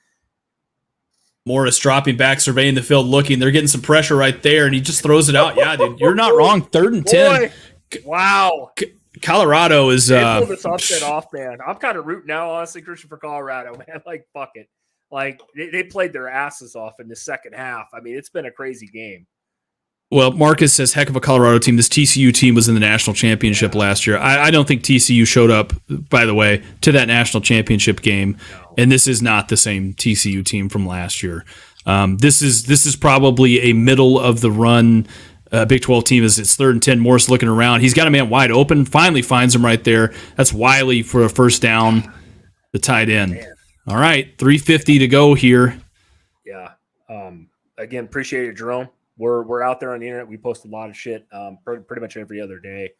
Morris dropping back, surveying the field, looking. They're getting some pressure right there, and he just throws it out. Yeah, dude, you're not wrong. 3rd and 10. Wow. Colorado is pulled this upset off, man. I'm kind of rooting now, honestly, Christian, for Colorado, man. Like, fuck it. Like, they played their asses off in the second half. I mean, it's been a crazy game. Well, Marcus says, heck of a Colorado team. This TCU team was in the national championship last year. I don't think TCU showed up, by the way, to that national championship game. No. And this is not the same TCU team from last year. This is probably a middle of the run Big 12 team. Is it's 3rd and 10. Morris looking around. He's got a man wide open. Finally finds him right there. That's Wiley for a first down. The tight end. Man. All right, 3:50 to go here. Yeah. Again, appreciate it, Jerome. We're out there on the internet. We post a lot of shit pretty much every other day.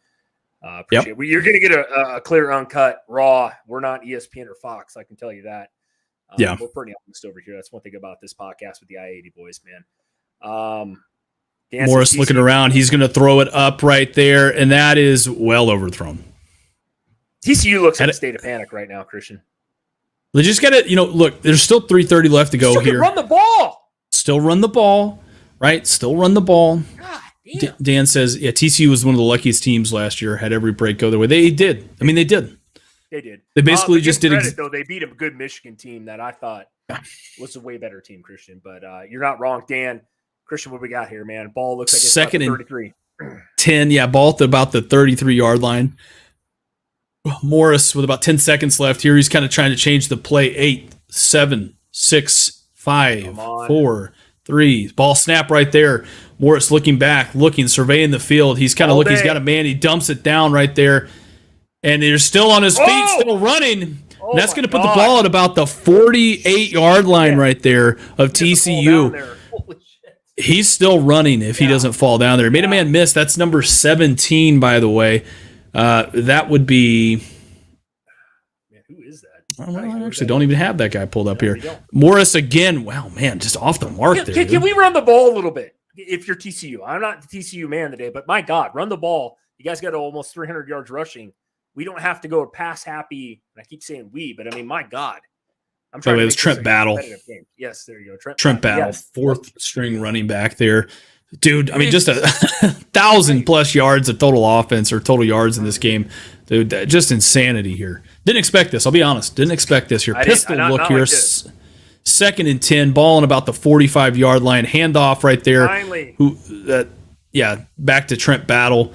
Appreciate it. You're going to get a clear, uncut, raw. We're not ESPN or Fox. I can tell you that. We're pretty honest over here. That's one thing about this podcast with the I-80 boys, man. Morris looking around. He's going to throw it up right there, and that is well overthrown. TCU looks in a state of panic right now, Christian. They just got to, look, there's still 3:30 left to go here. Run the ball. Still run the ball, right? Still run the ball. God damn. Dan says, yeah, TCU was one of the luckiest teams last year. Had every break go their way. They did. I mean, they did. They did. They basically just did. Though they beat a good Michigan team that I thought was a way better team, Christian. But you're not wrong, Dan. Christian, what we got here, man? Ball looks like it's 2nd and 33. 10. Yeah, ball at about the 33-yard line. Morris with about 10 seconds left here. He's kind of trying to change the play. 8, 7, 6, 5, 4, 3. Ball snap right there. Morris looking back, surveying the field. He's kind of looking. He's got a man. He dumps it down right there. And they're still on his feet, still running. And that's going to put the ball at about the 48-yard line right there of TCU. He's still running if he doesn't fall down there. He made a man miss. That's number 17, by the way. That would be. Man, who is that? I actually don't even have that guy pulled up here. Morris again. Wow, man, just off the mark there. Can we run the ball a little bit if you're TCU? I'm not the TCU man today, but my God, run the ball. You guys got almost 300 yards rushing. We don't have to go pass happy. And I keep saying we, but I mean, my God. I'm trying to make Trent Battle. Yes, there you go. Trent Battle, yes. 4th string running back there. Dude, I mean, just 1,000+ yards of total offense or total yards in this game. Dude, just insanity here. Didn't expect this. I'll be honest. Didn't expect this here. Pistol look here. Like 2nd and 10, ball on about the 45-yard line. Handoff right there. Finally. Back to Trent Battle.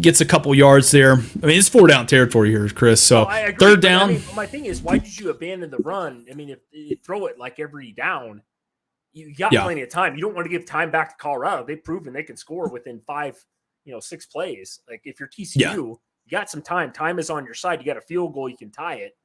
Gets a couple yards there. I mean, it's 4-down territory here, Chris. So I agree, 3rd down. I mean, my thing is, why did you abandon the run? I mean, if you throw it like every down, you got plenty of time. You don't want to give time back to Colorado. They've proven they can score within 6 plays. Like if you're TCU, you got some time. Time is on your side. You got a field goal. You can tie it.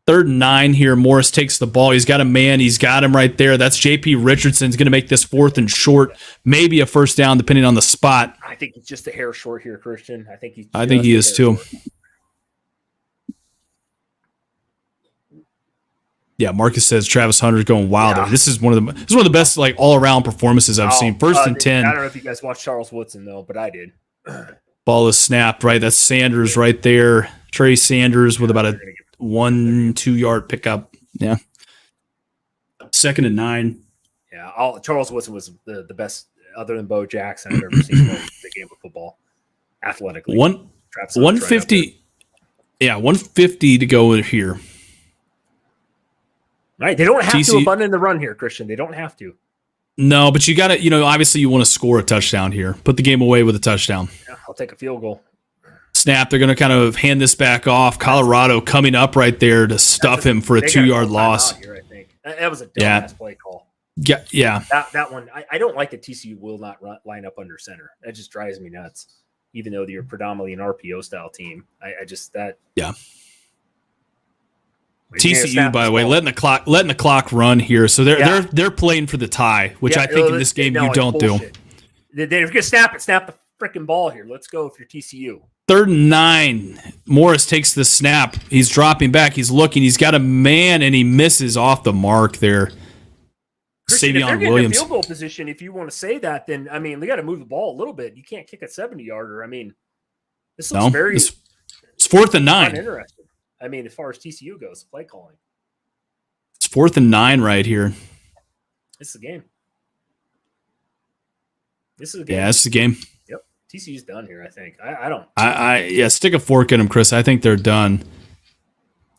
3rd and 9 here. Morris takes the ball. He's got a man. He's got him right there. That's J.P. Richardson's going to make this 4th and short. Maybe a 1st down depending on the spot. I think he's just a hair short here, Christian. I think he is too. Short. Yeah, Marcus says Travis Hunter's going wild. Yeah. This is one of the best all around performances I've seen. 1st and 10. I don't know if you guys watched Charles Woodson though, but I did. Ball is snapped right. That's Sanders right there. Trey Sanders with about a 1-2 yard pickup. Yeah. 2nd and 9. Yeah, Charles Woodson was the best other than Bo Jackson I've ever seen in the game of football. Athletically. 150. Yeah, 150 to go here. Right. They don't have to abandon the run here, Christian. They don't have to. No, but you got to, obviously you want to score a touchdown here. Put the game away with a touchdown. Yeah, I'll take a field goal. Snap. They're going to kind of hand this back off. Colorado coming up right there to stuff him for a 2-yard loss. Here, I think. That was a dumbass play call. Yeah. That one, I don't like that TCU will not line up under center. That just drives me nuts. Even though you're predominantly an RPO style team. Yeah. TCU, by the way, letting the clock run here. So they're playing for the tie, which I think in this game you don't do. They're going to snap the freaking ball here. Let's go if you're TCU. 3rd and 9. Morris takes the snap. He's dropping back. He's looking. He's got a man, and he misses off the mark there. Christian, if they're getting in field goal position, if you want to say that, then, I mean, they got to move the ball a little bit. You can't kick a 70-yarder. I mean, this looks very... It's 4th and 9. Interesting. I mean, as far as TCU goes, play calling. It's 4th and 9 right here. This is the game. Yeah, this is the game. Yep. TCU's done here, I think. I don't. Stick a fork in them, Chris. I think they're done.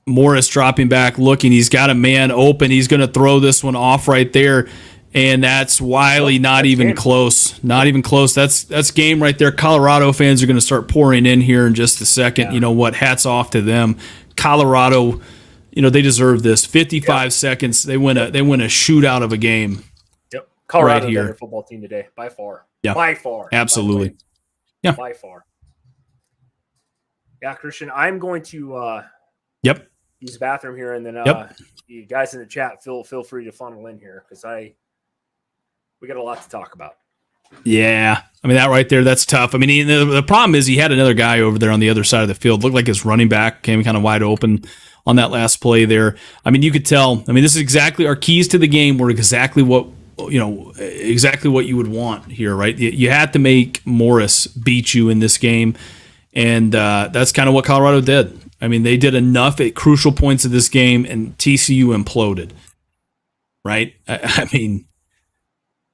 Morris dropping back, looking. He's got a man open. He's going to throw this one off right there. And that's Wiley, not even close. Not even close. That's game right there. Colorado fans are going to start pouring in here in just a second. Yeah. You know what? Hats off to them. Colorado, they deserve this. 55 seconds. They win a shootout of a game. Yep. Colorado right better football team today, by far. Yeah. By far. Absolutely. Yeah. By far. Yeah, Christian, I'm going to use the bathroom here, and then you guys in the chat feel free to funnel in here because we got a lot to talk about. Yeah. I mean, that right there, that's tough. I mean, the problem is he had another guy over there on the other side of the field. Looked like his running back came kind of wide open on that last play there. I mean, you could tell. I mean, this is exactly our keys to the game were exactly what you would want here, right? You had to make Morris beat you in this game, and that's kind of what Colorado did. I mean, they did enough at crucial points of this game, and TCU imploded, right? I mean,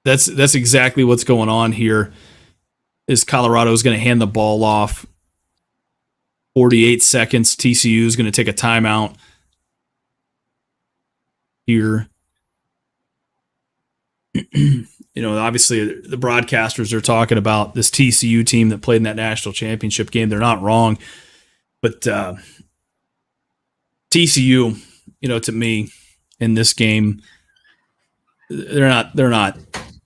that's exactly what's going on here. Is Colorado is going to hand the ball off. 48 seconds. TCU is going to take a timeout here. Obviously the broadcasters are talking about this TCU team that played in that national championship game. They're not wrong, but TCU, to me in this game, they're not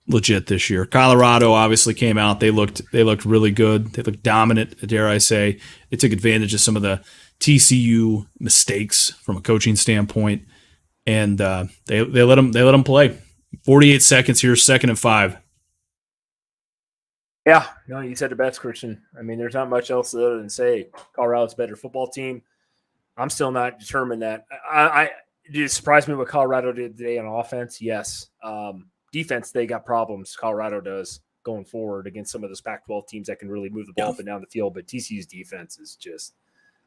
legit this year. Colorado obviously came out. They looked really good. They looked dominant, dare I say. They took advantage of some of the TCU mistakes from a coaching standpoint, and they let them play. 48 seconds here, 2nd and 5. Yeah, no, you said it best, Christian. I mean, there's not much else other than say Colorado's a better football team. I'm still not determined that. Did it surprise me what Colorado did today on offense? Yes. Defense, they got problems. Colorado does going forward against some of those Pac-12 teams that can really move the ball up and down the field. But TCU's defense is just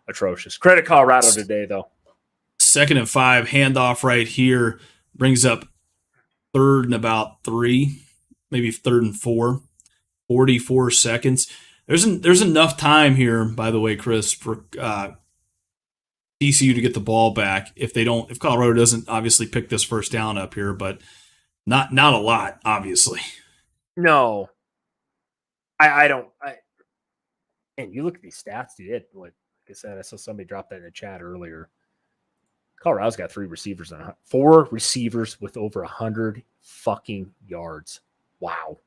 atrocious. Credit Colorado today, though. 2nd and 5, handoff right here, brings up 3rd and about 3, maybe 3rd and 4. 44 seconds. There's enough time here, by the way, Chris, for TCU to get the ball back if Colorado doesn't obviously pick this first down up here, but not a lot, obviously. No, I don't. And you look at these stats, dude. Like I said, I saw somebody drop that in the chat earlier. Colorado's got 4 receivers with over 100 fucking yards. Wow.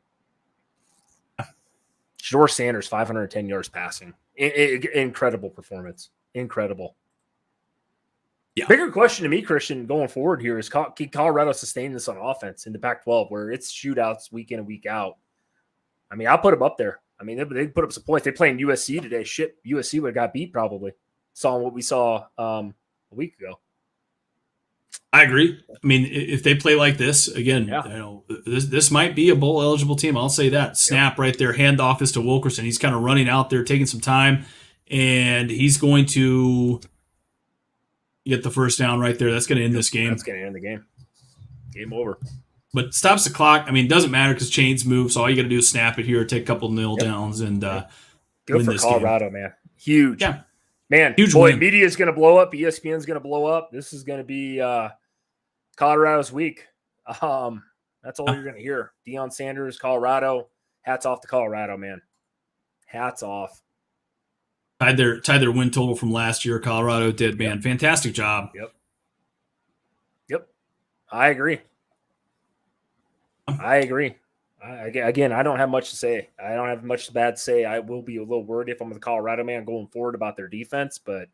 Shador Sanders, 510 yards passing. Incredible performance. Incredible. Yeah. Bigger question to me, Christian, going forward here is can Colorado sustain this on offense in the Pac-12 where it's shootouts week in and week out? I mean, I'll put them up there. I mean, they put up some points. They playing USC today. Shit, USC would have got beat probably. Saw what we saw a week ago. I agree. I mean, if they play like this again, this might be a bowl eligible team. I'll say that. Snap right there, handoff is to Wilkerson. He's kind of running out there, taking some time, and he's going to get the first down right there. That's going to end this game. That's going to end the game. Game over. But stops the clock. I mean, it doesn't matter because chains move. So all you got to do is snap it here, take a couple nil downs, and good for Colorado, man. Huge. Yeah. Man, huge boy, win. media is going to blow up. ESPN's going to blow up. This is going to be Colorado's week. That's all you're going to hear. Deion Sanders, Colorado. Hats off to Colorado, man. Hats off. Tied their win total from last year. Colorado did, man. Yep. Fantastic job. Yep. I agree. Again, I don't have much to say. I don't have much bad to say. I will be a little worried if I'm the Colorado man going forward about their defense, but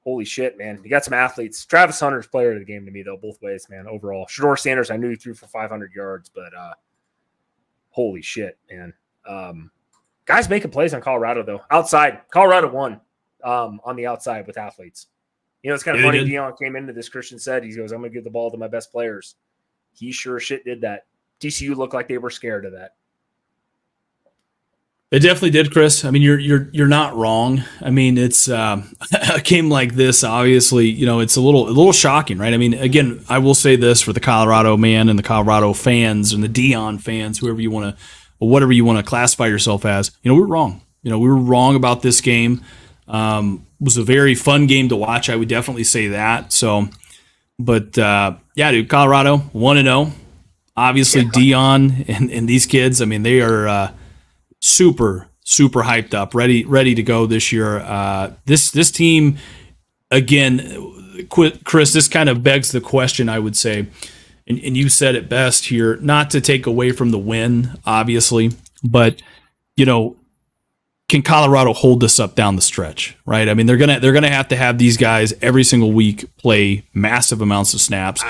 holy shit, man. You got some athletes. Travis Hunter's player of the game to me, though, both ways, man, overall. Shador Sanders, I knew he threw for 500 yards, but holy shit, man. Guys making plays on Colorado, though. Outside. Colorado won on the outside with athletes. It's kind of funny. Deion came into this, Christian said, he goes, I'm going to give the ball to my best players. He sure shit did that. TCU looked like they were scared of that. It definitely did, Chris. I mean, you're not wrong. I mean, it's a game like this. Obviously, it's a little shocking, right? I mean, again, I will say this for the Colorado man and the Colorado fans and the Deion fans, whatever you want to classify yourself as. We were wrong. We were wrong about this game. It was a very fun game to watch. I would definitely say that. So, but yeah, dude, Colorado 1-0. Obviously, Deion and these kids, I mean, they are super, super hyped up, ready to go this year. This team, again, Chris, this kind of begs the question, I would say, and you said it best here, not to take away from the win, obviously, but, can Colorado hold this up down the stretch, right? I mean, they're gonna have to have these guys every single week play massive amounts of snaps.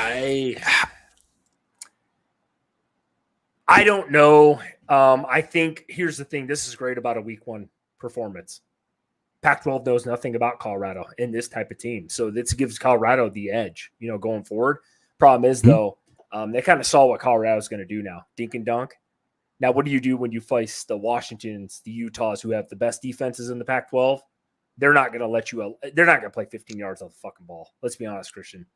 I don't know. I think here's the thing. This is great about a week 1 performance. Pac-12 knows nothing about Colorado in this type of team. So this gives Colorado the edge, going forward. Problem is, though, they kind of saw what Colorado's going to do now. Dink and dunk. Now, what do you do when you face the Washingtons, the Utahs, who have the best defenses in the Pac-12? They're not going to let you – they're not going to play 15 yards on the fucking ball. Let's be honest, Christian.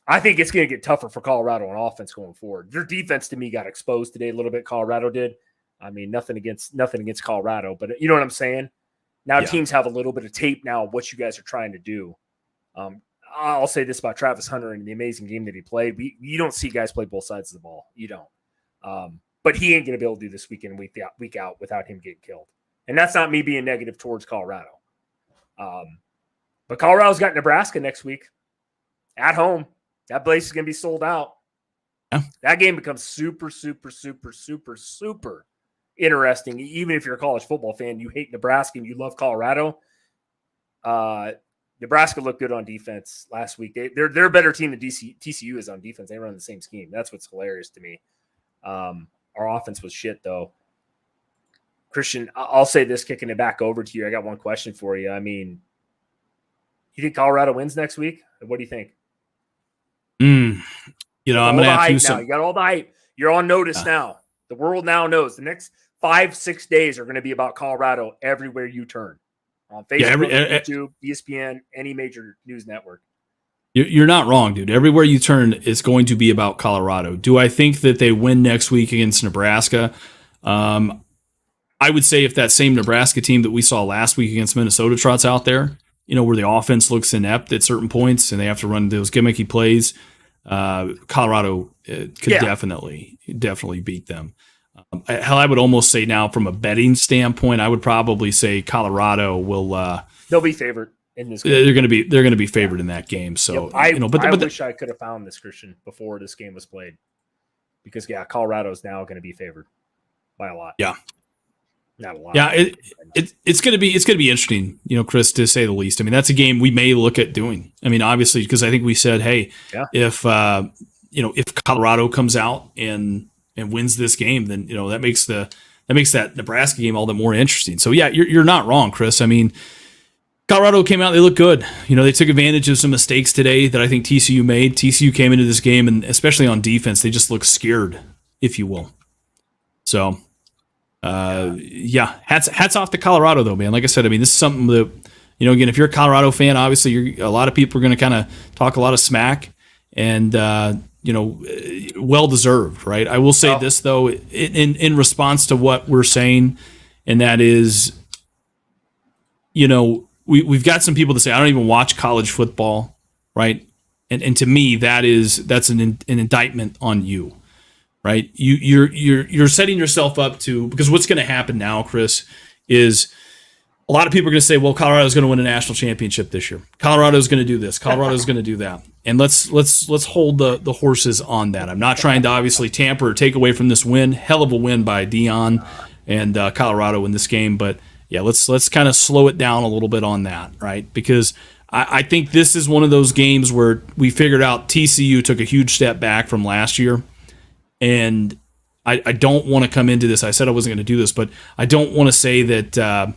I think it's going to get tougher for Colorado on offense going forward. Their defense, to me, got exposed today a little bit. Colorado did. I mean, nothing against Colorado, but you know what I'm saying? Now teams have a little bit of tape now of what you guys are trying to do. I'll say this about Travis Hunter and the amazing game that he played. You don't see guys play both sides of the ball. You don't. But he ain't going to be able to do this week in, week out without him getting killed. And that's not me being negative towards Colorado. But Colorado's got Nebraska next week at home. That place is going to be sold out. Yeah. That game becomes super, super, super, super, super interesting. Even if you're a college football fan, you hate Nebraska and you love Colorado. Nebraska looked good on defense last week. They're a better team than TCU is on defense. They run the same scheme. That's what's hilarious to me. Our offense was shit, though. Christian, I'll say this, kicking it back over to you. I got one question for you. I mean, you think Colorado wins next week? What do you think? I'm going to have to. You got all the hype. You're on notice now. The world now knows. The next 5-6 days are going to be about Colorado everywhere you turn. On Facebook, YouTube, ESPN, any major news network. You're not wrong, dude. Everywhere you turn, it's going to be about Colorado. Do I think that they win next week against Nebraska? I would say if that same Nebraska team that we saw last week against Minnesota trots out there, where the offense looks inept at certain points and they have to run those gimmicky plays, Colorado could definitely beat them. Hell, I would almost say now from a betting standpoint, I would probably say Colorado will. They'll be favored in this game. They're going to be favored in that game. So I wish I could have found this, Christian, before this game was played, because Colorado is now going to be favored by a lot. Yeah. Not a lot. Yeah, it's going to be interesting, Chris, to say the least. I mean, that's a game we may look at doing. I mean, obviously, because I think we said, hey, if Colorado comes out and wins this game, then that makes that Nebraska game all the more interesting. So yeah, you're not wrong, Chris. I mean, Colorado came out, they look good. They took advantage of some mistakes today that I think TCU made. TCU came into this game, and especially on defense, they just look scared, if you will. So. Hats off to Colorado, though, man. Like I said, I mean, this is something that, again, if you're a Colorado fan, obviously a lot of people are going to kind of talk a lot of smack, and well deserved, right? I will say this though, in response to what we're saying, and that is, we've got some people that say I don't even watch college football, right? And to me, that's an indictment on you. Right, you're setting yourself up to, because what's going to happen now, Chris, is a lot of people are going to say, well, Colorado's going to win a national championship this year. Colorado's going to do this. Colorado's going to do that. And let's hold the horses on that. I'm not trying to obviously tamper or take away from this win. Hell of a win by Dion and Colorado in this game, but yeah, let's kind of slow it down a little bit on that, right? Because I think this is one of those games where we figured out TCU took a huge step back from last year. And I don't want to come into this. I said I wasn't going to do this, but I don't want to say that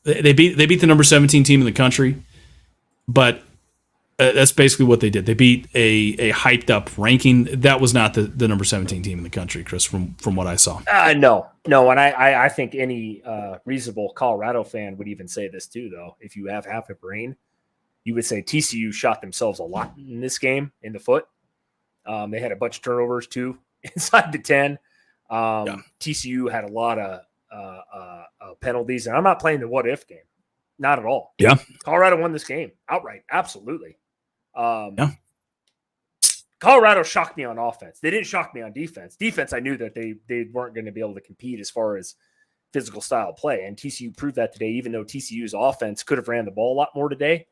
they beat the number 17 team in the country, but that's basically what they did. They beat a hyped up ranking. That was not the number 17 team in the country, Chris, from what I saw. No, and I think any reasonable Colorado fan would even say this too, though. If you have half a brain, you would say TCU shot themselves a lot in this game in the foot. They had a bunch of turnovers too inside the 10. TCU had a lot of penalties, and I'm not playing the what if game, not at all. Yeah, Colorado won this game outright, absolutely. Colorado shocked me on offense. They didn't shock me on defense. Defense, I knew that they weren't going to be able to compete as far as physical style play, and TCU proved that today. Even though TCU's offense could have ran the ball a lot more today,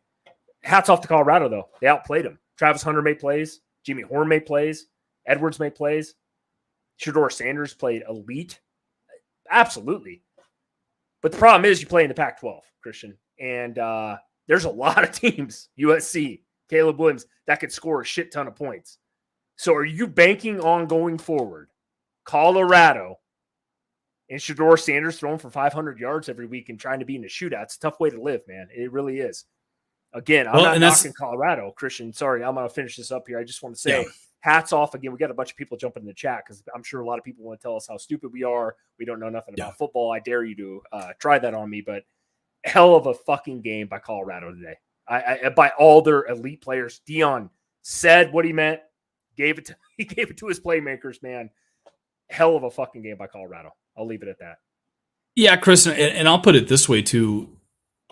hats off to Colorado though. They outplayed them. Travis Hunter made plays. Jimmy Horn made plays. Edwards made plays. Shedeur Sanders played elite. Absolutely. But the problem is you play in the Pac-12, Christian. And there's a lot of teams, USC, Caleb Williams, that could score a shit ton of points. So are you banking on going forward, Colorado and Shedeur Sanders throwing for 500 yards every week and trying to be in a shootout? It's a tough way to live, man. It really is. Again, I'm not knocking Colorado, Christian. Sorry, I'm going to finish this up here. I just want to say hats off. Again, we got a bunch of people jumping in the chat because I'm sure a lot of people want to tell us how stupid we are. We don't know nothing about football. I dare you to try that on me. But hell of a fucking game by Colorado today. I by all their elite players. Dion said what he meant. He gave it to his playmakers, man. Hell of a fucking game by Colorado. I'll leave it at that. Yeah, Chris, and I'll put it this way too.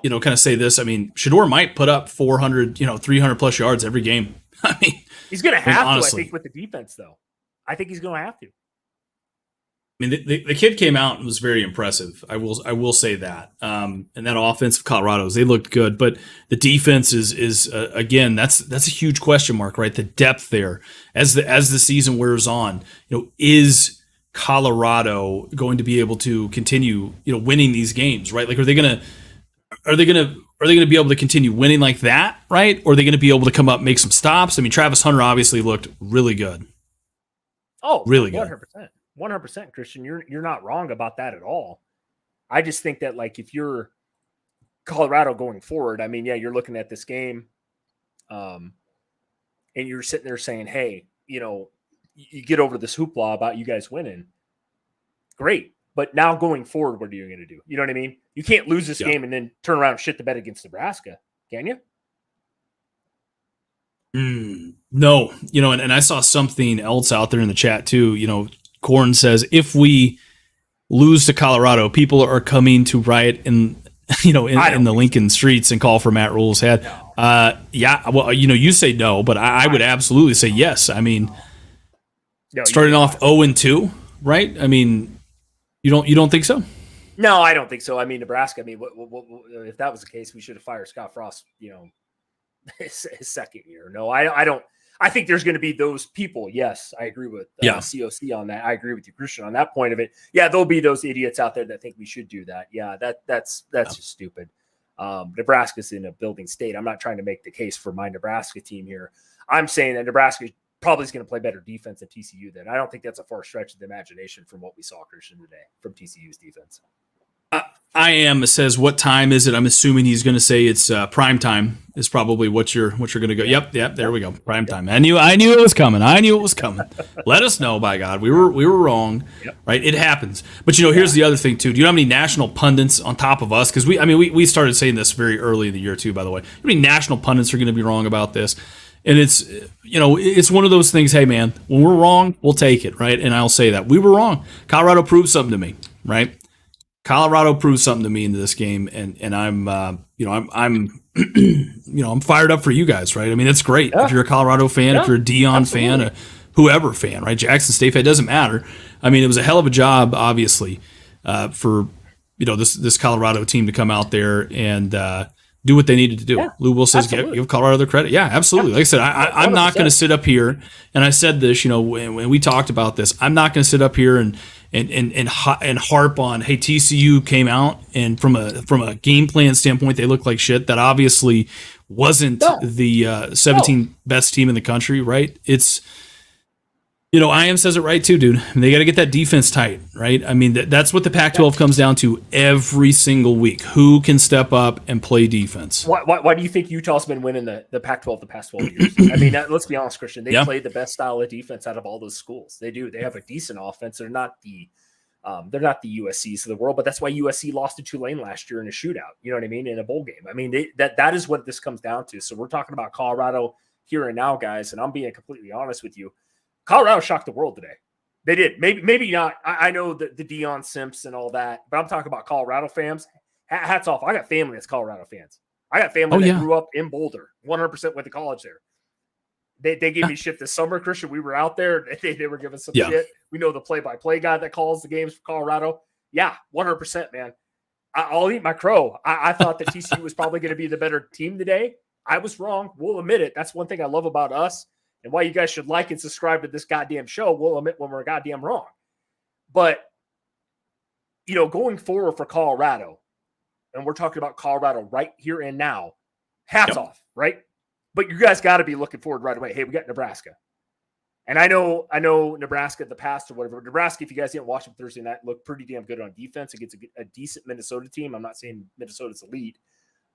Kind of say this. I mean, Shedeur might put up 400, 300 plus yards every game. I mean, he's going to have to, honestly. I think, with the defense, though. I think he's going to have to. I mean, the kid came out and was very impressive. I will say that. And that offense of Colorado's, they looked good, but the defense is again, that's a huge question mark, right? The depth there as the season wears on, is Colorado going to be able to continue, winning these games, right? Like, are they gonna be able to continue winning like that, right? Or are they going to be able to come up, make some stops? I mean, Travis Hunter obviously looked really good. Oh, really good. 100%, Christian. You're not wrong about that at all. I just think that, like, if you're Colorado going forward, I mean, yeah, you're looking at this game, and you're sitting there saying, hey, you get over this hoopla about you guys winning. Great. But now going forward, what are you going to do? You know what I mean? You can't lose this game and then turn around and shit the bed against Nebraska, can you? No, and I saw something else out there in the chat too. Corn says, if we lose to Colorado, people are coming to riot in the Lincoln streets and call for Matt Rule's head. No. Yeah, well, you say no, but I would absolutely say yes. I mean, starting off 0-2, right? I mean, you don't think so? No, I don't think so. I mean, Nebraska. I mean, what, if that was the case, we should have fired Scott Frost. His second year. No, I don't. I think there's going to be those people. Yes, I agree with COC on that. I agree with you, Christian, on that point of it. Yeah, there'll be those idiots out there that think we should do that. Yeah, that's just stupid. Nebraska's in a building state. I'm not trying to make the case for my Nebraska team here. I'm saying that Nebraska probably is going to play better defense than TCU. Then I don't think that's a far stretch of the imagination from what we saw, Christian, today from TCU's defense. I am. It says, what time is it? I'm assuming he's going to say it's prime time is probably what you're going to go. Yep. There we go. Prime time. I knew it was coming. Let us know, by God. We were wrong. Yep. Right. It happens. But here's the other thing too. Do you know how many national pundits on top of us? Because we started saying this very early in the year too, by the way. How many national pundits are going to be wrong about this? And it's one of those things. Hey man, when we're wrong, we'll take it. Right. And I'll say that we were wrong. Colorado proved something to me. Right. Colorado proved something to me in this game, and I'm I'm fired up for you guys, right? I mean, it's great if you're a Colorado fan, if you're a Deion fan, a whoever fan, right? Jackson State fan, it doesn't matter. I mean, it was a hell of a job, obviously, for this Colorado team to come out there and do what they needed to do. Yeah, Lou Will says give Colorado their credit. Yeah, absolutely. Like I said, I'm not going to sit up here, and I said this, when we talked about this, I'm not going to sit up here and harp on, hey, TCU came out and from a game plan standpoint, they look like shit. That obviously wasn't the 17th best team in the country, right? It's IM says it right too, dude. They got to get that defense tight, right? I mean, that's what the Pac-12 comes down to every single week. Who can step up and play defense? Why do you think Utah's been winning the Pac-12 the past 12 years? I mean, let's be honest, Christian. They play the best style of defense out of all those schools. They do. They have a decent offense. They're not the USCs of the world, but that's why USC lost to Tulane last year in a shootout. You know what I mean? In a bowl game. I mean, that is what this comes down to. So we're talking about Colorado here and now, guys, and I'm being completely honest with you. Colorado shocked the world today. They did. Maybe not. I know the Deion Simps and all that, but I'm talking about Colorado fans. Hats off. I got family that's Colorado fans. I got family that grew up in Boulder, 100% went to college there. They gave me shit this summer, Christian. We were out there. They were giving some shit. We know the play-by-play guy that calls the games for Colorado. Yeah, 100%, man. I'll eat my crow. I thought that TCU was probably going to be the better team today. I was wrong. We'll admit it. That's one thing I love about us. And why you guys should like and subscribe to this goddamn show. We'll admit when we're goddamn wrong. But, going forward for Colorado, and we're talking about Colorado right here and now, hats off, right? But you guys got to be looking forward right away. Hey, we got Nebraska. And I know Nebraska in the past or whatever. Nebraska, if you guys didn't watch them Thursday night, looked pretty damn good on defense against a decent Minnesota team. I'm not saying Minnesota's elite.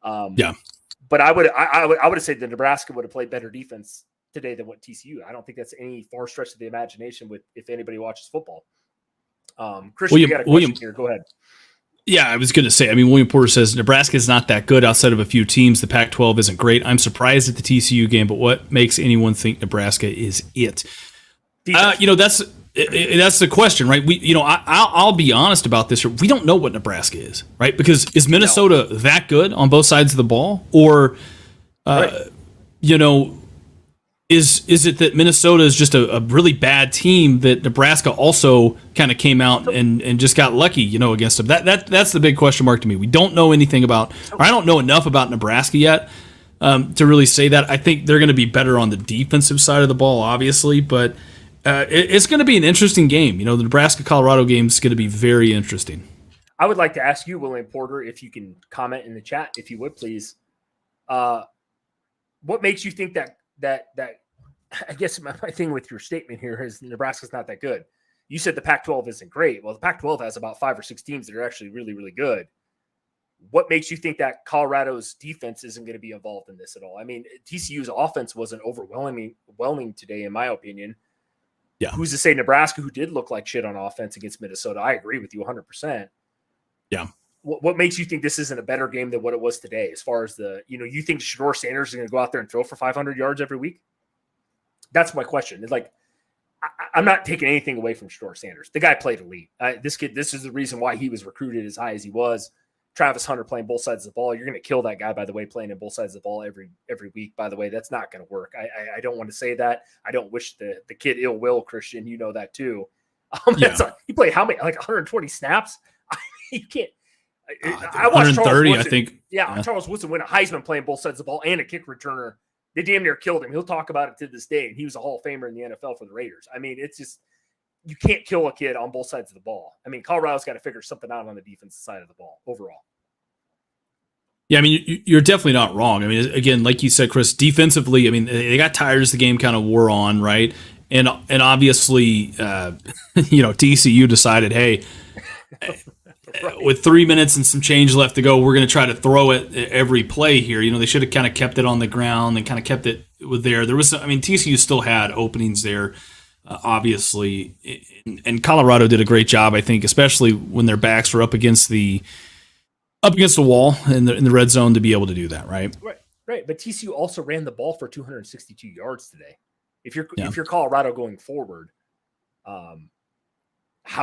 But I would have said that Nebraska would have played better defense today than what TCU. I don't think that's any far stretch of the imagination if anybody watches football. Christian, you got a question here. Go ahead. Yeah, I was going to say, William Porter says Nebraska is not that good outside of a few teams. The Pac-12 isn't great. I'm surprised at the TCU game, but what makes anyone think Nebraska is it? That's the question, right? I'll be honest about this. We don't know what Nebraska is, right? Because is Minnesota that good on both sides of the ball, or right. Is it that Minnesota is just a really bad team that Nebraska also kind of came out and just got lucky, against them? That's the big question mark to me. We don't know anything about, or I don't know enough about Nebraska yet to really say that. I think they're going to be better on the defensive side of the ball, obviously, but it's going to be an interesting game. The Nebraska-Colorado game is going to be very interesting. I would like to ask you, William Porter, if you can comment in the chat, if you would, please. What makes you think that I guess my thing with your statement here is Nebraska's not that good. You said the Pac-12 isn't great. Well, the Pac-12 has about 5 or 6 teams that are actually really, really good. What makes you think that Colorado's defense isn't going to be involved in this at all? I mean, TCU's offense wasn't overwhelming today, in my opinion. Yeah. Who's to say Nebraska, who did look like shit on offense against Minnesota? I agree with you 100%. Yeah. What makes you think this isn't a better game than what it was today? As far as you think Shedeur Sanders is going to go out there and throw for 500 yards every week? That's my question. It's like, I'm not taking anything away from Shedeur Sanders. The guy played elite. This is the reason why he was recruited as high as he was. Travis Hunter playing both sides of the ball. You're going to kill that guy, by the way, playing in both sides of the ball every week. By the way, that's not going to work. I don't want to say that. I don't wish the kid ill will, Christian. You know that too. He played how many? Like 120 snaps? You can't. I watched 130, Charles Woodson, I think. Yeah, Charles Woodson win a Heisman playing both sides of the ball and a kick returner. They damn near killed him. He'll talk about it to this day, and he was a Hall of Famer in the NFL for the Raiders. I mean, it's just you can't kill a kid on both sides of the ball. I mean, Colorado's got to figure something out on the defensive side of the ball overall. Yeah, I mean, you're definitely not wrong. I mean, again, like you said, Chris, defensively, I mean, they got tired as the game kind of wore on, right? And obviously, TCU decided, hey, right, with 3 minutes and some change left to go, we're going to try to throw it every play here. They should have kind of kept it on the ground and kind of kept it there. There was, TCU still had openings there, obviously, and Colorado did a great job, I think, especially when their backs were up against the wall in the red zone to be able to do that, right? Right. But TCU also ran the ball for 262 yards today. If you're Colorado going forward, how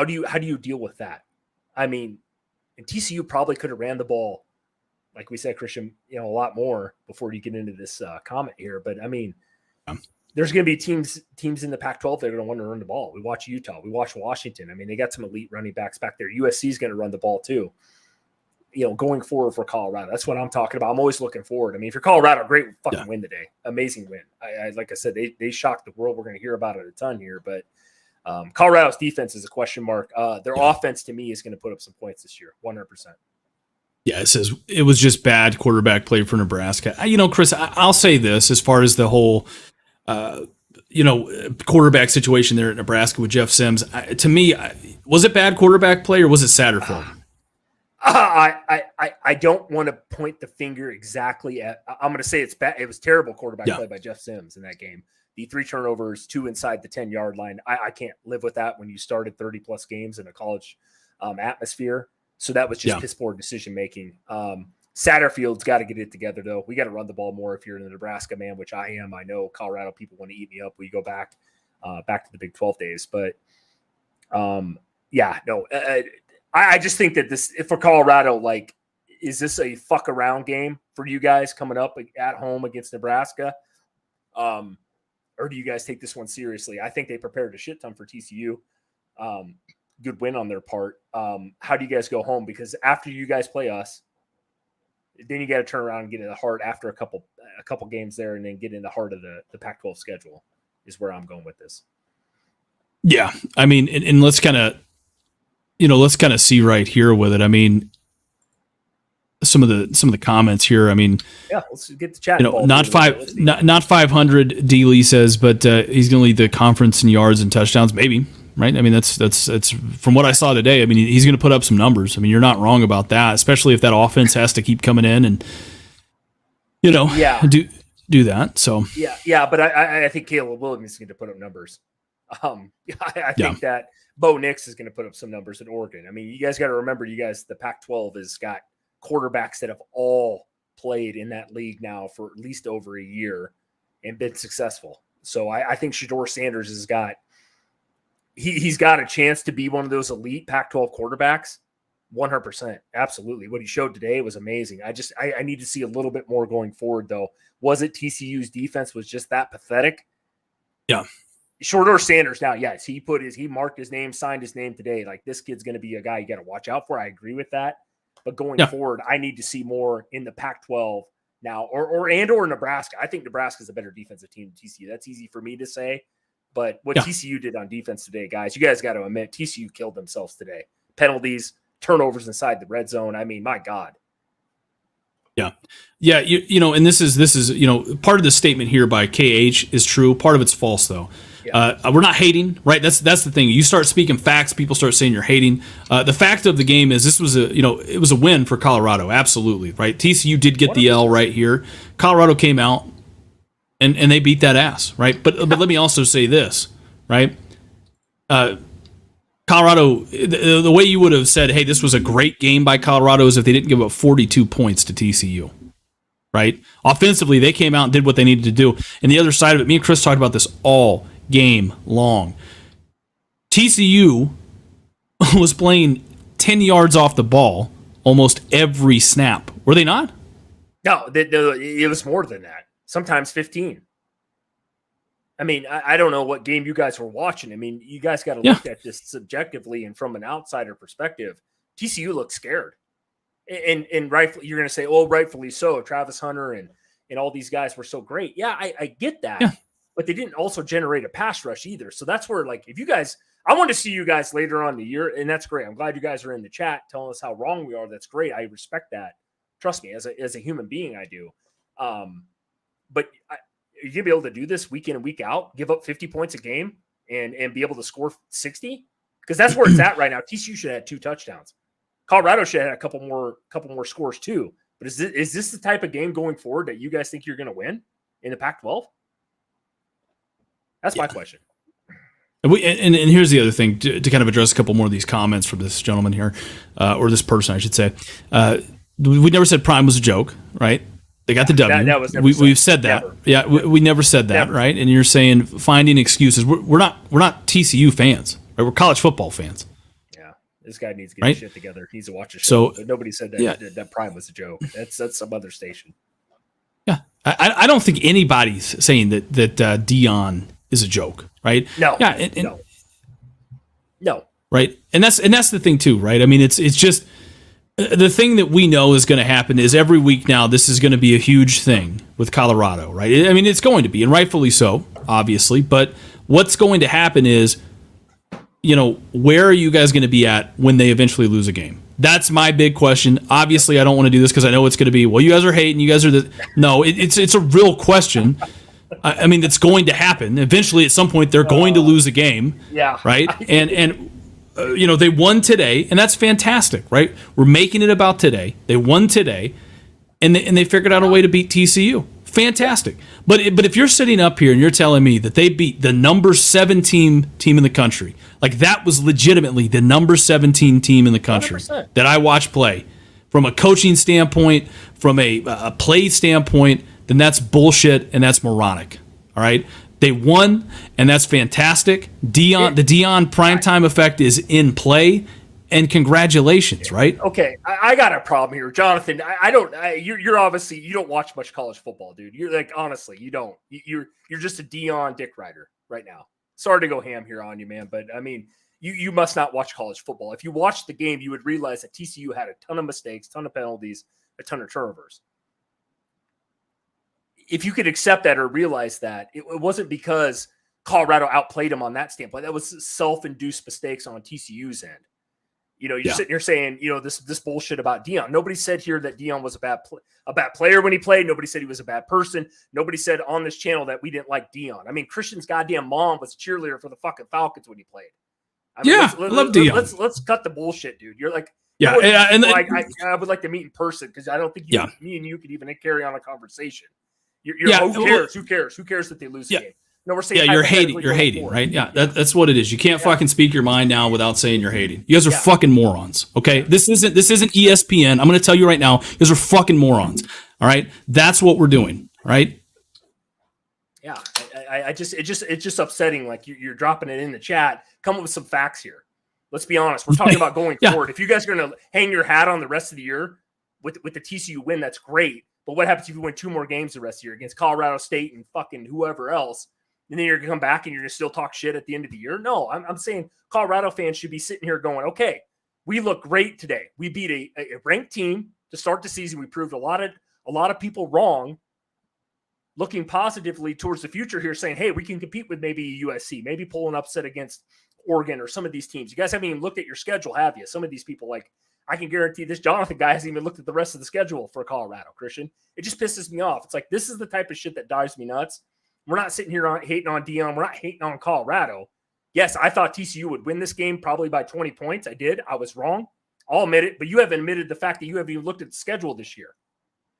do you deal with that? I mean, and TCU probably could have ran the ball, like we said, Christian, a lot more before you get into this comment here. But I mean, there's going to be teams in the Pac-12 that are going to want to run the ball. We watch Utah, we watch Washington. I mean, they got some elite running backs back there. USC is going to run the ball too. Going forward for Colorado, that's what I'm talking about. I'm always looking forward. I mean, if you're Colorado, great fucking win today, amazing win. I like I said, they shocked the world. We're going to hear about it a ton here, but. Colorado's defense is a question mark. Their offense, to me, is going to put up some points this year, 100%. Yeah, it says it was just bad quarterback play for Nebraska. Chris, I'll say this as far as the whole, quarterback situation there at Nebraska with Jeff Sims. To me, was it bad quarterback play or was it Satterfield? I don't want to point the finger exactly at. I'm going to say it's bad. It was terrible quarterback play by Jeff Sims in that game. The 3 turnovers, 2 inside the 10-yard line. I can't live with that when you started 30-plus games in a college atmosphere. So that was just piss poor decision-making. Satterfield's got to get it together, though. We got to run the ball more if you're in the Nebraska, man, which I am. I know Colorado people want to eat me up when you go back to the Big 12 days. But, I just think that this – for Colorado, like, is this a fuck-around game for you guys coming up at home against Nebraska? Or do you guys take this one seriously? I think they prepared a shit ton for TCU. Good win on their part. How do you guys go home? Because after you guys play us, then you got to turn around and get in the heart after a couple games there, and then get in the heart of the Pac-12 schedule. Is where I'm going with this. Yeah, I mean, and let's kind of see right here with it. I mean, some of the comments here. I mean, let's get to chat. Not 500. D. Lee says, but he's going to lead the conference in yards and touchdowns. Maybe, right? I mean, that's from what I saw today. I mean, he's going to put up some numbers. I mean, you're not wrong about that, especially if that offense has to keep coming in and do that. So but I think Caleb Williams is going to put up numbers. I think that Bo Nix is going to put up some numbers at Oregon. I mean, you guys got to remember, the Pac-12 has got quarterbacks that have all played in that league now for at least over a year and been successful. So I think Shedeur Sanders has got he's got a chance to be one of those elite Pac-12 quarterbacks. 100%. Absolutely. What he showed today was amazing. I need to see a little bit more going forward, though. Was it TCU's defense was just that pathetic? Yeah. Shorter Sanders now, yes, he marked his name, signed his name today. Like, this kid's going to be a guy you got to watch out for. I agree with that. But going Yeah. forward, I need to see more in the Pac-12 now, or Nebraska. I think Nebraska's a better defensive team than TCU. That's easy for me to say. But what TCU did on defense today, guys, you guys got to admit, TCU killed themselves today. Penalties, turnovers inside the red zone. I mean, my God. Yeah. Yeah. And this is, part of the statement here by KH is true. Part of it's false, though. Yeah. We're not hating, right? That's the thing. You start speaking facts, people start saying you're hating. The fact of the game is this was it was a win for Colorado. Absolutely. Right. TCU did get the L right here. Colorado came out and they beat that ass. Right. But let me also say this, right? Colorado, the way you would have said, hey, this was a great game by Colorado is if they didn't give up 42 points to TCU, right? Offensively, they came out and did what they needed to do. And the other side of it, me and Chris talked about this all game long. TCU was playing 10 yards off the ball almost every snap. Were they not? No, it was more than that. Sometimes 15. I mean, I don't know what game you guys were watching. I mean, you guys got to look at this subjectively and from an outsider perspective. TCU looked scared. And rightfully, you're going to say, oh, rightfully so. Travis Hunter and all these guys were so great. Yeah, I get that. Yeah. But they didn't also generate a pass rush either. So that's where, like, if you guys – I want to see you guys later on in the year, and that's great. I'm glad you guys are in the chat telling us how wrong we are. That's great. I respect that. Trust me, as a human being, I do. But you're going to be able to do this week in and week out, give up 50 points a game, and be able to score 60? Because that's where it's at right now. TCU should have had 2 touchdowns. Colorado should have had a couple more scores too. But is this the type of game going forward that you guys think you're going to win in the Pac-12? That's my question. And here's the other thing to kind of address a couple more of these comments from this gentleman here, or this person, I should say. We never said Prime was a joke, right? They got the W. That was never said. We've said that. Never. Yeah, we never said that, Never. right? And you're saying finding excuses. We're not TCU fans, right? We're college football fans. Yeah, this guy needs to get his shit together. He needs to watch a show. So, but nobody said that that Prime was a joke. That's some other station. Yeah, I don't think anybody's saying that Dion is a joke, right? No. Yeah, no. Right, and that's the thing too, right? I mean, it's just the thing that we know is going to happen is every week now this is going to be a huge thing with Colorado, right? I mean, it's going to be, and rightfully so, obviously. But what's going to happen is, where are you guys going to be at when they eventually lose a game? That's my big question. Obviously, I don't want to do this because I know it's going to be, well, you guys are hating, you guys are the. No, it's a real question. I mean, it's going to happen. Eventually, at some point, they're going to lose a game. Yeah. Right? And they won today, and that's fantastic, right? We're making it about today. They won today, and they figured out a way to beat TCU. Fantastic. But if you're sitting up here and you're telling me that they beat the number 17 team in the country, like that was legitimately the number 17 team in the country 100%. that I watch play, from a coaching standpoint, from a play standpoint, then that's bullshit and that's moronic. All right? They won, and that's fantastic. The Dion primetime effect is in play, and congratulations, right? Okay, I got a problem here, Jonathan. You're obviously you don't watch much college football, dude. You're like, honestly, you don't. You're just a Dion dick rider right now. Sorry to go ham here on you, man, but I mean, you must not watch college football. If you watched the game, you would realize that TCU had a ton of mistakes, ton of penalties, a ton of turnovers. If you could accept that or realize that, it wasn't because Colorado outplayed them on that standpoint. That was self-induced mistakes on TCU's end. You're sitting here saying, this bullshit about Dion. Nobody said here that Dion was a bad player when he played. Nobody said he was a bad person. Nobody said on this channel that we didn't like Dion. I mean, Christian's goddamn mom was a cheerleader for the fucking Falcons when he played. I mean, I love Dion. Let's cut the bullshit, dude. You're like, I would like to meet in person because I don't think me and you could even carry on a conversation. Who cares? Who cares? Who cares that they lose the game? No, we're saying you're hating, right? Yeah, that's what it is. You can't fucking speak your mind now without saying you're hating. You guys are fucking morons. Okay, this isn't ESPN. I'm going to tell you right now, you guys are fucking morons. All right, that's what we're doing. Right? Yeah, it's just upsetting. Like you're dropping it in the chat. Come up with some facts here. Let's be honest. We're talking about going forward. If you guys are going to hang your hat on the rest of the year with the TCU win, that's great. But what happens if you win 2 more games the rest of the year against Colorado State and fucking whoever else? and then you're going to come back and you're going to still talk shit at the end of the year. No, I'm saying Colorado fans should be sitting here going, okay, we look great today. We beat a ranked team to start the season. We proved a lot of people wrong, looking positively towards the future here, saying, hey, we can compete with maybe USC, maybe pull an upset against Oregon or some of these teams. You guys haven't even looked at your schedule, have you? Some of these people, like, I can guarantee this Jonathan guy hasn't even looked at the rest of the schedule for Colorado, Christian. It just pisses me off. It's like, this is the type of shit that drives me nuts. We're not sitting here hating on Dion. We're not hating on Colorado. Yes, I thought TCU would win this game probably by 20 points. I did. I was wrong. I'll admit it. But you haven't admitted the fact that you haven't even looked at the schedule this year.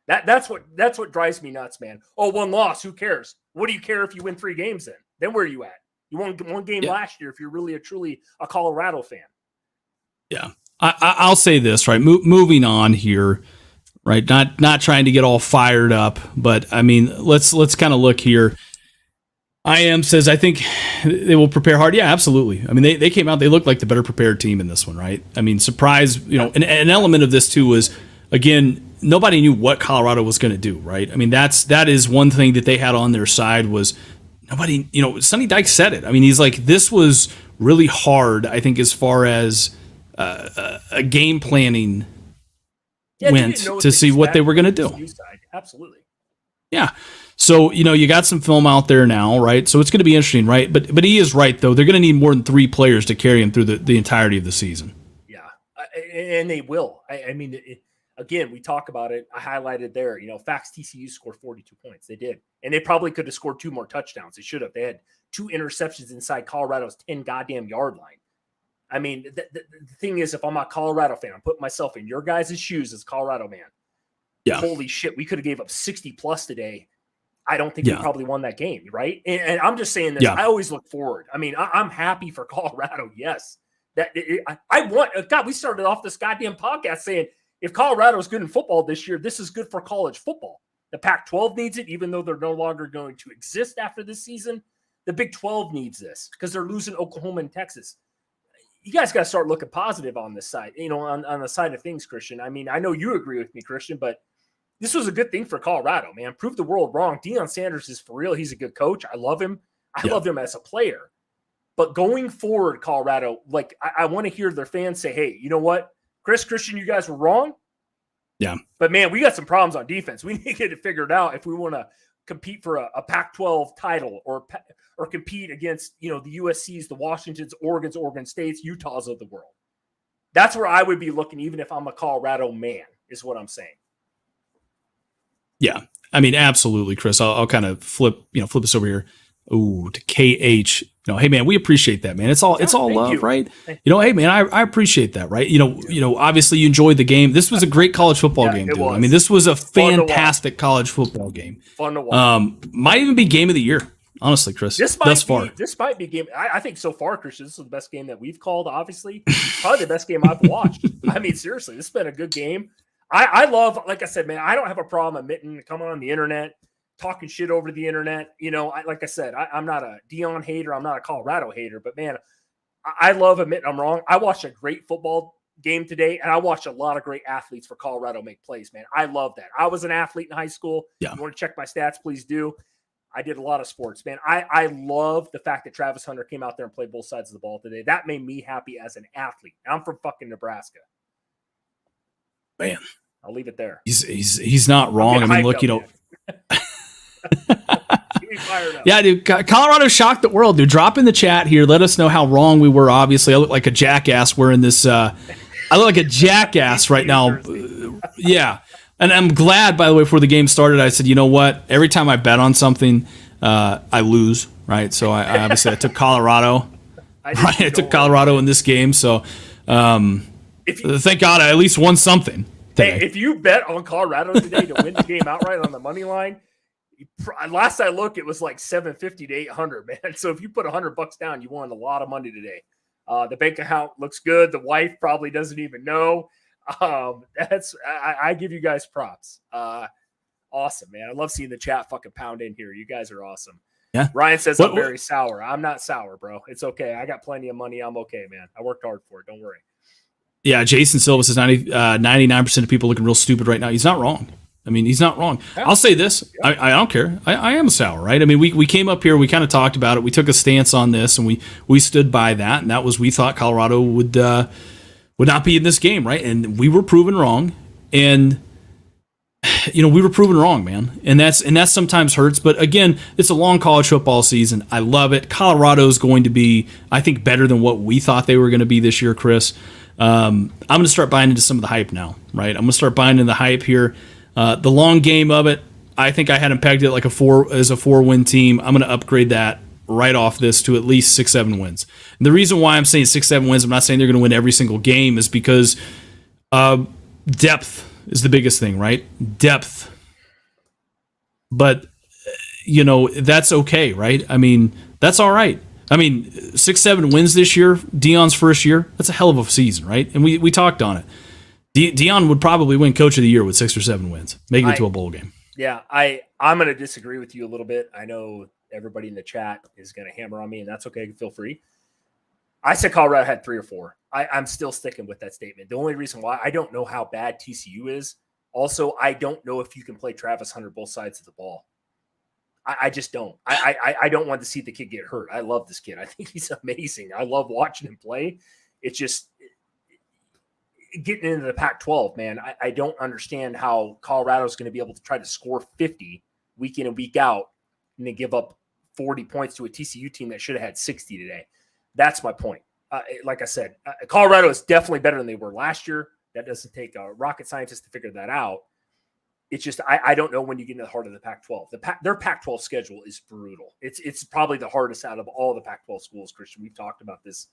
That's what drives me nuts, man. Oh, one loss. Who cares? What do you care if you win 3 games then? Then where are you at? You won one game last year if you're really truly a Colorado fan. Yeah. I'll say this, right? Moving on here, right? Not trying to get all fired up, but I mean, let's kind of look here. IM says, I think they will prepare hard. Yeah, absolutely. I mean, they came out, they looked like the better prepared team in this one, right? I mean, surprise, an element of this too was, again, nobody knew what Colorado was going to do, right? I mean, that is one thing that they had on their side was nobody, Sonny Dykes said it. I mean, he's like, this was really hard, I think, as far as a game planning went to see what they were going to do. Absolutely. Yeah. So, you got some film out there now, right? So it's going to be interesting, right? But he is right, though. They're going to need more than 3 players to carry him through the entirety of the season. Yeah. And they will. I mean, again, we talk about it. I highlighted there, Facts TCU scored 42 points. They did. And they probably could have scored 2 more touchdowns. They should have. They had 2 interceptions inside Colorado's 10 goddamn yard line. I mean, the thing is, if I'm a Colorado fan, I'm putting myself in your guys' shoes as a Colorado man. Yeah. Holy shit, we could have gave up 60 plus today. I don't think we probably won that game, right? And I'm just saying this. I always look forward. I mean, I'm happy for Colorado. Yes, I want. God, we started off this goddamn podcast saying if Colorado is good in football this year, this is good for college football. The Pac-12 needs it, even though they're no longer going to exist after this season. The Big 12 needs this because they're losing Oklahoma and Texas. You guys got to start looking positive on this side, on the side of things, Christian. I mean, I know you agree with me, Christian, but this was a good thing for Colorado, man. Prove the world wrong. Deion Sanders is for real. He's a good coach. I love him. I love him as a player. But going forward, Colorado, like I want to hear their fans say, hey, you know what? Christian, you guys were wrong. Yeah. But, man, we got some problems on defense. We need to get it figured out if we want to compete for a Pac-12 title or compete against, the USCs, the Washingtons, Oregons, Oregon States, Utahs of the world. That's where I would be looking, even if I'm a Colorado man, is what I'm saying. Yeah, I mean, absolutely, Chris. I'll kind of flip this over here. Ooh, to KH. Hey man, we appreciate that, man. It's all love, right? Hey man, I appreciate that, right? Obviously you enjoyed the game. This was a great college football game, dude. I mean, this was a fantastic college football game. Fun to watch. Might even be game of the year, honestly, Chris. This might be game. I think so far, Christian, this is the best game that we've called. Obviously, probably the best game I've watched. I mean, seriously, this has been a good game. I love, like I said, man, I don't have a problem admitting coming on the internet, talking shit over the internet. Like I said, I'm not a Dion hater. I'm not a Colorado hater, but man, I love admitting I'm wrong. I watched a great football game today, and I watched a lot of great athletes for Colorado make plays, man. I love that. I was an athlete in high school. Yeah. If you want to check my stats, please do. I did a lot of sports, man. I love the fact that Travis Hunter came out there and played both sides of the ball today. That made me happy as an athlete. I'm from fucking Nebraska. Man. I'll leave it there. He's not wrong. I mean, look, yeah, dude. Colorado shocked the world, dude. Drop in the chat here. Let us know how wrong we were. Obviously, I look like a jackass wearing this. I look like a jackass right now. Yeah, and I'm glad. By the way, before the game started, I said, you know what? Every time I bet on something, I lose. Right. So I obviously I took Colorado. I took Colorado in this game. So thank God I at least won something. Hey, if you bet on Colorado today to win the game outright on the money line, last I looked, it was like 750 to 800, man. So if you put $100 down, you won a lot of money today. The bank account looks good. The wife probably doesn't even know. I give you guys props. Awesome, man. I love seeing the chat fucking pound in here. You guys are awesome. Yeah. Ryan says I'm very sour. I'm not sour, bro. It's okay. I got plenty of money. I'm okay, man. I worked hard for it. Don't worry. Yeah, Jason Silva says 99% of people looking real stupid right now. He's not wrong. I mean, he's not wrong. Yeah. I'll say this. I don't care. I am sour, right? I mean, we came up here, we kind of talked about it. We took a stance on this, and we stood by that, and that was we thought Colorado would not be in this game, right? And we were proven wrong. And we were proven wrong, man. And that sometimes hurts. But again, it's a long college football season. I love it. Colorado is going to be, I think, better than what we thought they were going to be this year, Chris. I'm going to start buying into some of the hype now, right? I'm going to start buying into the hype here. The long game of it, I think I had them pegged at like as a 4-win team. I'm going to upgrade that right off this to at least 6-7 wins. And the reason why I'm saying 6-7 wins, I'm not saying they're going to win every single game, is because depth is the biggest thing, right? Depth. But, that's okay, right? I mean, that's all right. I mean, 6-7 wins this year, Deion's first year, that's a hell of a season, right? And we talked on it. Deion would probably win Coach of the Year with 6 or 7 wins, making it to a bowl game. Yeah, I'm going to disagree with you a little bit. I know everybody in the chat is going to hammer on me, and that's okay. Feel free. I said Colorado had 3 or 4. I'm still sticking with that statement. The only reason why, I don't know how bad TCU is. Also, I don't know if you can play Travis Hunter both sides of the ball. I just don't. I don't want to see the kid get hurt. I love this kid. I think he's amazing. I love watching him play. It's just getting into the Pac-12, man. I don't understand how Colorado's going to be able to try to score 50 week in and week out and then give up 40 points to a TCU team that should have had 60 today. That's my point. Like I said, Colorado is definitely better than they were last year. That doesn't take a rocket scientist to figure that out. It's just I don't know when you get into the heart of the Pac-12. Their Pac-12 schedule is brutal. It's probably the hardest out of all the Pac-12 schools, Christian. We've talked about this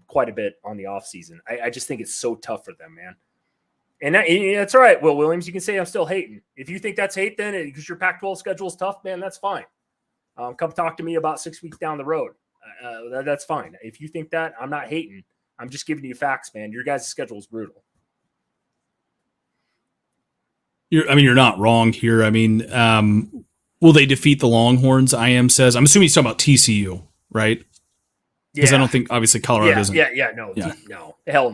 quite a bit on the offseason. I just think it's so tough for them, man. And that's all right, Will Williams. You can say I'm still hating. If you think that's hate, then because your Pac-12 schedule is tough, man, that's fine. Come talk to me about 6 weeks down the road. That's fine. If you think that, I'm not hating. I'm just giving you facts, man. Your guys' schedule is brutal. You're not wrong here. I mean, will they defeat the Longhorns? IM says. I'm assuming he's talking about TCU, right? Because I don't think, obviously, Colorado doesn't. No, hell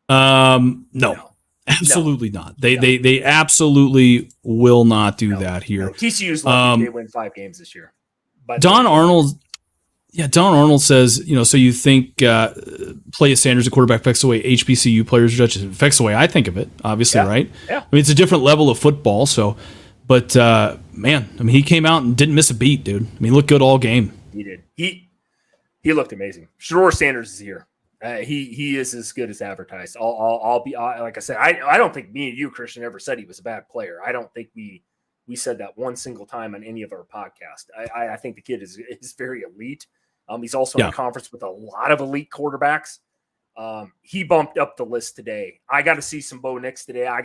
no. No, absolutely not. They absolutely will not do that here. No. TCU's lucky they win 5 games this year. But Don Arnold says, so you think play Sanders at quarterback affects the way HBCU players are judged. It affects the way I think of it, obviously, right? Yeah. I mean, it's a different level of football. So, but man, I mean, he came out and didn't miss a beat, dude. I mean, he looked good all game. He did. He looked amazing. Shedeur Sanders is here. He is as good as advertised. I'll be like I said. I don't think me and you, Christian, ever said he was a bad player. I don't think we said that one single time on any of our podcasts. I think the kid is very elite. He's also in a conference with a lot of elite quarterbacks. He bumped up the list today. I got to see some Bo Nix today. I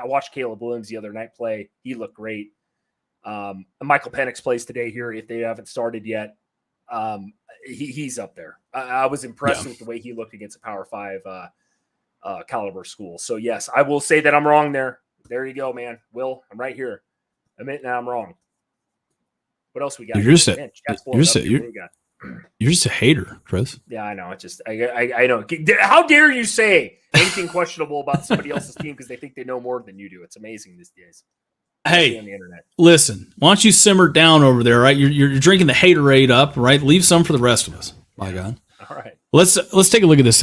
watched Caleb Williams the other night play. He looked great. Michael Penix plays today here if they haven't started yet. He's up there. I was impressed with the way he looked against a Power 5 caliber school. So, yes, I will say that I'm wrong there. There you go, man. Will, I'm right here. Admit now I'm wrong. What else we got? You're just a hater, Chris. Yeah, I know. It's just I know. How dare you say anything questionable about somebody else's team because they think they know more than you do? It's amazing these days. Hey, on the internet. Listen, why don't you simmer down over there, right? You're drinking the haterade up, right? Leave some for the rest of us. My God. All right. Let's take a look at this.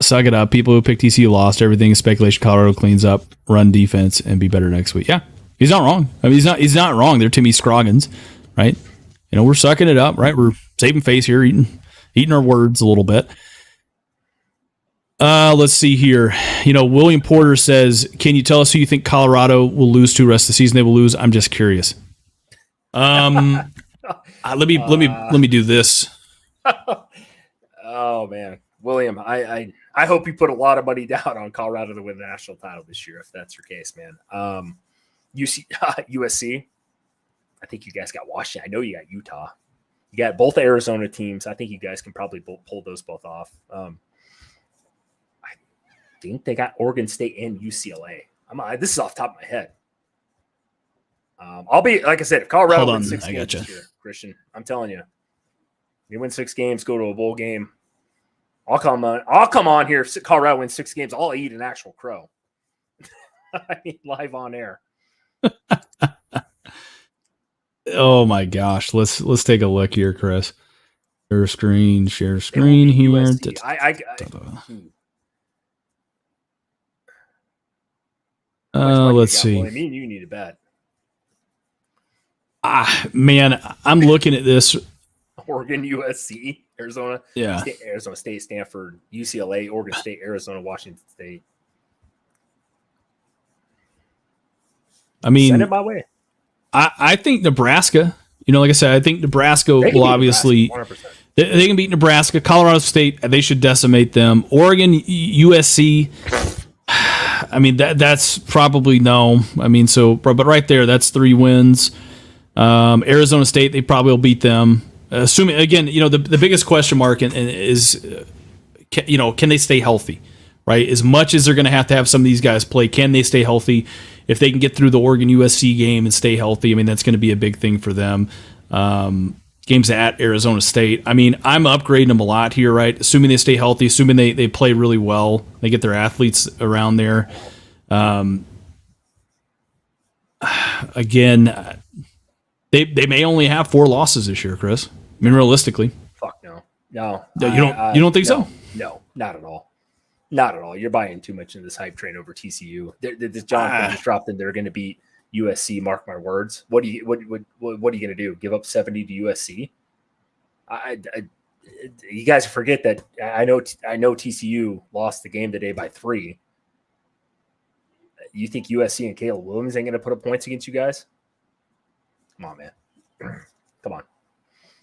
Suck it up. People who pick TCU lost. Everything is speculation. Colorado cleans up, run defense, and be better next week. Yeah, he's not wrong. I mean, he's not wrong. They're Timmy Scroggins, right? We're sucking it up, right? We're saving face here, eating our words a little bit. Let's see here. William Porter says, "Can you tell us who you think Colorado will lose to rest of the season? They will lose. I'm just curious." Let me do this. Oh man, William, I hope you put a lot of money down on Colorado to win the national title this year, if that's your case, man. USC. I think you guys got Washington. I know you got Utah. You got both Arizona teams. I think you guys can probably pull those both off. I think they got Oregon State and UCLA. This is off the top of my head. I'll be, like I said, if Colorado wins 6 games this year, Christian, I'm telling you, you win 6 games, go to a bowl game. I'll come on here. If Colorado wins 6 games, I'll eat an actual crow. I mean, live on air. Oh my gosh. Let's take a look here, Chris. Share screen here. USC. Let's see. I mean, you need a bet. Man, I'm looking at this. Oregon, USC, Arizona, Yeah. Arizona State, Stanford, UCLA, Oregon State, Arizona, Washington State. I mean, send it my way. I think Nebraska. Like I said, I think Nebraska will obviously. Nebraska, they can beat Nebraska. Colorado State, they should decimate them. Oregon, USC. I mean, that's probably no. I mean, but right there, that's 3 wins. Arizona State, they probably will beat them. Assuming, again, the biggest question mark is, can they stay healthy, right? As much as they're going to have some of these guys play, can they stay healthy? If they can get through the Oregon USC game and stay healthy, I mean, that's going to be a big thing for them. Games at Arizona State. I mean, I'm upgrading them a lot here, right? Assuming they stay healthy, assuming they play really well, they get their athletes around there. Again, they may only have 4 losses this year, Chris. I mean, realistically. Fuck no. No. You don't think so? No, not at all. Not at all. You're buying too much in this hype train over TCU. This John just dropped in. They're going to beat USC. Mark my words. What are you going to do? Give up 70 to USC? You guys forget that. I know TCU lost the game today by 3. You think USC and Caleb Williams ain't going to put up points against you guys? Come on, man. Come on.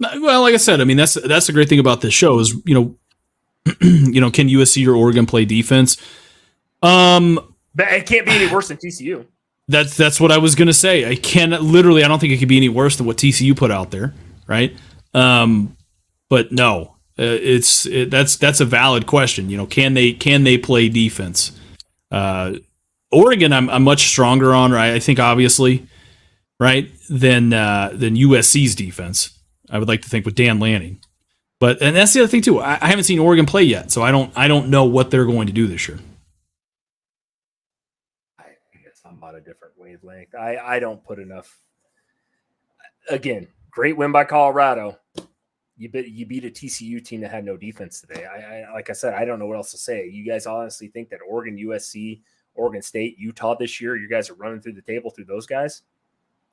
Well, like I said, I mean that's the great thing about this show is can USC or Oregon play defense? But it can't be any worse than TCU. That's what I was gonna say. I don't think it could be any worse than what TCU put out there, right? But no, that's a valid question. Can they play defense? Oregon, I'm much stronger on. Right, I think obviously, right, than USC's defense. I would like to think with Dan Lanning, and that's the other thing too. I haven't seen Oregon play yet, so I don't know what they're going to do this year. I guess I'm on a different wavelength. I don't put enough. Again, great win by Colorado. You beat a TCU team that had no defense today. Like I said, I don't know what else to say. You guys honestly think that Oregon, USC, Oregon State, Utah this year, you guys are running through the table through those guys?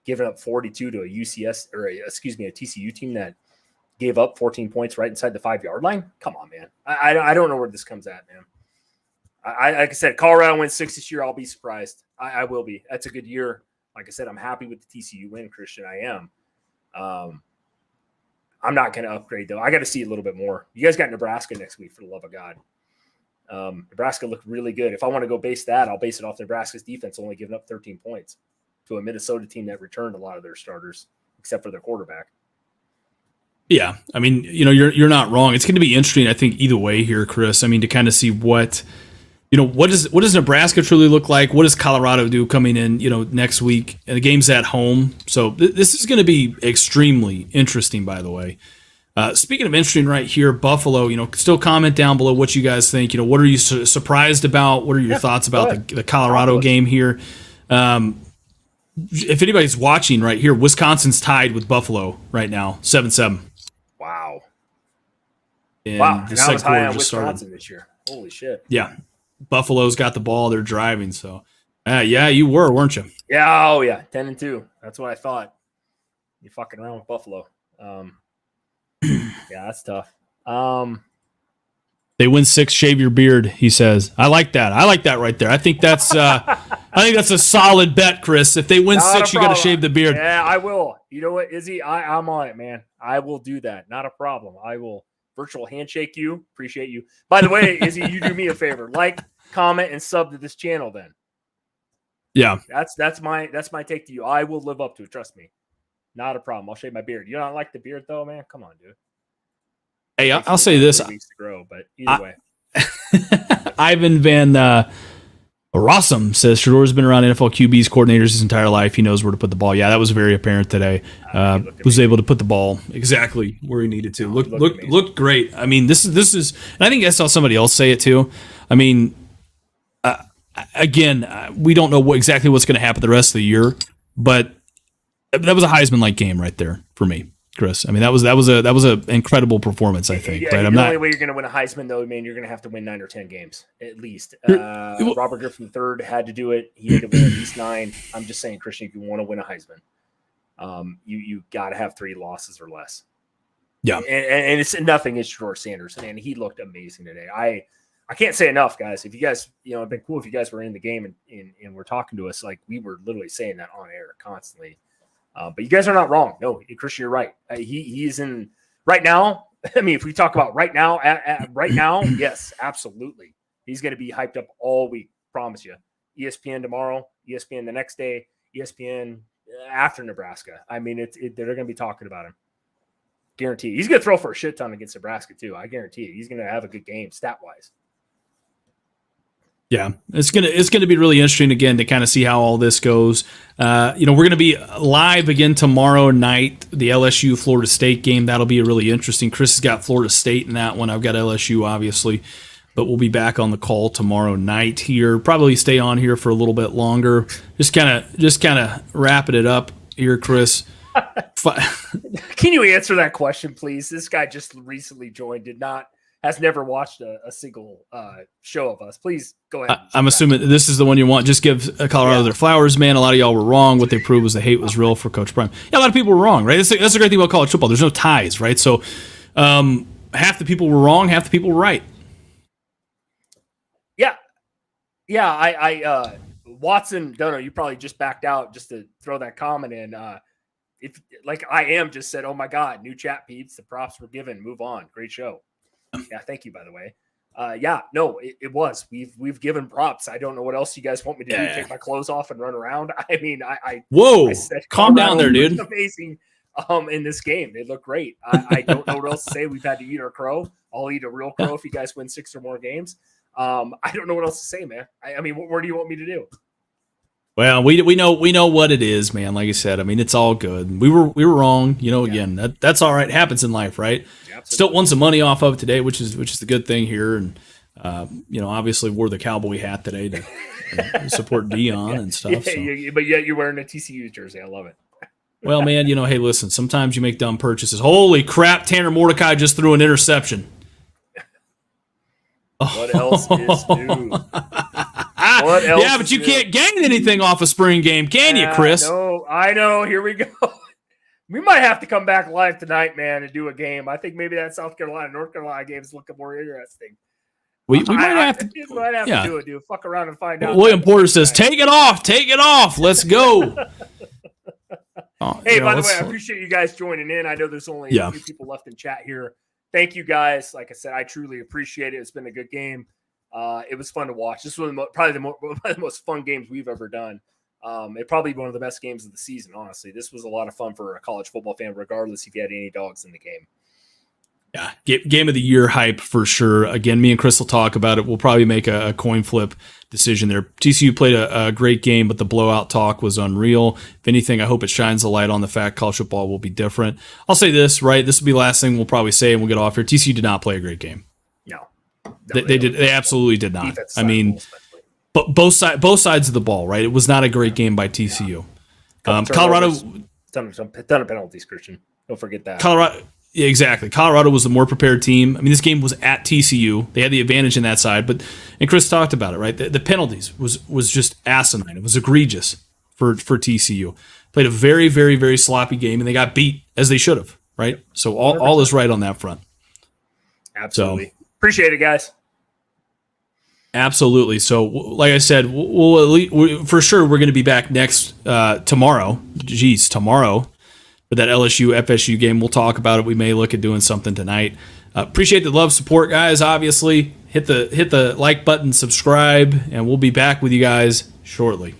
Giving up 42 to a TCU team that gave up 14 points right inside the 5-yard line? Come on, man. I don't know where this comes at, man. Like I said, Colorado wins 6 this year. I'll be surprised. I will be. That's a good year. Like I said, I'm happy with the TCU win, Christian. I am. I'm not going to upgrade, though. I got to see a little bit more. You guys got Nebraska next week, for the love of God. Nebraska looked really good. If I want to go base that, I'll base it off Nebraska's defense only giving up 13 points to a Minnesota team that returned a lot of their starters, except for their quarterback. Yeah, I mean, you're not wrong. It's going to be interesting, I think, either way here, Chris. I mean, to kind of see what does Nebraska truly look like? What does Colorado do coming in, next week? And the game's at home, so this is going to be extremely interesting. By the way, speaking of interesting, right here, Buffalo. Still comment down below what you guys think. What are you surprised about? What are your thoughts about the Colorado game here? If anybody's watching right here, Wisconsin's tied with Buffalo right now, 7-7. Wow. And wow. The I was high on Wisconsin started this year. Holy shit. Yeah. Buffalo's got the ball. They're driving. So, yeah, you were, weren't you? Yeah. Oh, yeah. 10-2. That's what I thought. You fucking around with Buffalo. Yeah, that's tough. They win 6. Shave your beard. He says. I like that. I like that right there. I think that's. I think that's a solid bet, Chris. If they win 6, you got to shave the beard. Yeah, I will. You know what, Izzy? I'm on it, man. I will do that. Not a problem. I will virtual handshake you. Appreciate you. By the way, Izzy, you do me a favor. Like, comment, and sub to this channel. Then. Yeah. That's my take to you. I will live up to it. Trust me. Not a problem. I'll shave my beard. You don't like the beard though, man? Come on, dude. Hey, I'll say this. Weeks to grow, but either way. Ivan Van Rossum says Shador's been around NFL QBs coordinators his entire life. He knows where to put the ball. Yeah, that was very apparent today. Was able to put the ball exactly where he needed to. Looked great. I mean, this is. And I think I saw somebody else say it too. I mean, again, we don't know exactly what's going to happen the rest of the year, but that was a Heisman-like game right there for me, Chris. I mean, that was a incredible performance, I think. Yeah, right? The only way you're going to win a Heisman, though, man, you're going to have to win 9 or 10 games at least. Robert Griffin III had to do it. He had to win at least 9. I'm just saying, Christian, if you want to win a Heisman, you got to have 3 losses or less. Yeah, and it's nothing against George Sanders, and he looked amazing today. I can't say enough, guys. If you guys, it'd been cool if you guys were in the game and were talking to us, like we were literally saying that on air constantly. But you guys are not wrong. No, Christian, you're right. He's in right now. I mean, if we talk about right now, right now, yes, absolutely. He's going to be hyped up all week. Promise you. ESPN tomorrow, ESPN the next day, ESPN after Nebraska. I mean, they're going to be talking about him. Guaranteed. He's going to throw for a shit ton against Nebraska too. I guarantee it. He's going to have a good game stat wise. Yeah, it's gonna be really interesting again to kind of see how all this goes. We're gonna be live again tomorrow night, the LSU Florida State game. That'll be really interesting. Chris has got Florida State in that one. I've got LSU, obviously, but we'll be back on the call tomorrow night here. Probably stay on here for a little bit longer. Just kind of wrapping it up here, Chris. Can you answer that question, please? This guy just recently joined. Has never watched a single show of us. Please go ahead. I'm assuming this is the one you want. Just give Colorado their flowers, man. A lot of y'all were wrong. What they proved was the hate was real for Coach Prime. Yeah, a lot of people were wrong, right? That's the great thing about college football. There's no ties, right? So half the people were wrong, half the people were right. Yeah. I Watson, Dono, you probably just backed out just to throw that comment in. If like I am just said, oh my God, new chat peeps, the props were given. Move on. Great show. Yeah, thank you, by the way. It was. We've given props. I don't know what else you guys want me to do. Take my clothes off and run around. I mean, whoa, calm down there, dude. Amazing. In this game, they look great. I don't know what else to say. We've had to eat our crow. I'll eat a real crow if you guys win 6 or more games. I don't know what else to say, man. I mean, what do you want me to do? Well, we know what it is, man. Like I said, I mean, it's all good. We were wrong, Again, that's all right. It happens in life, right? Yeah, still won some money off of today, which is the good thing here. And obviously wore the cowboy hat today to support Dion and stuff. Yeah, but yet you're wearing a TCU jersey. I love it. Well, man, hey, listen. Sometimes you make dumb purchases. Holy crap! Tanner Mordecai just threw an interception. What else is new? What else? Yeah, but you can't gain anything off a spring game, can you, Chris? I know. Here we go. We might have to come back live tonight, man, and do a game. I think maybe that South Carolina, North Carolina game is looking more interesting. We might have to do it, dude. Fuck around and find out. William Porter says, take it off. Let's go. Hey, by the way, I appreciate you guys joining in. I know there's only a few people left in chat here. Thank you, guys. Like I said, I truly appreciate it. It's been a good game. It was fun to watch. This was probably one of the most fun games we've ever done. It probably one of the best games of the season, honestly. This was a lot of fun for a college football fan, regardless if you had any dogs in the game. Yeah, game of the year hype for sure. Again, me and Chris will talk about it. We'll probably make a coin flip decision there. TCU played a great game, but the blowout talk was unreal. If anything, I hope it shines a light on the fact college football will be different. I'll say this, right? This will be the last thing we'll probably say, and we'll get off here. TCU did not play a great game. No, they did. They absolutely did not. I mean, but both sides of the ball, right? It was not a great game by TCU. Colorado ton of penalties, Christian. Don't forget that. Colorado. Yeah, exactly. Colorado was the more prepared team. I mean, this game was at TCU. They had the advantage in that side, and Chris talked about it, right? The penalties was just asinine. It was egregious for TCU. Played a very, very, very sloppy game, and they got beat as they should have, right? So all is right on that front. Absolutely. Appreciate it, guys. Absolutely. So, like I said, for sure we're going to be back next tomorrow. Tomorrow. But that LSU FSU game, we'll talk about it. We may look at doing something tonight. Appreciate the love, support, guys. Obviously, hit the like button, subscribe, and we'll be back with you guys shortly.